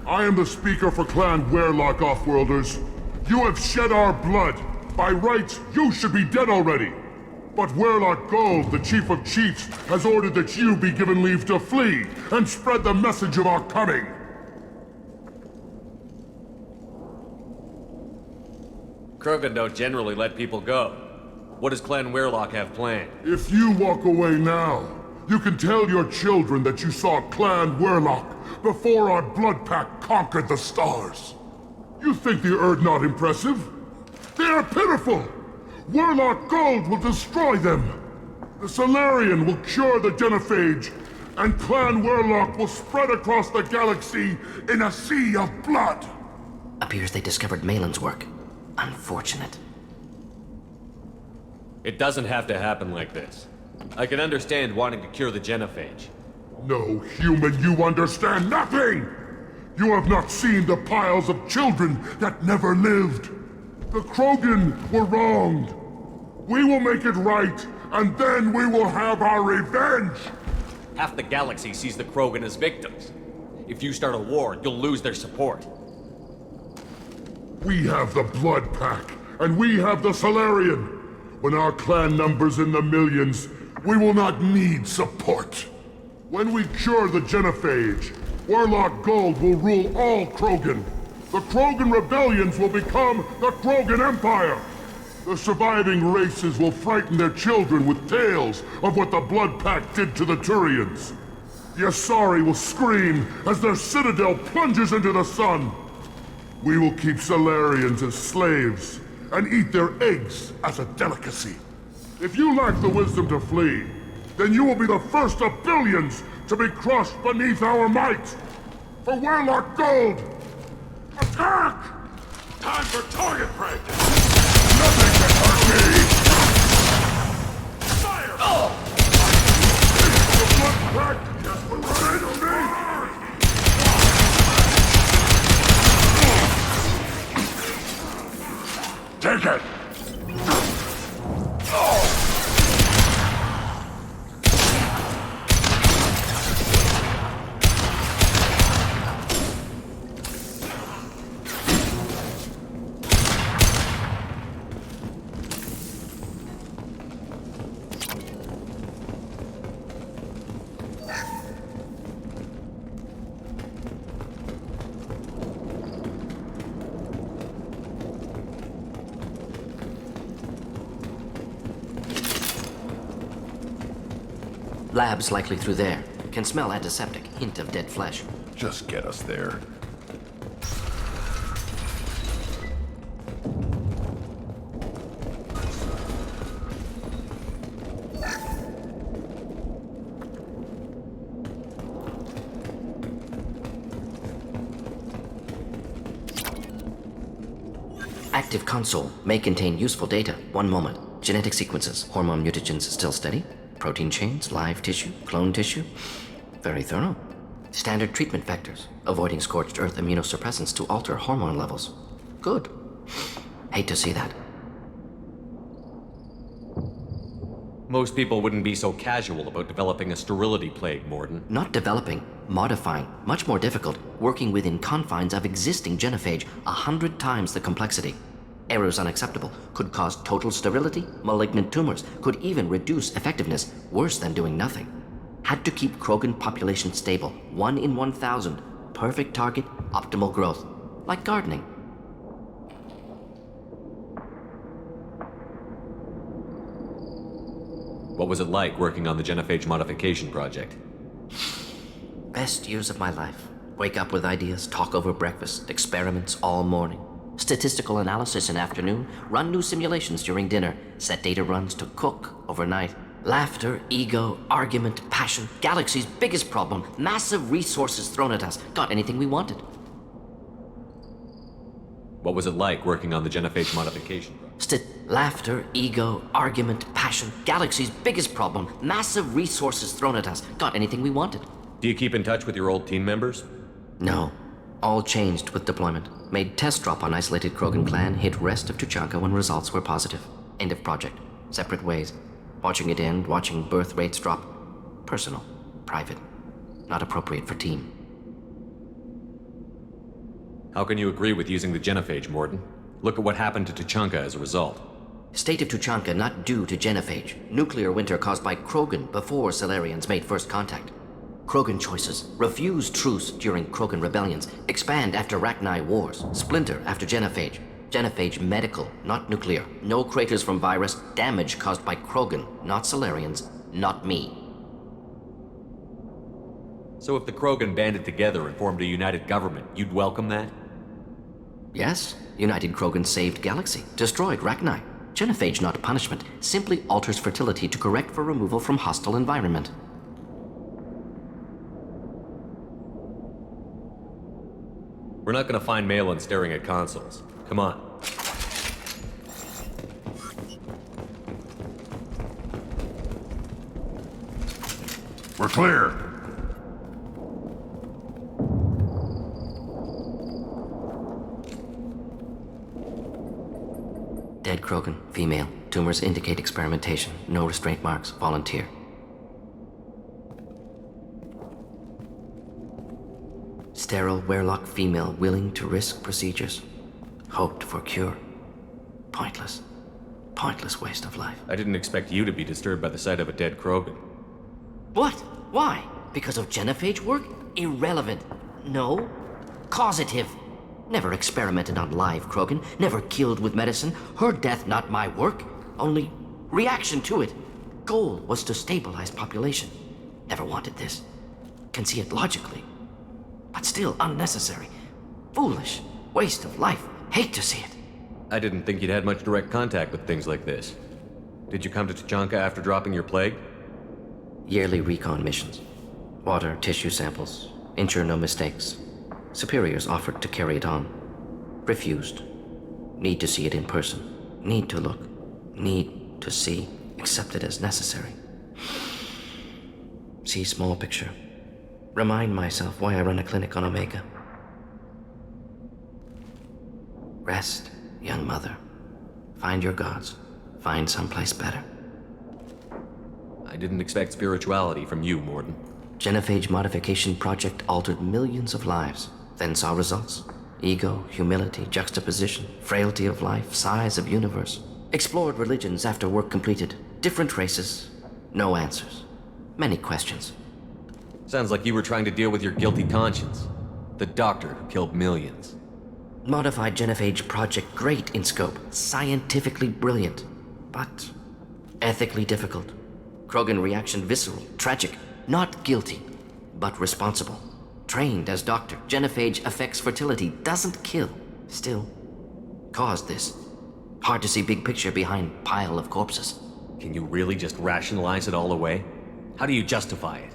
Speaker 23: I am the speaker for Clan Werlock, Offworlders. You have shed our blood. By rights, you should be dead already. But Werlock Gold, the Chief of Chiefs, has ordered that you be given leave to flee and spread the message of our coming.
Speaker 3: Krogan don't generally let people go. What does Clan Werlock have planned?
Speaker 23: If you walk away now, you can tell your children that you saw Clan Werlock before our blood pact conquered the stars. You think the Erd not impressive? They are pitiful! Werlock Gold will destroy them! The Solarian will cure the genophage, and Clan Werlock will spread across the galaxy in a sea of blood!
Speaker 11: Appears they discovered Malin's work. Unfortunate.
Speaker 3: It doesn't have to happen like this. I can understand wanting to cure the genophage.
Speaker 23: No, human, you understand nothing! You have not seen the piles of children that never lived. The Krogan were wronged. We will make it right, and then we will have our revenge!
Speaker 3: Half the galaxy sees the Krogan as victims. If you start a war, you'll lose their support.
Speaker 23: We have the Blood Pack, and we have the Solarian. When our clan numbers in the millions, we will not need support. When we cure the genophage, Warlock Gold will rule all Krogan. The Krogan rebellions will become the Krogan Empire. The surviving races will frighten their children with tales of what the Blood Pack did to the Turians. The Asari will scream as their citadel plunges into the sun. We will keep Solarians as slaves, and eat their eggs as a delicacy. If you lack the wisdom to flee, then you will be the first of billions to be crushed beneath our might! For Warlock Gold! Attack!
Speaker 16: Time for target practice! Nothing can hurt me! Fire! Oh!
Speaker 23: The Blood Pack just betrayed me!
Speaker 16: Take it!
Speaker 11: Labs likely through there. Can smell antiseptic, hint of dead flesh.
Speaker 16: Just get us there.
Speaker 11: Active console may contain useful data. One moment. Genetic sequences, hormone mutagens still steady. Protein chains, live tissue, clone tissue. Very thorough. Standard treatment vectors, avoiding scorched earth immunosuppressants to alter hormone levels. Good. Hate to see that.
Speaker 3: Most people wouldn't be so casual about developing a sterility plague, Morden.
Speaker 11: Not developing, modifying, much more difficult, working within confines of existing genophage, 100 times the complexity. Errors unacceptable, could cause total sterility, malignant tumors, could even reduce effectiveness, worse than doing nothing. Had to keep Krogan population stable, 1 in 1,000, perfect target, optimal growth, like gardening.
Speaker 3: What was it like working on the genophage modification project?
Speaker 11: Best years of my life. Wake up with ideas, talk over breakfast, experiments all morning. Statistical analysis in afternoon, run new simulations during dinner, set data runs to cook overnight. Laughter, ego, argument, passion, galaxy's biggest problem, massive resources thrown at us. Got anything we wanted.
Speaker 3: What was it like working on the genophage modification?
Speaker 11: Laughter, ego, argument, passion, galaxy's biggest problem, massive resources thrown at us. Got anything we wanted.
Speaker 3: Do you keep in touch with your old team members?
Speaker 11: No. All changed with deployment. Made test drop on isolated Krogan clan, hit rest of Tuchanka when results were positive. End of project. Separate ways. Watching it end, watching birth rates drop. Personal. Private. Not appropriate for team.
Speaker 3: How can you agree with using the genophage, Morden? Look at what happened to Tuchanka as a result.
Speaker 11: State of Tuchanka not due to genophage. Nuclear winter caused by Krogan before Solarians made first contact. Krogan choices. Refuse truce during Krogan rebellions. Expand after Rachni wars. Splinter after genophage. Genophage medical, not nuclear. No craters from virus. Damage caused by Krogan, not Solarians, not me.
Speaker 3: So if the Krogan banded together and formed a united government, you'd welcome that?
Speaker 11: Yes. United Krogan saved Galaxy. Destroyed Rachni. Genophage, not punishment, simply alters fertility to correct for removal from hostile environment.
Speaker 3: We're not gonna find Malin staring at consoles. Come on.
Speaker 16: We're clear.
Speaker 11: Dead Krogan, female. Tumors indicate experimentation. No restraint marks. Volunteer. Sterile Werelock female willing to risk procedures. Hoped for cure. Pointless. Pointless waste of life.
Speaker 3: I didn't expect you to be disturbed by the sight of a dead Krogan.
Speaker 11: What? Why? Because of genophage work? Irrelevant. No. Causative. Never experimented on live Krogan. Never killed with medicine. Her death not my work. Only reaction to it. Goal was to stabilize population. Never wanted this. Can see it logically. But still unnecessary. Foolish. Waste of life. Hate to see it.
Speaker 3: I didn't think you'd had much direct contact with things like this. Did you come to Tuchanka after dropping your plague?
Speaker 11: Yearly recon missions. Water, tissue samples. Ensure no mistakes. Superiors offered to carry it on. Refused. Need to see it in person. Need to look. Need to see. Accepted as necessary. See small picture. Remind myself why I run a clinic on Omega. Rest, young mother. Find your gods. Find someplace better.
Speaker 3: I didn't expect spirituality from you, Morden.
Speaker 11: Genophage modification project altered millions of lives, then saw results. Ego, humility, juxtaposition, frailty of life, size of universe. Explored religions after work completed. Different races. No answers. Many questions.
Speaker 3: Sounds like you were trying to deal with your guilty conscience. The doctor who killed millions.
Speaker 11: Modified genophage project great in scope. Scientifically brilliant. But ethically difficult. Krogan reaction visceral, tragic. Not guilty, but responsible. Trained as doctor, genophage affects fertility, doesn't kill. Still, caused this. Hard to see big picture behind pile of corpses.
Speaker 3: Can you really just rationalize it all away? How do you justify it?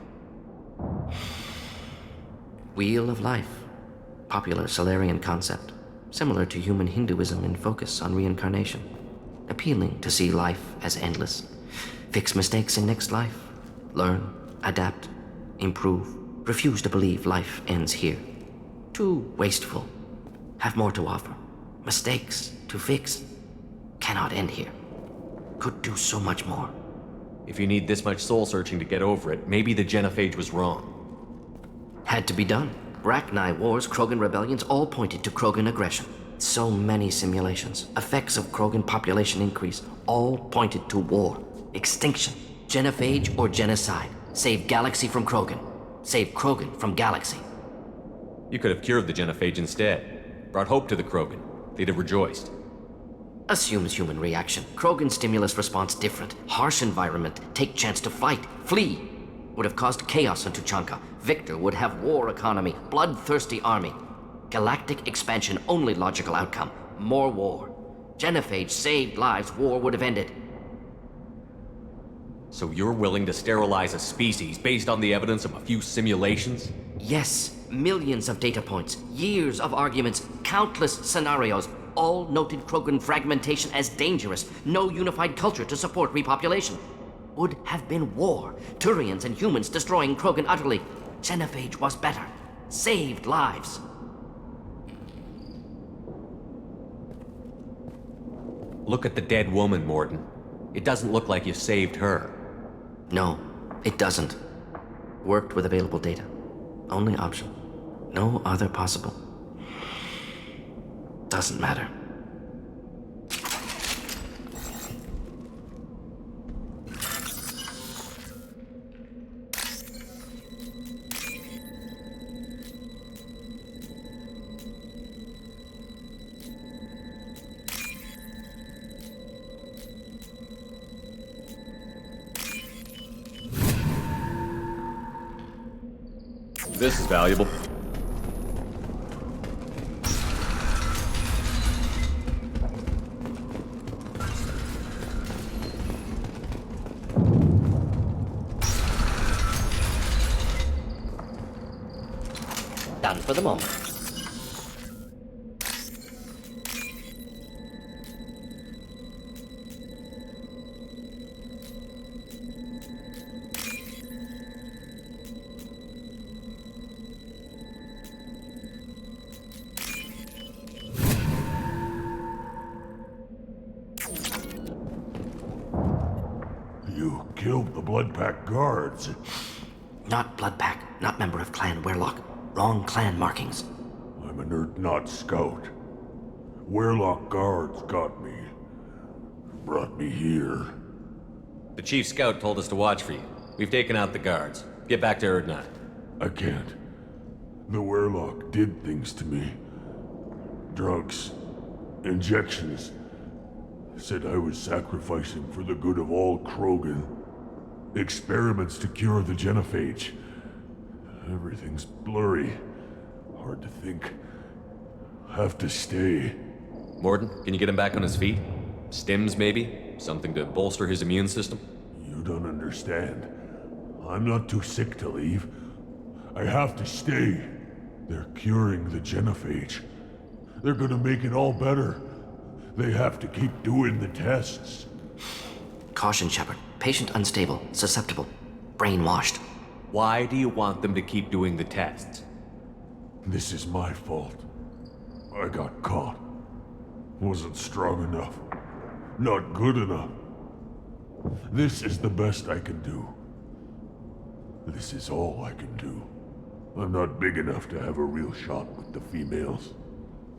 Speaker 11: Wheel of life. Popular Solarian concept. Similar to human Hinduism in focus on reincarnation. Appealing to see life as endless. Fix mistakes in next life. Learn, adapt, improve. Refuse to believe life ends here. Too wasteful. Have more to offer. Mistakes to fix. Cannot end here. Could do so much more.
Speaker 3: If you need this much soul searching to get over it, maybe the genophage was wrong.
Speaker 11: Had to be done. Rachni wars, Krogan rebellions, all pointed to Krogan aggression. So many simulations. Effects of Krogan population increase, all pointed to war. Extinction. Genophage or genocide. Save galaxy from Krogan. Save Krogan from galaxy.
Speaker 3: You could have cured the genophage instead. Brought hope to the Krogan. They'd have rejoiced.
Speaker 11: Assumes human reaction. Krogan stimulus response different. Harsh environment. Take chance to fight. Flee. Would have caused chaos in Tuchanka. Victor would have war economy. Bloodthirsty army. Galactic expansion only logical outcome. More war. Genophage saved lives. War would have ended.
Speaker 3: So you're willing to sterilize a species based on the evidence of a few simulations?
Speaker 11: Yes. Millions of data points. Years of arguments. Countless scenarios. All noted Krogan fragmentation as dangerous. No unified culture to support repopulation. Would have been war. Turians and humans destroying Krogan utterly. Genophage was better. Saved lives.
Speaker 3: Look at the dead woman, Morden. It doesn't look like you saved her.
Speaker 11: No, it doesn't. Worked with available data. Only option. No other possible. Doesn't matter.
Speaker 3: This is valuable.
Speaker 11: for the moment.
Speaker 23: You killed the Blood Pack guards.
Speaker 11: Not Blood Pack, not member of Clan Werlock. Wrong clan markings.
Speaker 23: I'm an Urdnot scout. Werlock guards got me. Brought me here.
Speaker 3: The chief scout told us to watch for you. We've taken out the guards. Get back to Urdnot.
Speaker 23: I can't. The Werlock did things to me. Drugs. Injections. Said I was sacrificing for the good of all Krogan. Experiments to cure the genophage. Everything's blurry. Hard to think. Have to stay.
Speaker 3: Morden, can you get him back on his feet? Stims, maybe? Something to bolster his immune system?
Speaker 23: You don't understand. I'm not too sick to leave. I have to stay. They're curing the genophage. They're gonna make it all better. They have to keep doing the tests.
Speaker 11: Caution, Shepard. Patient unstable, susceptible, brainwashed.
Speaker 3: Why do you want them to keep doing the tests?
Speaker 23: This is my fault. I got caught. Wasn't strong enough. Not good enough. This is the best I can do. This is all I can do. I'm not big enough to have a real shot with the females.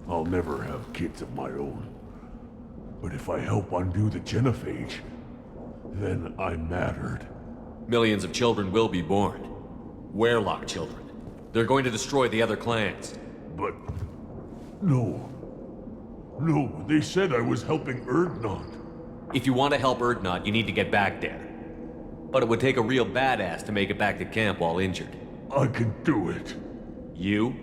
Speaker 23: I'll never have kids of my own. But if I help undo the genophage, then I mattered.
Speaker 3: Millions of children will be born. Werlock children. They're going to destroy the other clans.
Speaker 23: But... No. No, they said I was helping Urdnot.
Speaker 3: If you want to help Urdnot, you need to get back there. But it would take a real badass to make it back to camp while injured.
Speaker 23: I can do it.
Speaker 3: You?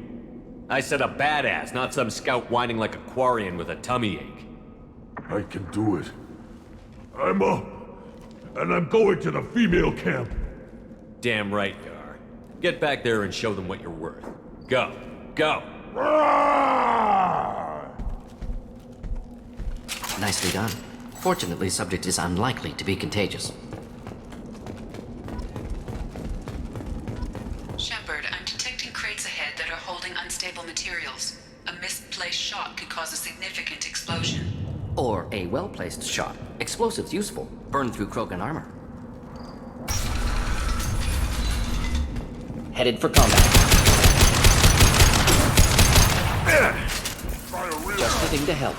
Speaker 3: I said a badass, not some scout whining like a Quarian with a tummy ache.
Speaker 23: I can do it. I'm up. And I'm going to the female camp.
Speaker 3: Damn right you are. Get back there and show them what you're worth. Go. Go.
Speaker 11: Nicely done. Fortunately, subject is unlikely to be contagious.
Speaker 1: Shepard, I'm detecting crates ahead that are holding unstable materials. A misplaced shot could cause a significant explosion.
Speaker 11: Or a well-placed shot. Explosives useful. Burn through Krogan armor. Headed for combat. Just the thing to help.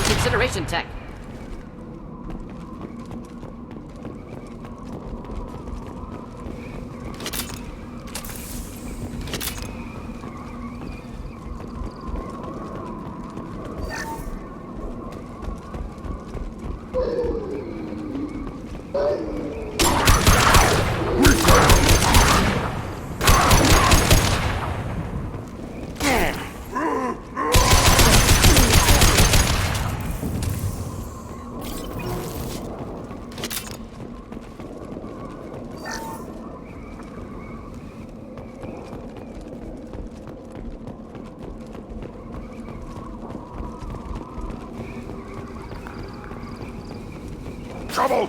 Speaker 11: Consideration tech.
Speaker 23: Trouble!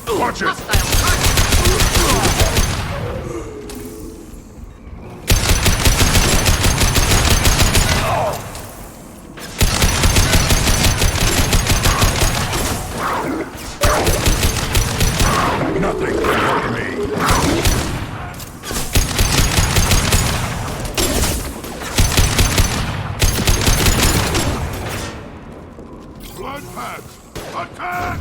Speaker 23: Watch it! Nothing can hurt me. Blood Pack! Attack!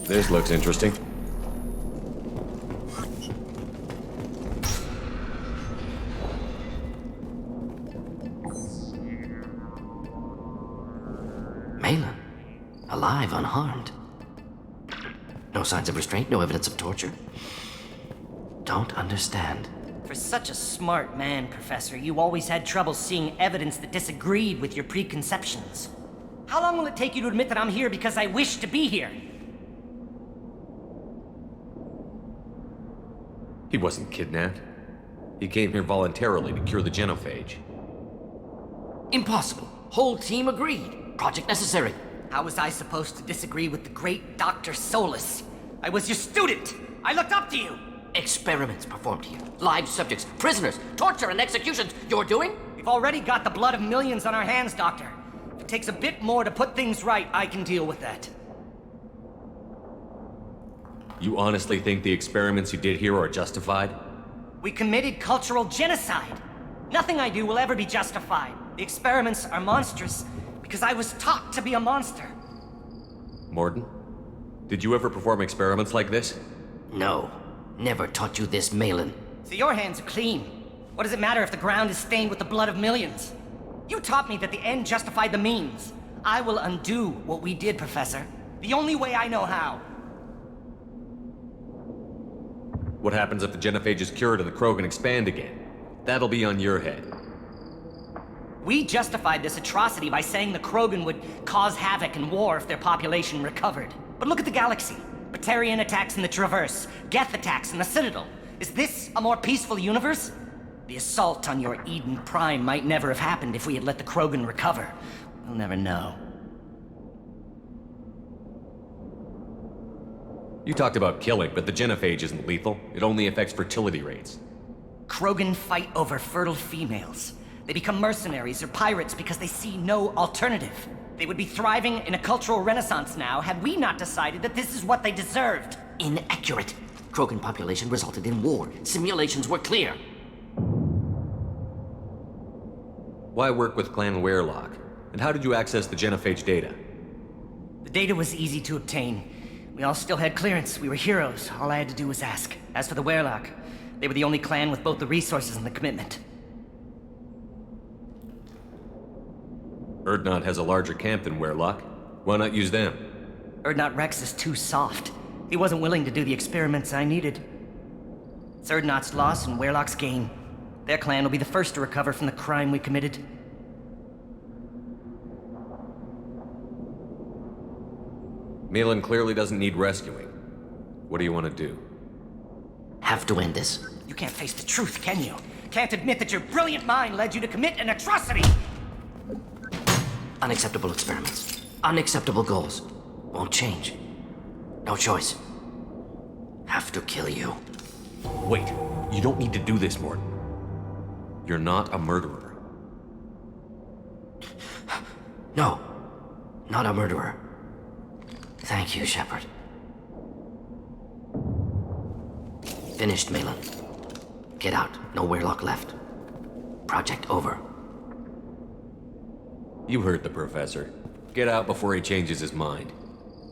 Speaker 3: This looks interesting.
Speaker 11: Malin. Alive, unharmed. No signs of restraint, no evidence of torture. Don't understand.
Speaker 15: For such a smart man, Professor, you always had trouble seeing evidence that disagreed with your preconceptions. How long will it take you to admit that I'm here because I wish to be here?
Speaker 3: He wasn't kidnapped. He came here voluntarily to cure the genophage.
Speaker 11: Impossible. Whole team agreed. Project necessary.
Speaker 15: How was I supposed to disagree with the great Dr. Solus? I was your student! I looked up to you!
Speaker 11: Experiments performed here. Live subjects, prisoners, torture and executions. You're doing?
Speaker 15: We've already got the blood of millions on our hands, Doctor. If it takes a bit more to put things right, I can deal with that.
Speaker 3: You honestly think the experiments you did here are justified?
Speaker 15: We committed cultural genocide. Nothing I do will ever be justified. The experiments are monstrous because I was taught to be a monster.
Speaker 3: Morden, did you ever perform experiments like this?
Speaker 11: No. Never taught you this, Malin.
Speaker 15: So your hands are clean. What does it matter if the ground is stained with the blood of millions? You taught me that the end justified the means. I will undo what we did, Professor. The only way I know how.
Speaker 3: What happens if the genophage is cured and the Krogan expand again? That'll be on your head.
Speaker 15: We justified this atrocity by saying the Krogan would cause havoc and war if their population recovered. But look at the galaxy. Batarian attacks in the Traverse, Geth attacks in the Citadel. Is this a more peaceful universe? The assault on your Eden Prime might never have happened if we had let the Krogan recover. We'll never know.
Speaker 3: You talked about killing, but the genophage isn't lethal. It only affects fertility rates.
Speaker 15: Krogan fight over fertile females. They become mercenaries or pirates because they see no alternative. They would be thriving in a cultural renaissance now had we not decided that this is what they deserved.
Speaker 11: Inaccurate. Krogan population resulted in war. Simulations were clear.
Speaker 3: Why work with Clan Weirlock? And how did you access the genophage data?
Speaker 15: The data was easy to obtain. We all still had clearance. We were heroes. All I had to do was ask. As for the Weirlock, they were the only clan with both the resources and the commitment.
Speaker 3: Urdnot has a larger camp than Weirlock. Why not use them?
Speaker 15: Urdnot Rex is too soft. He wasn't willing to do the experiments I needed. It's Urdnot's loss and Weirlock's gain. Their clan will be the first to recover from the crime we committed.
Speaker 3: Malin clearly doesn't need rescuing. What do you want to do?
Speaker 11: Have to end this.
Speaker 15: You can't face the truth, can you? Can't admit that your brilliant mind led you to commit an atrocity!
Speaker 11: Unacceptable experiments. Unacceptable goals. Won't change. No choice. Have to kill you.
Speaker 3: Wait, you don't need to do this, Morden. You're not a murderer.
Speaker 11: No. Not a murderer. Thank you, Shepard. Finished, Malin. Get out. No Weirlock left. Project over.
Speaker 3: You heard the professor. Get out before he changes his mind.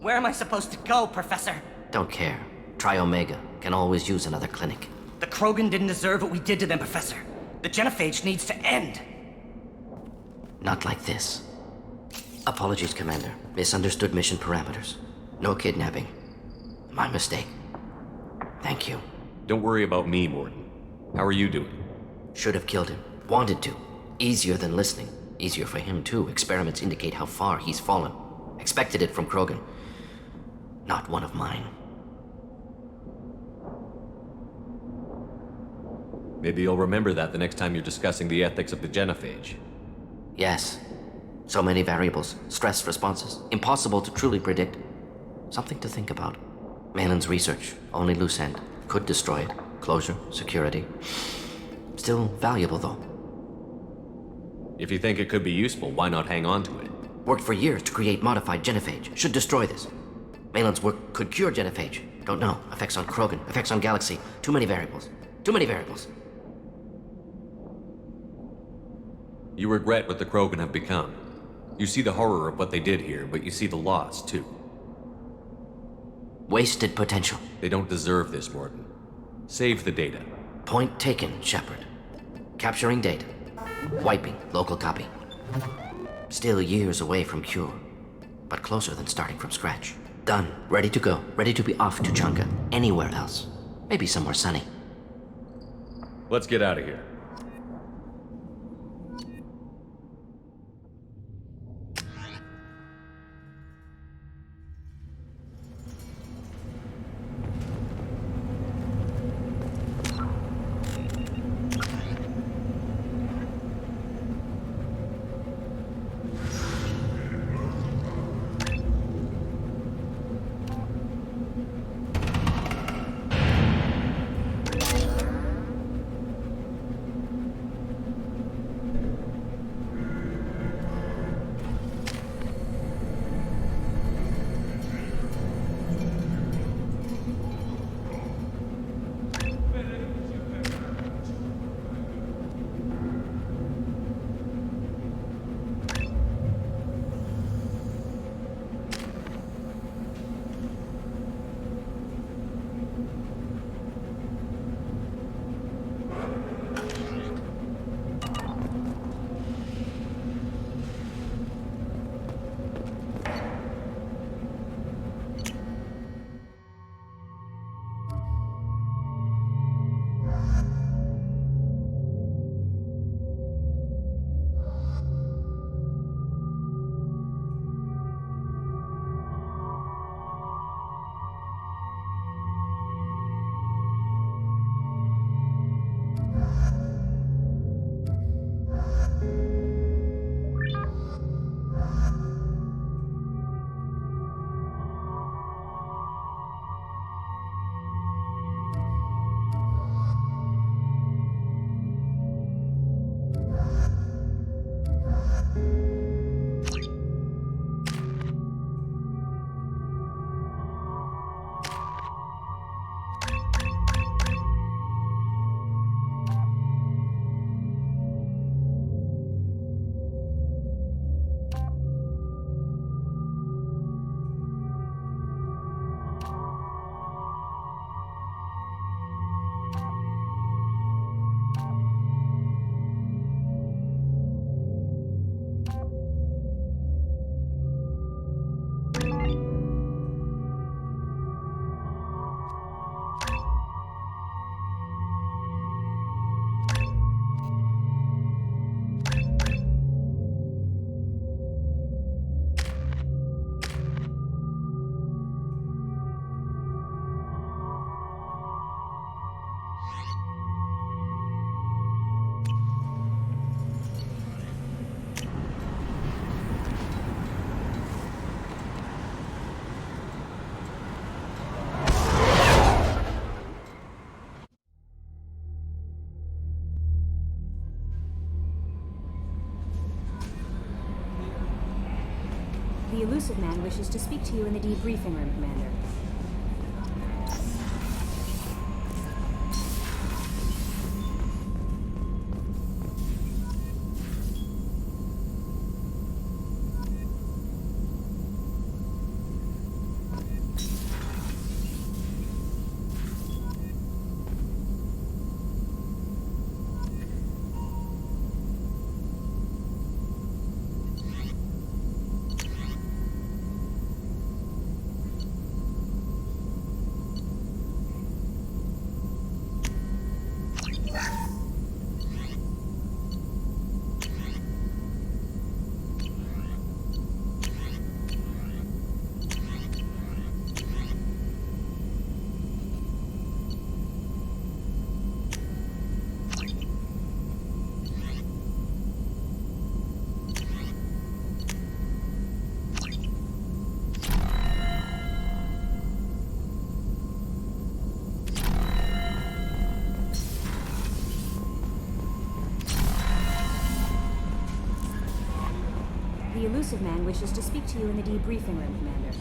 Speaker 15: Where am I supposed to go, Professor?
Speaker 11: Don't care. Try Omega. Can always use another clinic.
Speaker 15: The Krogan didn't deserve what we did to them, Professor. The genophage needs to end.
Speaker 11: Not like this. Apologies, Commander. Misunderstood mission parameters. No kidnapping. My mistake. Thank you.
Speaker 3: Don't worry about me, Morden. How are you doing?
Speaker 11: Should have killed him. Wanted to. Easier than listening. Easier for him, too. Experiments indicate how far he's fallen. Expected it from Krogan. Not one of mine.
Speaker 3: Maybe you'll remember that the next time you're discussing the ethics of the genophage.
Speaker 11: Yes. So many variables. Stress responses. Impossible to truly predict. Something to think about. Malin's research. Only loose end. Could destroy it. Closure. Security. Still valuable, though.
Speaker 3: If you think it could be useful, why not hang on to it?
Speaker 11: Worked for years to create modified genophage. Should destroy this. Malin's work could cure genophage. Don't know. Effects on Krogan. Effects on Galaxy. Too many variables. Too many variables.
Speaker 3: You regret what the Krogan have become. You see the horror of what they did here, but you see the loss, too.
Speaker 11: Wasted potential.
Speaker 3: They don't deserve this, Morton. Save the data.
Speaker 11: Point taken, Shepard. Capturing data. Wiping local copy. Still years away from cure, but closer than starting from scratch. Done. Ready to go. Ready to be off to Chunga. Anywhere else. Maybe somewhere sunny.
Speaker 3: Let's get out of here.
Speaker 10: The Elusive Man wishes to speak to you in the debriefing room, Commander. The Elusive Man wishes to speak to you in the debriefing room, Commander.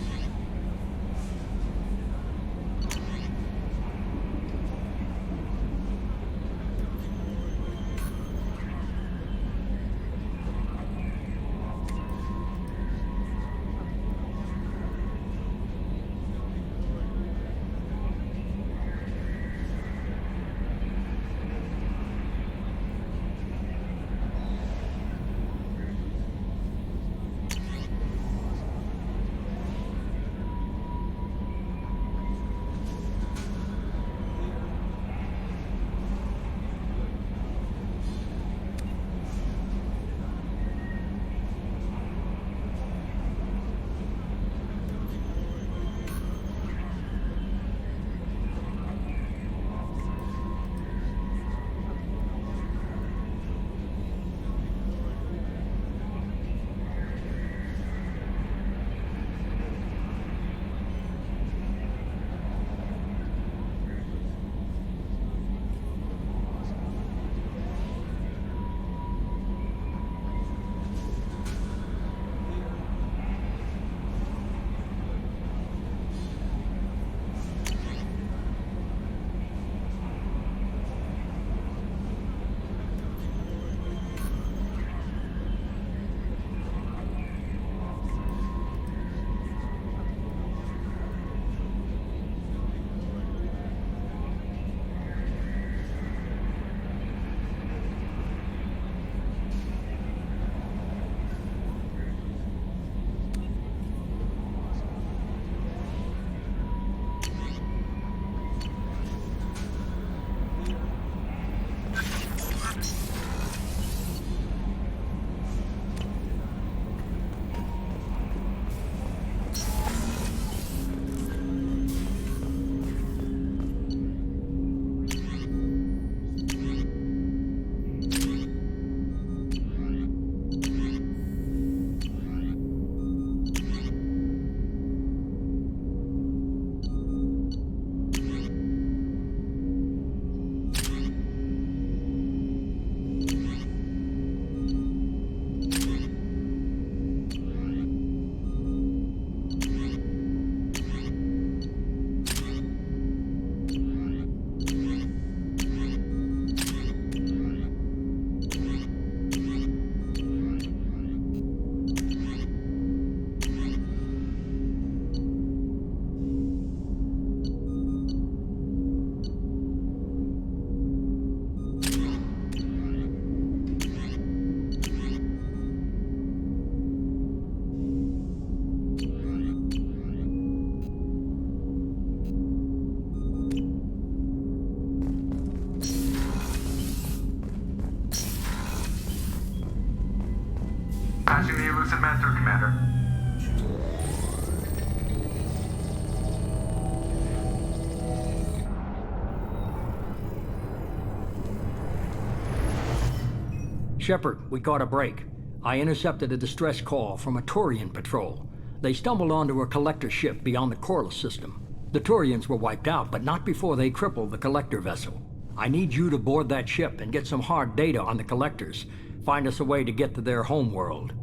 Speaker 9: Shepard, we caught a break. I intercepted a distress call from a Turian patrol. They stumbled onto a collector ship beyond the Corliss system. The Turians were wiped out, but not before they crippled the collector vessel. I need you to board that ship and get some hard data on the collectors. Find us a way to get to their homeworld.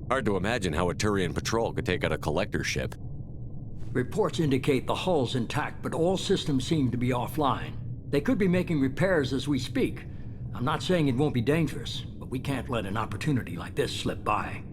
Speaker 3: Hard to imagine how a Turian patrol could take out a collector ship.
Speaker 9: Reports indicate the hull's intact, but all systems seem to be offline. They could be making repairs as we speak. I'm not saying it won't be dangerous, but we can't let an opportunity like this slip by.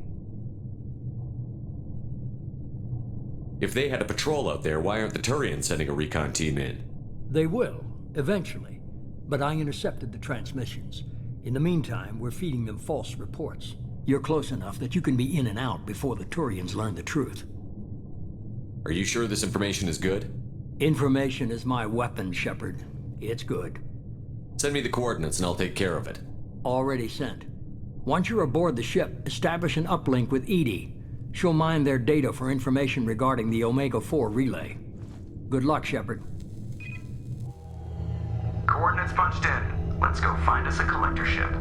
Speaker 3: If they had a patrol out there, why aren't the Turians sending a recon team in?
Speaker 9: They will, eventually. But I intercepted the transmissions. In the meantime, we're feeding them false reports. You're close enough that you can be in and out before the Turians learn the truth.
Speaker 3: Are you sure this information is good?
Speaker 9: Information is my weapon, Shepard. It's good.
Speaker 3: Send me the coordinates and I'll take care of it.
Speaker 9: Already sent. Once you're aboard the ship, establish an uplink with Edie. She'll mine their data for information regarding the Omega-4 relay. Good luck, Shepard.
Speaker 18: Coordinates punched in. Let's go find us a collector ship.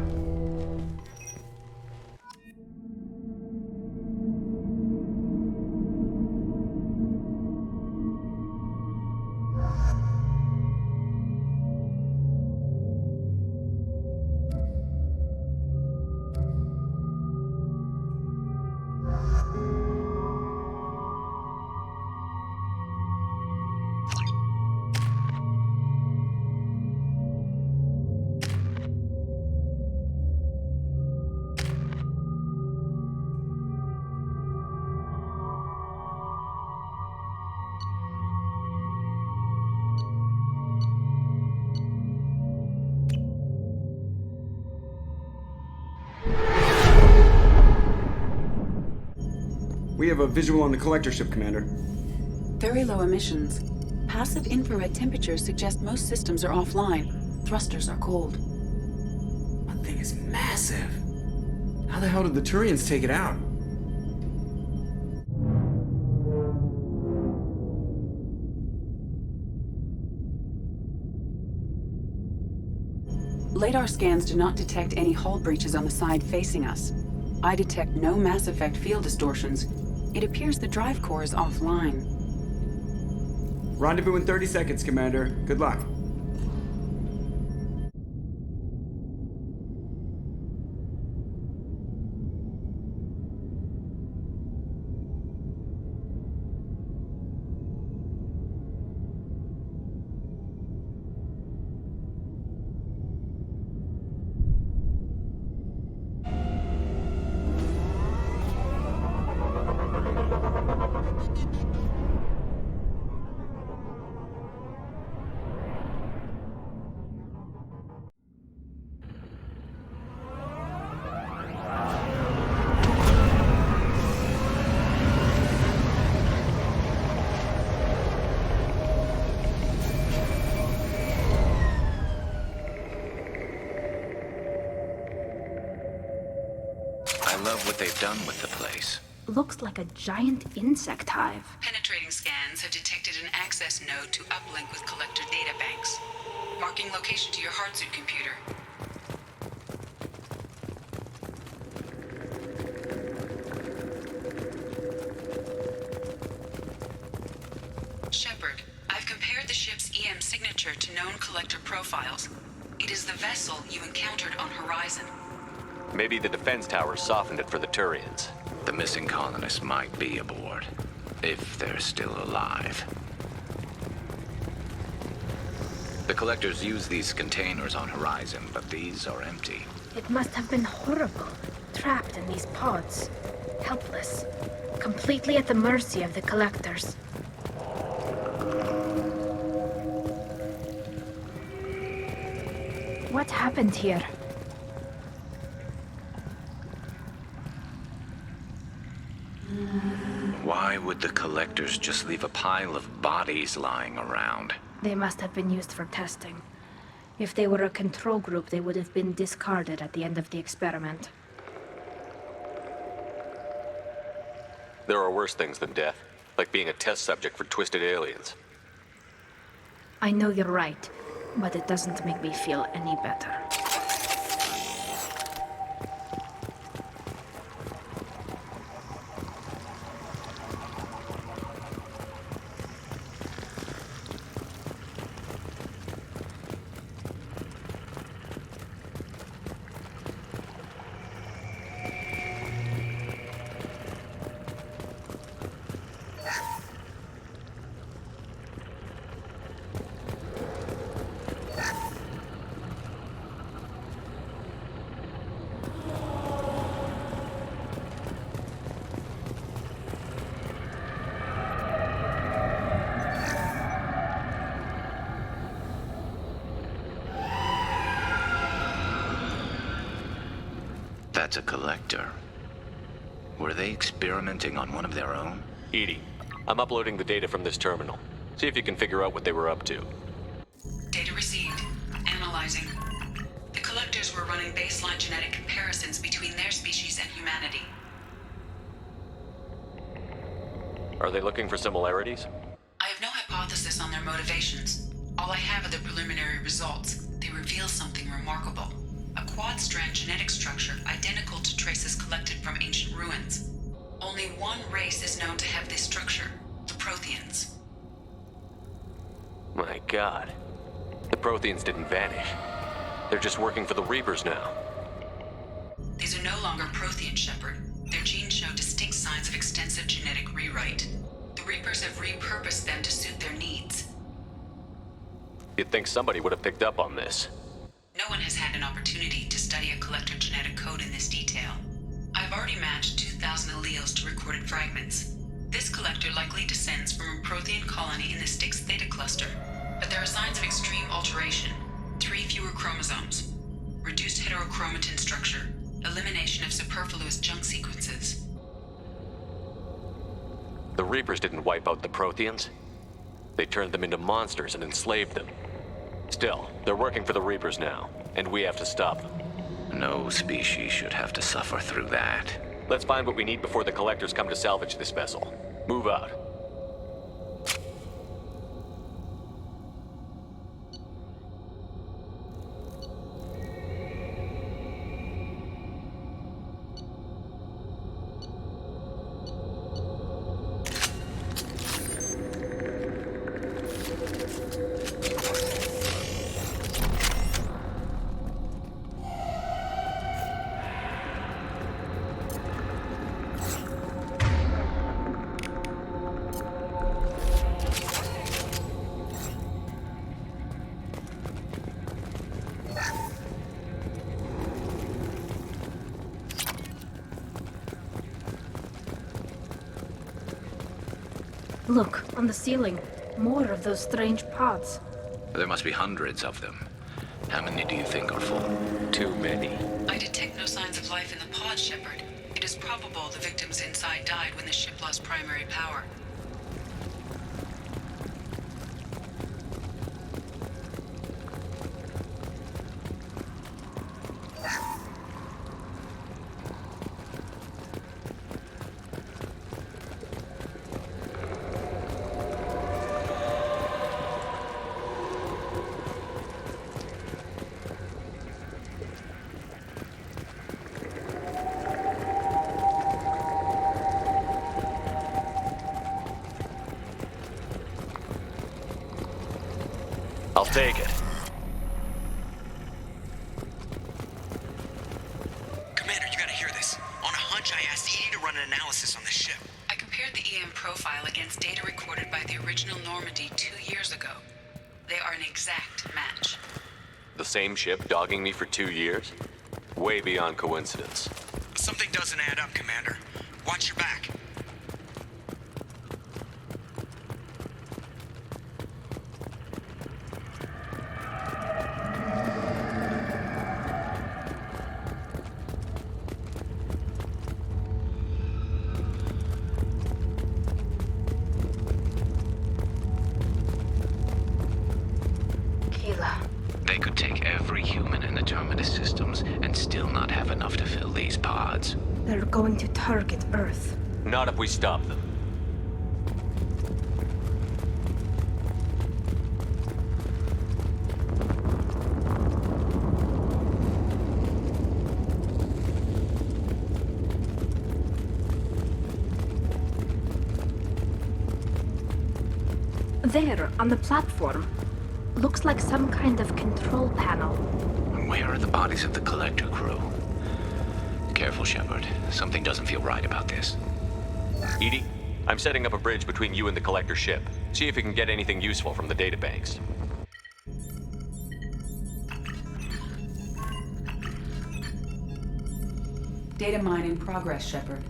Speaker 4: We have a visual on the collector ship, Commander.
Speaker 1: Very low emissions. Passive infrared temperatures suggest most systems are offline. Thrusters are cold.
Speaker 4: That thing is massive. How the hell did the Turians take it out?
Speaker 1: Radar scans do not detect any hull breaches on the side facing us. I detect no mass effect field distortions. It appears the drive core is offline.
Speaker 4: Rendezvous in 30 seconds, Commander. Good luck.
Speaker 22: What they've done with the place.
Speaker 12: Looks like a giant insect hive.
Speaker 1: Penetrating scans have detected an access node to uplink with collector data banks. Marking location to your hardsuit computer. Shepard, I've compared the ship's EM signature to known collector profiles. It is the vessel you encountered on Horizon.
Speaker 3: Maybe the defense towers softened it for the Turians.
Speaker 22: The missing colonists might be aboard, if they're still alive. The collectors use these containers on Horizon, but these are empty.
Speaker 12: It must have been horrible. Trapped in these pods. Helpless. Completely at the mercy of the collectors. What happened here?
Speaker 22: Why would the collectors just leave a pile of bodies lying around?
Speaker 12: They must have been used for testing. If they were a control group, they would have been discarded at the end of the experiment.
Speaker 3: There are worse things than death, like being a test subject for twisted aliens.
Speaker 12: I know you're right, but it doesn't make me feel any better.
Speaker 5: That's a collector. Were they experimenting on one of their own?
Speaker 3: Edie, I'm uploading the data from this terminal. See if you can figure out what they were up to.
Speaker 1: Data received. Analyzing. The collectors were running baseline genetic comparisons between their species and humanity.
Speaker 3: Are they looking for similarities?
Speaker 1: I have no hypothesis on their motivations. All I have are the preliminary results. They reveal something remarkable. A quad-strand genetic structure identical to traces collected from ancient ruins. Only one race is known to have this structure, the Protheans.
Speaker 3: My God. The Protheans didn't vanish. They're just working for the Reapers now.
Speaker 1: These are no longer Prothean, Shepard. Their genes show distinct signs of extensive genetic rewrite. The Reapers have repurposed them to suit their needs.
Speaker 3: You'd think somebody would have picked up on this.
Speaker 1: No one has had an opportunity to study a collector genetic code in this detail. I've already matched 2,000 alleles to recorded fragments. This collector likely descends from a Prothean colony in the Styx Theta cluster, but there are signs of extreme alteration. 3 fewer chromosomes, reduced heterochromatin structure, elimination of superfluous junk sequences.
Speaker 3: The Reapers didn't wipe out the Protheans. They turned them into monsters and enslaved them. Still, they're working for the Reapers now, and we have to stop them.
Speaker 5: No species should have to suffer through that.
Speaker 3: Let's find what we need before the Collectors come to salvage this vessel. Move out.
Speaker 12: Look, on the ceiling. More of those strange pods.
Speaker 5: There must be hundreds of them. How many do you think are full?
Speaker 3: Too many.
Speaker 1: I detect no signs of life in the pod, Shepard. It is probable the victims inside died when the ship lost primary power.
Speaker 3: I'll take it.
Speaker 19: Commander, you gotta hear this. On a hunch, I asked Edie to run an analysis on this ship.
Speaker 1: I compared the EM profile against data recorded by the original Normandy 2 years ago. They are an exact match.
Speaker 3: The same ship dogging me for 2 years? Way beyond coincidence.
Speaker 19: Something doesn't add up, Commander. Watch your back.
Speaker 5: They could take every human in the Terminus systems and still not have enough to fill these pods.
Speaker 12: They're going to target Earth.
Speaker 3: Not if we stop them.
Speaker 12: There, on the platform. Looks like some kind of control panel.
Speaker 5: Where are the bodies of the Collector crew? Careful, Shepard. Something doesn't feel right about this.
Speaker 3: Edie, I'm setting up a bridge between you and the Collector ship. See if you can get anything useful from the databanks.
Speaker 1: Data mine in progress, Shepard.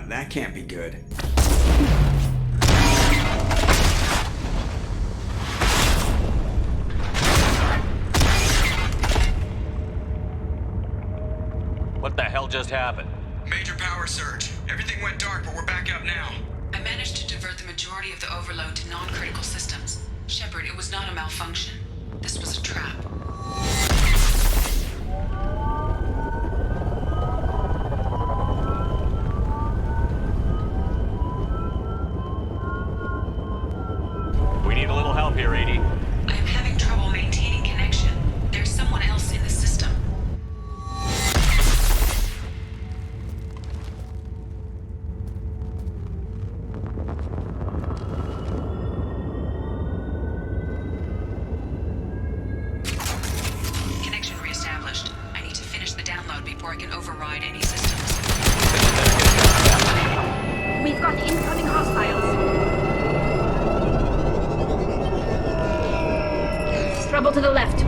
Speaker 19: That can't be good.
Speaker 3: The hell just happened?
Speaker 19: Major power surge. Everything went dark, but we're back up now.
Speaker 1: I managed to divert the majority of the overload to non-critical systems. Shepard, it was not a malfunction. This was a trap.
Speaker 3: We need a little help here, Edie.
Speaker 1: I am having trouble maintaining connection. There's someone else in the system. Connection reestablished. I need to finish the download before I can override any systems.
Speaker 12: We've got incoming hostiles. Trouble to the left.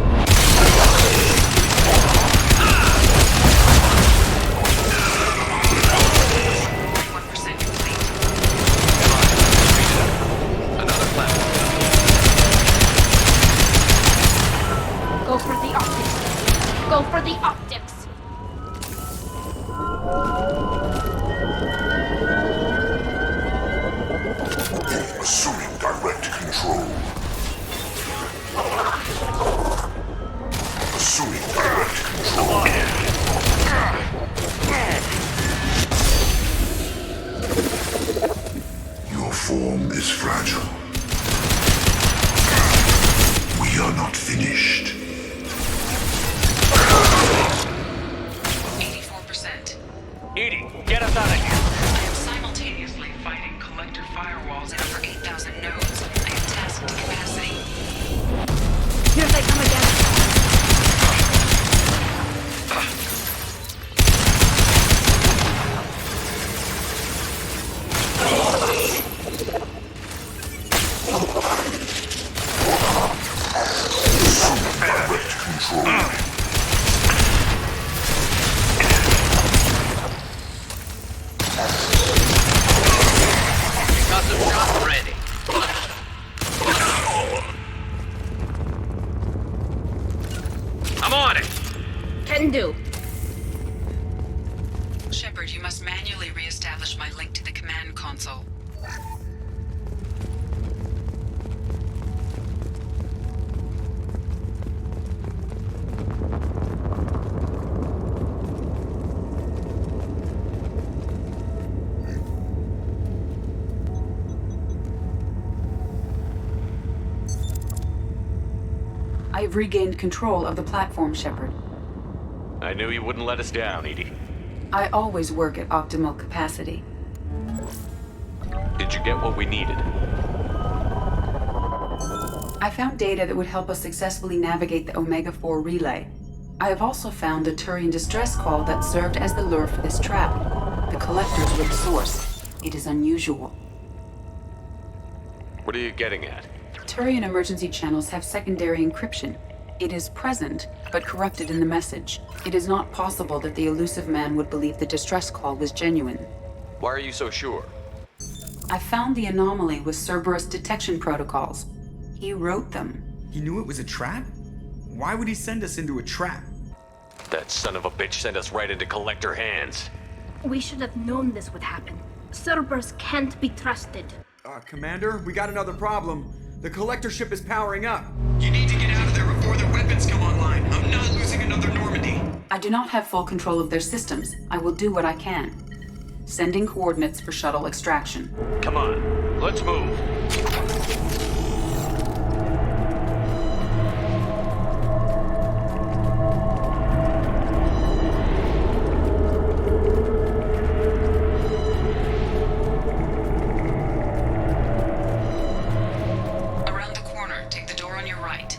Speaker 12: Go for the optics. Go for the optics.
Speaker 23: Assuming direct control. Assuming direct control. Your form is fragile. We are not finished.
Speaker 1: 84%.
Speaker 3: Edie, get us out of here.
Speaker 1: I am simultaneously fighting collector firewalls in over 8,000 nodes. I am tasked to capacity.
Speaker 12: Here they come again.
Speaker 23: Direct control.
Speaker 2: Got some shots ready. I'm on it.
Speaker 12: Can do.
Speaker 1: Shepard, you must manually reestablish my link to the command console. I have regained control of the platform, Shepard.
Speaker 3: I knew you wouldn't let us down, Edie.
Speaker 1: I always work at optimal capacity.
Speaker 3: Did you get what we needed?
Speaker 1: I found data that would help us successfully navigate the Omega-4 relay. I have also found a Turian distress call that served as the lure for this trap. The collectors were the source. It is unusual.
Speaker 3: What are you getting at?
Speaker 1: Turian emergency channels have secondary encryption. It is present, but corrupted in the message. It is not possible that the elusive man would believe the distress call was genuine.
Speaker 3: Why are you so sure?
Speaker 1: I found the anomaly with Cerberus detection protocols. He wrote them.
Speaker 4: He knew it was a trap? Why would he send us into a trap?
Speaker 3: That son of a bitch sent us right into collector hands.
Speaker 12: We should have known this would happen. Cerberus can't be trusted.
Speaker 4: Commander, we got another problem. The collector ship is powering up.
Speaker 19: You need to get out of there before their weapons come online. I'm not losing another Normandy.
Speaker 1: I do not have full control of their systems. I will do what I can. Sending coordinates for shuttle extraction.
Speaker 3: Come on, let's move.
Speaker 1: Around the corner, take the door on your right.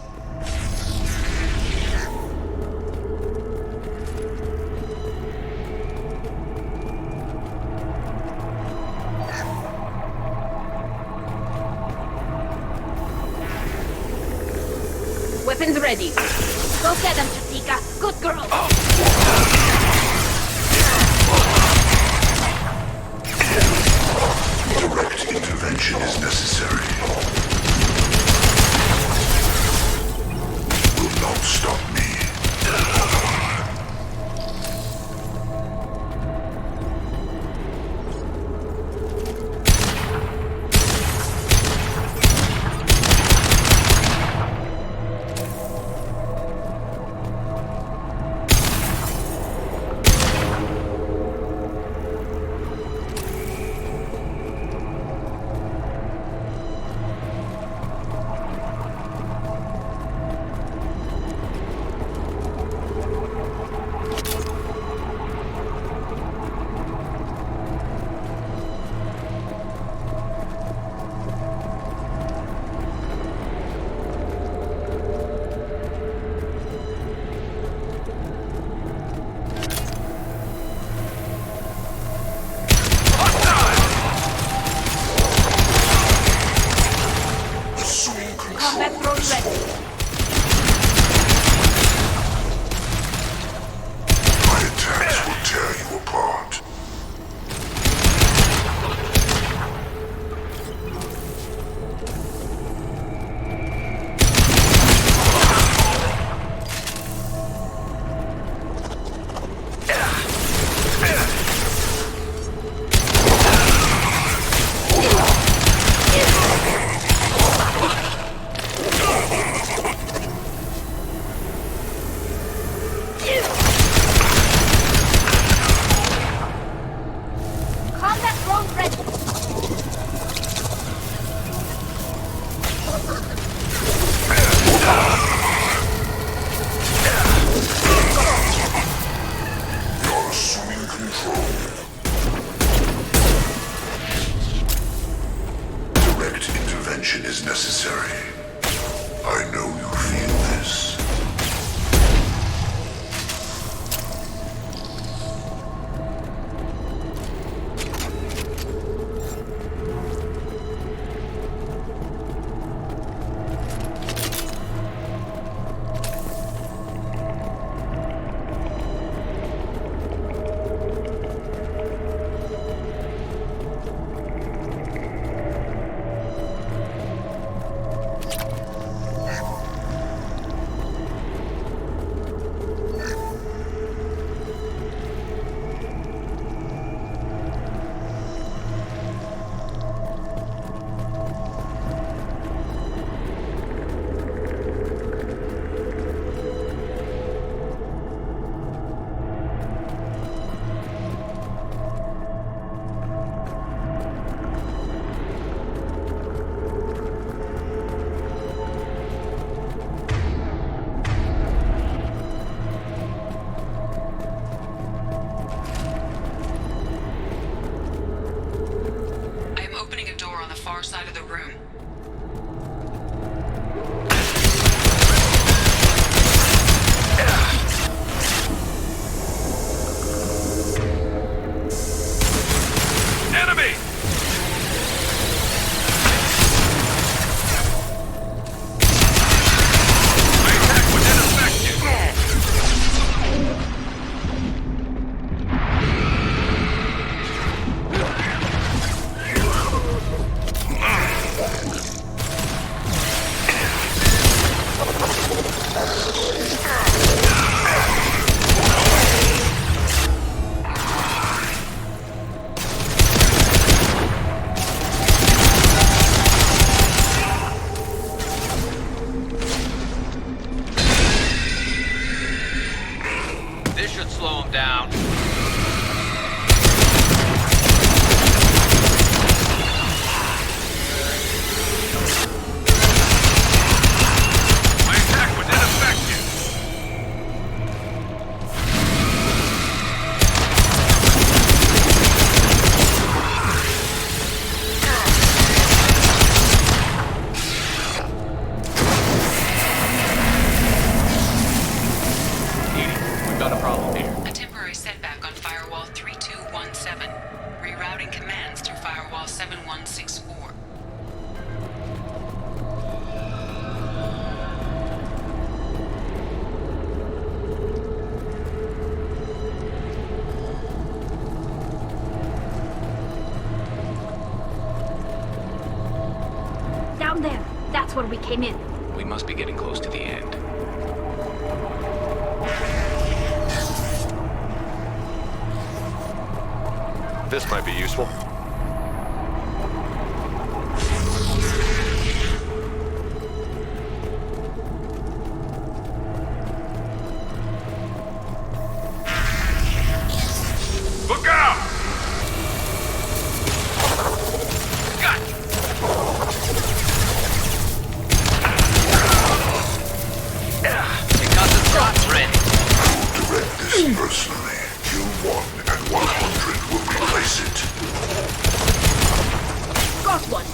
Speaker 12: Weapons ready. Go get them, Chatika. Good girl.
Speaker 23: Direct intervention is necessary. Will not stop me.
Speaker 2: Down. My attack was ineffective.
Speaker 3: We've got a problem here.
Speaker 1: A temporary setback on Firewall 3217. Rerouting commands through Firewall 7164.
Speaker 12: Down there. That's where we came in.
Speaker 5: We must be getting close to the end.
Speaker 3: This might be useful.
Speaker 2: Look out! Got you. You got the drops ready.
Speaker 23: Direct this personally. Kill 1 and 100 will replace it.
Speaker 12: Got one.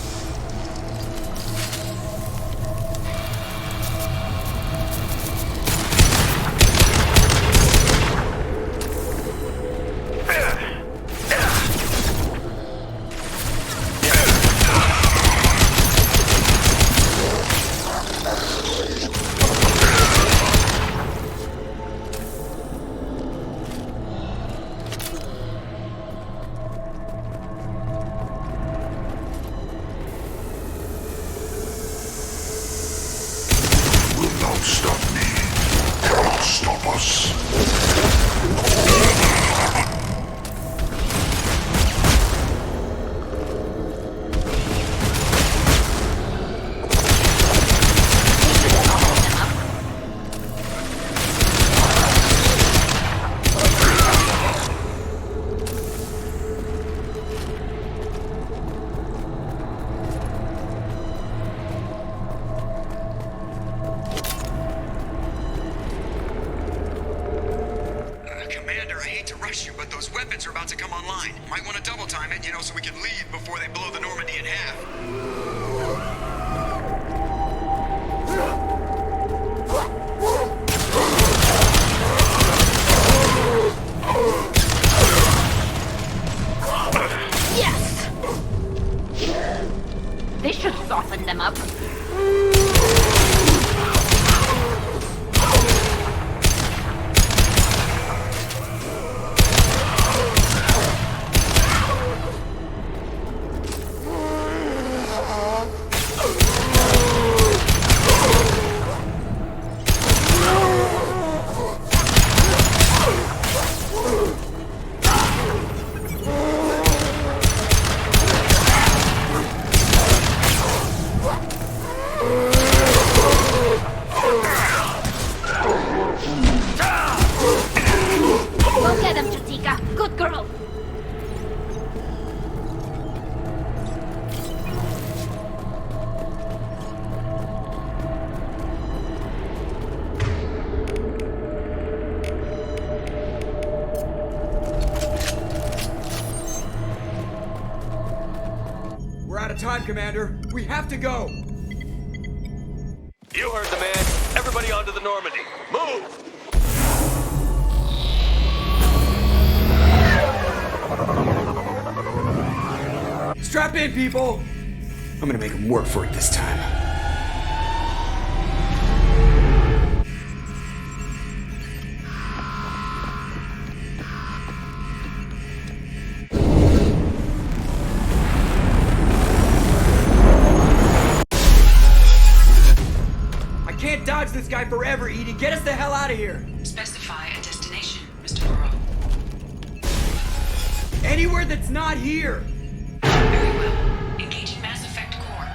Speaker 23: Will not stop me. Cannot stop us.
Speaker 19: Commander, I hate to rush you, but those weapons are about to come online. Might want to double time it, so we can leave before they blow the Normandy in half.
Speaker 12: Yes! This should soften them up. Go get him, Chatika. Good girl.
Speaker 4: We're out of time, Commander. We have to go.
Speaker 3: You heard the man. Everybody onto the Normandy. Move!
Speaker 4: Strap in, people! I'm gonna make them work for it this time. I can't dodge this guy forever, Edie. Get us the hell out of here!
Speaker 1: Specify a destination, Mr. Burrow.
Speaker 4: Anywhere that's not here!
Speaker 1: Very well. Engaging Mass Effect core.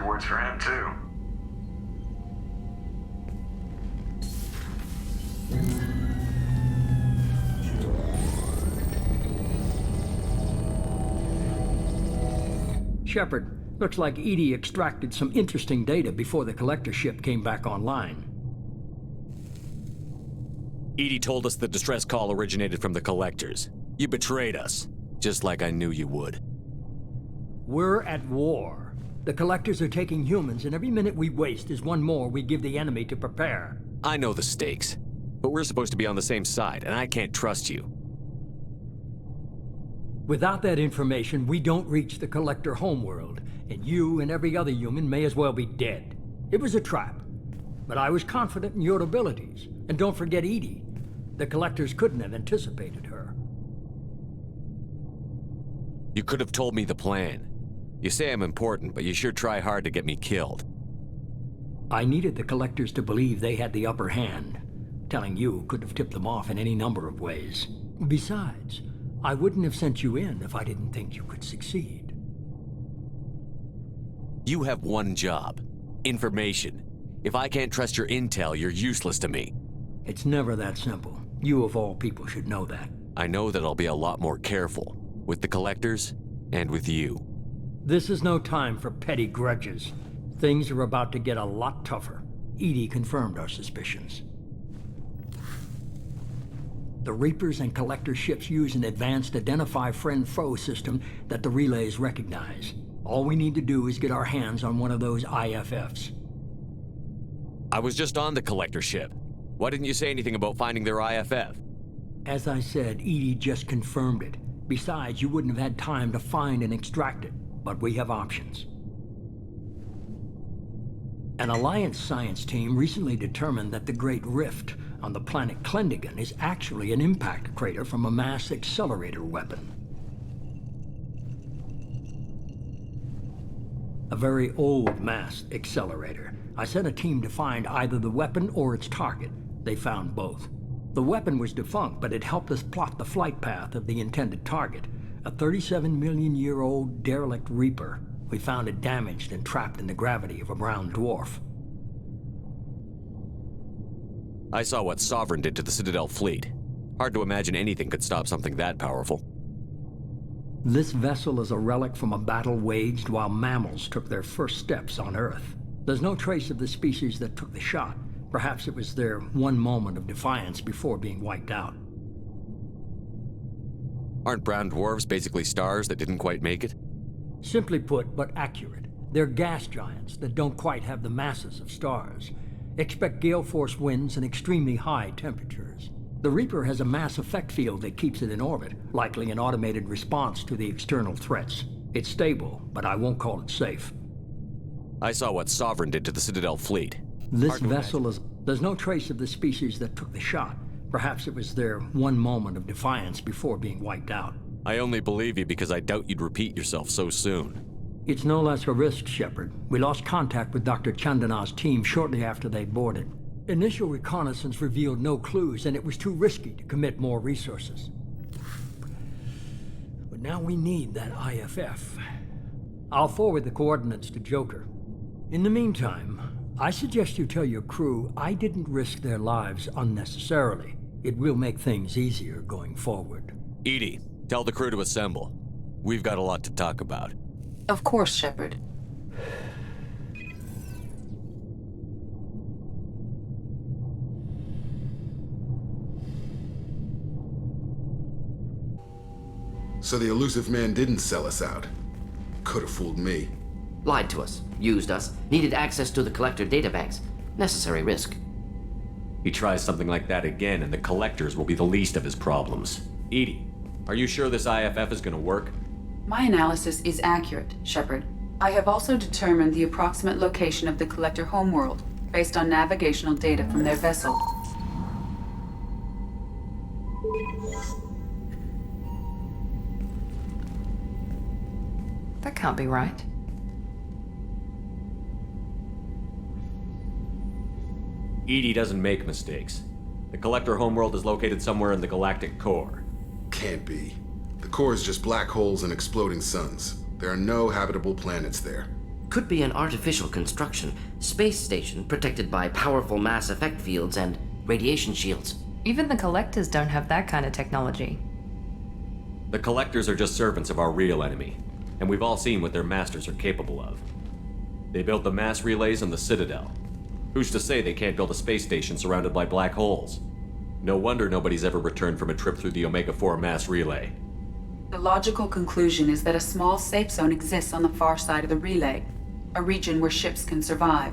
Speaker 18: few words for him, too.
Speaker 9: Shepard, looks like Edie extracted some interesting data before the collector ship came back online.
Speaker 3: Edie told us the distress call originated from the collectors. You betrayed us, just like I knew you would.
Speaker 9: We're at war. The collectors are taking humans, and every minute we waste is one more we give the enemy to prepare.
Speaker 3: I know the stakes, but we're supposed to be on the same side, and I can't trust you.
Speaker 9: Without that information, we don't reach the collector homeworld, and you and every other human may as well be dead. It was a trap, but I was confident in your abilities. And don't forget Edie. The collectors couldn't have anticipated her.
Speaker 3: You could have told me the plan. You say I'm important, but you sure try hard to get me killed.
Speaker 9: I needed the collectors to believe they had the upper hand. Telling you could have tipped them off in any number of ways. Besides, I wouldn't have sent you in if I didn't think you could succeed.
Speaker 3: You have one job. Information. If I can't trust your intel, you're useless to me.
Speaker 9: It's never that simple. You of all people should know that.
Speaker 3: I know that I'll be a lot more careful. With the collectors, and with you.
Speaker 9: This is no time for petty grudges. Things are about to get a lot tougher. Edie confirmed our suspicions. The Reapers and Collector ships use an advanced Identify Friend-Foe system that the relays recognize. All we need to do is get our hands on one of those IFFs.
Speaker 3: I was just on the Collector ship. Why didn't you say anything about finding their IFF?
Speaker 9: As I said, Edie just confirmed it. Besides, you wouldn't have had time to find and extract it, but we have options. An Alliance science team recently determined that the Great Rift on the planet Klendigan is actually an impact crater from a mass accelerator weapon. A very old mass accelerator. I sent a team to find either the weapon or its target. They found both. The weapon was defunct, but it helped us plot the flight path of the intended target, a 37-million-year-old derelict Reaper. We found it damaged and trapped in the gravity of a brown dwarf.
Speaker 3: I saw what Sovereign did to the Citadel fleet. Hard to imagine anything could stop something that powerful.
Speaker 9: This vessel is a relic from a battle waged while mammals took their first steps on Earth. There's no trace of the species that took the shot. Perhaps it was their one moment of defiance before being wiped out.
Speaker 3: Aren't brown dwarves basically stars that didn't quite make it?
Speaker 9: Simply put, but accurate. They're gas giants that don't quite have the masses of stars. Expect gale force winds and extremely high temperatures. The Reaper has a mass effect field that keeps it in orbit, likely an automated response to the external threats. It's stable, but I won't call it safe.
Speaker 3: I saw what Sovereign did to the Citadel fleet.
Speaker 9: This vessel is... There's no trace of the species that took the shot. Perhaps it was their one moment of defiance before being wiped out.
Speaker 3: I only believe you because I doubt you'd repeat yourself so soon.
Speaker 9: It's no less a risk, Shepard. We lost contact with Dr. Chandana's team shortly after they boarded. Initial reconnaissance revealed no clues, and it was too risky to commit more resources. But now we need that IFF. I'll forward the coordinates to Joker. In the meantime, I suggest you tell your crew I didn't risk their lives unnecessarily. It will make things easier going forward.
Speaker 3: Edie, tell the crew to assemble. We've got a lot to talk about.
Speaker 1: Of course, Shepard.
Speaker 6: So the elusive man didn't sell us out. Could have fooled me.
Speaker 11: Lied to us, used us, needed access to the Collector databanks. Necessary risk.
Speaker 3: He tries something like that again, and the Collectors will be the least of his problems. Edie, are you sure this IFF is gonna work?
Speaker 1: My analysis is accurate, Shepard. I have also determined the approximate location of the Collector homeworld, based on navigational data from their vessel.
Speaker 13: That can't be right.
Speaker 3: Edie doesn't make mistakes. The Collector homeworld is located somewhere in the galactic core.
Speaker 6: Can't be. The core is just black holes and exploding suns. There are no habitable planets there.
Speaker 11: Could be an artificial construction, space station protected by powerful mass effect fields and radiation shields.
Speaker 13: Even the Collectors don't have that kind of technology.
Speaker 3: The Collectors are just servants of our real enemy, and we've all seen what their masters are capable of. They built the mass relays on the Citadel. Who's to say they can't build a space station surrounded by black holes? No wonder nobody's ever returned from a trip through the Omega-4 mass relay.
Speaker 1: The logical conclusion is that a small safe zone exists on the far side of the relay, a region where ships can survive.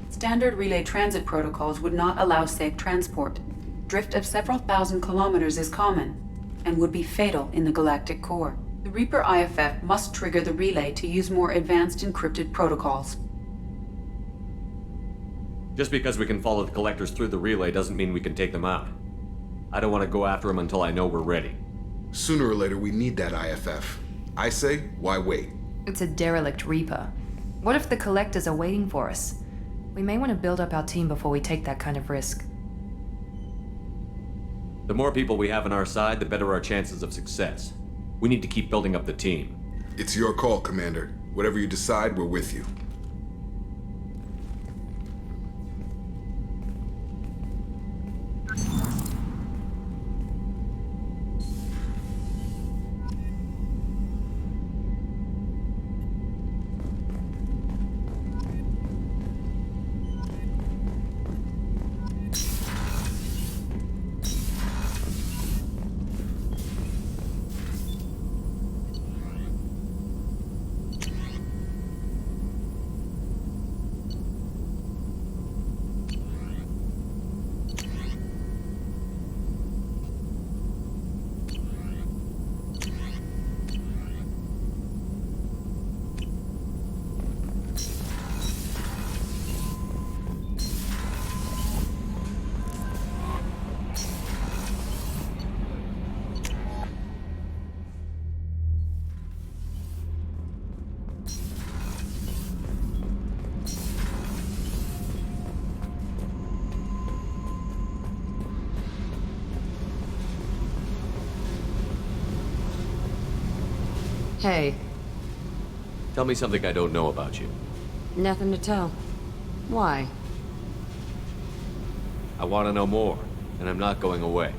Speaker 1: Standard relay transit protocols would not allow safe transport. Drift of several thousand kilometers is common, and would be fatal in the galactic core. The Reaper IFF must trigger the relay to use more advanced encrypted protocols.
Speaker 3: Just because we can follow the Collectors through the relay doesn't mean we can take them out. I don't want to go after them until I know we're ready.
Speaker 6: Sooner or later, we need that IFF. I say, why wait?
Speaker 13: It's a derelict Reaper. What if the Collectors are waiting for us? We may want to build up our team before we take that kind of risk.
Speaker 3: The more people we have on our side, the better our chances of success. We need to keep building up the team.
Speaker 6: It's your call, Commander. Whatever you decide, we're with you.
Speaker 20: Hey.
Speaker 3: Tell me something I don't know about you.
Speaker 20: Nothing to tell. Why?
Speaker 3: I want to know more, and I'm not going away.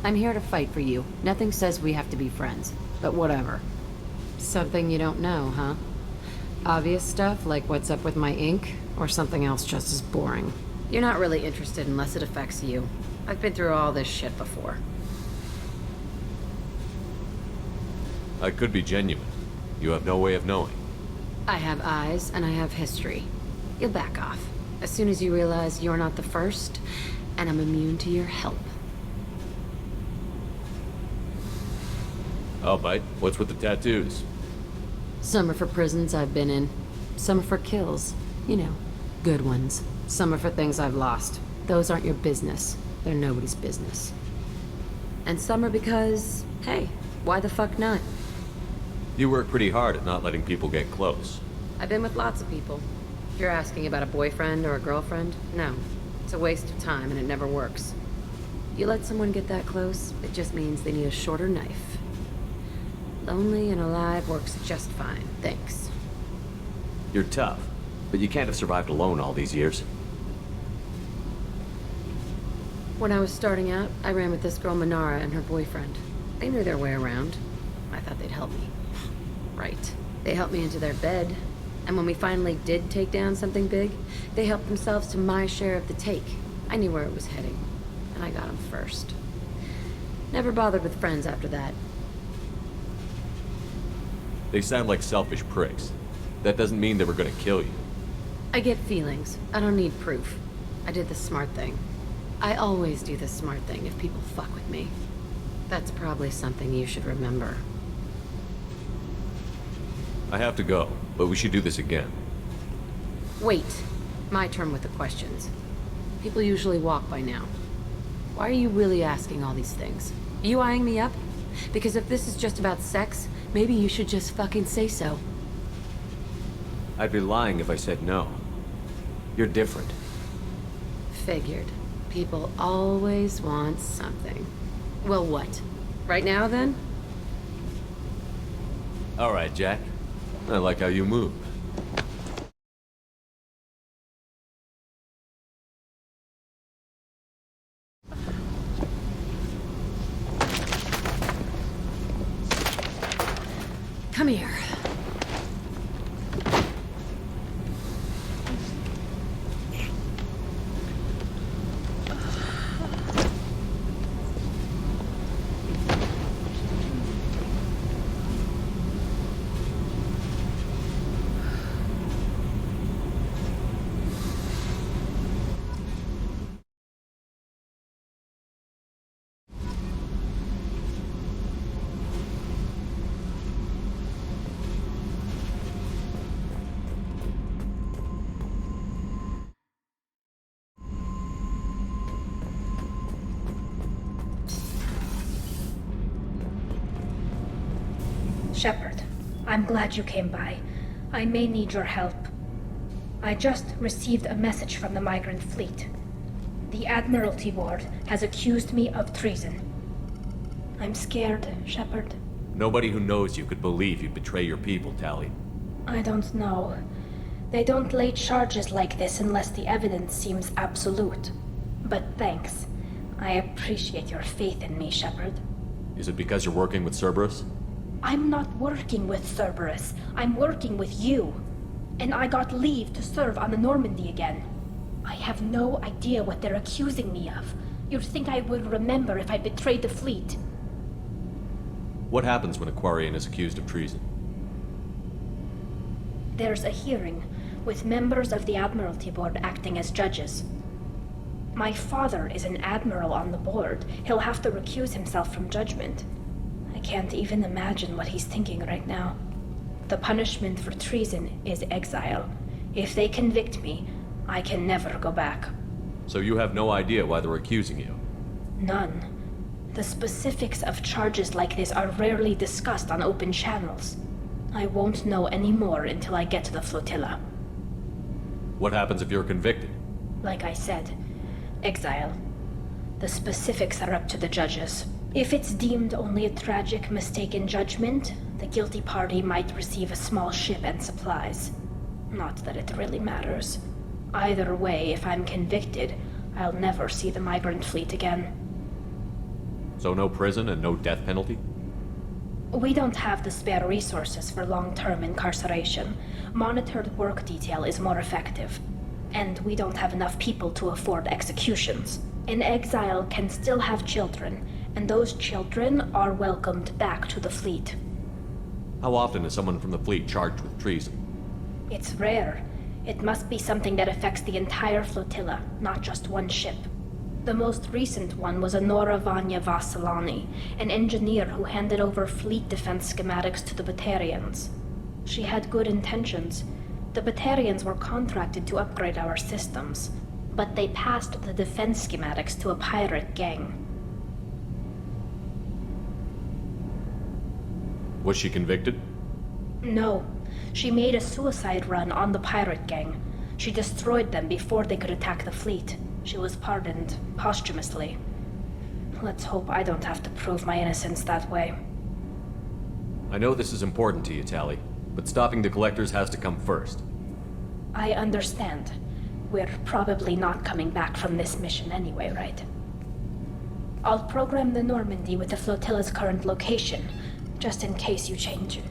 Speaker 20: I'm here to fight for you. Nothing says we have to be friends, but whatever. Something you don't know, huh? Obvious stuff like what's up with my ink, or something else just as boring. You're not really interested unless it affects you. I've been through all this shit before.
Speaker 3: I could be genuine. You have no way of knowing.
Speaker 20: I have eyes, and I have history. You'll back off. As soon as you realize you're not the first, and I'm immune to your help.
Speaker 3: I'll bite. What's with the tattoos?
Speaker 20: Some are for prisons I've been in. Some are for kills. You know, good ones. Some are for things I've lost. Those aren't your business. They're nobody's business. And some are because, hey, why the fuck not?
Speaker 3: You work pretty hard at not letting people get close.
Speaker 20: I've been with lots of people. If you're asking about a boyfriend or a girlfriend, no. It's a waste of time and it never works. You let someone get that close, it just means they need a shorter knife. Lonely and alive works just fine, thanks.
Speaker 3: You're tough, but you can't have survived alone all these years.
Speaker 20: When I was starting out, I ran with this girl Manara and her boyfriend. They knew their way around. I thought they'd help me. Right. They helped me into their bed. And when we finally did take down something big, they helped themselves to my share of the take. I knew where it was heading. And I got them first. Never bothered with friends after that.
Speaker 3: They sound like selfish pricks. That doesn't mean they were gonna kill you.
Speaker 20: I get feelings. I don't need proof. I did the smart thing. I always do the smart thing if people fuck with me. That's probably something you should remember.
Speaker 3: I have to go, but we should do this again.
Speaker 20: Wait. My turn with the questions. People usually walk by now. Why are you really asking all these things? Are you eyeing me up? Because if this is just about sex, maybe you should just fucking say so.
Speaker 3: I'd be lying if I said no. You're different.
Speaker 20: Figured. People always want something. Well, what? Right now, then?
Speaker 3: All right, Jack. I like how you move.
Speaker 20: Come here.
Speaker 12: Shepard, I'm glad you came by. I may need your help. I just received a message from the migrant fleet. The Admiralty Board has accused me of treason. I'm scared, Shepard.
Speaker 3: Nobody who knows you could believe you'd betray your people, Tali.
Speaker 12: I don't know. They don't lay charges like this unless the evidence seems absolute. But thanks. I appreciate your faith in me, Shepard.
Speaker 3: Is it because you're working with Cerberus?
Speaker 12: I'm not working with Cerberus. I'm working with you. And I got leave to serve on the Normandy again. I have no idea what they're accusing me of. You'd think I would remember if I betrayed the fleet.
Speaker 3: What happens when a Quarian is accused of treason?
Speaker 12: There's a hearing, with members of the Admiralty Board acting as judges. My father is an admiral on the board. He'll have to recuse himself from judgment. I can't even imagine what he's thinking right now. The punishment for treason is exile. If they convict me, I can never go back.
Speaker 3: So you have no idea why they're accusing you?
Speaker 12: None. The specifics of charges like this are rarely discussed on open channels. I won't know any more until I get to the flotilla.
Speaker 3: What happens if you're convicted?
Speaker 12: Like I said, exile. The specifics are up to the judges. If it's deemed only a tragic mistake in judgment, the guilty party might receive a small ship and supplies. Not that it really matters. Either way, if I'm convicted, I'll never see the migrant fleet again.
Speaker 3: So no prison and no death penalty?
Speaker 12: We don't have the spare resources for long-term incarceration. Monitored work detail is more effective. And we don't have enough people to afford executions. An exile can still have children, and those children are welcomed back to the fleet.
Speaker 3: How often is someone from the fleet charged with treason?
Speaker 12: It's rare. It must be something that affects the entire flotilla, not just one ship. The most recent one was Anora Vanya Vassilani, an engineer who handed over fleet defense schematics to the Batarians. She had good intentions. The Batarians were contracted to upgrade our systems, but they passed the defense schematics to a pirate gang.
Speaker 3: Was she convicted?
Speaker 12: No. She made a suicide run on the pirate gang. She destroyed them before they could attack the fleet. She was pardoned posthumously. Let's hope I don't have to prove my innocence that way.
Speaker 3: I know this is important to you, Tali, but stopping the Collectors has to come first.
Speaker 12: I understand. We're probably not coming back from this mission anyway, right? I'll program the Normandy with the flotilla's current location, just in case you change it.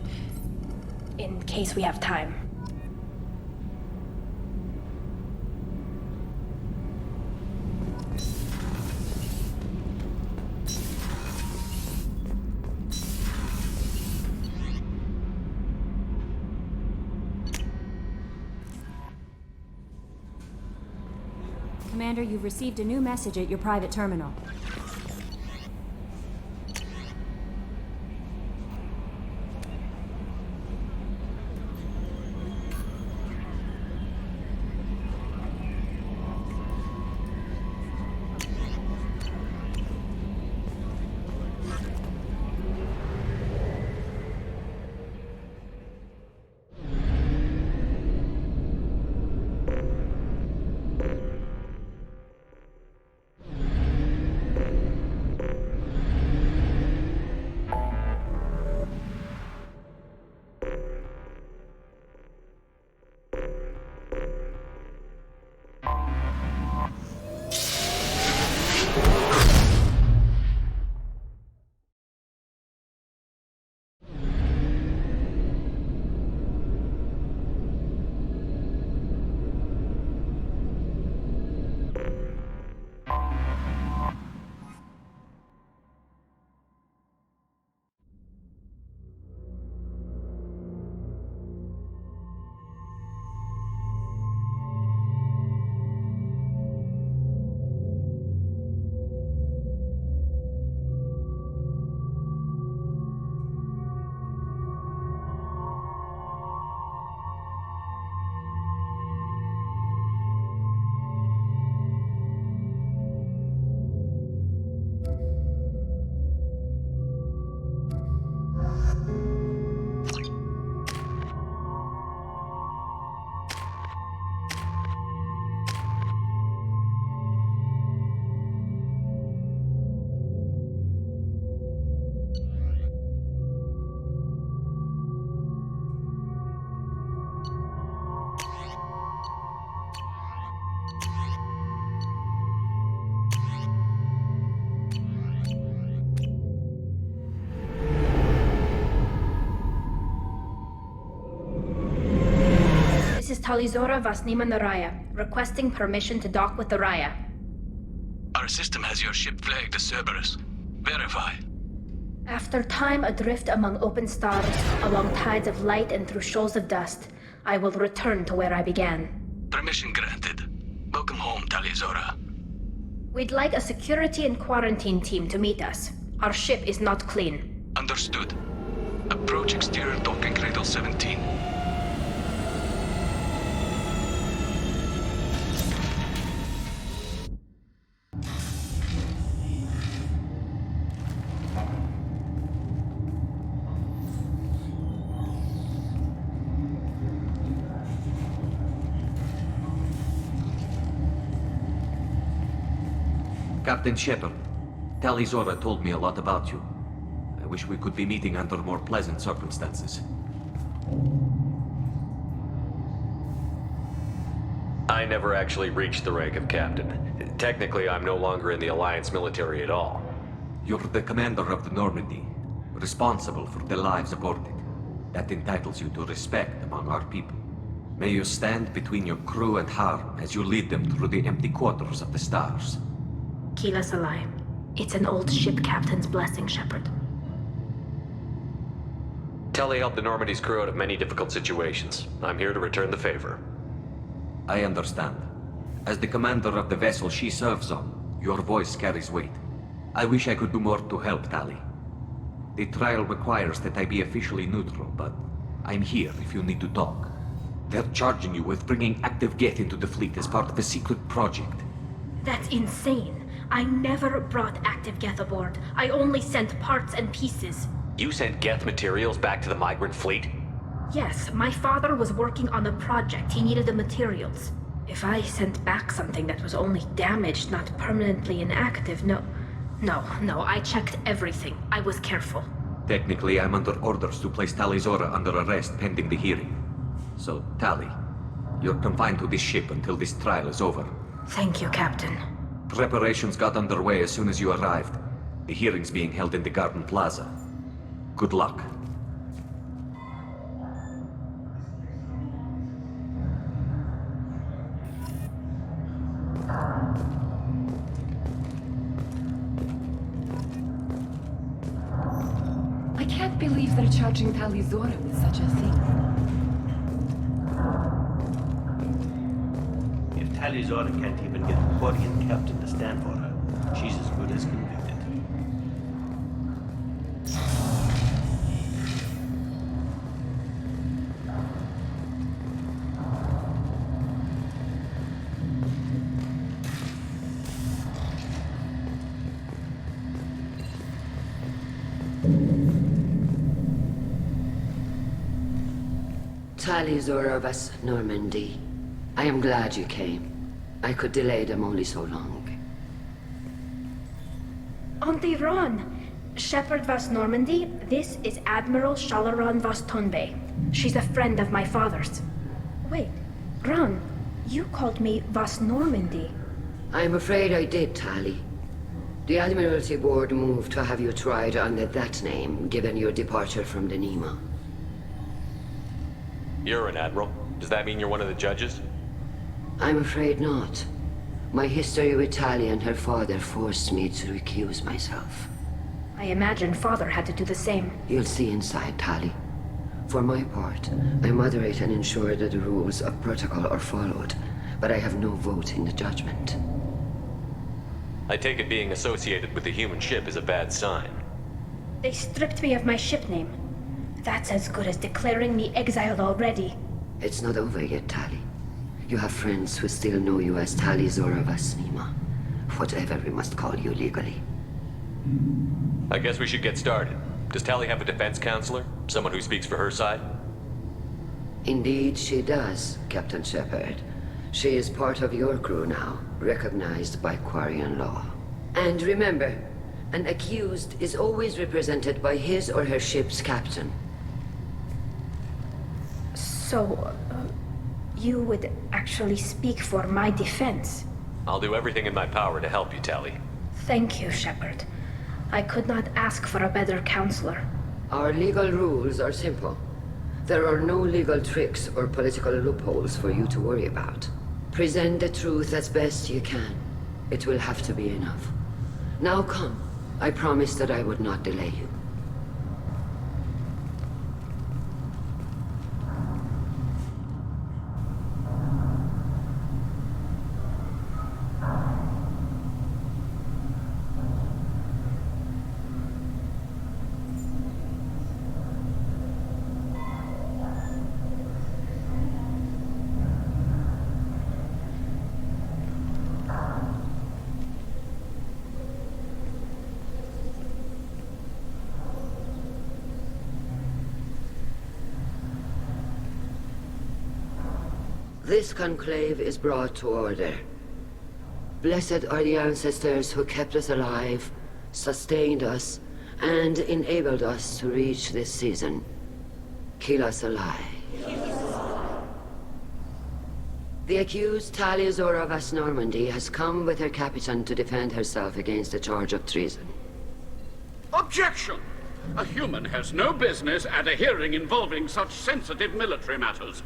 Speaker 12: In case we have time.
Speaker 10: Commander, you've received a new message at your private terminal.
Speaker 12: Talizora Vasnima Naraya, requesting permission to dock with the Raya.
Speaker 19: Our system has your ship flagged as Cerberus. Verify.
Speaker 12: After time adrift among open stars, along tides of light and through shoals of dust, I will return to where I began.
Speaker 19: Permission granted. Welcome home, Talizora.
Speaker 12: We'd like a security and quarantine team to meet us. Our ship is not clean.
Speaker 19: Understood. Approach exterior docking cradle 17.
Speaker 3: Captain Shepard, Talizora told me a lot about you. I wish we could be meeting under more pleasant circumstances. I never actually reached the rank of captain. Technically, I'm no longer in the Alliance military at all. You're the commander of the Normandy, responsible for the lives aboard it. That entitles you to respect among our people. May you stand between your crew and harm as you lead them through the empty quarters of the stars.
Speaker 12: Kila Salai. It's an old ship captain's blessing, Shepard.
Speaker 3: Telly helped the Normandy's crew out of many difficult situations. I'm here to return the favor. I understand. As the commander of the vessel she serves on, your voice carries weight. I wish I could do more to help, Tali. The trial requires that I be officially neutral, but I'm here if you need to talk. They're charging you with bringing active Geth into the fleet as part of a secret project.
Speaker 12: That's insane. I never brought active Geth aboard. I only sent parts and pieces.
Speaker 3: You sent Geth materials back to the migrant fleet?
Speaker 12: Yes, my father was working on a project. He needed the materials. If I sent back something that was only damaged, not permanently inactive, no, I checked everything. I was careful.
Speaker 3: Technically, I'm under orders to place Talizora under arrest pending the hearing. So, Tali, you're confined to this ship until this trial is over.
Speaker 12: Thank you, Captain.
Speaker 3: Preparations got underway as soon as you arrived. The hearing's being held in the Garden Plaza. Good luck.
Speaker 14: I can't believe they're charging Talizora with such a thing.
Speaker 17: If Talizora can't even get a Quarian captain to stand for her, she's as good as convicted.
Speaker 21: Talizora vas Normandy. I am glad you came. I could delay them only so long.
Speaker 12: Auntie Ron! Shepard Vas Normandy, this is Admiral Shalaron Vas Tonbe. She's a friend of my father's. Wait, Ron, you called me Vas Normandy.
Speaker 21: I'm afraid I did, Tali. The Admiralty Board moved to have you tried under that name, given your departure from the Nima.
Speaker 3: You're an admiral. Does that mean you're one of the judges?
Speaker 21: I'm afraid not. My history with Tali and her father forced me to recuse myself.
Speaker 12: I imagine father had to do the same.
Speaker 21: You'll see inside, Tali. For my part, I moderate and ensure that the rules of protocol are followed, but I have no vote in the judgment.
Speaker 3: I take it being associated with the human ship is a bad sign.
Speaker 12: They stripped me of my ship name. That's as good as declaring me exiled already.
Speaker 21: It's not over yet, Tali. You have friends who still know you as Talizora Vas Nima. Whatever we must call you legally.
Speaker 3: I guess we should get started. Does Tali have a defense counselor? Someone who speaks for her side?
Speaker 21: Indeed, she does, Captain Shepard. She is part of your crew now, recognized by Quarian law. And remember, an accused is always represented by his or her ship's captain.
Speaker 12: So, you would actually speak for my defense?
Speaker 3: I'll do everything in my power to help you, Tali.
Speaker 12: Thank you, Shepard. I could not ask for a better counselor.
Speaker 21: Our legal rules are simple. There are no legal tricks or political loopholes for you to worry about. Present the truth as best you can. It will have to be enough. Now come. I promised that I would not delay you. This conclave is brought to order. Blessed are the ancestors who kept us alive, sustained us, and enabled us to reach this season. Keep us alive. The accused Taliazora of Normandy has come with her captain to defend herself against a charge of treason.
Speaker 7: Objection! A human has no business at a hearing involving such sensitive military matters.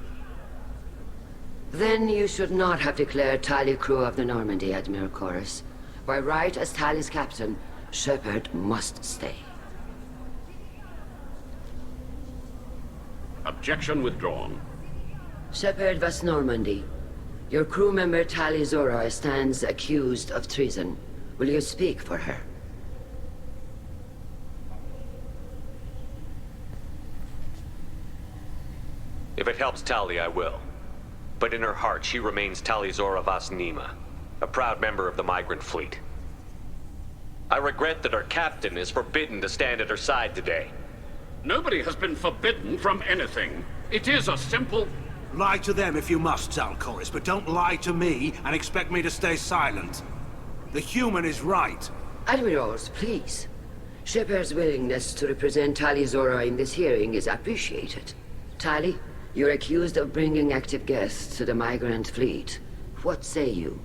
Speaker 21: Then you should not have declared Tali crew of the Normandy, Admiral Chorus. By right as Tali's captain, Shepard must stay.
Speaker 7: Objection withdrawn.
Speaker 21: Shepard was Normandy. Your crew member Tali Zora stands accused of treason. Will you speak for her?
Speaker 3: If it helps Tali, I will. But in her heart, she remains Tali'Zorah Vas Nima, a proud member of the migrant fleet. I regret that our captain is forbidden to stand at her side today.
Speaker 7: Nobody has been forbidden from anything. It is a simple...
Speaker 4: Lie to them if you must, Zalcoris, but don't lie to me and expect me to stay silent. The human is right.
Speaker 21: Admirals, please. Shepard's willingness to represent Tali Zora in this hearing is appreciated. Tali, you're accused of bringing active guests to the migrant fleet. What say you?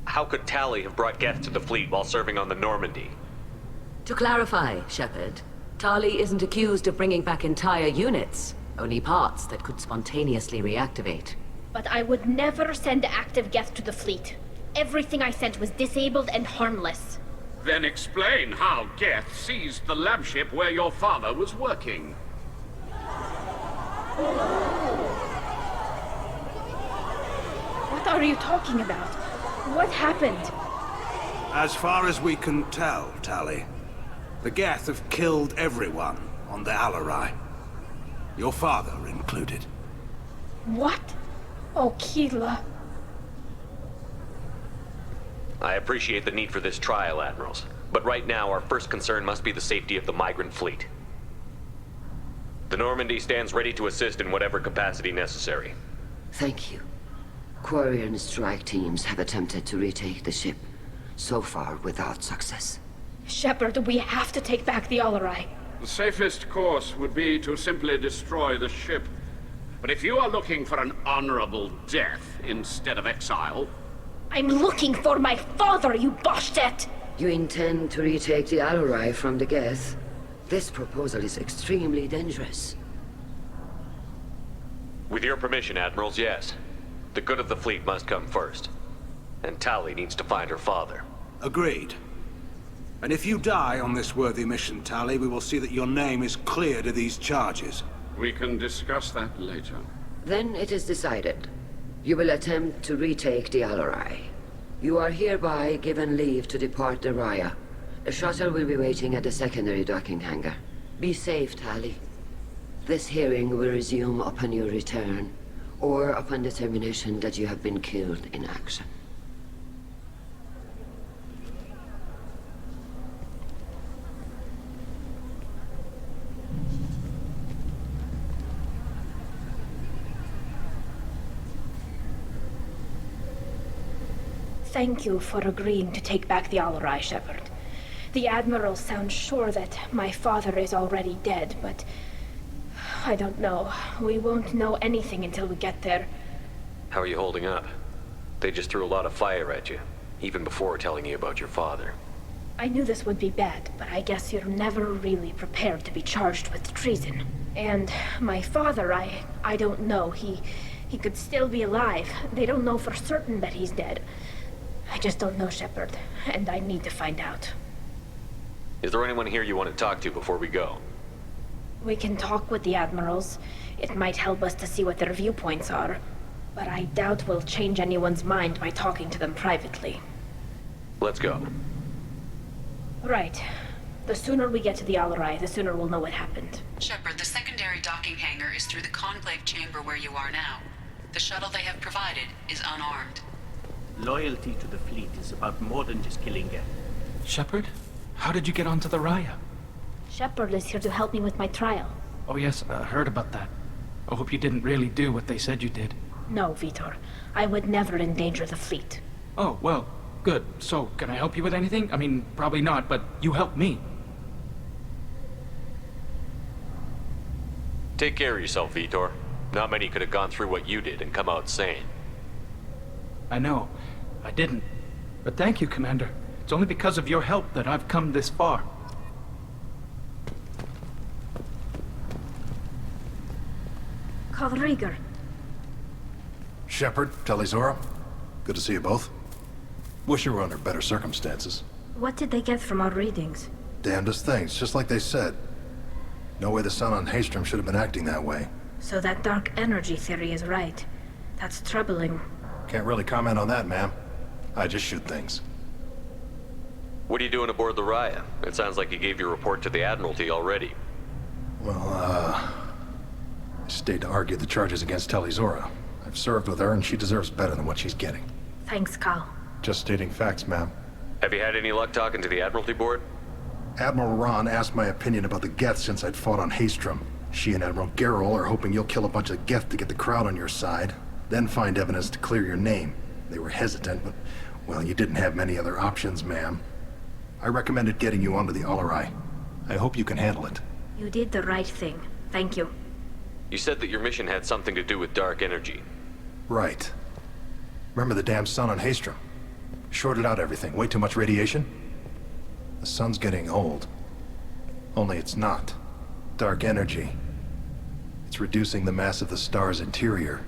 Speaker 3: How could Tali have brought guests to the fleet while serving on the Normandy?
Speaker 8: To clarify, Shepard, Tali isn't accused of bringing back entire units, only parts that could spontaneously reactivate.
Speaker 12: But I would never send active guests to the fleet. Everything I sent was disabled and harmless.
Speaker 7: Then explain how Geth seized the lab ship where your father was working.
Speaker 12: What are you talking about? What happened?
Speaker 4: As far as we can tell, Tali, the Geth have killed everyone on the Alarai. Your father included.
Speaker 12: What? Oh, Keela.
Speaker 3: I appreciate the need for this trial, Admirals. But right now, our first concern must be the safety of the migrant fleet. The Normandy stands ready to assist in whatever capacity necessary.
Speaker 21: Thank you. Quarian strike teams have attempted to retake the ship, so far without success.
Speaker 12: Shepard, we have to take back the Alarai.
Speaker 7: The safest course would be to simply destroy the ship. But if you are looking for an honorable death instead of exile...
Speaker 12: I'm looking for my father, you bastet!
Speaker 21: You intend to retake the Alarai from the Geth? This proposal is extremely dangerous.
Speaker 3: With your permission, Admirals, yes. The good of the fleet must come first. And Tali needs to find her father.
Speaker 4: Agreed. And if you die on this worthy mission, Tali, we will see that your name is cleared of these charges.
Speaker 7: We can discuss that later.
Speaker 21: Then it is decided. You will attempt to retake the Alarai. You are hereby given leave to depart the Raya. A shuttle will be waiting at the secondary docking hangar. Be safe, Tali. This hearing will resume upon your return, or upon determination that you have been killed in action.
Speaker 12: Thank you for agreeing to take back the Alarai, Shepard. The Admiral sounds sure that my father is already dead, but... I don't know. We won't know anything until we get there.
Speaker 3: How are you holding up? They just threw a lot of fire at you, even before telling you about your father.
Speaker 12: I knew this would be bad, but I guess you're never really prepared to be charged with treason. And my father, I don't know. He could still be alive. They don't know for certain that he's dead. I just don't know, Shepard, and I need to find out.
Speaker 3: Is there anyone here you want to talk to before we go?
Speaker 12: We can talk with the admirals. It might help us to see what their viewpoints are. But I doubt we'll change anyone's mind by talking to them privately.
Speaker 3: Let's go.
Speaker 12: Right. The sooner we get to the Alarai, the sooner we'll know what happened.
Speaker 1: Shepard, the secondary docking hangar is through the conclave chamber where you are now. The shuttle they have provided is unarmed.
Speaker 17: Loyalty to the fleet is about more than just killing Geth.
Speaker 15: Shepard? How did you get onto the Raya?
Speaker 12: Shepard is here to help me with my trial.
Speaker 15: Oh yes, I heard about that. I hope you didn't really do what they said you did.
Speaker 12: No, Vitor. I would never endanger the fleet.
Speaker 15: Oh, well, good. So, can I help you with anything? I mean, probably not, but you helped me.
Speaker 3: Take care of yourself, Vitor. Not many could have gone through what you did and come out sane.
Speaker 15: I know. I didn't. But thank you, Commander. It's only because of your help that I've come this far.
Speaker 12: Call Rieger.
Speaker 16: Shepard, Talizora, good to see you both. Wish you were under better circumstances.
Speaker 12: What did they get from our readings?
Speaker 16: Damnedest things, just like they said. No way the sun on Haystrom should have been acting that way.
Speaker 12: So that dark energy theory is right. That's troubling.
Speaker 16: Can't really comment on that, ma'am. I just shoot things.
Speaker 3: What are you doing aboard the Raya? It sounds like you gave your report to the Admiralty already.
Speaker 16: Well, I stayed to argue the charges against Talizora. I've served with her, and she deserves better than what she's getting.
Speaker 12: Thanks, Cal.
Speaker 16: Just stating facts, ma'am.
Speaker 3: Have you had any luck talking to the Admiralty Board?
Speaker 16: Admiral Ron asked my opinion about the Geth since I'd fought on Haystrom. She and Admiral Gerrel are hoping you'll kill a bunch of Geth to get the crowd on your side, then find evidence to clear your name. They were hesitant, but, well, you didn't have many other options, ma'am. I recommended getting you onto the Alarai. I hope you can handle it.
Speaker 12: You did the right thing. Thank you.
Speaker 3: You said that your mission had something to do with dark energy.
Speaker 16: Right. Remember the damn sun on Haystrom? Shorted out everything. Way too much radiation? The sun's getting old. Only it's not. Dark energy. It's reducing the mass of the star's interior.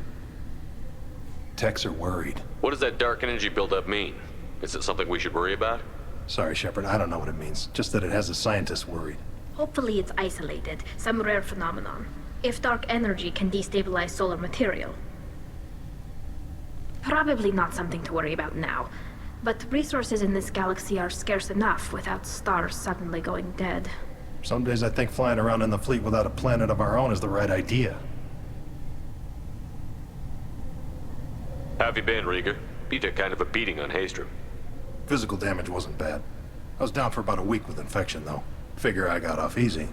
Speaker 16: Techs are worried.
Speaker 3: What does that dark energy buildup mean? Is it something we should worry about?
Speaker 16: Sorry, Shepard, I don't know what it means. Just that it has the scientists worried.
Speaker 12: Hopefully it's isolated, some rare phenomenon. If dark energy can destabilize solar material. Probably not something to worry about now. But resources in this galaxy are scarce enough without stars suddenly going dead.
Speaker 16: Some days I think flying around in the fleet without a planet of our own is the right idea.
Speaker 3: How have you been, Rieger? You took kind of a beating on Haystrom.
Speaker 16: Physical damage wasn't bad. I was down for about a week with infection, though. Figure I got off easy.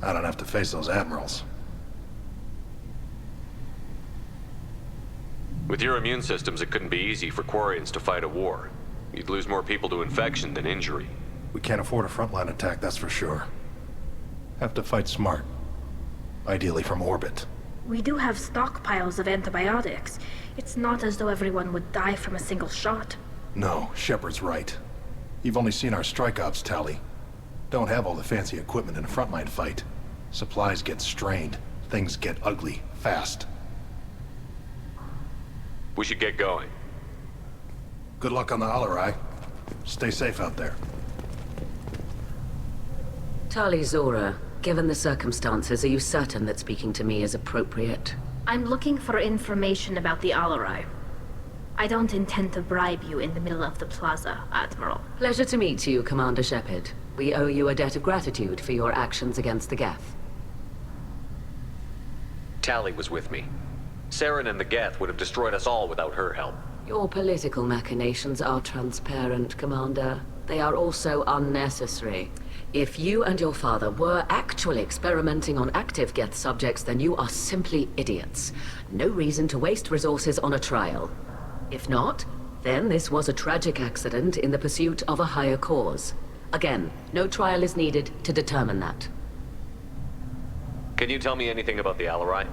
Speaker 16: I don't have to face those admirals.
Speaker 3: With your immune systems, it couldn't be easy for Quarians to fight a war. You'd lose more people to infection than injury.
Speaker 16: We can't afford a frontline attack, that's for sure. Have to fight smart. Ideally from orbit.
Speaker 12: We do have stockpiles of antibiotics. It's not as though everyone would die from a single shot.
Speaker 16: No, Shepard's right. You've only seen our strike ops tally. Don't have all the fancy equipment in a frontline fight. Supplies get strained. Things get ugly, fast.
Speaker 3: We should get going.
Speaker 16: Good luck on the Alarai. Stay safe out there.
Speaker 8: Talizora, given the circumstances, are you certain that speaking to me is appropriate?
Speaker 12: I'm looking for information about the Alarai. I don't intend to bribe you in the middle of the plaza, Admiral.
Speaker 8: Pleasure to meet you, Commander Shepard. We owe you a debt of gratitude for your actions against the Geth.
Speaker 3: Tali was with me. Saren and the Geth would have destroyed us all without her help.
Speaker 8: Your political machinations are transparent, Commander. They are also unnecessary. If you and your father were actually experimenting on active Geth subjects, then you are simply idiots. No reason to waste resources on a trial. If not, then this was a tragic accident in the pursuit of a higher cause. Again, no trial is needed to determine that.
Speaker 3: Can you tell me anything about the Alarai?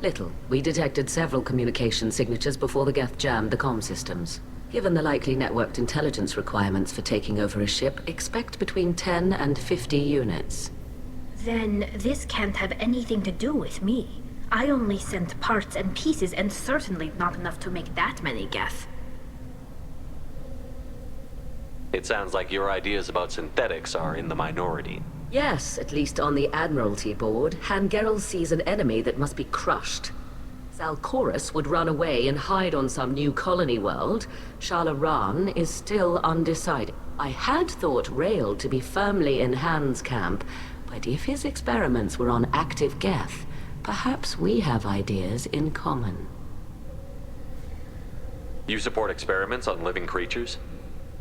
Speaker 8: Little. We detected several communication signatures before the Geth jammed the comm systems. Given the likely networked intelligence requirements for taking over a ship, expect between 10 and 50 units.
Speaker 12: Then this can't have anything to do with me. I only sent parts and pieces, and certainly not enough to make that many Geth.
Speaker 3: It sounds like your ideas about synthetics are in the minority.
Speaker 8: Yes, at least on the Admiralty board, Hangerel sees an enemy that must be crushed. Zalcorus would run away and hide on some new colony world. Shala is still undecided. I had thought Rael to be firmly in Han's camp, but if his experiments were on active Geth, perhaps we have ideas in common.
Speaker 3: You support experiments on living creatures?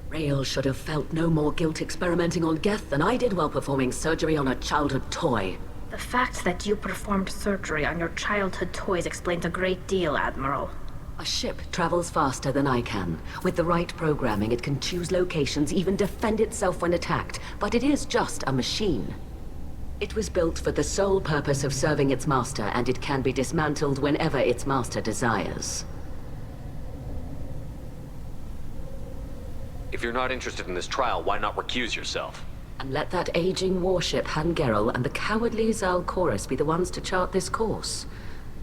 Speaker 8: Rael should have felt no more guilt experimenting on Geth than I did while performing surgery on a childhood toy.
Speaker 12: The fact that you performed surgery on your childhood toys explains a great deal, Admiral.
Speaker 8: A ship travels faster than I can. With the right programming, it can choose locations, even defend itself when attacked. But it is just a machine. It was built for the sole purpose of serving its master, and it can be dismantled whenever its master desires.
Speaker 3: If you're not interested in this trial, why not recuse yourself?
Speaker 8: And let that aging warship Hangerel and the cowardly Zalcorus be the ones to chart this course?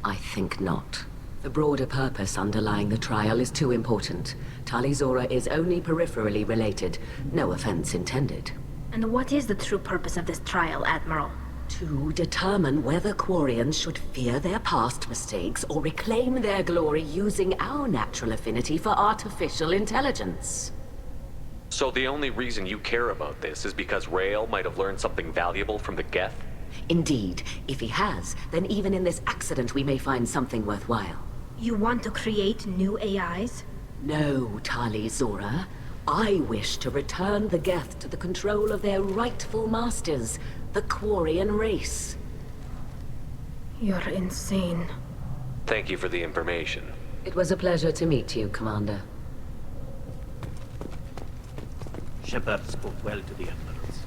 Speaker 8: I think not. The broader purpose underlying the trial is too important. Tali'Zorah is only peripherally related. No offense intended.
Speaker 12: And what is the true purpose of this trial, Admiral?
Speaker 8: To determine whether Quarians should fear their past mistakes or reclaim their glory using our natural affinity for artificial intelligence.
Speaker 3: So the only reason you care about this is because Rael might have learned something valuable from the Geth?
Speaker 8: Indeed. If he has, then even in this accident we may find something worthwhile.
Speaker 12: You want to create new AIs?
Speaker 8: No, Tali'Zorah. I wish to return the Geth to the control of their rightful masters, the Quarian race.
Speaker 12: You're insane.
Speaker 3: Thank you for the information.
Speaker 8: It was a pleasure to meet you, Commander.
Speaker 17: Shepard spoke well to the admirals.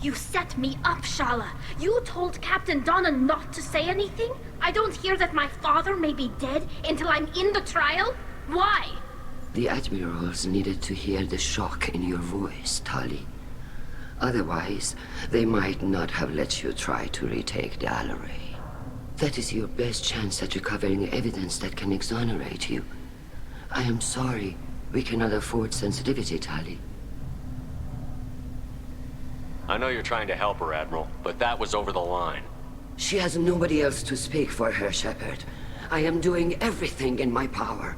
Speaker 12: You set me up, Shala. You told Captain Donna not to say anything? I don't hear that my father may be dead until I'm in the trial? Why?
Speaker 21: The admirals needed to hear the shock in your voice, Tali. Otherwise, they might not have let you try to retake the Alaray. That is your best chance at recovering evidence that can exonerate you. I am sorry. We cannot afford sensitivity, Tali.
Speaker 3: I know you're trying to help her, Admiral, but that was over the line.
Speaker 21: She has nobody else to speak for her, Shepard. I am doing everything in my power.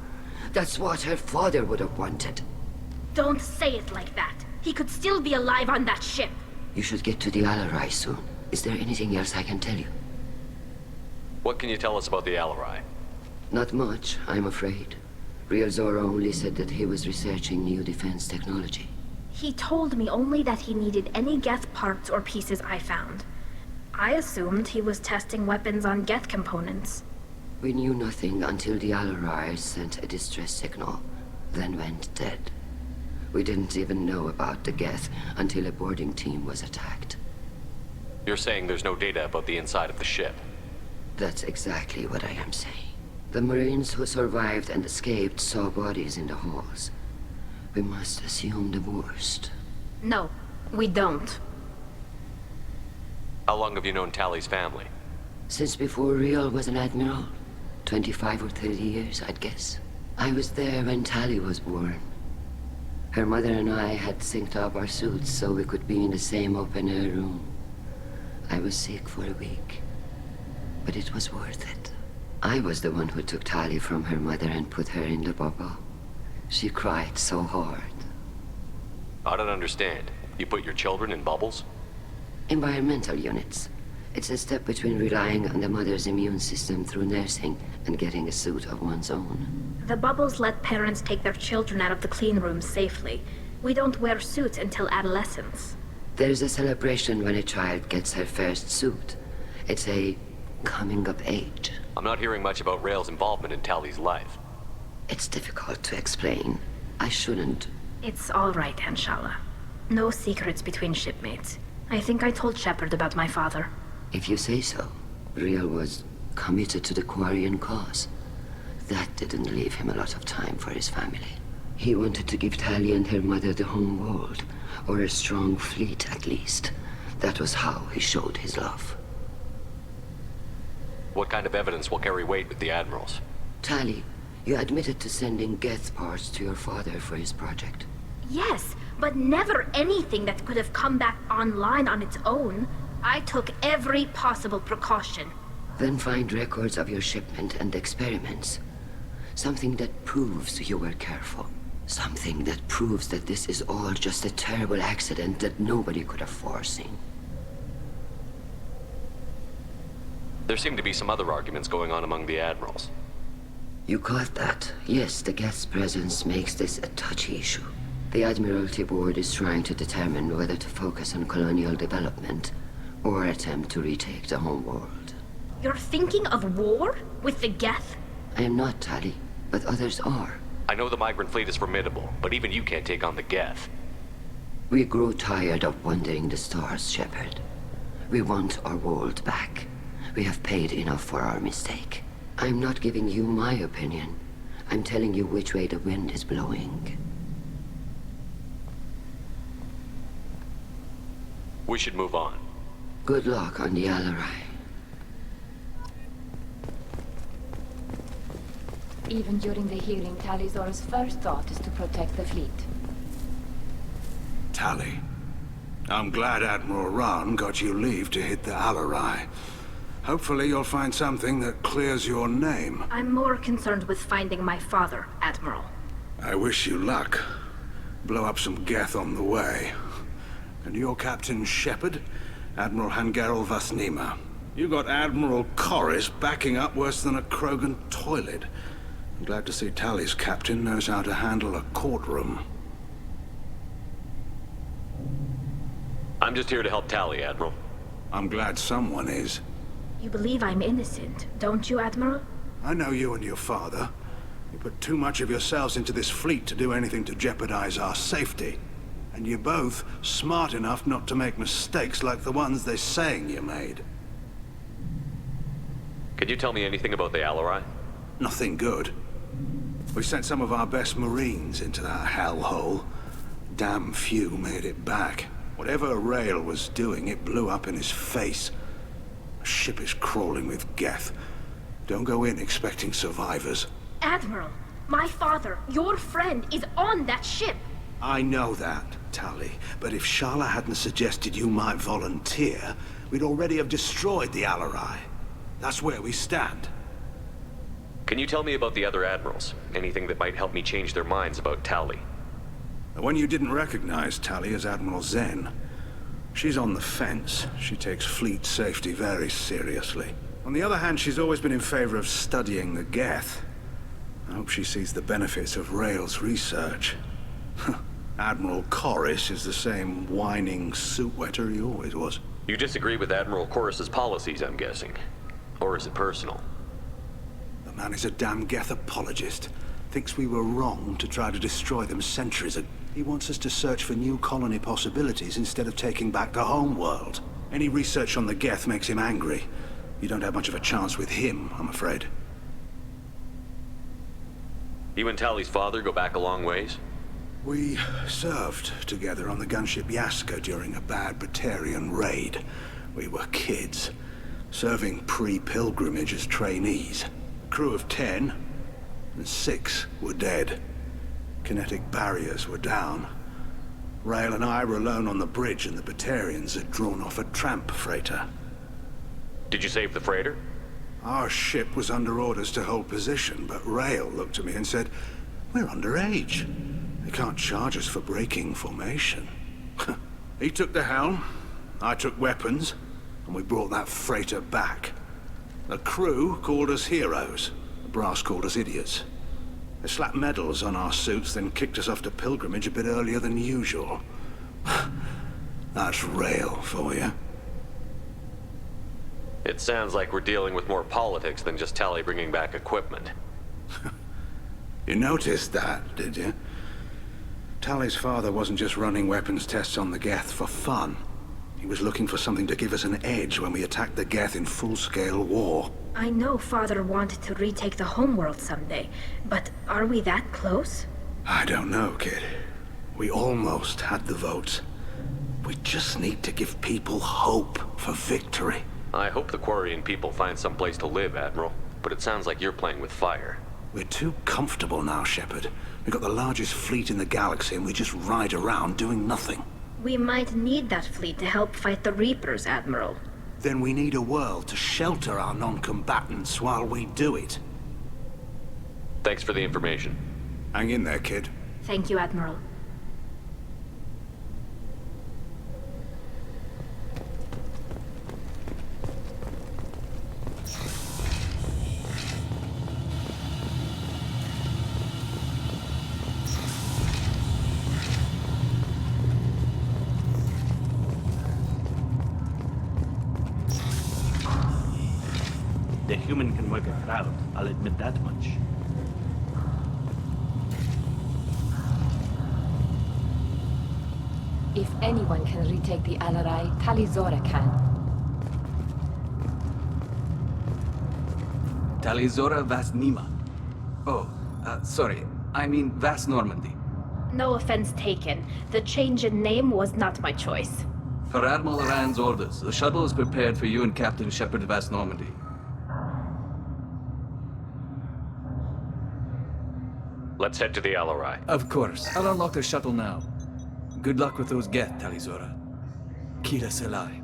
Speaker 21: That's what her father would have wanted.
Speaker 12: Don't say it like that. He could still be alive on that ship.
Speaker 21: You should get to the Alarai soon. Is there anything else I can tell you?
Speaker 3: What can you tell us about the Alarai?
Speaker 21: Not much, I'm afraid. Real Zora only said that he was researching new defense technology.
Speaker 12: He told me only that he needed any Geth parts or pieces I found. I assumed he was testing weapons on Geth components.
Speaker 21: We knew nothing until the Alarai sent a distress signal, then went dead. We didn't even know about the Geth until a boarding team was attacked.
Speaker 3: You're saying there's no data about the inside of the ship?
Speaker 21: That's exactly what I am saying. The Marines who survived and escaped saw bodies in the halls. We must assume the worst.
Speaker 12: No, we don't.
Speaker 3: How long have you known Tali's family?
Speaker 21: Since before Real was an admiral. 25 or 30 years, I'd guess. I was there when Tali was born. Her mother and I had synced up our suits so we could be in the same open-air room. I was sick for a week, but it was worth it. I was the one who took Tali from her mother and put her in the bubble. She cried so hard.
Speaker 3: I don't understand. You put your children in bubbles?
Speaker 21: Environmental units. It's a step between relying on the mother's immune system through nursing and getting a suit of one's own.
Speaker 12: The bubbles let parents take their children out of the clean rooms safely. We don't wear suits until adolescence.
Speaker 21: There's a celebration when a child gets her first suit. It's a coming of age.
Speaker 3: I'm not hearing much about Rael's involvement in Tali's life.
Speaker 21: It's difficult to explain. I shouldn't.
Speaker 12: It's all right, Anshala. No secrets between shipmates. I think I told Shepard about my father.
Speaker 21: If you say so. Real was committed to the Quarian cause. That didn't leave him a lot of time for his family. He wanted to give Tali and her mother the home world, or a strong fleet at least. That was how he showed his love.
Speaker 3: What kind of evidence will carry weight with the Admirals?
Speaker 21: Tali, you admitted to sending Geth parts to your father for his project.
Speaker 12: Yes, but never anything that could have come back online on its own. I took every possible precaution.
Speaker 21: Then find records of your shipment and experiments. Something that proves you were careful. Something that proves that this is all just a terrible accident that nobody could have foreseen.
Speaker 3: There seem to be some other arguments going on among the Admirals.
Speaker 21: You caught that? Yes, the Geth's presence makes this a touchy issue. The Admiralty Board is trying to determine whether to focus on colonial development or attempt to retake the home world.
Speaker 12: You're thinking of war? With the Geth?
Speaker 21: I am not, Tali, but others are.
Speaker 3: I know the migrant fleet is formidable, but even you can't take on the Geth.
Speaker 21: We grow tired of wandering the stars, Shepard. We want our world back. We have paid enough for our mistake. I'm not giving you my opinion. I'm telling you which way the wind is blowing.
Speaker 3: We should move on.
Speaker 21: Good luck on the Alarai.
Speaker 14: Even during the hearing, Tali'Zorah's first thought is to protect the fleet.
Speaker 4: Tali, I'm glad Admiral Rahn got you leave to hit the Alarai. Hopefully you'll find something that clears your name.
Speaker 12: I'm more concerned with finding my father, Admiral.
Speaker 4: I wish you luck. Blow up some Geth on the way. And you're Captain Shepard, Admiral Hangarel Vasnima. You got Admiral Corris backing up worse than a Krogan toilet. I'm glad to see Tali's captain knows how to handle a courtroom.
Speaker 3: I'm just here to help Tali, Admiral.
Speaker 4: I'm glad someone is.
Speaker 12: You believe I'm innocent, don't you, Admiral?
Speaker 4: I know you and your father. You put too much of yourselves into this fleet to do anything to jeopardize our safety. And you're both smart enough not to make mistakes like the ones they're saying you made.
Speaker 3: Can you tell me anything about the Alarai?
Speaker 4: Nothing good. We sent some of our best Marines into that hellhole. Damn few made it back. Whatever Rail was doing, it blew up in his face. The ship is crawling with Geth. Don't go in expecting survivors.
Speaker 12: Admiral, my father, your friend, is on that ship.
Speaker 4: I know that, Tali, but if Shala hadn't suggested you might volunteer, we'd already have destroyed the Alarai. That's where we stand.
Speaker 3: Can you tell me about the other Admirals? Anything that might help me change their minds about Tali?
Speaker 4: The one you didn't recognize, Tali, is Admiral Zen. She's on the fence. She takes fleet safety very seriously. On the other hand, she's always been in favor of studying the Geth. I hope she sees the benefits of Rail's research. Admiral Corris is the same whining suit-wetter he always was.
Speaker 3: You disagree with Admiral Corris's policies, I'm guessing. Or is it personal?
Speaker 4: The man is a damn Geth apologist. Thinks we were wrong to try to destroy them centuries ago. He wants us to search for new colony possibilities instead of taking back the home world. Any research on the Geth makes him angry. You don't have much of a chance with him, I'm afraid.
Speaker 3: You and Tali's father go back a long ways?
Speaker 4: We served together on the gunship Yaska during a bad Batarian raid. We were kids, serving pre-pilgrimage as trainees. A crew of 10, and 6 were dead. Kinetic barriers were down. Rail and I were alone on the bridge, and the Batarians had drawn off a tramp freighter.
Speaker 3: Did you save the freighter?
Speaker 4: Our ship was under orders to hold position, but Rail looked at me and said, "We're underage. They can't charge us for breaking formation." He took the helm, I took weapons, and we brought that freighter back. The crew called us heroes. The brass called us idiots. They slapped medals on our suits, then kicked us off to pilgrimage a bit earlier than usual. That's Rail for you.
Speaker 3: It sounds like we're dealing with more politics than just Tali bringing back equipment.
Speaker 4: You noticed that, did you? Tali's father wasn't just running weapons tests on the Geth for fun. He was looking for something to give us an edge when we attacked the Geth in full-scale war.
Speaker 12: I know Father wanted to retake the homeworld someday, but are we that close?
Speaker 4: I don't know, kid. We almost had the votes. We just need to give people hope for victory.
Speaker 3: I hope the Quarian people find some place to live, Admiral. But it sounds like you're playing with fire.
Speaker 4: We're too comfortable now, Shepard. We've got the largest fleet in the galaxy and we just ride around doing nothing.
Speaker 12: We might need that fleet to help fight the Reapers, Admiral.
Speaker 4: Then we need a world to shelter our non-combatants while we do it.
Speaker 3: Thanks for the information.
Speaker 4: Hang in there, kid.
Speaker 12: Thank you, Admiral.
Speaker 17: The human can work a crowd, I'll admit that much.
Speaker 14: If anyone can retake the Alarai, Talizora can.
Speaker 2: Talizora Vas Nima. Oh, sorry. I mean Vas Normandy.
Speaker 12: No offense taken. The change in name was not my choice.
Speaker 2: Per Admiral Rand's orders, the shuttle is prepared for you and Captain Shepard Vas Normandy.
Speaker 3: Let's head to the Alarai.
Speaker 2: Of course. I'll unlock the shuttle now. Good luck with those Geth, Talizora. Kira Selai.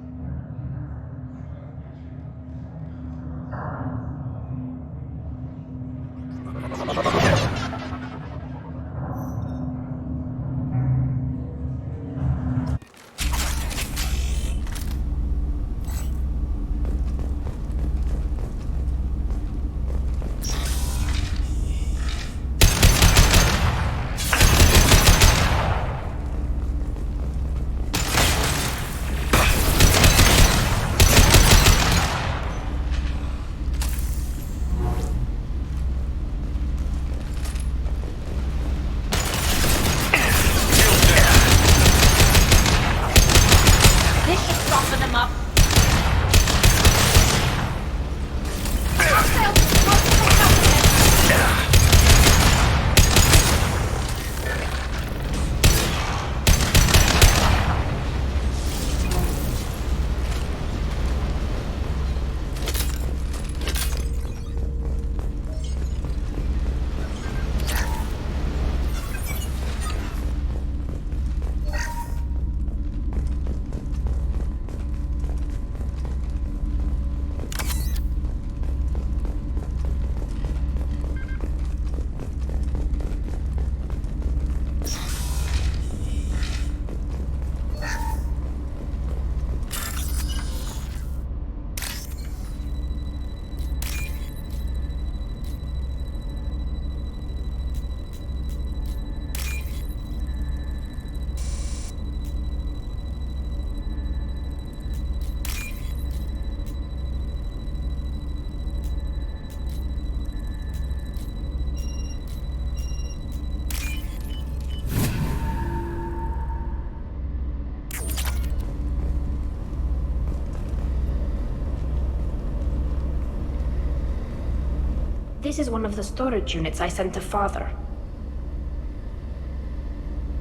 Speaker 12: This is one of the storage units I sent to Father.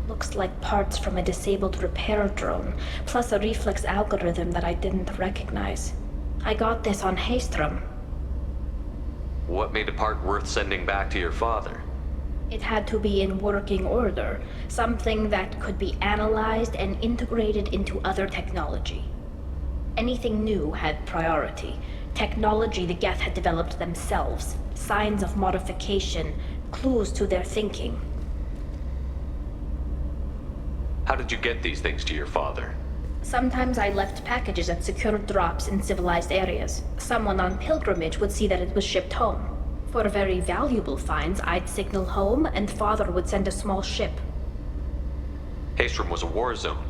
Speaker 12: Looks like parts from a disabled repair drone, plus a reflex algorithm that I didn't recognize. I got this on Haystrom.
Speaker 3: What made a part worth sending back to your father?
Speaker 12: It had to be in working order, something that could be analyzed and integrated into other technology. Anything new had priority. Technology the Geth had developed themselves, signs of modification, clues to their thinking.
Speaker 3: How did you get these things to your father?
Speaker 12: Sometimes I left packages at secured drops in civilized areas. Someone on pilgrimage would see that it was shipped home. For very valuable finds, I'd signal home, and Father would send a small ship.
Speaker 3: Haystrom was a war zone.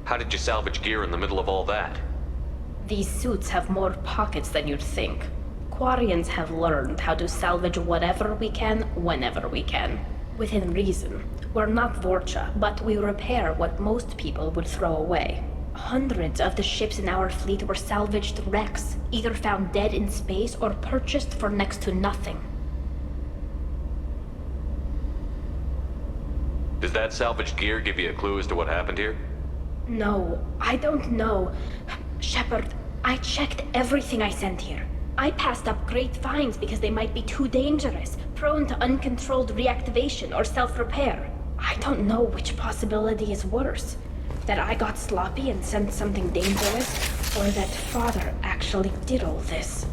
Speaker 3: How did you salvage gear in the middle of all that?
Speaker 12: These suits have more pockets than you'd think. Quarians have learned how to salvage whatever we can, whenever we can. Within reason. We're not Vorcha, but we repair what most people would throw away. Hundreds of the ships in our fleet were salvaged wrecks, either found dead in space or purchased for next to nothing.
Speaker 3: Does that salvaged gear give you a clue as to what happened here?
Speaker 12: No, I don't know. Shepard, I checked everything I sent here. I passed up great finds because they might be too dangerous, prone to uncontrolled reactivation or self-repair. I don't know which possibility is worse. That I got sloppy and sent something dangerous, or that Father actually did all this.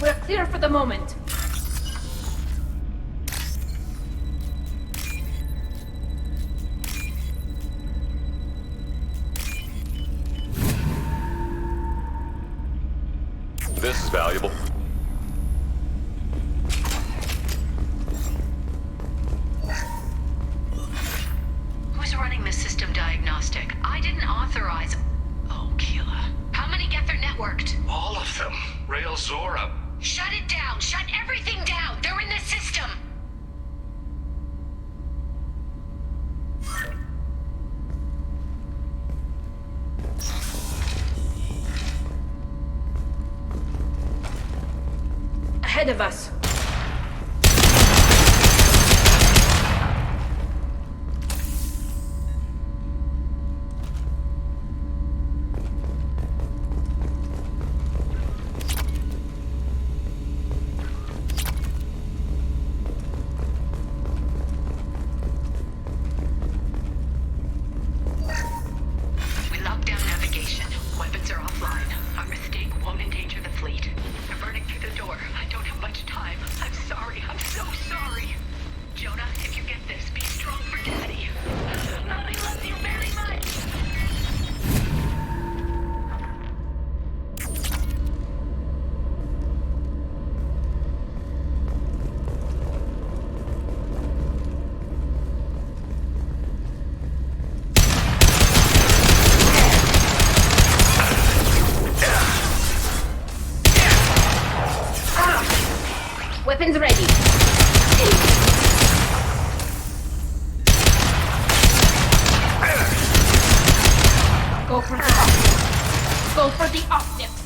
Speaker 12: We're clear for the moment.
Speaker 3: This is valuable.
Speaker 8: Who's running the system diagnostic? I didn't authorize... Oh, Keela. How many Geth are networked?
Speaker 5: All of them. Rail Zora.
Speaker 8: Shut it down! Shut everything down! They're in the system!
Speaker 12: Ahead of us.
Speaker 8: We locked down navigation. Weapons are offline. Our mistake won't endanger the fleet. They're burning through the door. I don't have much time. I'm sorry. I'm so sorry. Jonah, if you get this, be strong for Daddy. Mommy loves you very much.
Speaker 12: Weapons ready. Go for the optics. Go for the optics.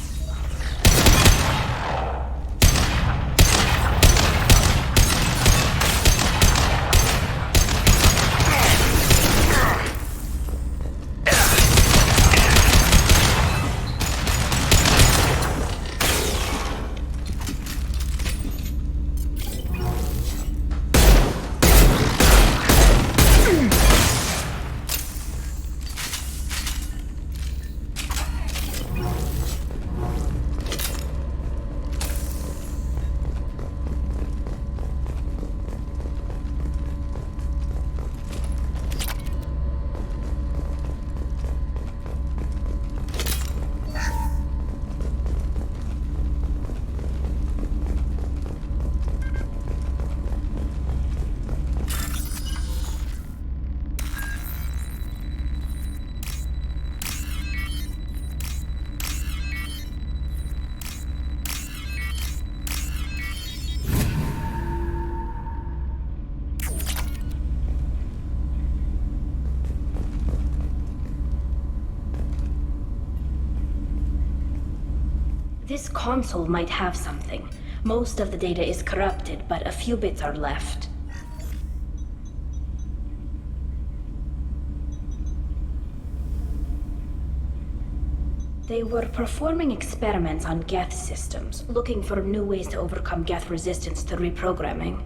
Speaker 12: This console might have something. Most of the data is corrupted, but a few bits are left. They were performing experiments on Geth systems, looking for new ways to overcome Geth resistance to reprogramming.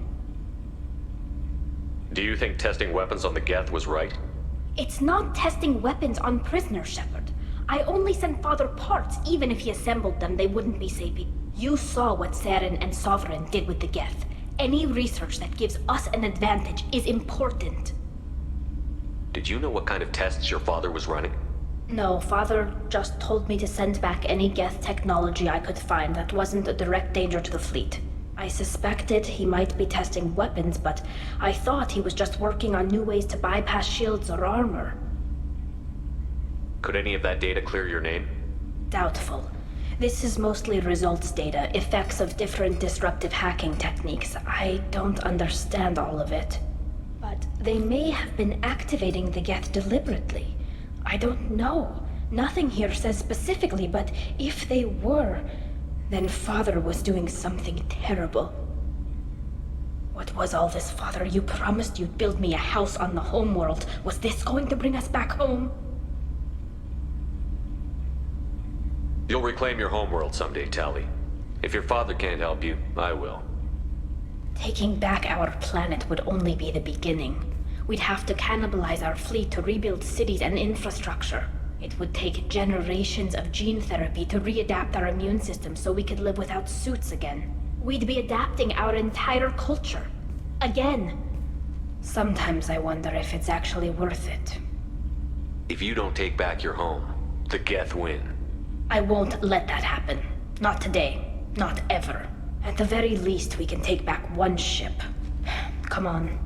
Speaker 3: Do you think testing weapons on the Geth was right?
Speaker 12: It's not testing weapons on prisoners, Shepard. I only sent Father parts. Even if he assembled them, they wouldn't be sapient. You saw what Saren and Sovereign did with the Geth. Any research that gives us an advantage is important.
Speaker 3: Did you know what kind of tests your father was running?
Speaker 12: No, Father just told me to send back any Geth technology I could find that wasn't a direct danger to the fleet. I suspected he might be testing weapons, but I thought he was just working on new ways to bypass shields or armor.
Speaker 3: Could any of that data clear your name?
Speaker 12: Doubtful. This is mostly results data, effects of different disruptive hacking techniques. I don't understand all of it. But they may have been activating the Geth deliberately. I don't know. Nothing here says specifically, but if they were, then Father was doing something terrible. What was all this, Father? You promised you'd build me a house on the homeworld. Was this going to bring us back home?
Speaker 3: You'll reclaim your homeworld someday, Tali. If your father can't help you, I will.
Speaker 12: Taking back our planet would only be the beginning. We'd have to cannibalize our fleet to rebuild cities and infrastructure. It would take generations of gene therapy to readapt our immune system so we could live without suits again. We'd be adapting our entire culture. Again. Sometimes I wonder if it's actually worth it.
Speaker 3: If you don't take back your home, the Geth win.
Speaker 12: I won't let that happen. Not today. Not ever. At the very least, we can take back one ship. Come on.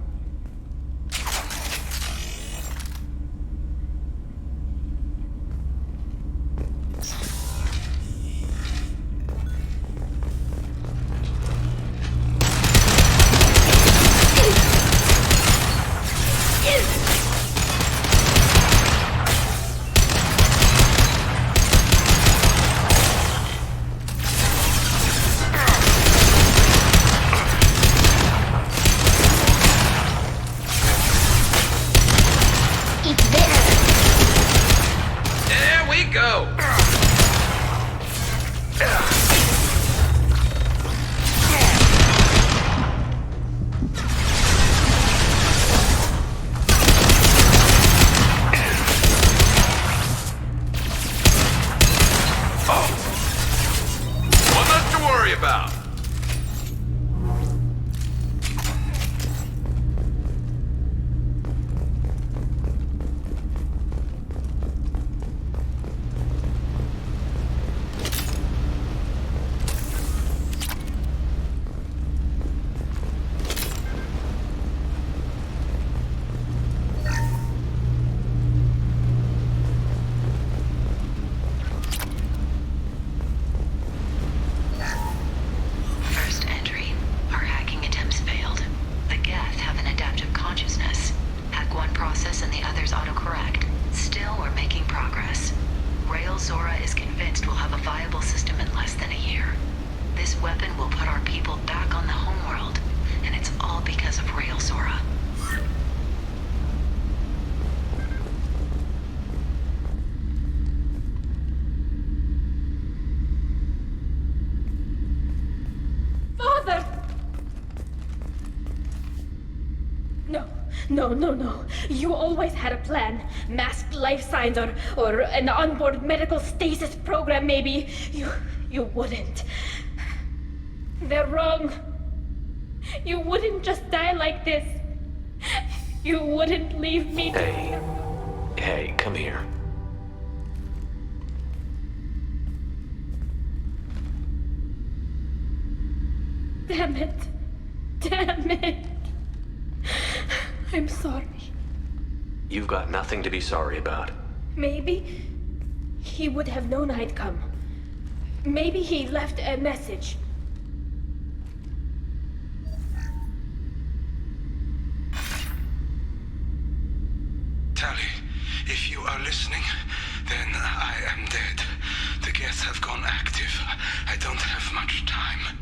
Speaker 12: No. You always had a plan. Masked life signs or an onboard medical stasis program, maybe. You wouldn't. They're wrong. You wouldn't just die like this. You wouldn't leave me.
Speaker 3: Hey, come here.
Speaker 12: Damn it. I'm sorry.
Speaker 3: You've got nothing to be sorry about.
Speaker 12: Maybe he would have known I'd come. Maybe he left a message.
Speaker 4: Tali, if you are listening, then I am dead. The Geth have gone active. I don't have much time.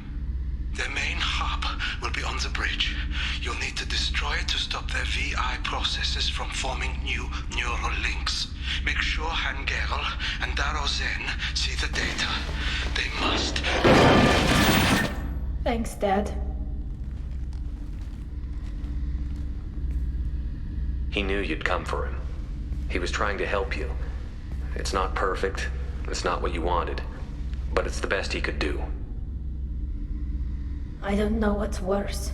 Speaker 4: Their main hub will be on the bridge. You'll need to destroy it to stop their VI processes from forming new neural links. Make sure Hangerl and Daro Zen see the data. They must.
Speaker 12: Thanks, Dad.
Speaker 3: He knew you'd come for him. He was trying to help you. It's not perfect. It's not what you wanted. But it's the best he could do.
Speaker 12: I don't know what's worse.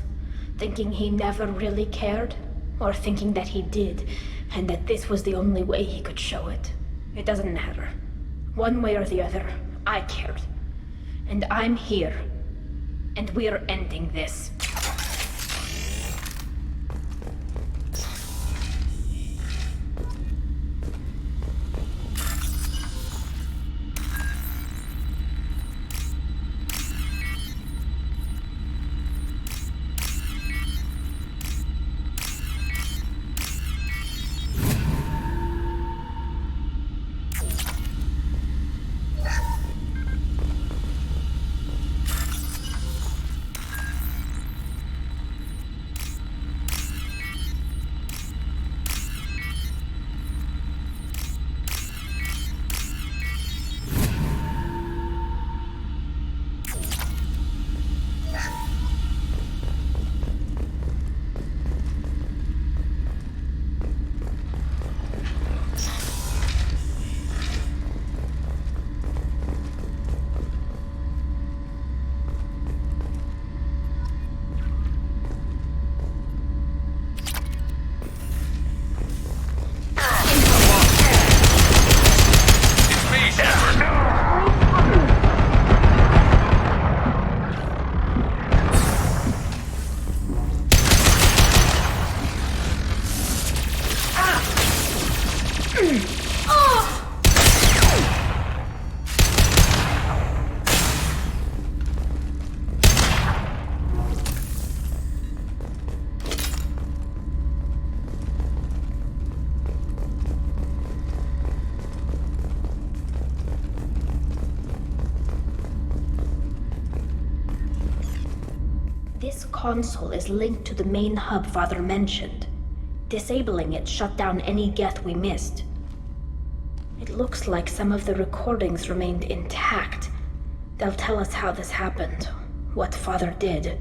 Speaker 12: Thinking he never really cared, or thinking that he did, and that this was the only way he could show it. It doesn't matter. One way or the other, I cared. And I'm here. And we're ending this. console is linked to the main hub Father mentioned. Disabling it shut down any Geth we missed. It looks like some of the recordings remained intact. They'll tell us how this happened, what Father did.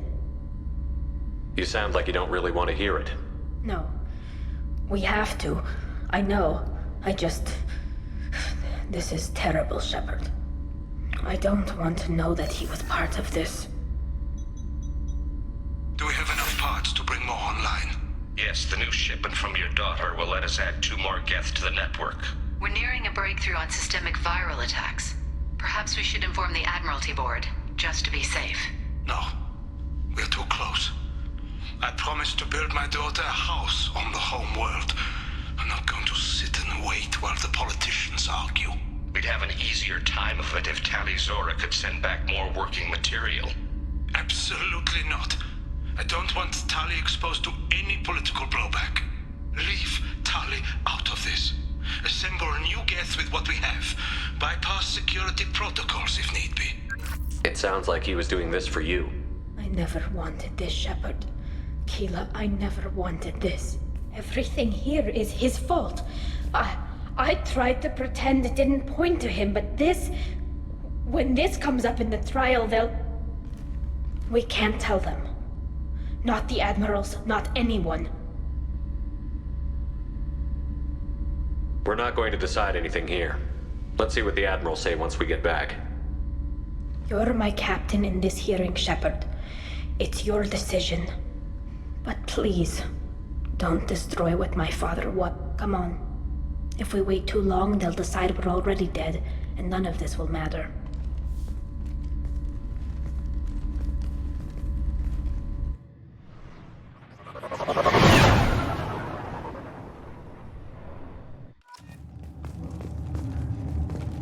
Speaker 3: You sound like you don't really want to hear it.
Speaker 12: No. We have to. I know. This is terrible, Shepard. I don't want to know that he was part of this.
Speaker 4: Do we have enough parts to bring more online?
Speaker 5: Yes, the new shipment from your daughter will let us add 2 more Geth to the network.
Speaker 1: We're nearing a breakthrough on systemic viral attacks. Perhaps we should inform the Admiralty Board, just to be safe.
Speaker 4: No. We're too close. I promised to build my daughter a house on the home world. I'm not going to sit and wait while the politicians argue.
Speaker 5: We'd have an easier time of it if Tali Zora could send back more working material.
Speaker 4: Absolutely not. I don't want Tali exposed to any political blowback. Leave Tali out of this. Assemble a new Geth with what we have. Bypass security protocols if need be.
Speaker 3: It sounds like he was doing this for you.
Speaker 12: I never wanted this, Shepard. Keela, I never wanted this. Everything here is his fault. I tried to pretend it didn't point to him, but this... When this comes up in the trial, we can't tell them. Not the admirals, not anyone.
Speaker 3: We're not going to decide anything here. Let's see what the Admirals say once we get back.
Speaker 12: You're my captain in this hearing, Shepard. It's your decision. But please, don't destroy what my father Come on. If we wait too long, they'll decide we're already dead, and none of this will matter.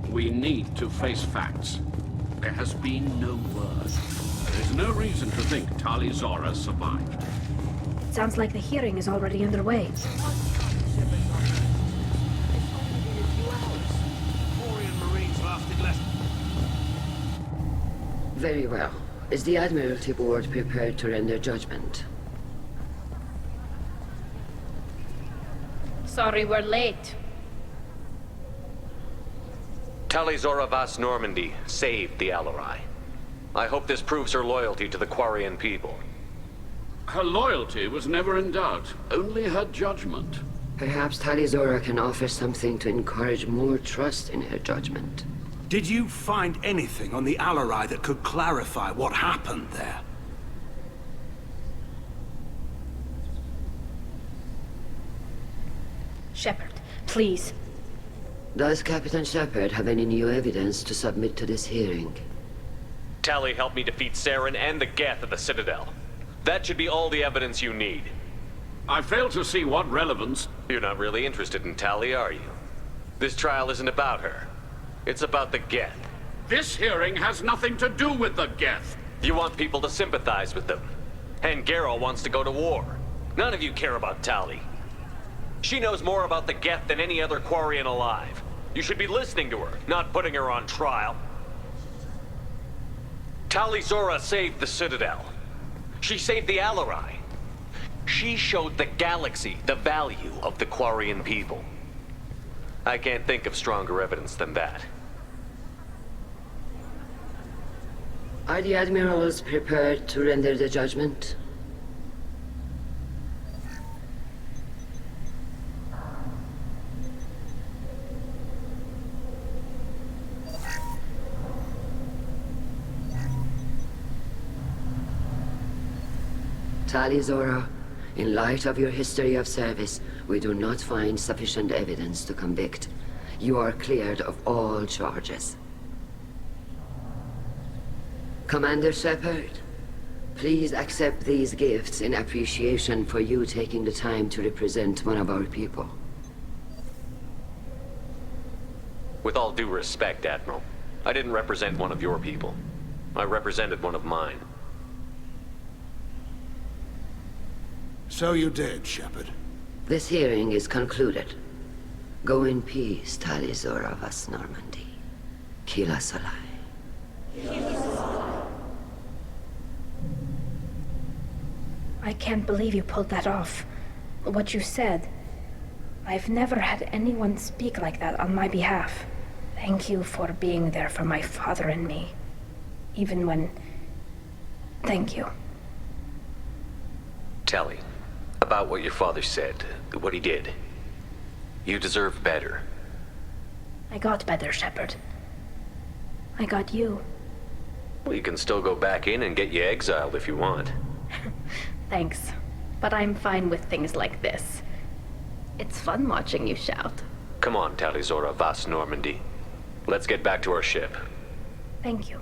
Speaker 7: We need to face facts. There has been no word. There is no reason to think Tali Zora survived.
Speaker 12: It sounds like the hearing is already underway.
Speaker 21: Very well. Is the Admiralty Board prepared to render judgment?
Speaker 12: Sorry we're late.
Speaker 3: Tali Zora Vas Normandy saved the Alarai. I hope this proves her loyalty to the Quarian people.
Speaker 7: Her loyalty was never in doubt, only her judgment.
Speaker 21: Perhaps Tali Zora can offer something to encourage more trust in her judgment.
Speaker 4: Did you find anything on the Alarai that could clarify what happened there?
Speaker 12: Shepard, please.
Speaker 21: Does Captain Shepard have any new evidence to submit to this hearing?
Speaker 3: Tali helped me defeat Saren and the Geth at the Citadel. That should be all the evidence you need.
Speaker 7: I fail to see what relevance...
Speaker 3: You're not really interested in Tali, are you? This trial isn't about her. It's about the Geth.
Speaker 7: This hearing has nothing to do with the Geth.
Speaker 3: You want people to sympathize with them. And Garrow wants to go to war. None of you care about Tali. She knows more about the Geth than any other Quarian alive. You should be listening to her, not putting her on trial. Tali Zora saved the Citadel. She saved the Alarai. She showed the galaxy the value of the Quarian people. I can't think of stronger evidence than that.
Speaker 21: Are the Admirals prepared to render the judgment? Tali Zora, in light of your history of service, we do not find sufficient evidence to convict. You are cleared of all charges. Commander Shepard, please accept these gifts in appreciation for you taking the time to represent one of our people.
Speaker 3: With all due respect, Admiral, I didn't represent one of your people. I represented one of mine.
Speaker 4: So you did, Shepard.
Speaker 21: This hearing is concluded. Go in peace, Tali Zora Vas Normandy. Kila Salai.
Speaker 12: I can't believe you pulled that off. What you said. I've never had anyone speak like that on my behalf. Thank you for being there for my father and me. Even when... Thank you.
Speaker 18: Tali, about what your father said, what he did. You deserve better.
Speaker 12: I got better, Shepard. I got you.
Speaker 18: Well, you can still go back in and get you exiled if you want.
Speaker 12: Thanks. But I'm fine with things like this. It's fun watching you shout.
Speaker 18: Come on, Talizora Vas Normandy. Let's get back to our ship.
Speaker 12: Thank you,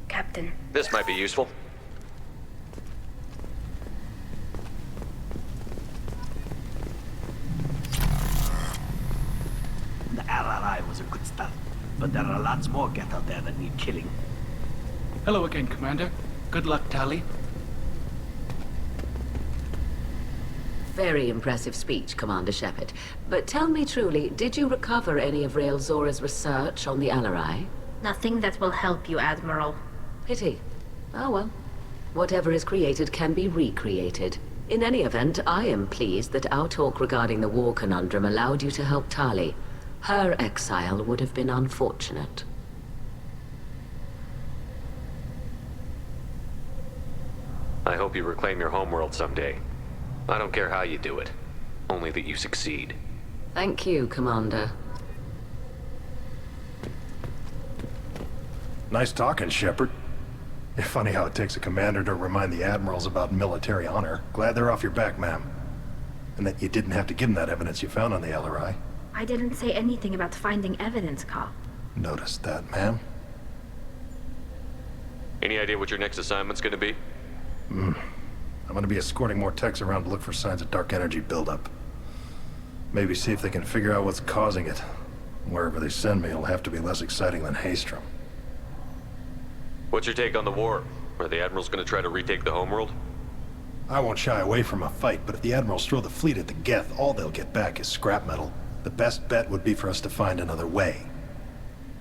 Speaker 12: Captain.
Speaker 18: This might be useful.
Speaker 17: The RRI was a good start, but there are lots more Geth out there that need killing.
Speaker 15: Hello again, Commander. Good luck, Tali.
Speaker 8: Very impressive speech, Commander Shepard. But tell me truly, did you recover any of Rael Zora's research on the Alarai?
Speaker 12: Nothing that will help you, Admiral.
Speaker 8: Pity. Oh well. Whatever is created can be recreated. In any event, I am pleased that our talk regarding the war conundrum allowed you to help Tali. Her exile would have been unfortunate.
Speaker 18: I hope you reclaim your homeworld someday. I don't care how you do it, only that you succeed.
Speaker 8: Thank you, Commander.
Speaker 16: Nice talking, Shepard. It's funny how it takes a commander to remind the admirals about military honor. Glad they're off your back, ma'am. And that you didn't have to give them that evidence you found on the LRI.
Speaker 12: I didn't say anything about finding evidence, Cal.
Speaker 16: Noticed that, ma'am.
Speaker 18: Any idea what your next assignment's gonna be?
Speaker 16: I'm gonna be escorting more techs around to look for signs of dark energy buildup. Maybe see if they can figure out what's causing it. Wherever they send me, it'll have to be less exciting than Haystrom.
Speaker 18: What's your take on the war? Are the admirals gonna try to retake the homeworld?
Speaker 16: I won't shy away from a fight, but if the admirals throw the fleet at the Geth, all they'll get back is scrap metal. The best bet would be for us to find another way.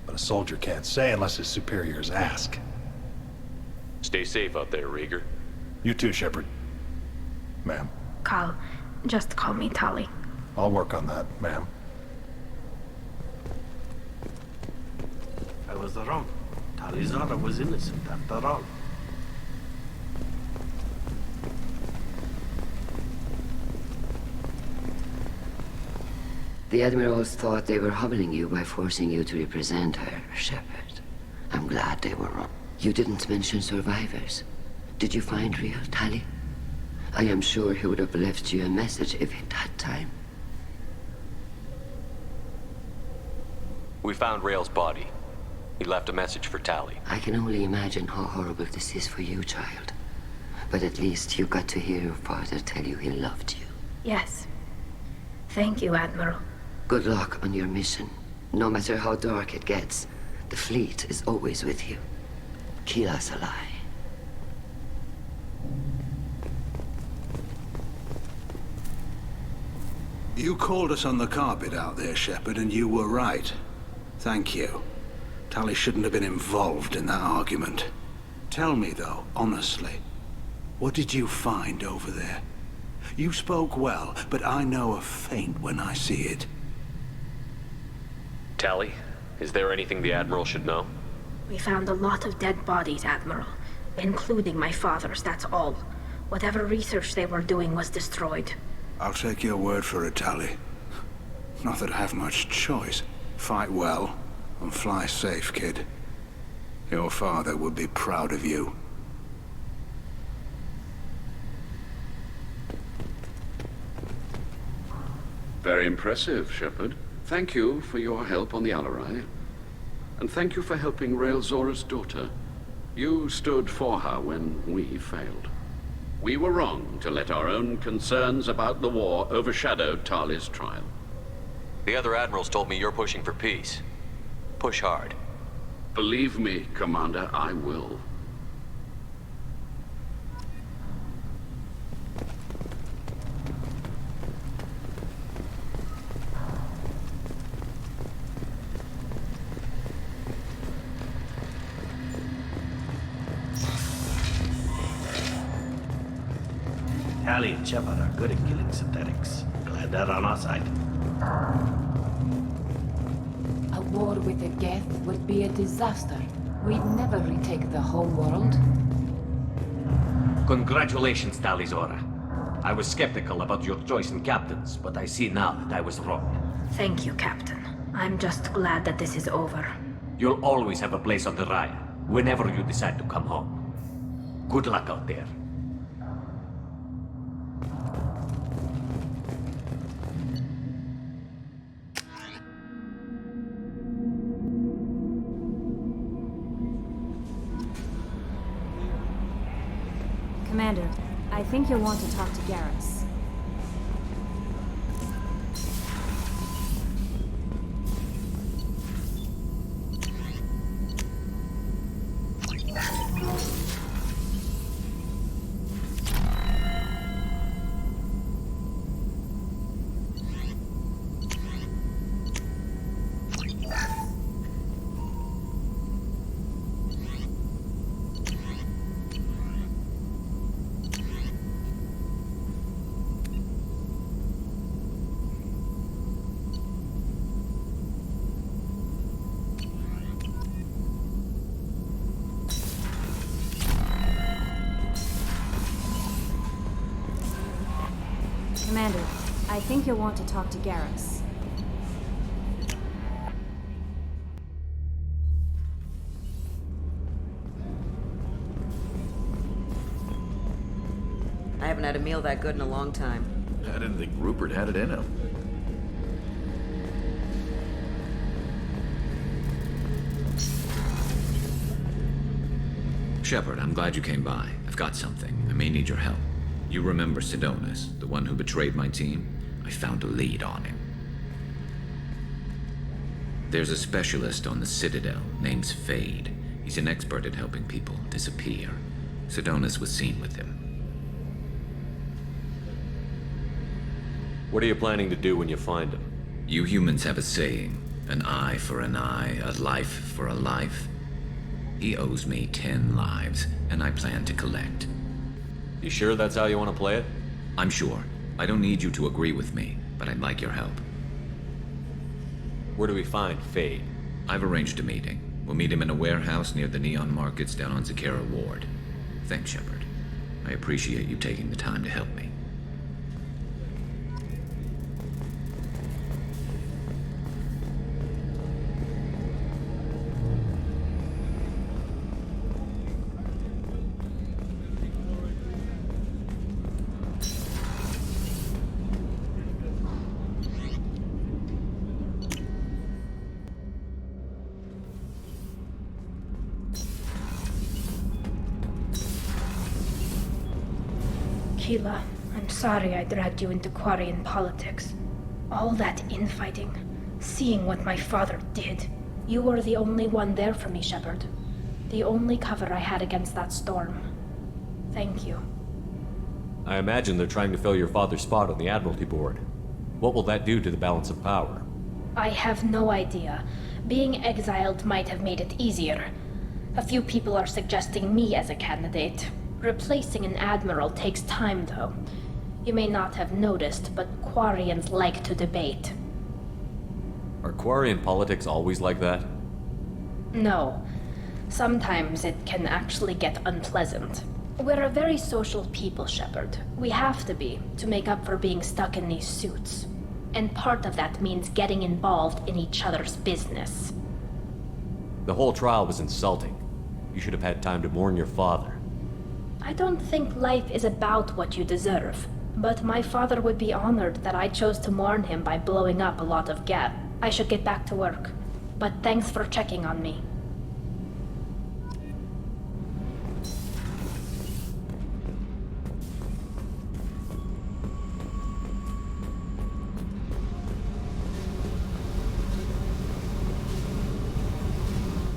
Speaker 16: But a soldier can't say unless his superiors ask.
Speaker 18: Stay safe out there, Rieger.
Speaker 16: You too, Shepard. Ma'am.
Speaker 12: Cal, just call me Tali.
Speaker 16: I'll work on that, ma'am.
Speaker 17: I was wrong. Talizora was innocent after all.
Speaker 21: The Admirals thought they were humbling you by forcing you to represent her, Shepard. I'm glad they were wrong. You didn't mention survivors. Did you find real Tali? I am sure he would have left you a message if he'd had time.
Speaker 18: We found Rael's body. He left a message for Tali.
Speaker 21: I can only imagine how horrible this is for you, child. But at least you got to hear your father tell you he loved you.
Speaker 12: Yes. Thank you, Admiral.
Speaker 21: Good luck on your mission. No matter how dark it gets, the fleet is always with you. Kila Salai.
Speaker 4: You called us on the carpet out there, Shepard, and you were right. Thank you. Tali shouldn't have been involved in that argument. Tell me, though, honestly, what did you find over there? You spoke well, but I know a feint when I see it.
Speaker 18: Tali, is there anything the Admiral should know?
Speaker 12: We found a lot of dead bodies, Admiral. Including my father's, that's all. Whatever research they were doing was destroyed.
Speaker 4: I'll take your word for it, Tali. Not that I have much choice. Fight well, and fly safe, kid. Your father would be proud of you.
Speaker 7: Very impressive, Shepard. Thank you for your help on the Alarai. And thank you for helping Rael Zora's daughter. You stood for her when we failed. We were wrong to let our own concerns about the war overshadow Tali's trial.
Speaker 18: The other admirals told me you're pushing for peace. Push hard.
Speaker 7: Believe me, Commander, I will.
Speaker 17: Tali and Shepard are good at killing synthetics. Glad they're on our side.
Speaker 14: A war with the Geth would be a disaster. We'd never retake the whole world.
Speaker 9: Congratulations, Talizora. I was skeptical about your choice in captains, but I see now that I was wrong.
Speaker 12: Thank you, Captain. I'm just glad that this is over.
Speaker 9: You'll always have a place on the Raya, whenever you decide to come home. Good luck out there.
Speaker 10: Commander, I think you'll want to talk to Garrus. Commander, I think you'll want to talk to Garrus.
Speaker 22: I haven't had a meal that good in a long time.
Speaker 23: I didn't think Rupert had it in him.
Speaker 24: Shepard, I'm glad you came by. I've got something. I may need your help. You remember Sidonus, the one who betrayed my team? I found a lead on him. There's a specialist on the Citadel, name's Fade. He's an expert at helping people disappear. Sidonus was seen with him.
Speaker 3: What are you planning to do when you find him?
Speaker 24: You humans have a saying, an eye for an eye, a life for a life. He owes me 10 lives, and I plan to collect.
Speaker 3: You sure that's how you want to play it?
Speaker 24: I'm sure. I don't need you to agree with me, but I'd like your help.
Speaker 3: Where do we find Fade?
Speaker 24: I've arranged a meeting. We'll meet him in a warehouse near the Neon Markets down on Zakera Ward. Thanks, Shepard. I appreciate you taking the time to help me.
Speaker 12: Keela, I'm sorry I dragged you into Quarian politics. All that infighting, seeing what my father did. You were the only one there for me, Shepard. The only cover I had against that storm. Thank you.
Speaker 3: I imagine they're trying to fill your father's spot on the Admiralty Board. What will that do to the balance of power?
Speaker 12: I have no idea. Being exiled might have made it easier. A few people are suggesting me as a candidate. Replacing an admiral takes time, though. You may not have noticed, but Quarians like to debate.
Speaker 3: Are Quarian politics always like that?
Speaker 12: No. Sometimes it can actually get unpleasant. We're a very social people, Shepard. We have to be, to make up for being stuck in these suits. And part of that means getting involved in each other's business.
Speaker 3: The whole trial was insulting. You should have had time to mourn your father.
Speaker 12: I don't think life is about what you deserve, but my father would be honored that I chose to mourn him by blowing up a lot of Geth. I should get back to work, but thanks for checking on me.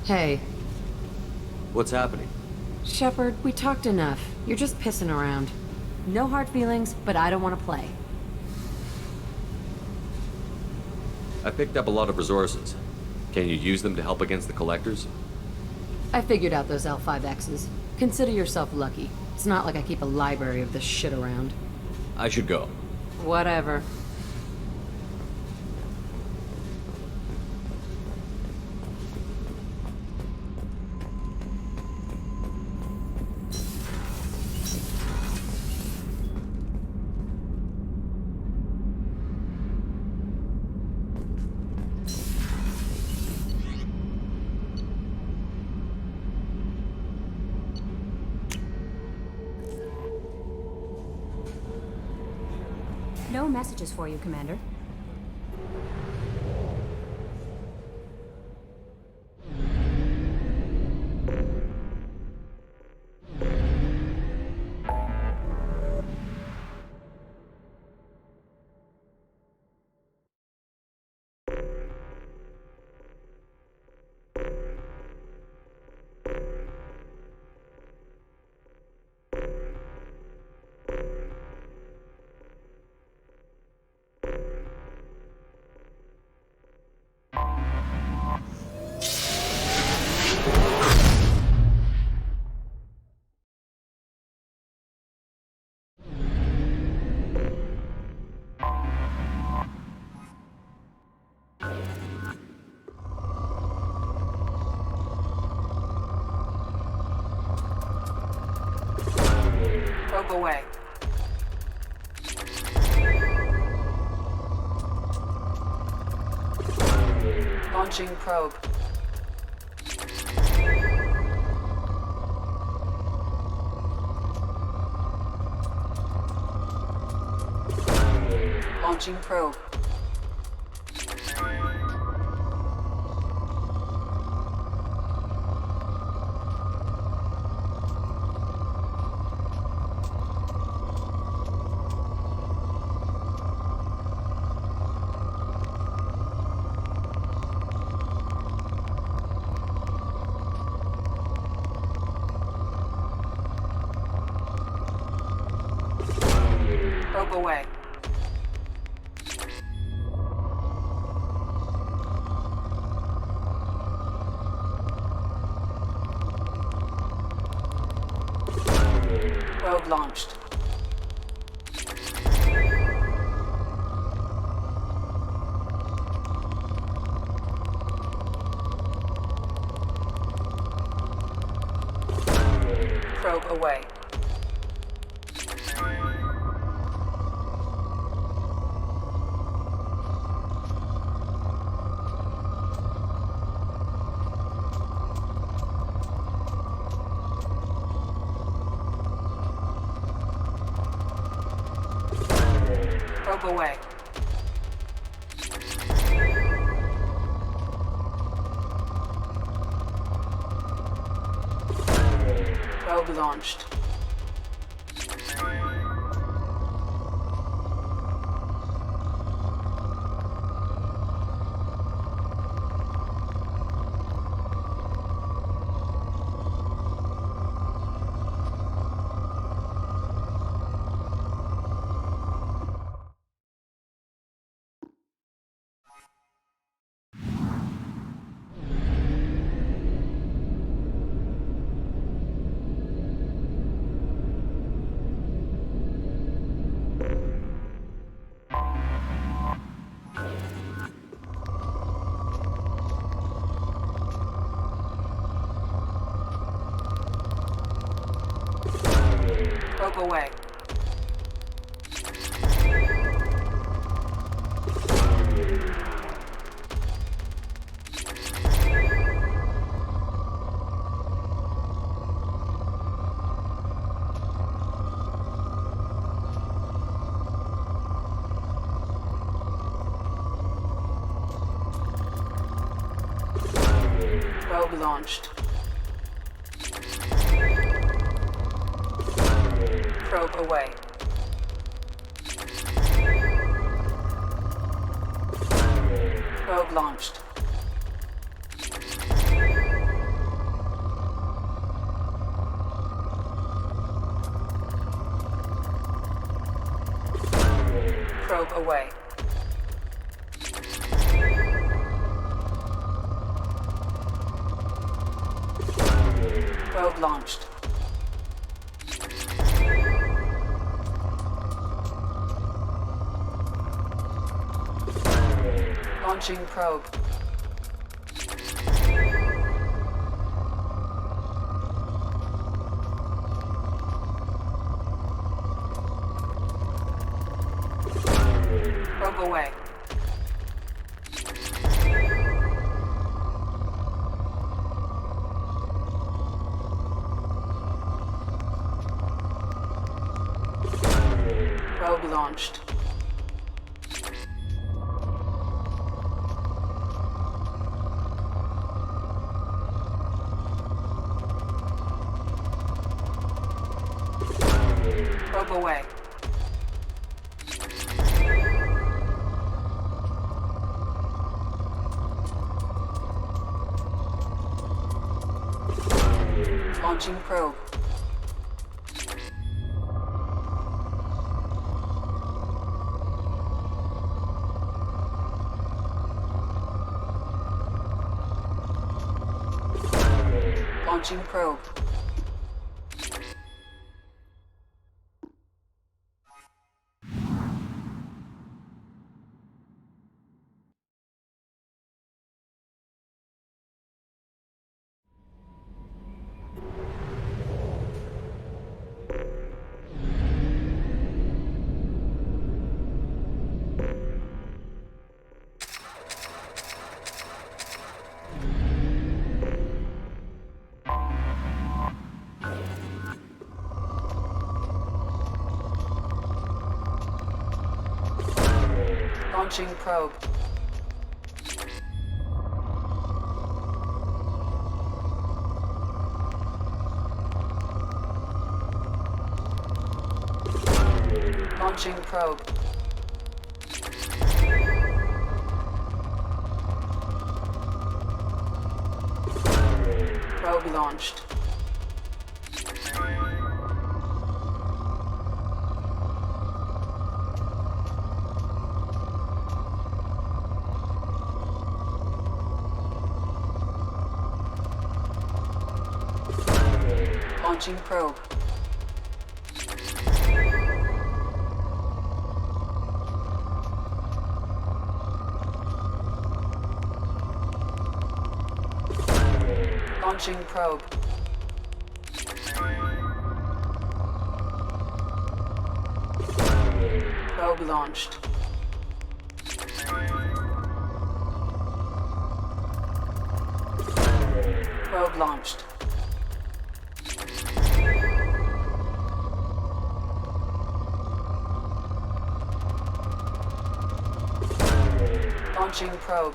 Speaker 20: Hey.
Speaker 3: What's happening?
Speaker 20: Shepard, we talked enough. You're just pissing around. No hard feelings, but I don't want to play.
Speaker 3: I picked up a lot of resources. Can you use them to help against the Collectors?
Speaker 20: I figured out those L5Xs. Consider yourself lucky. It's not like I keep a library of this shit around.
Speaker 3: I should go.
Speaker 20: Whatever.
Speaker 10: No messages for you, Commander.
Speaker 1: Probe away. Launching probe. Launching probe. Probe away. Probe launched. Probe away. Probe away. Probe launched. Probe away. Probe launched. Probe away. Probe launched. Probe away. Probe launched. Launching probe. Probe away. Probe launched. Probe away. Launching probe. Launching probe. Launching probe. Launching probe. Probe launched. Launching probe. Launching probe. Probe launched. Probe launched. Launching probe.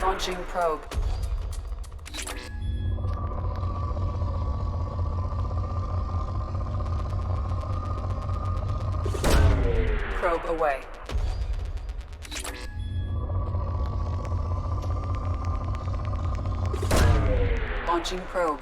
Speaker 1: Launching probe. Probe away. Launching probe.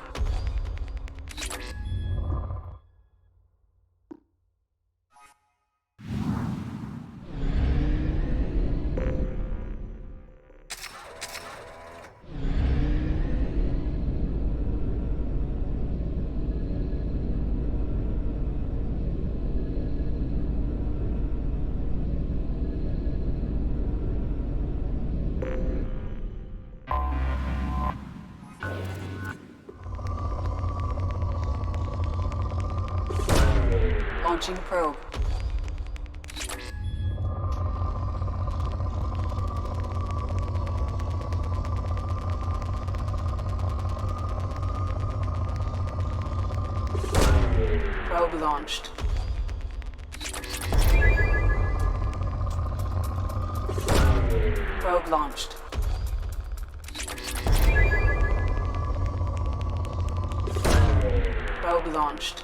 Speaker 1: Launching probe. Probe launched. Probe launched. Probe launched.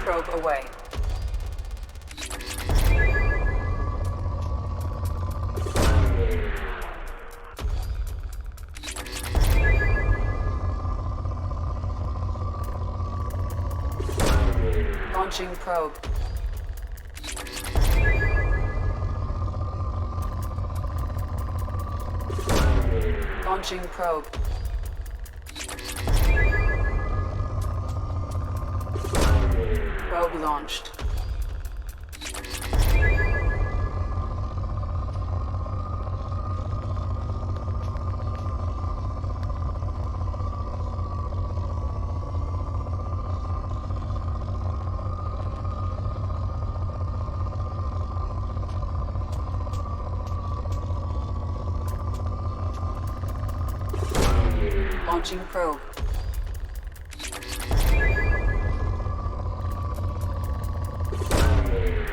Speaker 1: Probe away. Launching probe. Launching probe. Probe launched. Launching probe.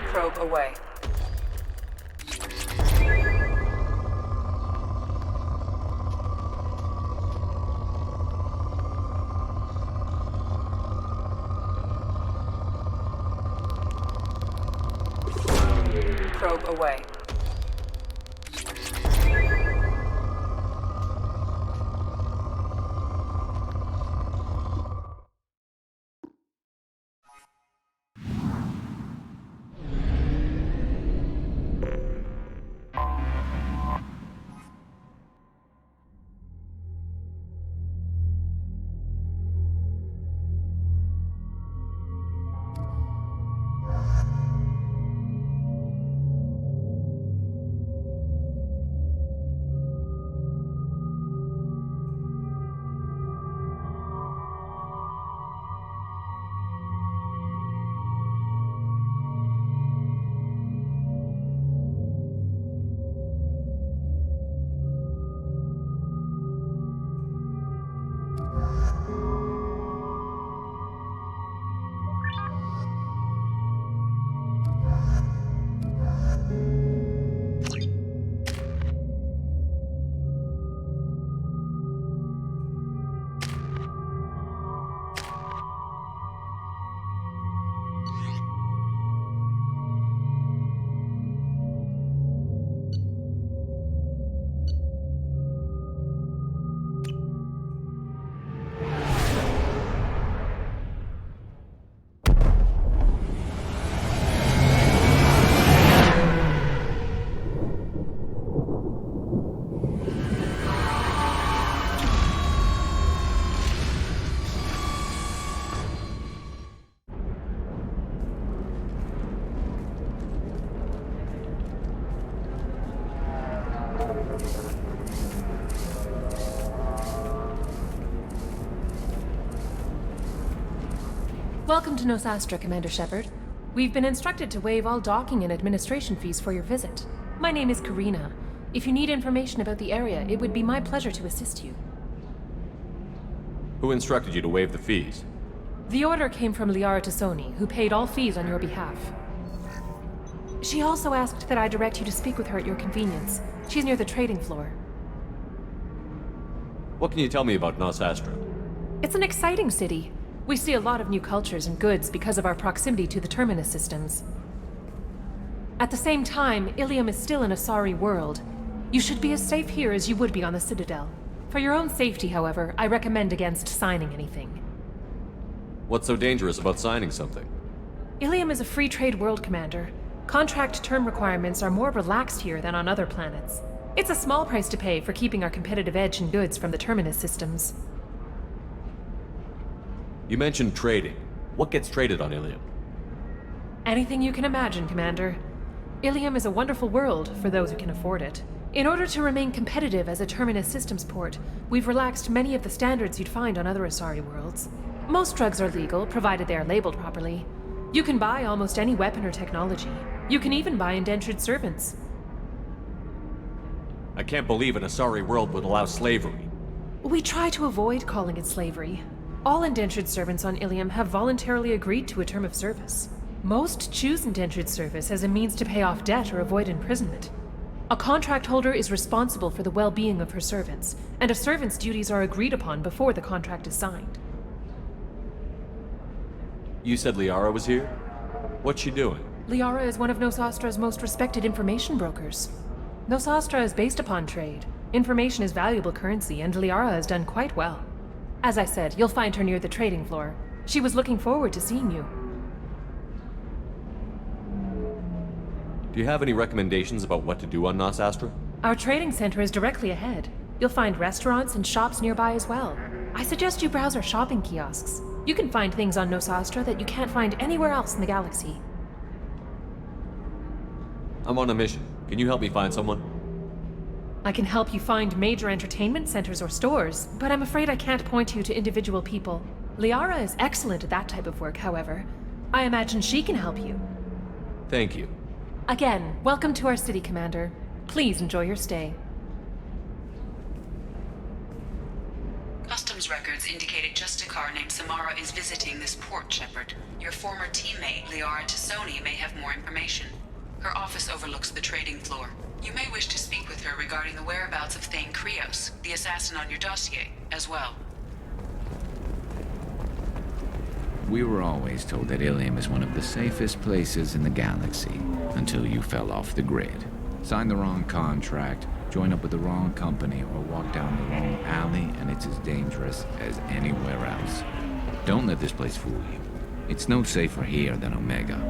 Speaker 1: Probe away. Probe away.
Speaker 6: Welcome to Nosastra, Commander Shepard. We've been instructed to waive all docking and administration fees for your visit. My name is Karina. If you need information about the area, it would be my pleasure to assist you.
Speaker 3: Who instructed you to waive the fees?
Speaker 6: The order came from Liara Tassoni, who paid all fees on your behalf. She also asked that I direct you to speak with her at your convenience. She's near the trading floor.
Speaker 3: What can you tell me about Nosastra?
Speaker 6: It's an exciting city. We see a lot of new cultures and goods because of our proximity to the Terminus systems. At the same time, Ilium is still an Asari world. You should be as safe here as you would be on the Citadel. For your own safety, however, I recommend against signing anything.
Speaker 3: What's so dangerous about signing something?
Speaker 6: Ilium is a free trade world, Commander. Contract term requirements are more relaxed here than on other planets. It's a small price to pay for keeping our competitive edge in goods from the Terminus systems.
Speaker 3: You mentioned trading. What gets traded on Ilium?
Speaker 6: Anything you can imagine, Commander. Ilium is a wonderful world for those who can afford it. In order to remain competitive as a Terminus systems port, we've relaxed many of the standards you'd find on other Asari worlds. Most drugs are legal, provided they are labeled properly. You can buy almost any weapon or technology. You can even buy indentured servants.
Speaker 3: I can't believe an Asari world would allow slavery.
Speaker 6: We try to avoid calling it slavery. All indentured servants on Ilium have voluntarily agreed to a term of service. Most choose indentured service as a means to pay off debt or avoid imprisonment. A contract holder is responsible for the well-being of her servants, and a servant's duties are agreed upon before the contract is signed.
Speaker 3: You said Liara was here? What's she doing?
Speaker 6: Liara is one of Nosastra's most respected information brokers. Nosastra is based upon trade. Information is valuable currency, and Liara has done quite well. As I said, you'll find her near the trading floor. She was looking forward to seeing you.
Speaker 3: Do you have any recommendations about what to do on Nos Astra?
Speaker 6: Our trading center is directly ahead. You'll find restaurants and shops nearby as well. I suggest you browse our shopping kiosks. You can find things on Nos Astra that you can't find anywhere else in the galaxy.
Speaker 3: I'm on a mission. Can you help me find someone?
Speaker 6: I can help you find major entertainment centers or stores, but I'm afraid I can't point you to individual people. Liara is excellent at that type of work, however. I imagine she can help you.
Speaker 3: Thank you.
Speaker 6: Again, welcome to our city, Commander. Please enjoy your stay.
Speaker 1: Customs records indicated just a car named Samara is visiting this port, Shepard. Your former teammate, Liara Tassoni, may have more information. Her office overlooks the trading floor. You may wish to speak with her regarding the whereabouts of Thane Krios, the assassin on your dossier, as well.
Speaker 24: We were always told that Ilium is one of the safest places in the galaxy, until you fell off the grid. Signed the wrong contract, join up with the wrong company, or walk down the wrong alley, and it's as dangerous as anywhere else. Don't let this place fool you. It's no safer here than Omega.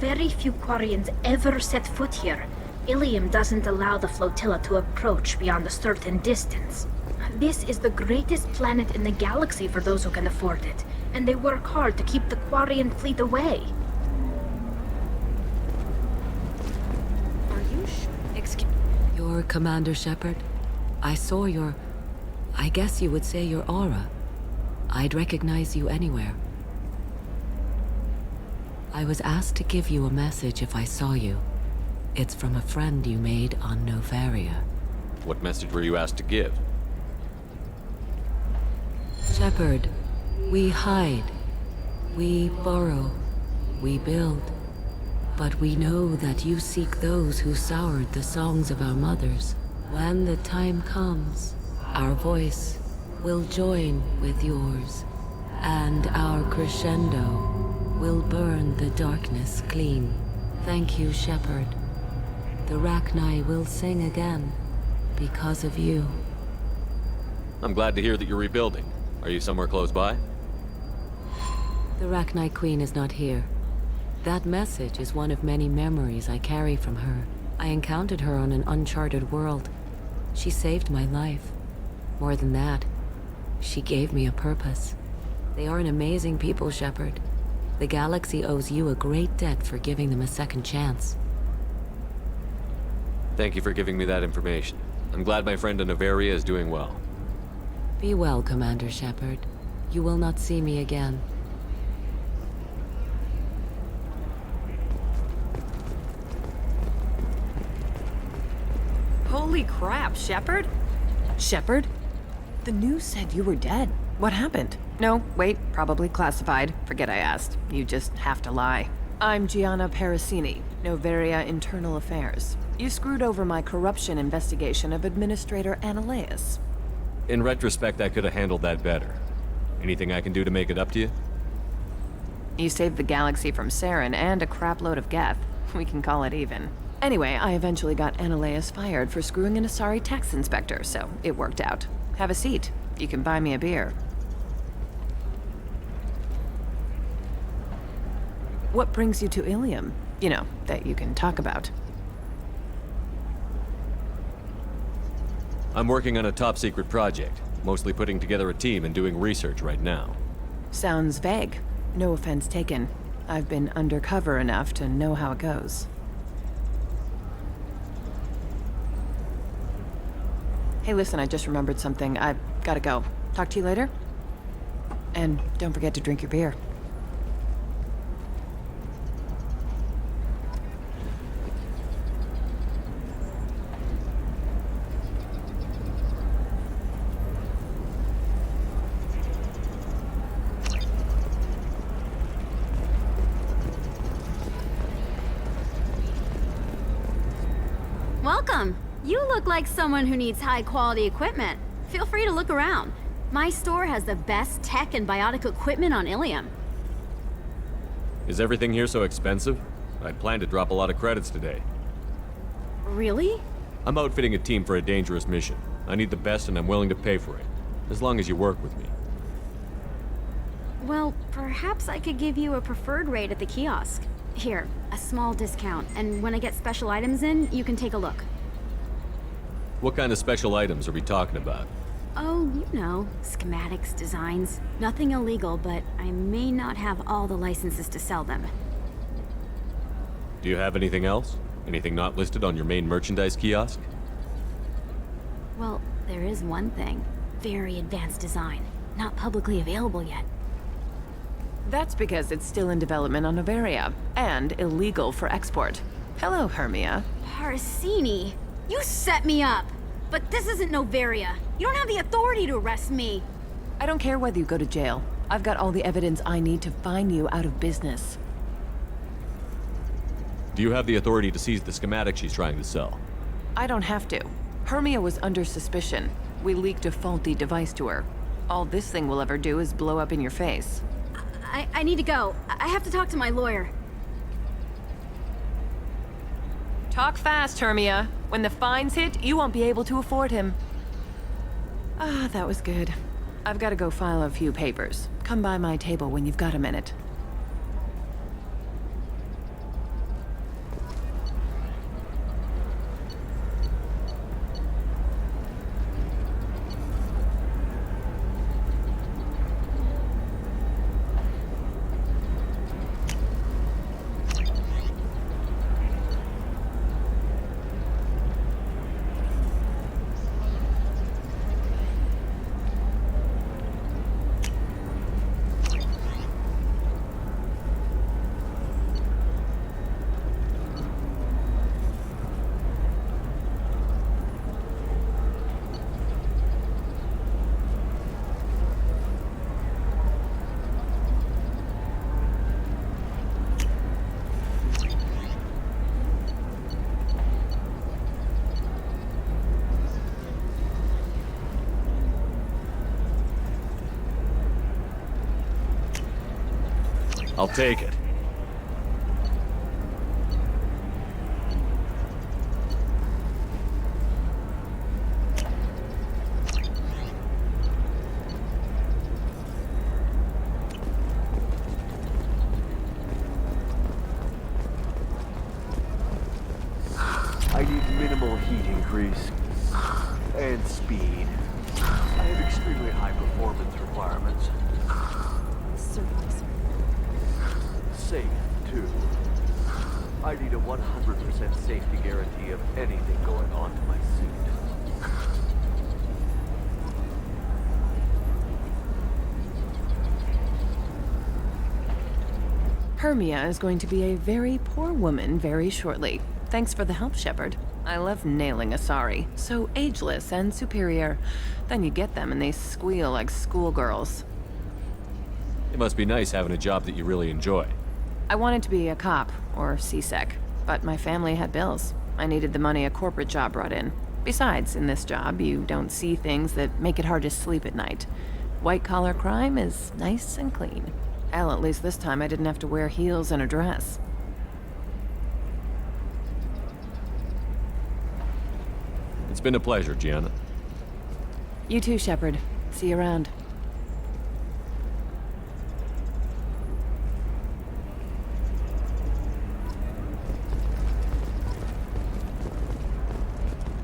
Speaker 12: Very few Quarians ever set foot here. Ilium doesn't allow the flotilla to approach beyond a certain distance. This is the greatest planet in the galaxy for those who can afford it, and they work hard to keep the Quarian fleet away.
Speaker 8: Are you sure? You're Commander Shepard? I saw I guess you would say your aura. I'd recognize you anywhere. I was asked to give you a message if I saw you. It's from a friend you made on Novaria.
Speaker 3: What message were you asked to give?
Speaker 8: Shepard, we hide. We burrow. We build. But we know that you seek those who soured the songs of our mothers. When the time comes, our voice will join with yours, and our crescendo will burn the darkness clean. Thank you, Shepard. The Rachni will sing again because of you.
Speaker 3: I'm glad to hear that you're rebuilding. Are you somewhere close by?
Speaker 8: The Rachni Queen is not here. That message is one of many memories I carry from her. I encountered her on an uncharted world. She saved my life. More than that, she gave me a purpose. They are an amazing people, Shepard. The galaxy owes you a great debt for giving them a second chance.
Speaker 3: Thank you for giving me that information. I'm glad my friend in Novaria is doing well.
Speaker 8: Be well, Commander Shepard. You will not see me again.
Speaker 2: Holy crap, Shepard? Shepard? The news said you were dead. What happened? No, wait, probably classified. Forget I asked. You just have to lie. I'm Gianna Parasini, Novaria Internal Affairs. You screwed over my corruption investigation of Administrator Analeus.
Speaker 3: In retrospect, I could have handled that better. Anything I can do to make it up to you?
Speaker 2: You saved the galaxy from Saren and a crapload of Geth. We can call it even. Anyway, I eventually got Analeus fired for screwing an Asari tax inspector, so it worked out. Have a seat. You can buy me a beer. What brings you to Ilium? You know, that you can talk about.
Speaker 3: I'm working on a top-secret project, mostly putting together a team and doing research right now.
Speaker 2: Sounds vague. No offense taken. I've been undercover enough to know how it goes. Hey, listen, I just remembered something. I've gotta go. Talk to you later? And don't forget to drink your beer.
Speaker 11: Welcome. You look like someone who needs high-quality equipment. Feel free to look around. My store has the best tech and biotic equipment on Ilium.
Speaker 3: Is everything here so expensive? I'd planned to drop a lot of credits today.
Speaker 11: Really?
Speaker 3: I'm outfitting a team for a dangerous mission. I need the best and I'm willing to pay for it. As long as you work with me.
Speaker 11: Well, perhaps I could give you a preferred rate at the kiosk. Here, a small discount, and when I get special items in, you can take a look.
Speaker 3: What kind of special items are we talking about?
Speaker 11: Oh, you know, schematics, designs. Nothing illegal, but I may not have all the licenses to sell them.
Speaker 3: Do you have anything else? Anything not listed on your main merchandise kiosk?
Speaker 11: Well, there is one thing. Very advanced design. Not publicly available yet.
Speaker 2: That's because it's still in development on Novaria, and illegal for export. Hello, Hermia.
Speaker 11: Parsini, you set me up! But this isn't Novaria. You don't have the authority to arrest me.
Speaker 2: I don't care whether you go to jail. I've got all the evidence I need to find you out of business.
Speaker 3: Do you have the authority to seize the schematic she's trying to sell?
Speaker 2: I don't have to. Hermia was under suspicion. We leaked a faulty device to her. All this thing will ever do is blow up in your face.
Speaker 11: I need to go. I have to talk to my lawyer.
Speaker 2: Talk fast, Hermia. When the fines hit, you won't be able to afford him. Ah, that was good. I've got to go file a few papers. Come by my table when you've got a minute.
Speaker 3: I'll take it.
Speaker 5: I need minimal heat increase and speed. I have extremely high performance requirements.
Speaker 10: Certainly, sir.
Speaker 5: Safe, too. I need a 100% safety guarantee of anything going on to my suit.
Speaker 2: Hermia is going to be a very poor woman very shortly. Thanks for the help, Shepard. I love nailing Asari. So ageless and superior. Then you get them and they squeal like schoolgirls.
Speaker 3: It must be nice having a job that you really enjoy.
Speaker 2: I wanted to be a cop, or CSEC, but my family had bills. I needed the money a corporate job brought in. Besides, in this job, you don't see things that make it hard to sleep at night. White-collar crime is nice and clean. Hell, at least this time I didn't have to wear heels and a dress.
Speaker 3: It's been a pleasure, Gianna.
Speaker 2: You too, Shepard. See you around.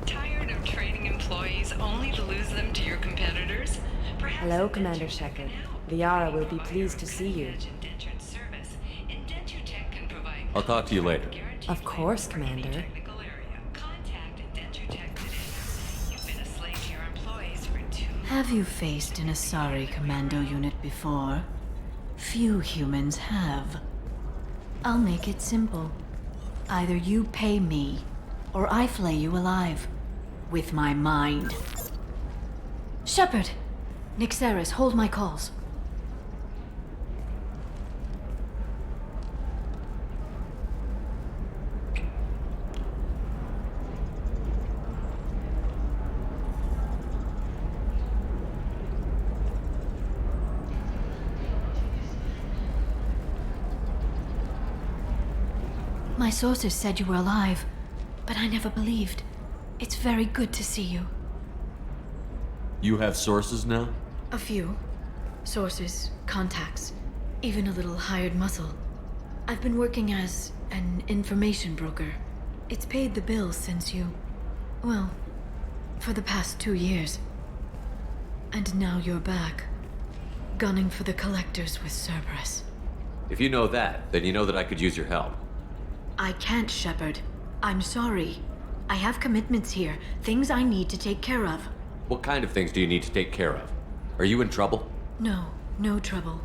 Speaker 13: Tired of training employees only to lose them to your competitors?
Speaker 15: Hello, Commander Shepard. Liara will be pleased to see you.
Speaker 3: I'll talk to you later.
Speaker 15: Of course, Commander.
Speaker 19: Have you faced an Asari commando unit before? Few humans have. I'll make it simple. Either you pay me, or I flay you alive. With my mind. Shepard! Nixeris, hold my calls. My sources said you were alive, but I never believed. It's very good to see you.
Speaker 3: You have sources now?
Speaker 19: A few. Sources, contacts, even a little hired muscle. I've been working as an information broker. It's paid the bills since you... well, for the past 2 years. And now you're back, gunning for the collectors with Cerberus.
Speaker 3: If you know that, then you know that I could use your help.
Speaker 19: I can't, Shepard. I'm sorry. I have commitments here, things I need to take care of.
Speaker 3: What kind of things do you need to take care of? Are you in trouble?
Speaker 19: No, no trouble.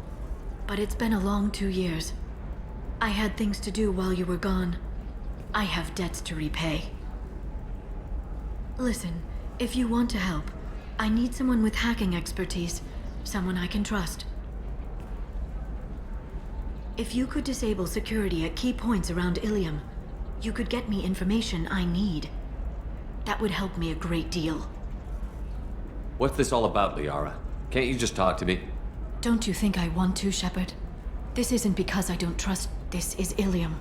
Speaker 19: But it's been a long 2 years. I had things to do while you were gone. I have debts to repay. Listen, if you want to help, I need someone with hacking expertise. Someone I can trust. If you could disable security at key points around Ilium, you could get me information I need. That would help me a great deal.
Speaker 3: What's this all about, Liara? Can't you just talk to me?
Speaker 19: Don't you think I want to, Shepard? This isn't because I don't trust. This is Ilium.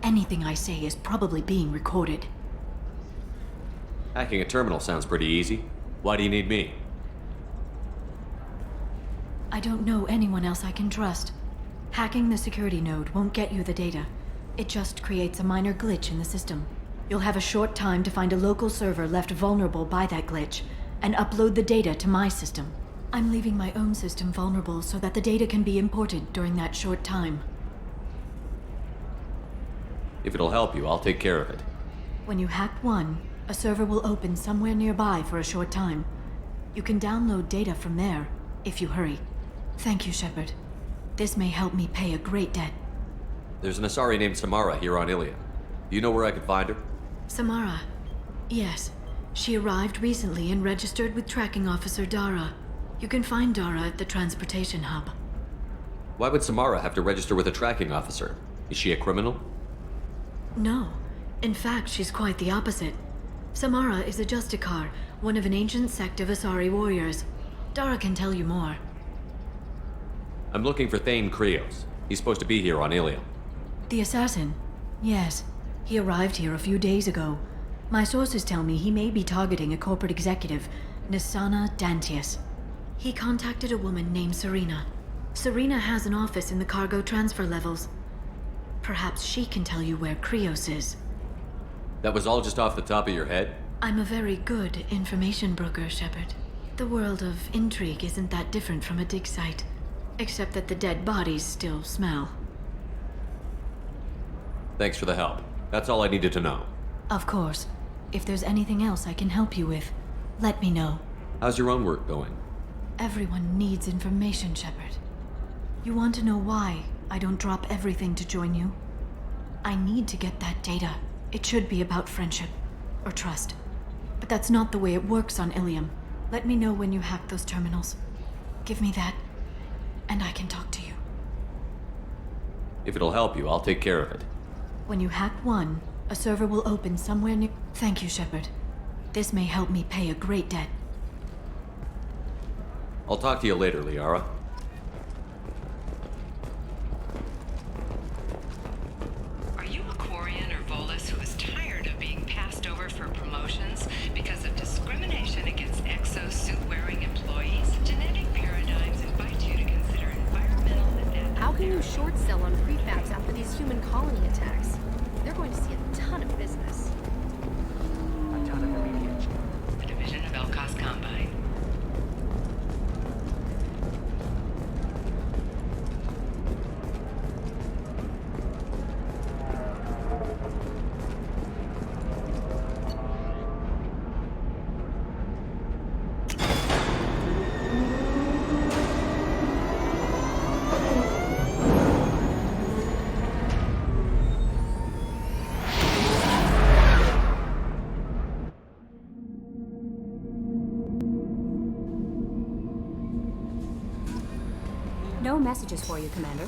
Speaker 19: Anything I say is probably being recorded.
Speaker 3: Hacking a terminal sounds pretty easy. Why do you need me?
Speaker 19: I don't know anyone else I can trust. Hacking the security node won't get you the data. It just creates a minor glitch in the system. You'll have a short time to find a local server left vulnerable by that glitch, and upload the data to my system. I'm leaving my own system vulnerable so that the data can be imported during that short time.
Speaker 3: If it'll help you, I'll take care of it.
Speaker 19: When you hack one, a server will open somewhere nearby for a short time. You can download data from there, if you hurry. Thank you, Shepard. This may help me pay a great debt.
Speaker 3: There's an Asari named Samara here on Ilium. Do you know where I could find her?
Speaker 19: Samara? Yes. She arrived recently and registered with Tracking Officer Dara. You can find Dara at the transportation hub.
Speaker 3: Why would Samara have to register with a tracking officer? Is she a criminal?
Speaker 19: No. In fact, she's quite the opposite. Samara is a Justicar, one of an ancient sect of Asari warriors. Dara can tell you more.
Speaker 3: I'm looking for Thane Krios. He's supposed to be here on Ilium.
Speaker 19: The assassin? Yes. He arrived here a few days ago. My sources tell me he may be targeting a corporate executive, Nisana Dantius. He contacted a woman named Serena. Serena has an office in the cargo transfer levels. Perhaps she can tell you where Krios is.
Speaker 3: That was all just off the top of your head?
Speaker 19: I'm a very good information broker, Shepard. The world of intrigue isn't that different from a dig site, except that the dead bodies still smell.
Speaker 3: Thanks for the help. That's all I needed to know.
Speaker 19: Of course. If there's anything else I can help you with, let me know.
Speaker 3: How's your own work going?
Speaker 19: Everyone needs information, Shepard. You want to know why I don't drop everything to join you? I need to get that data. It should be about friendship, or trust. But that's not the way it works on Ilium. Let me know when you hack those terminals. Give me that, and I can talk to you.
Speaker 3: If it'll help you, I'll take care of it.
Speaker 19: When you hack one, a server will open somewhere near... Thank you, Shepard. This may help me pay a great debt.
Speaker 3: I'll talk to you later, Liara.
Speaker 13: Are you a Quarian or Volus who is tired of being passed over for promotions because of discrimination against exosuit-wearing employees? Genetic paradigms invite you to consider environmental adaptation.
Speaker 4: How can you short sell on prefabs after these human colony attacks? They're going to see a ton of business.
Speaker 5: A ton of immediate.
Speaker 13: The division of Elkos Combine.
Speaker 10: No messages for you, Commander.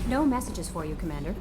Speaker 10: No messages for you, Commander.